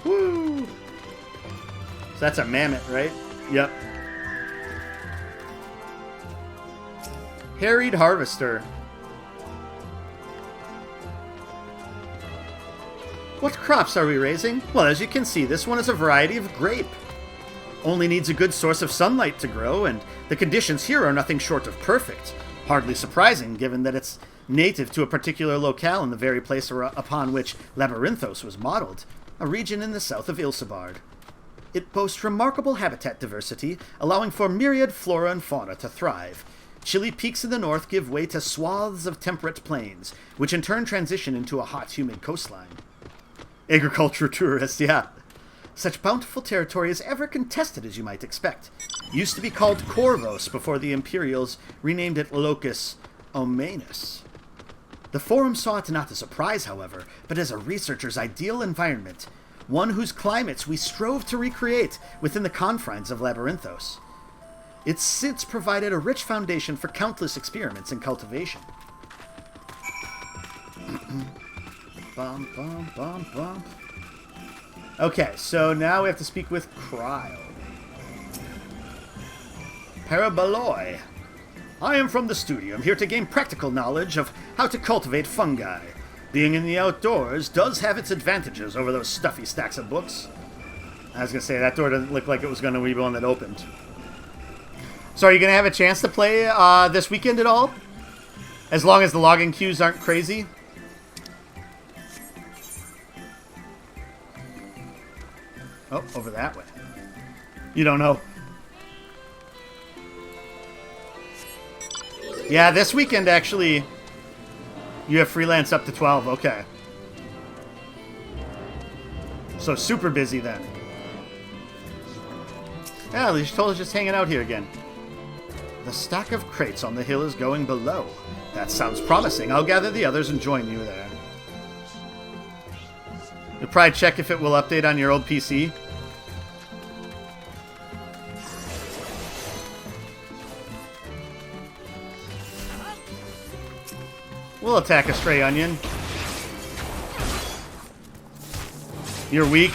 Woo! So that's a mammoth, right? Yep. Harried Harvester. What crops are we raising? Well, as you can see, this one is a variety of grape. Only needs a good source of sunlight to grow, and the conditions here are nothing short of perfect. Hardly surprising, given that it's native to a particular locale in the very place upon which Labyrinthos was modeled, a region in the south of Ilsabard. It boasts remarkable habitat diversity, allowing for myriad flora and fauna to thrive. Chilly peaks in the north give way to swaths of temperate plains, which in turn transition into a hot, humid coastline. Agriculture tourist, yeah. Such bountiful territory is ever contested, as you might expect. Used to be called Corvos before the Imperials renamed it Locus Omanus. The Forum saw it not as a prize, however, but as a researcher's ideal environment. one whose climates we strove to recreate within the confines of Labyrinthos. It's since provided a rich foundation for countless experiments in cultivation. Bum, bum, bum, bum. Okay, so now we have to speak with Cryle. Parabaloi. I am from the studio. I'm here to gain practical knowledge of how to cultivate fungi. Being in the outdoors does have its advantages over those stuffy stacks of books. I was going to say, that door doesn't look like it was going to be one that opened. So are you going to have a chance to play this weekend at all? As long as the login queues aren't crazy? Oh, over that way. You don't know. Yeah, this weekend, actually, you have freelance up to 12. Okay. So super busy then. Yeah, Tola's just hanging out here again. The stack of crates on the hill is going below. That sounds promising. I'll gather the others and join you there. You'll probably check if it will update on your old PC. We'll attack a stray onion. You're weak.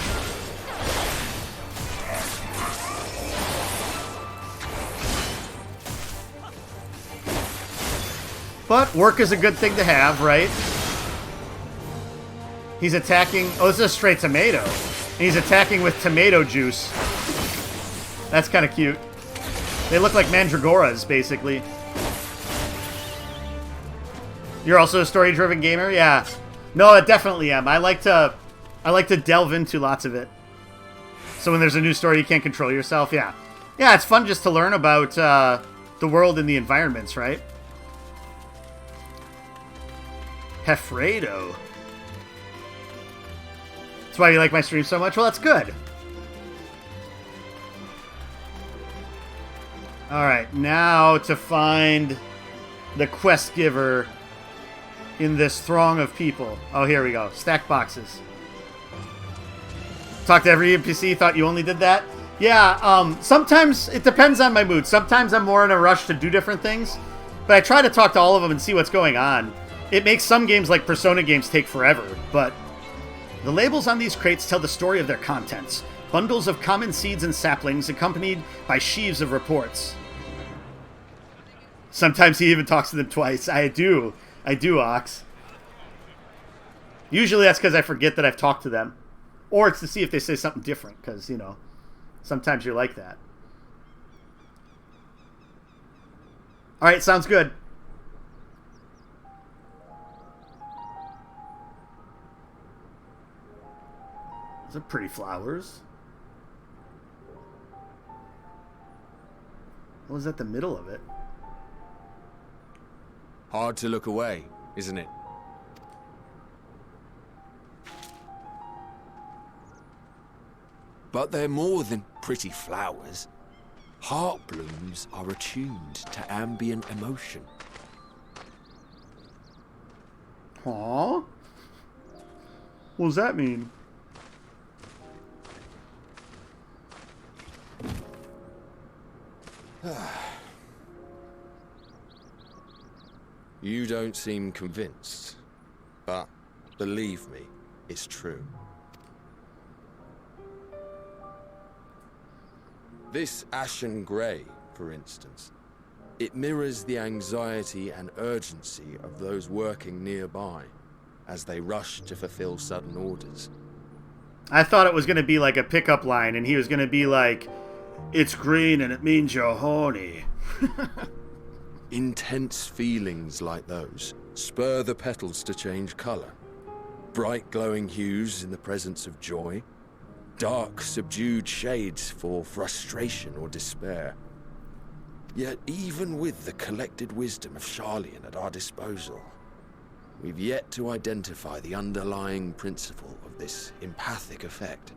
But work is a good thing to have, right? He's attacking... Oh, this is a stray tomato. And he's attacking with tomato juice. That's kind of cute. They look like mandragoras, basically. You're also a story-driven gamer? Yeah. No, I definitely am. I like to delve into lots of it. So when there's a new story, you can't control yourself. Yeah. Yeah, it's fun just to learn about the world and the environments, right? Hefredo. That's why you like my stream so much? Well, that's good. Alright, now to find the quest giver in this throng of people. Oh, here we go. Stack boxes. Talk to every NPC, thought you only did that? Yeah, sometimes it depends on my mood. Sometimes I'm more in a rush to do different things, but I try to talk to all of them and see what's going on. It makes some games like Persona games take forever, but the labels on these crates tell the story of their contents. Bundles of common seeds and saplings accompanied by sheaves of reports. Sometimes he even talks to them twice. I do, Ox. Usually that's because I forget that I've talked to them. Or it's to see if they say something different, because, you know, sometimes you're like that. Alright, sounds good. Those are pretty flowers. What was at the middle of it? Hard to look away, isn't it? But they're more than pretty flowers. Heart blooms are attuned to ambient emotion. Aww. What does that mean? You don't seem convinced, but believe me, it's true. This ashen grey, for instance, it mirrors the anxiety and urgency of those working nearby as they rush to fulfill sudden orders. I thought it was going to be like a pickup line, and he was going to be like, "It's green and it means you're horny." Intense feelings like those spur the petals to change colour. Bright glowing hues in the presence of joy. Dark, subdued shades for frustration or despair. Yet even with the collected wisdom of Sharlayan at our disposal, we've yet to identify the underlying principle of this empathic effect.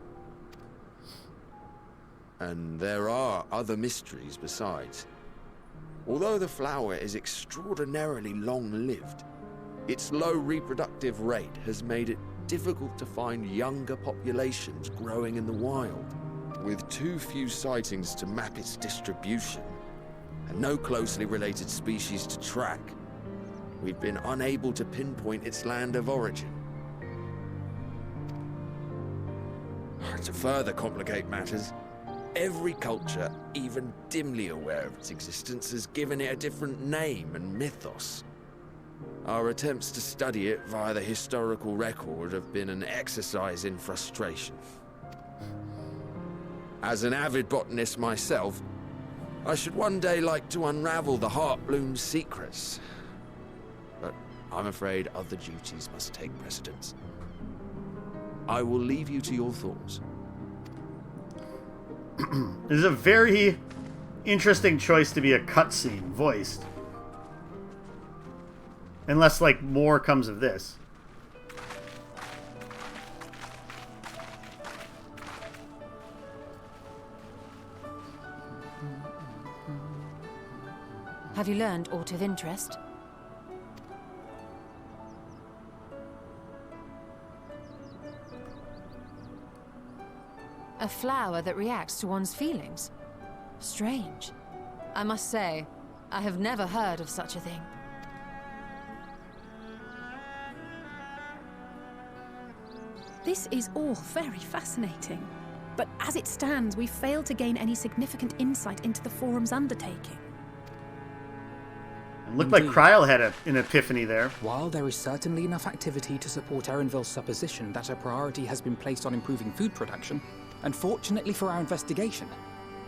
And there are other mysteries besides. Although the flower is extraordinarily long-lived, its low reproductive rate has made it difficult to find younger populations growing in the wild. With too few sightings to map its distribution, and no closely related species to track, we've been unable to pinpoint its land of origin. To further complicate matters, every culture, even dimly aware of its existence, has given it a different name and mythos. Our attempts to study it via the historical record have been an exercise in frustration. As an avid botanist myself, I should one day like to unravel the Heartbloom's secrets. But I'm afraid other duties must take precedence. I will leave you to your thoughts. This is a very interesting choice to be a cutscene voiced. Unless, like, more comes of this. Have you learned aught of interest? A flower that reacts to one's feelings? Strange. I must say, I have never heard of such a thing. This is all very fascinating. But as it stands, we've failed to gain any significant insight into the Forum's undertaking. It looked like Kryl had an epiphany there. While there is certainly enough activity to support Erenville's supposition that a priority has been placed on improving food production, unfortunately for our investigation,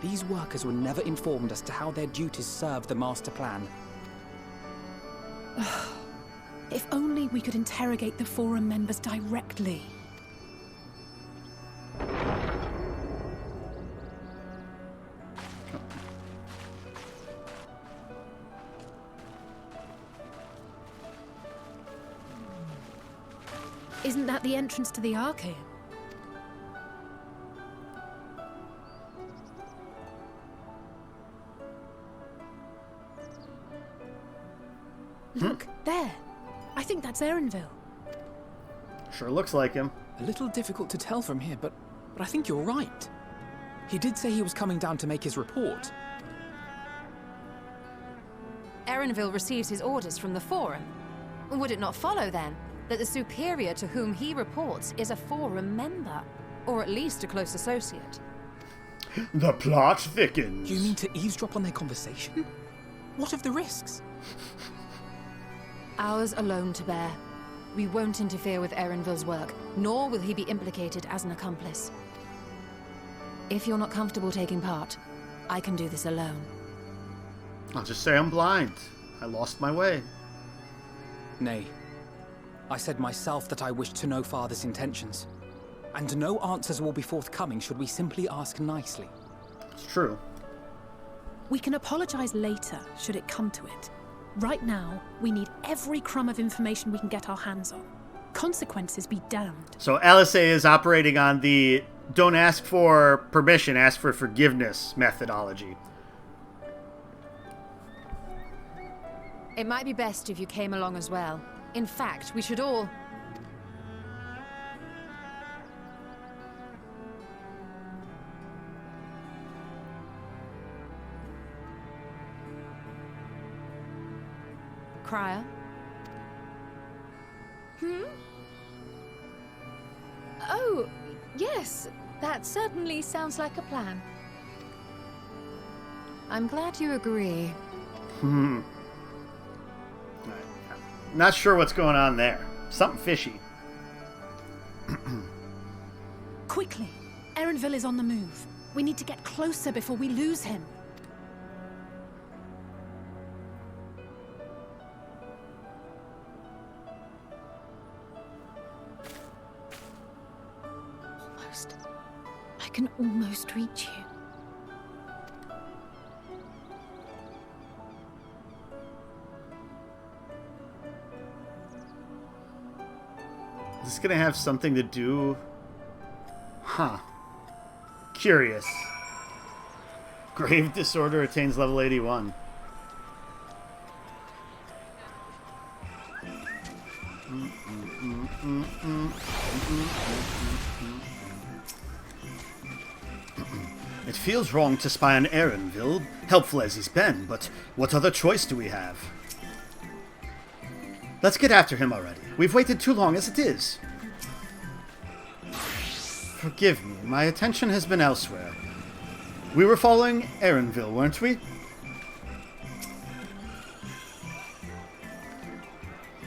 these workers were never informed as to how their duties serve the master plan. If only we could interrogate the Forum members directly. Isn't that the entrance to the Archaeum? Look, there. I think that's Erenville. Sure looks like him. A little difficult to tell from here, but I think you're right. He did say he was coming down to make his report. Erenville receives his orders from the Forum. Would it not follow, then, that the superior to whom he reports is a Forum member, or at least a close associate? The plot thickens. You mean to eavesdrop on their conversation? What of the risks? Ours alone to bear. We won't interfere with Erenville's work, nor will he be implicated as an accomplice. If you're not comfortable taking part, I can do this alone. I'll just say I'm blind. I lost my way. Nay. I said myself that I wished to know Father's intentions. And no answers will be forthcoming should we simply ask nicely. It's true. We can apologize later, should it come to it. Right now, we need every crumb of information we can get our hands on. Consequences be damned. So Alisaie is operating on the don't ask for permission, ask for forgiveness methodology. It might be best if you came along as well. In fact, we should all... Kryl? Oh, yes. That certainly sounds like a plan. I'm glad you agree. Not sure what's going on there. Something fishy. Quickly! Erenville is on the move. We need to get closer before we lose him. I can almost reach you. Is this gonna have something to do? Huh. Curious. Grave disorder attains level 81. It feels wrong to spy on Erenville, helpful as he's been, but what other choice do we have? Let's get after him already. We've waited too long as it is. Forgive me, my attention has been elsewhere. We were following Erenville, weren't we?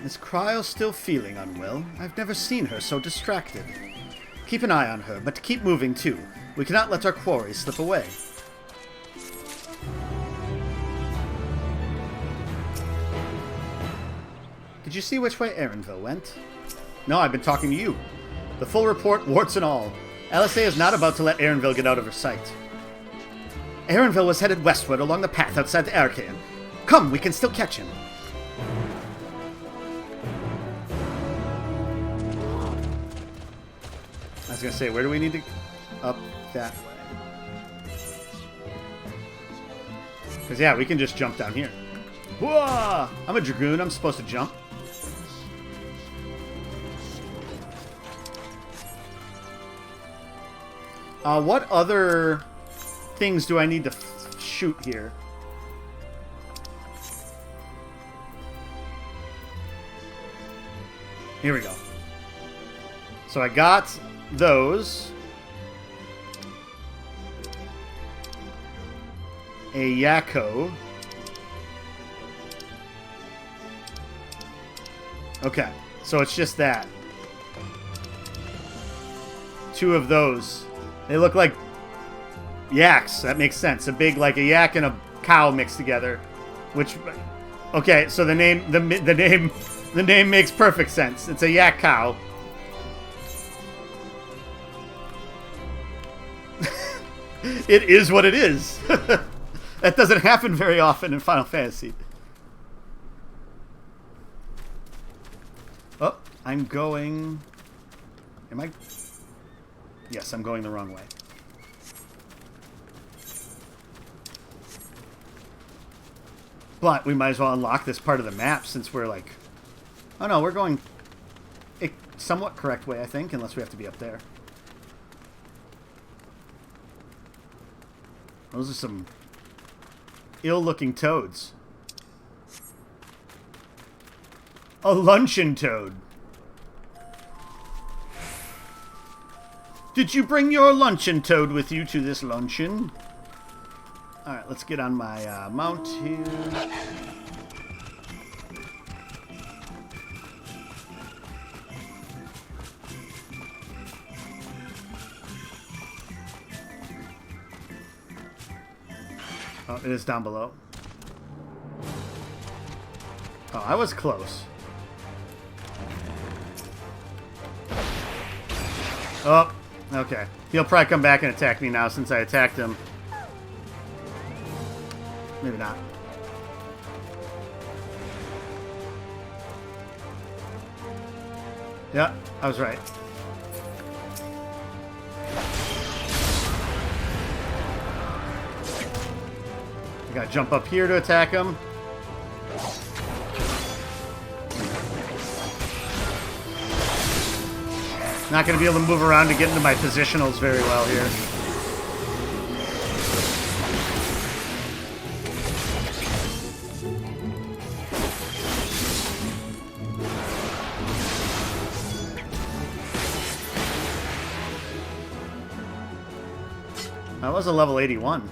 Is Cryo still feeling unwell? I've never seen her so distracted. Keep an eye on her, but keep moving too. We cannot let our quarry slip away. Did you see which way Erenville went? No, I've been talking to you. The full report, warts and all. Alisaie is not about to let Erenville get out of her sight. Erenville was headed westward along the path outside the Archaean. Come, we can still catch him. I was going to say, where do we need to... Up that way. Because, yeah, we can just jump down here. Whoa! I'm a Dragoon. I'm supposed to jump. What other things do I need to shoot here? Here we go. So I got those. A Yakko. Okay, so it's just that. 2 of those. They look like yaks. That makes sense. A big, like a yak and a cow mixed together. Which, okay, so the name makes perfect sense. It's a yak cow. It is what it is. That doesn't happen very often in Final Fantasy. Oh, I'm going... Am I... Yes, I'm going the wrong way. But we might as well unlock this part of the map since we're like... Oh no, we're going a somewhat correct way, I think, unless we have to be up there. Those are some ill-looking toads. A luncheon toad. Did you bring your luncheon toad with you to this luncheon? Alright, let's get on my mount here. Oh, it is down below. Oh, I was close. Oh, okay. He'll probably come back and attack me now since I attacked him. Maybe not. Yeah, I was right. I gotta jump up here to attack him. Not gonna be able to move around to get into my positionals very well here. That was a level 81.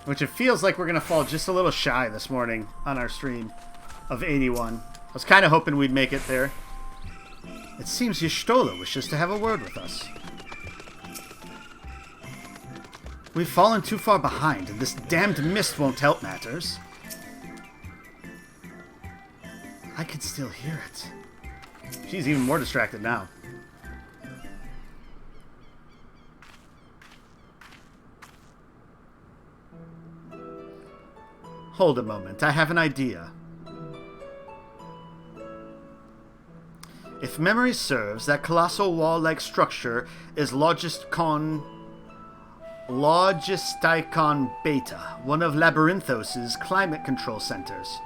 Which it feels like we're going to fall just a little shy this morning on our stream of 81. I was kind of hoping we'd make it there. It seems Y'shtola wishes to have a word with us. We've fallen too far behind, and this damned mist won't help matters. I can still hear it. She's even more distracted now. Hold a moment, I have an idea. If memory serves, that colossal wall-like structure is Logisticon Beta, one of Labyrinthos' climate control centers.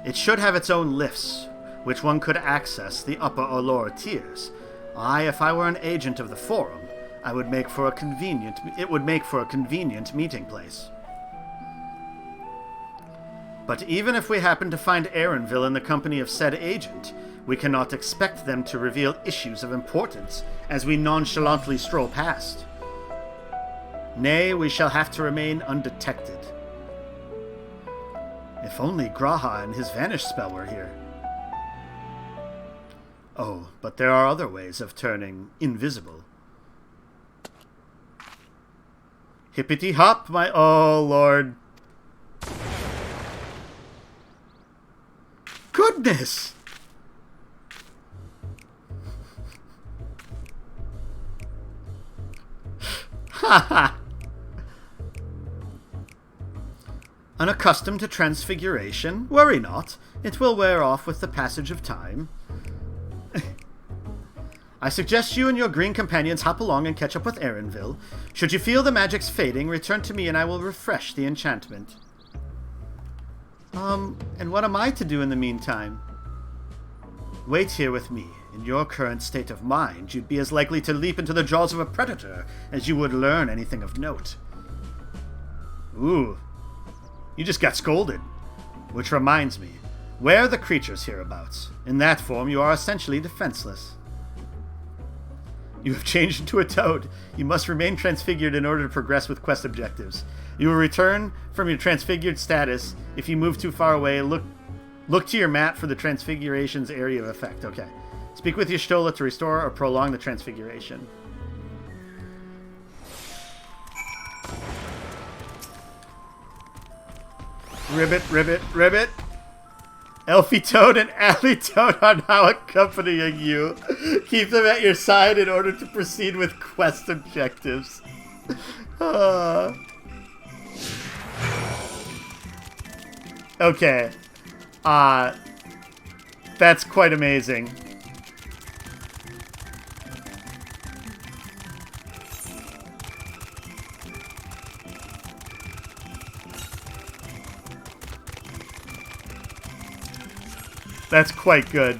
It should have its own lifts, which one could access the upper or lower tiers. If I were an agent of the Forum, it would make for a convenient meeting place. But even if we happen to find Erenville in the company of said agent, we cannot expect them to reveal issues of importance as we nonchalantly stroll past. Nay, we shall have to remain undetected. If only Graha and his vanish spell were here. Oh, but there are other ways of turning invisible. Hippity hop, my... Oh, Lord. Goodness! Haha! Unaccustomed to transfiguration? Worry not. It will wear off with the passage of time. I suggest you and your green companions hop along and catch up with Erenville. Should you feel the magic's fading, return to me and I will refresh the enchantment. And what am I to do in the meantime? Wait here with me. In your current state of mind, you'd be as likely to leap into the jaws of a predator as you would learn anything of note. Ooh. You just got scolded. Which reminds me, where are the creatures hereabouts? In that form, you are essentially defenseless. You have changed into a toad. You must remain transfigured in order to progress with quest objectives. You will return from your transfigured status. If you move too far away, look to your map for the transfiguration's area of effect. Okay. Speak with your Stola to restore or prolong the transfiguration. Ribbit, ribbit, ribbit. Alphinaud and Alisaie are now accompanying you. Keep them at your side in order to proceed with quest objectives. Okay. That's quite amazing. That's quite good.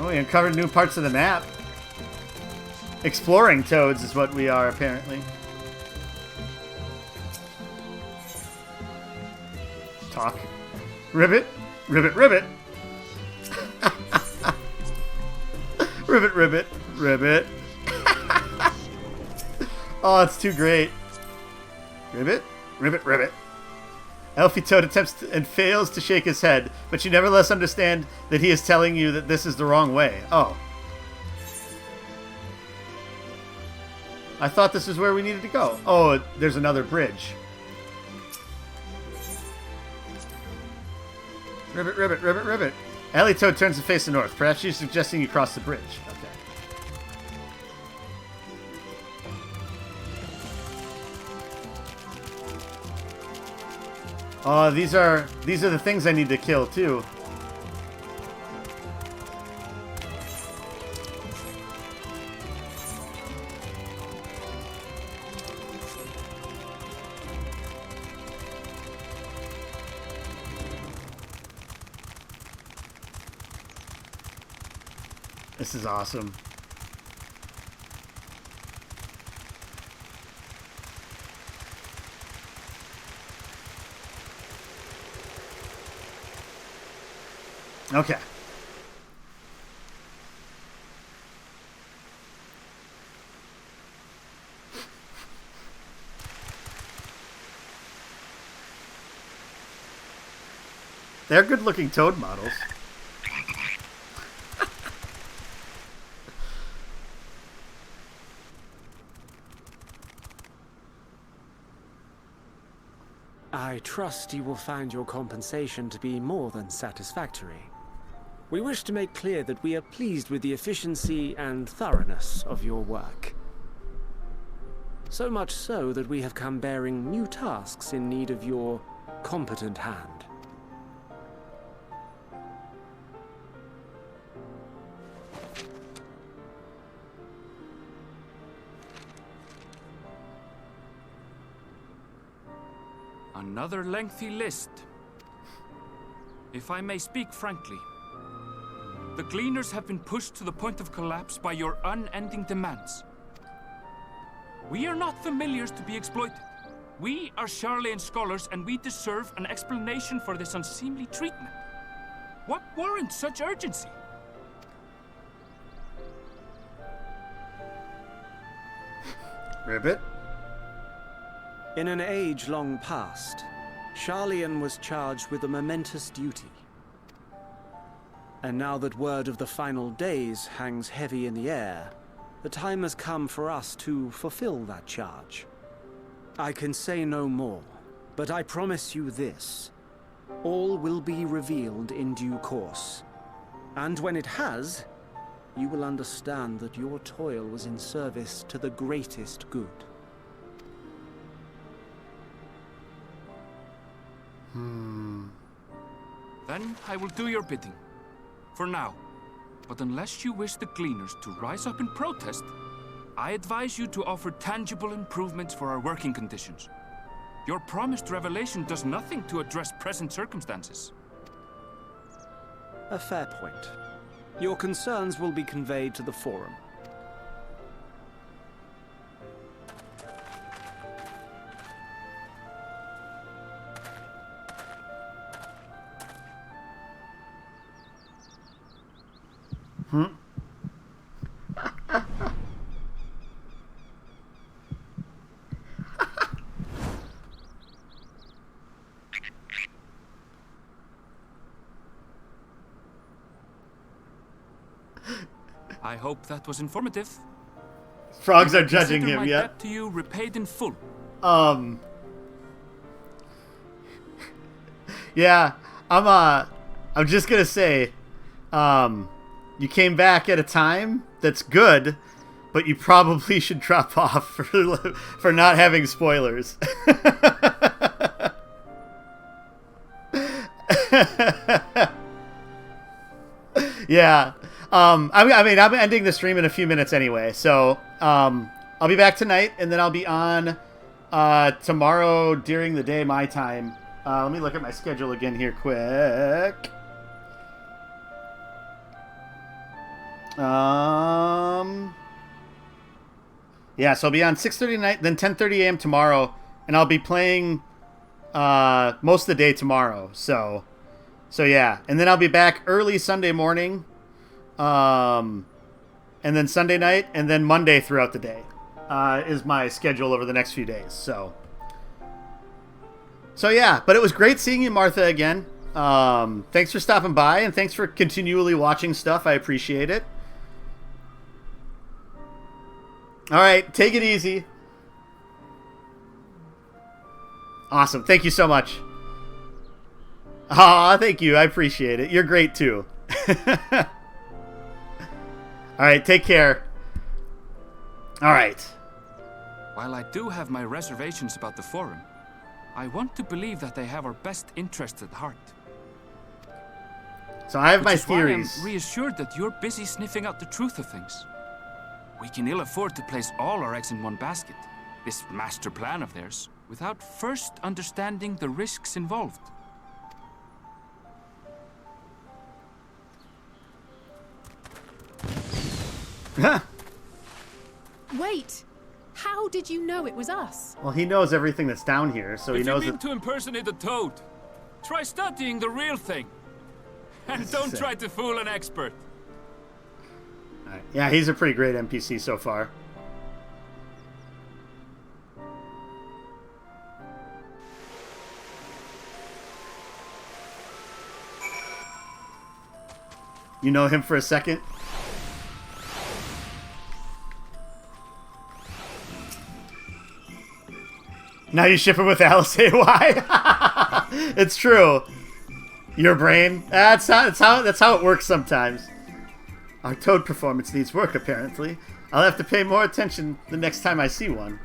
Oh, we uncovered new parts of the map. Exploring toads is what we are, apparently. Talk. Ribbit. Ribbit, ribbit. Ribbit, ribbit, ribbit. Oh, it's too great. Ribbit, ribbit, ribbit. Alphinaud attempts and fails to shake his head, but you nevertheless understand that he is telling you that this is the wrong way. Oh. I thought this is where we needed to go. Oh, there's another bridge. Ribbit, ribbit, ribbit, ribbit. Alphinaud turns to face the north. Perhaps she's suggesting you cross the bridge. Okay. Oh, these are the things I need to kill too. This is awesome. Okay. They're good-looking toad models. I trust you will find your compensation to be more than satisfactory. We wish to make clear that we are pleased with the efficiency and thoroughness of your work. So much so that we have come bearing new tasks in need of your competent hand. Another lengthy list. If I may speak frankly, the Gleaners have been pushed to the point of collapse by your unending demands. We are not familiars to be exploited. We are Sharlayan scholars, and we deserve an explanation for this unseemly treatment. What warrants such urgency? Ribbit? In an age long past, Sharlayan was charged with a momentous duty. And now that word of the final days hangs heavy in the air, the time has come for us to fulfill that charge. I can say no more, but I promise you this. All will be revealed in due course. And when it has, you will understand that your toil was in service to the greatest good. Then I will do your bidding. For now. But unless you wish the Gleaners to rise up in protest, I advise you to offer tangible improvements for our working conditions. Your promised revelation does nothing to address present circumstances. A fair point. Your concerns will be conveyed to the Forum. I hope that was informative. Frogs are judging him, my yeah. debt to you repaid in full. Yeah, I'm just gonna say, you came back at a time that's good, but you probably should drop off for not having spoilers. Yeah. I'm ending the stream in a few minutes anyway, so I'll be back tonight, and then I'll be on tomorrow during the day, my time. Let me look at my schedule again here quick. Yeah, so I'll be on 6:30 tonight, then 10:30 a.m. tomorrow, and I'll be playing most of the day tomorrow. So yeah, and then I'll be back early Sunday morning. And then Sunday night, and then Monday throughout the day is my schedule over the next few days. So yeah, but it was great seeing you, Martha, again. Thanks for stopping by, and thanks for continually watching stuff. I appreciate it. All right, take it easy. Awesome. Thank you so much. Aw, thank you. I appreciate it. You're great, too. All right, take care. All right. While I do have my reservations about the Forum, I want to believe that they have our best interests at heart. So I have my Which is why theories. I'm reassured that you're busy sniffing out the truth of things. We can ill afford to place all our eggs in one basket, this master plan of theirs, without first understanding the risks involved. Wait! How did you know it was us? Well, he knows everything that's down here, so he If knows you mean that. to impersonate a toad, try studying the real thing. And don't try to fool an expert. All right. Yeah, he's a pretty great NPC so far. You know him for a second? Now you ship him with Alisaie. Why? It's true. Your brain? That's how it works sometimes. Our toad performance needs work, apparently. I'll have to pay more attention the next time I see one.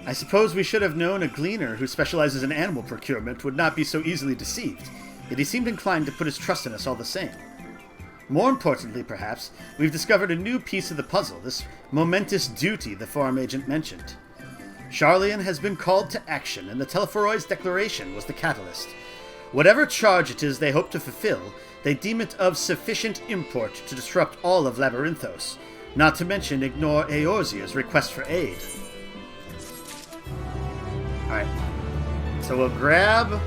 I suppose we should have known a gleaner who specializes in animal procurement would not be so easily deceived, yet he seemed inclined to put his trust in us all the same. More importantly, perhaps, we've discovered a new piece of the puzzle, this momentous duty the forum agent mentioned. Sharlayan has been called to action, and the Telephoroid's declaration was the catalyst. Whatever charge it is they hope to fulfill, they deem it of sufficient import to disrupt all of Labyrinthos, not to mention ignore Eorzea's request for aid. Alright, so we'll grab...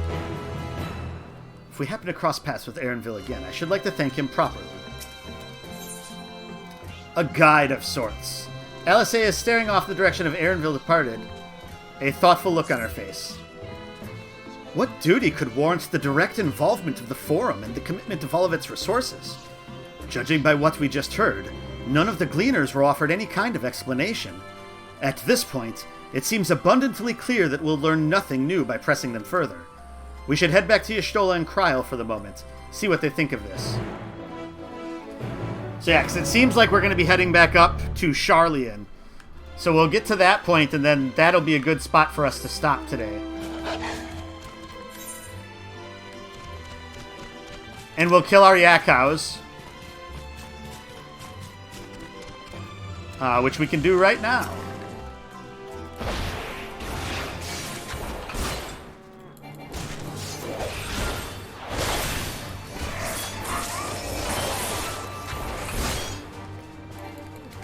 If we happen to cross paths with Erenville again, I should like to thank him properly. A guide of sorts. Alisaie is staring off the direction of Erenville departed, a thoughtful look on her face. What duty could warrant the direct involvement of the Forum and the commitment of all of its resources? Judging by what we just heard, none of the Gleaners were offered any kind of explanation. At this point, it seems abundantly clear that we'll learn nothing new by pressing them further. We should head back to Y'shtola and Kryl for the moment, see what they think of this. So yeah, 'cause it seems like we're going to be heading back up to Sharlayan. So we'll get to that point, and then that'll be a good spot for us to stop today. And we'll kill our Yakows. Which we can do right now.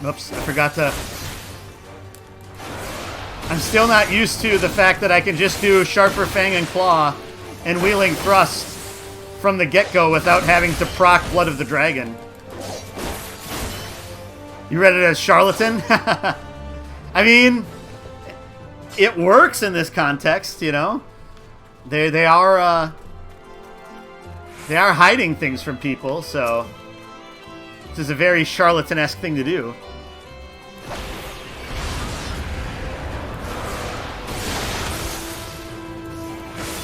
Oops, I forgot to... I'm still not used to the fact that I can just do Sharper Fang and Claw and Wheeling Thrust from the get-go without having to proc Blood of the Dragon. You read it as Charlatan? I mean, it works in this context, you know? They are hiding things from people, so this is a very charlatan-esque thing to do.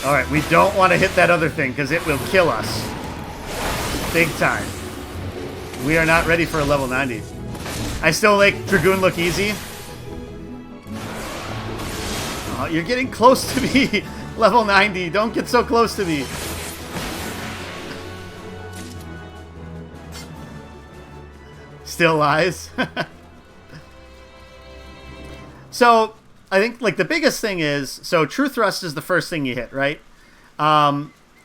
Alright, we don't want to hit that other thing because it will kill us. Big time. We are not ready for a level 90. I still make Dragoon look easy. Oh, you're getting close to me. Level 90. Don't get so close to me. Still lies. So, I think, like, the biggest thing is, so True Thrust is the first thing you hit, right?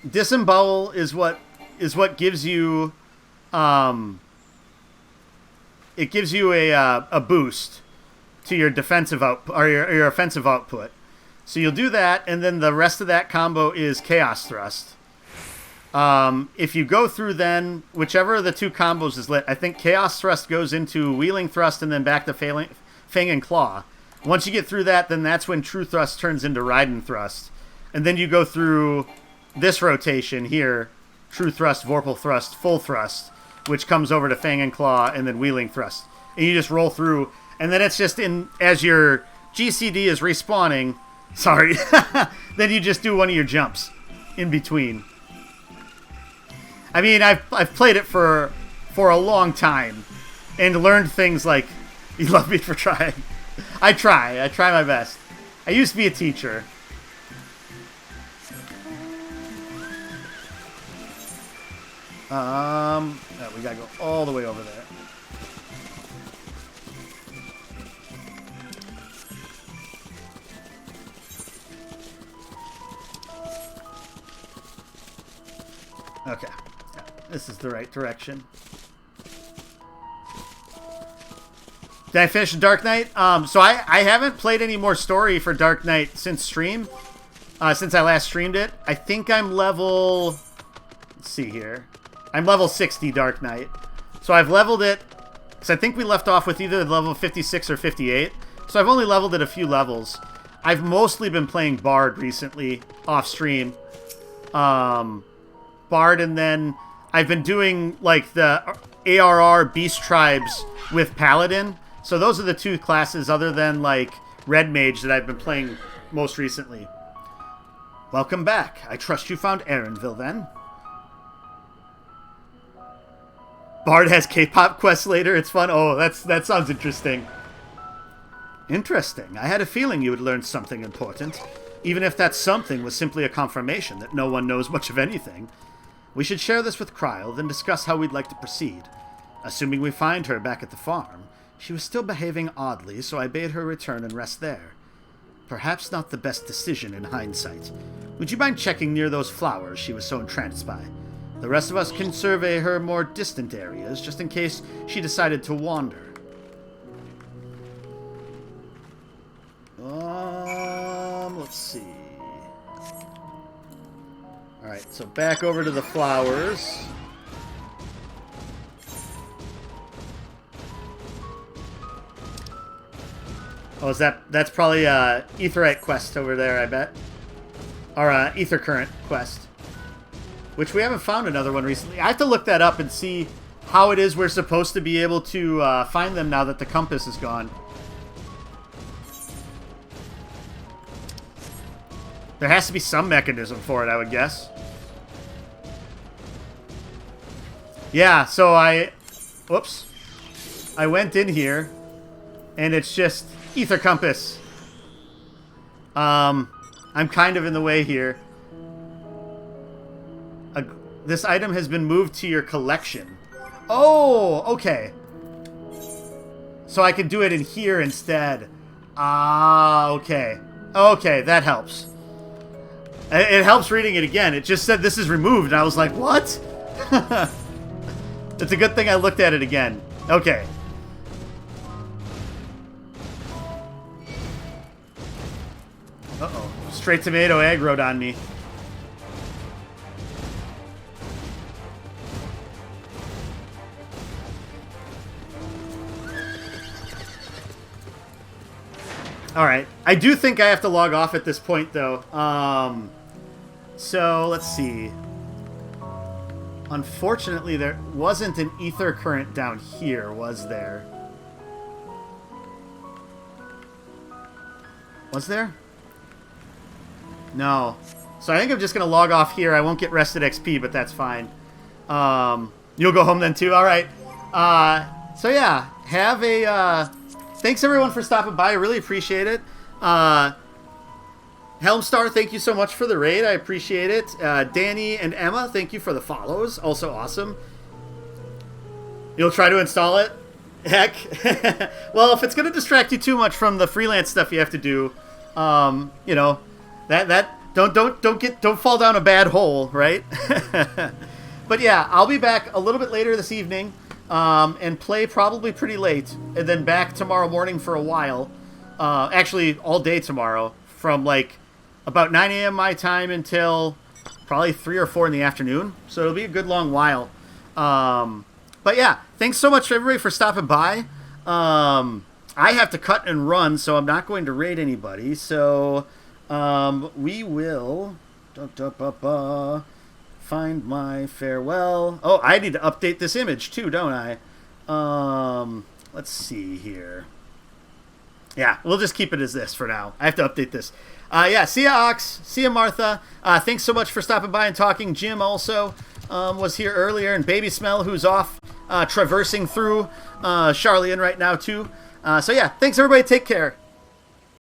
Disembowel is what gives you, it gives you a boost to your defensive output, or your offensive output. So you'll do that, and then the rest of that combo is Chaos Thrust. If you go through then, whichever of the two combos is lit, I think Chaos Thrust goes into Wheeling Thrust and then back to Fang and Claw. Once you get through that, then that's when True Thrust turns into Raiden Thrust. And then you go through this rotation here, True Thrust, Vorpal Thrust, Full Thrust, which comes over to Fang and Claw, and then Wheeling Thrust. And you just roll through, and then it's just as your GCD is respawning, sorry, then you just do one of your jumps in between. I mean, I've played it for a long time, and learned things like, you love me for trying. I try my best. I used to be a teacher. We gotta go all the way over there. Okay. Yeah, this is the right direction. Did I finish Dark Knight? So I haven't played any more story for Dark Knight since stream. Since I last streamed it. I think I'm level... Let's see here. I'm level 60 Dark Knight. So I've leveled it... Because I think we left off with either level 56 or 58. So I've only leveled it a few levels. I've mostly been playing Bard recently, off stream. Bard, and then I've been doing, like, the ARR Beast Tribes with Paladin. So those are the two classes other than, like, red mage that I've been playing most recently. Welcome back. I trust you found Erenville then. Bard has K-pop quests later. It's fun. Oh, that sounds interesting. Interesting. I had a feeling you would learn something important, even if that something was simply a confirmation that no one knows much of anything. We should share this with Kryl, then discuss how we'd like to proceed. Assuming we find her back at the farm, she was still behaving oddly, so I bade her return and rest there. Perhaps not the best decision in hindsight. Would you mind checking near those flowers she was so entranced by? The rest of us can survey her more distant areas, just in case she decided to wander. Let's see. Alright, so back over to the flowers. Oh, that's probably a Aetheryte quest over there, I bet. Or a Ether Current quest. Which we haven't found another one recently. I have to look that up and see how it is we're supposed to be able to find them now that the compass is gone. There has to be some mechanism for it, I would guess. Yeah, so whoops. I went in here, and it's just Ether Compass. I'm kind of in the way here. This item has been moved to your collection. Oh, okay. So I can do it in here instead. Ah, okay. Okay, that helps. It helps reading it again. It just said this is removed, and I was like, what? It's a good thing I looked at it again. Okay. Uh-oh. Straight tomato aggroed on me. Alright. I do think I have to log off at this point, though. So, let's see. Unfortunately, there wasn't an ether current down here, was there? Was there? No. So I think I'm just going to log off here. I won't get rested XP, but that's fine. You'll go home then, too? Alright. So, yeah. Have a... Thanks, everyone, for stopping by. I really appreciate it. Helmstar, thank you so much for the raid. I appreciate it. Danny and Emma, thank you for the follows. Also awesome. You'll try to install it? Heck. Well, if it's going to distract you too much from the freelance stuff you have to do, you know, don't fall down a bad hole, right? But yeah, I'll be back a little bit later this evening. And play probably pretty late, and then back tomorrow morning for a while. Actually, all day tomorrow, from like about 9 a.m. my time until probably 3 or 4 in the afternoon. So it'll be a good long while. But yeah, thanks so much everybody for stopping by. I have to cut and run, so I'm not going to raid anybody. So we will find my farewell. Oh, I need to update this image too, don't I? Let's see here. Yeah, we'll just keep it as this for now. I have to update this. Yeah, see ya, Ox. See ya, Martha. Thanks so much for stopping by and talking. Jim also was here earlier, and Baby Smell, who's off traversing through Sharlayan right now too. So yeah, thanks everybody. Take care.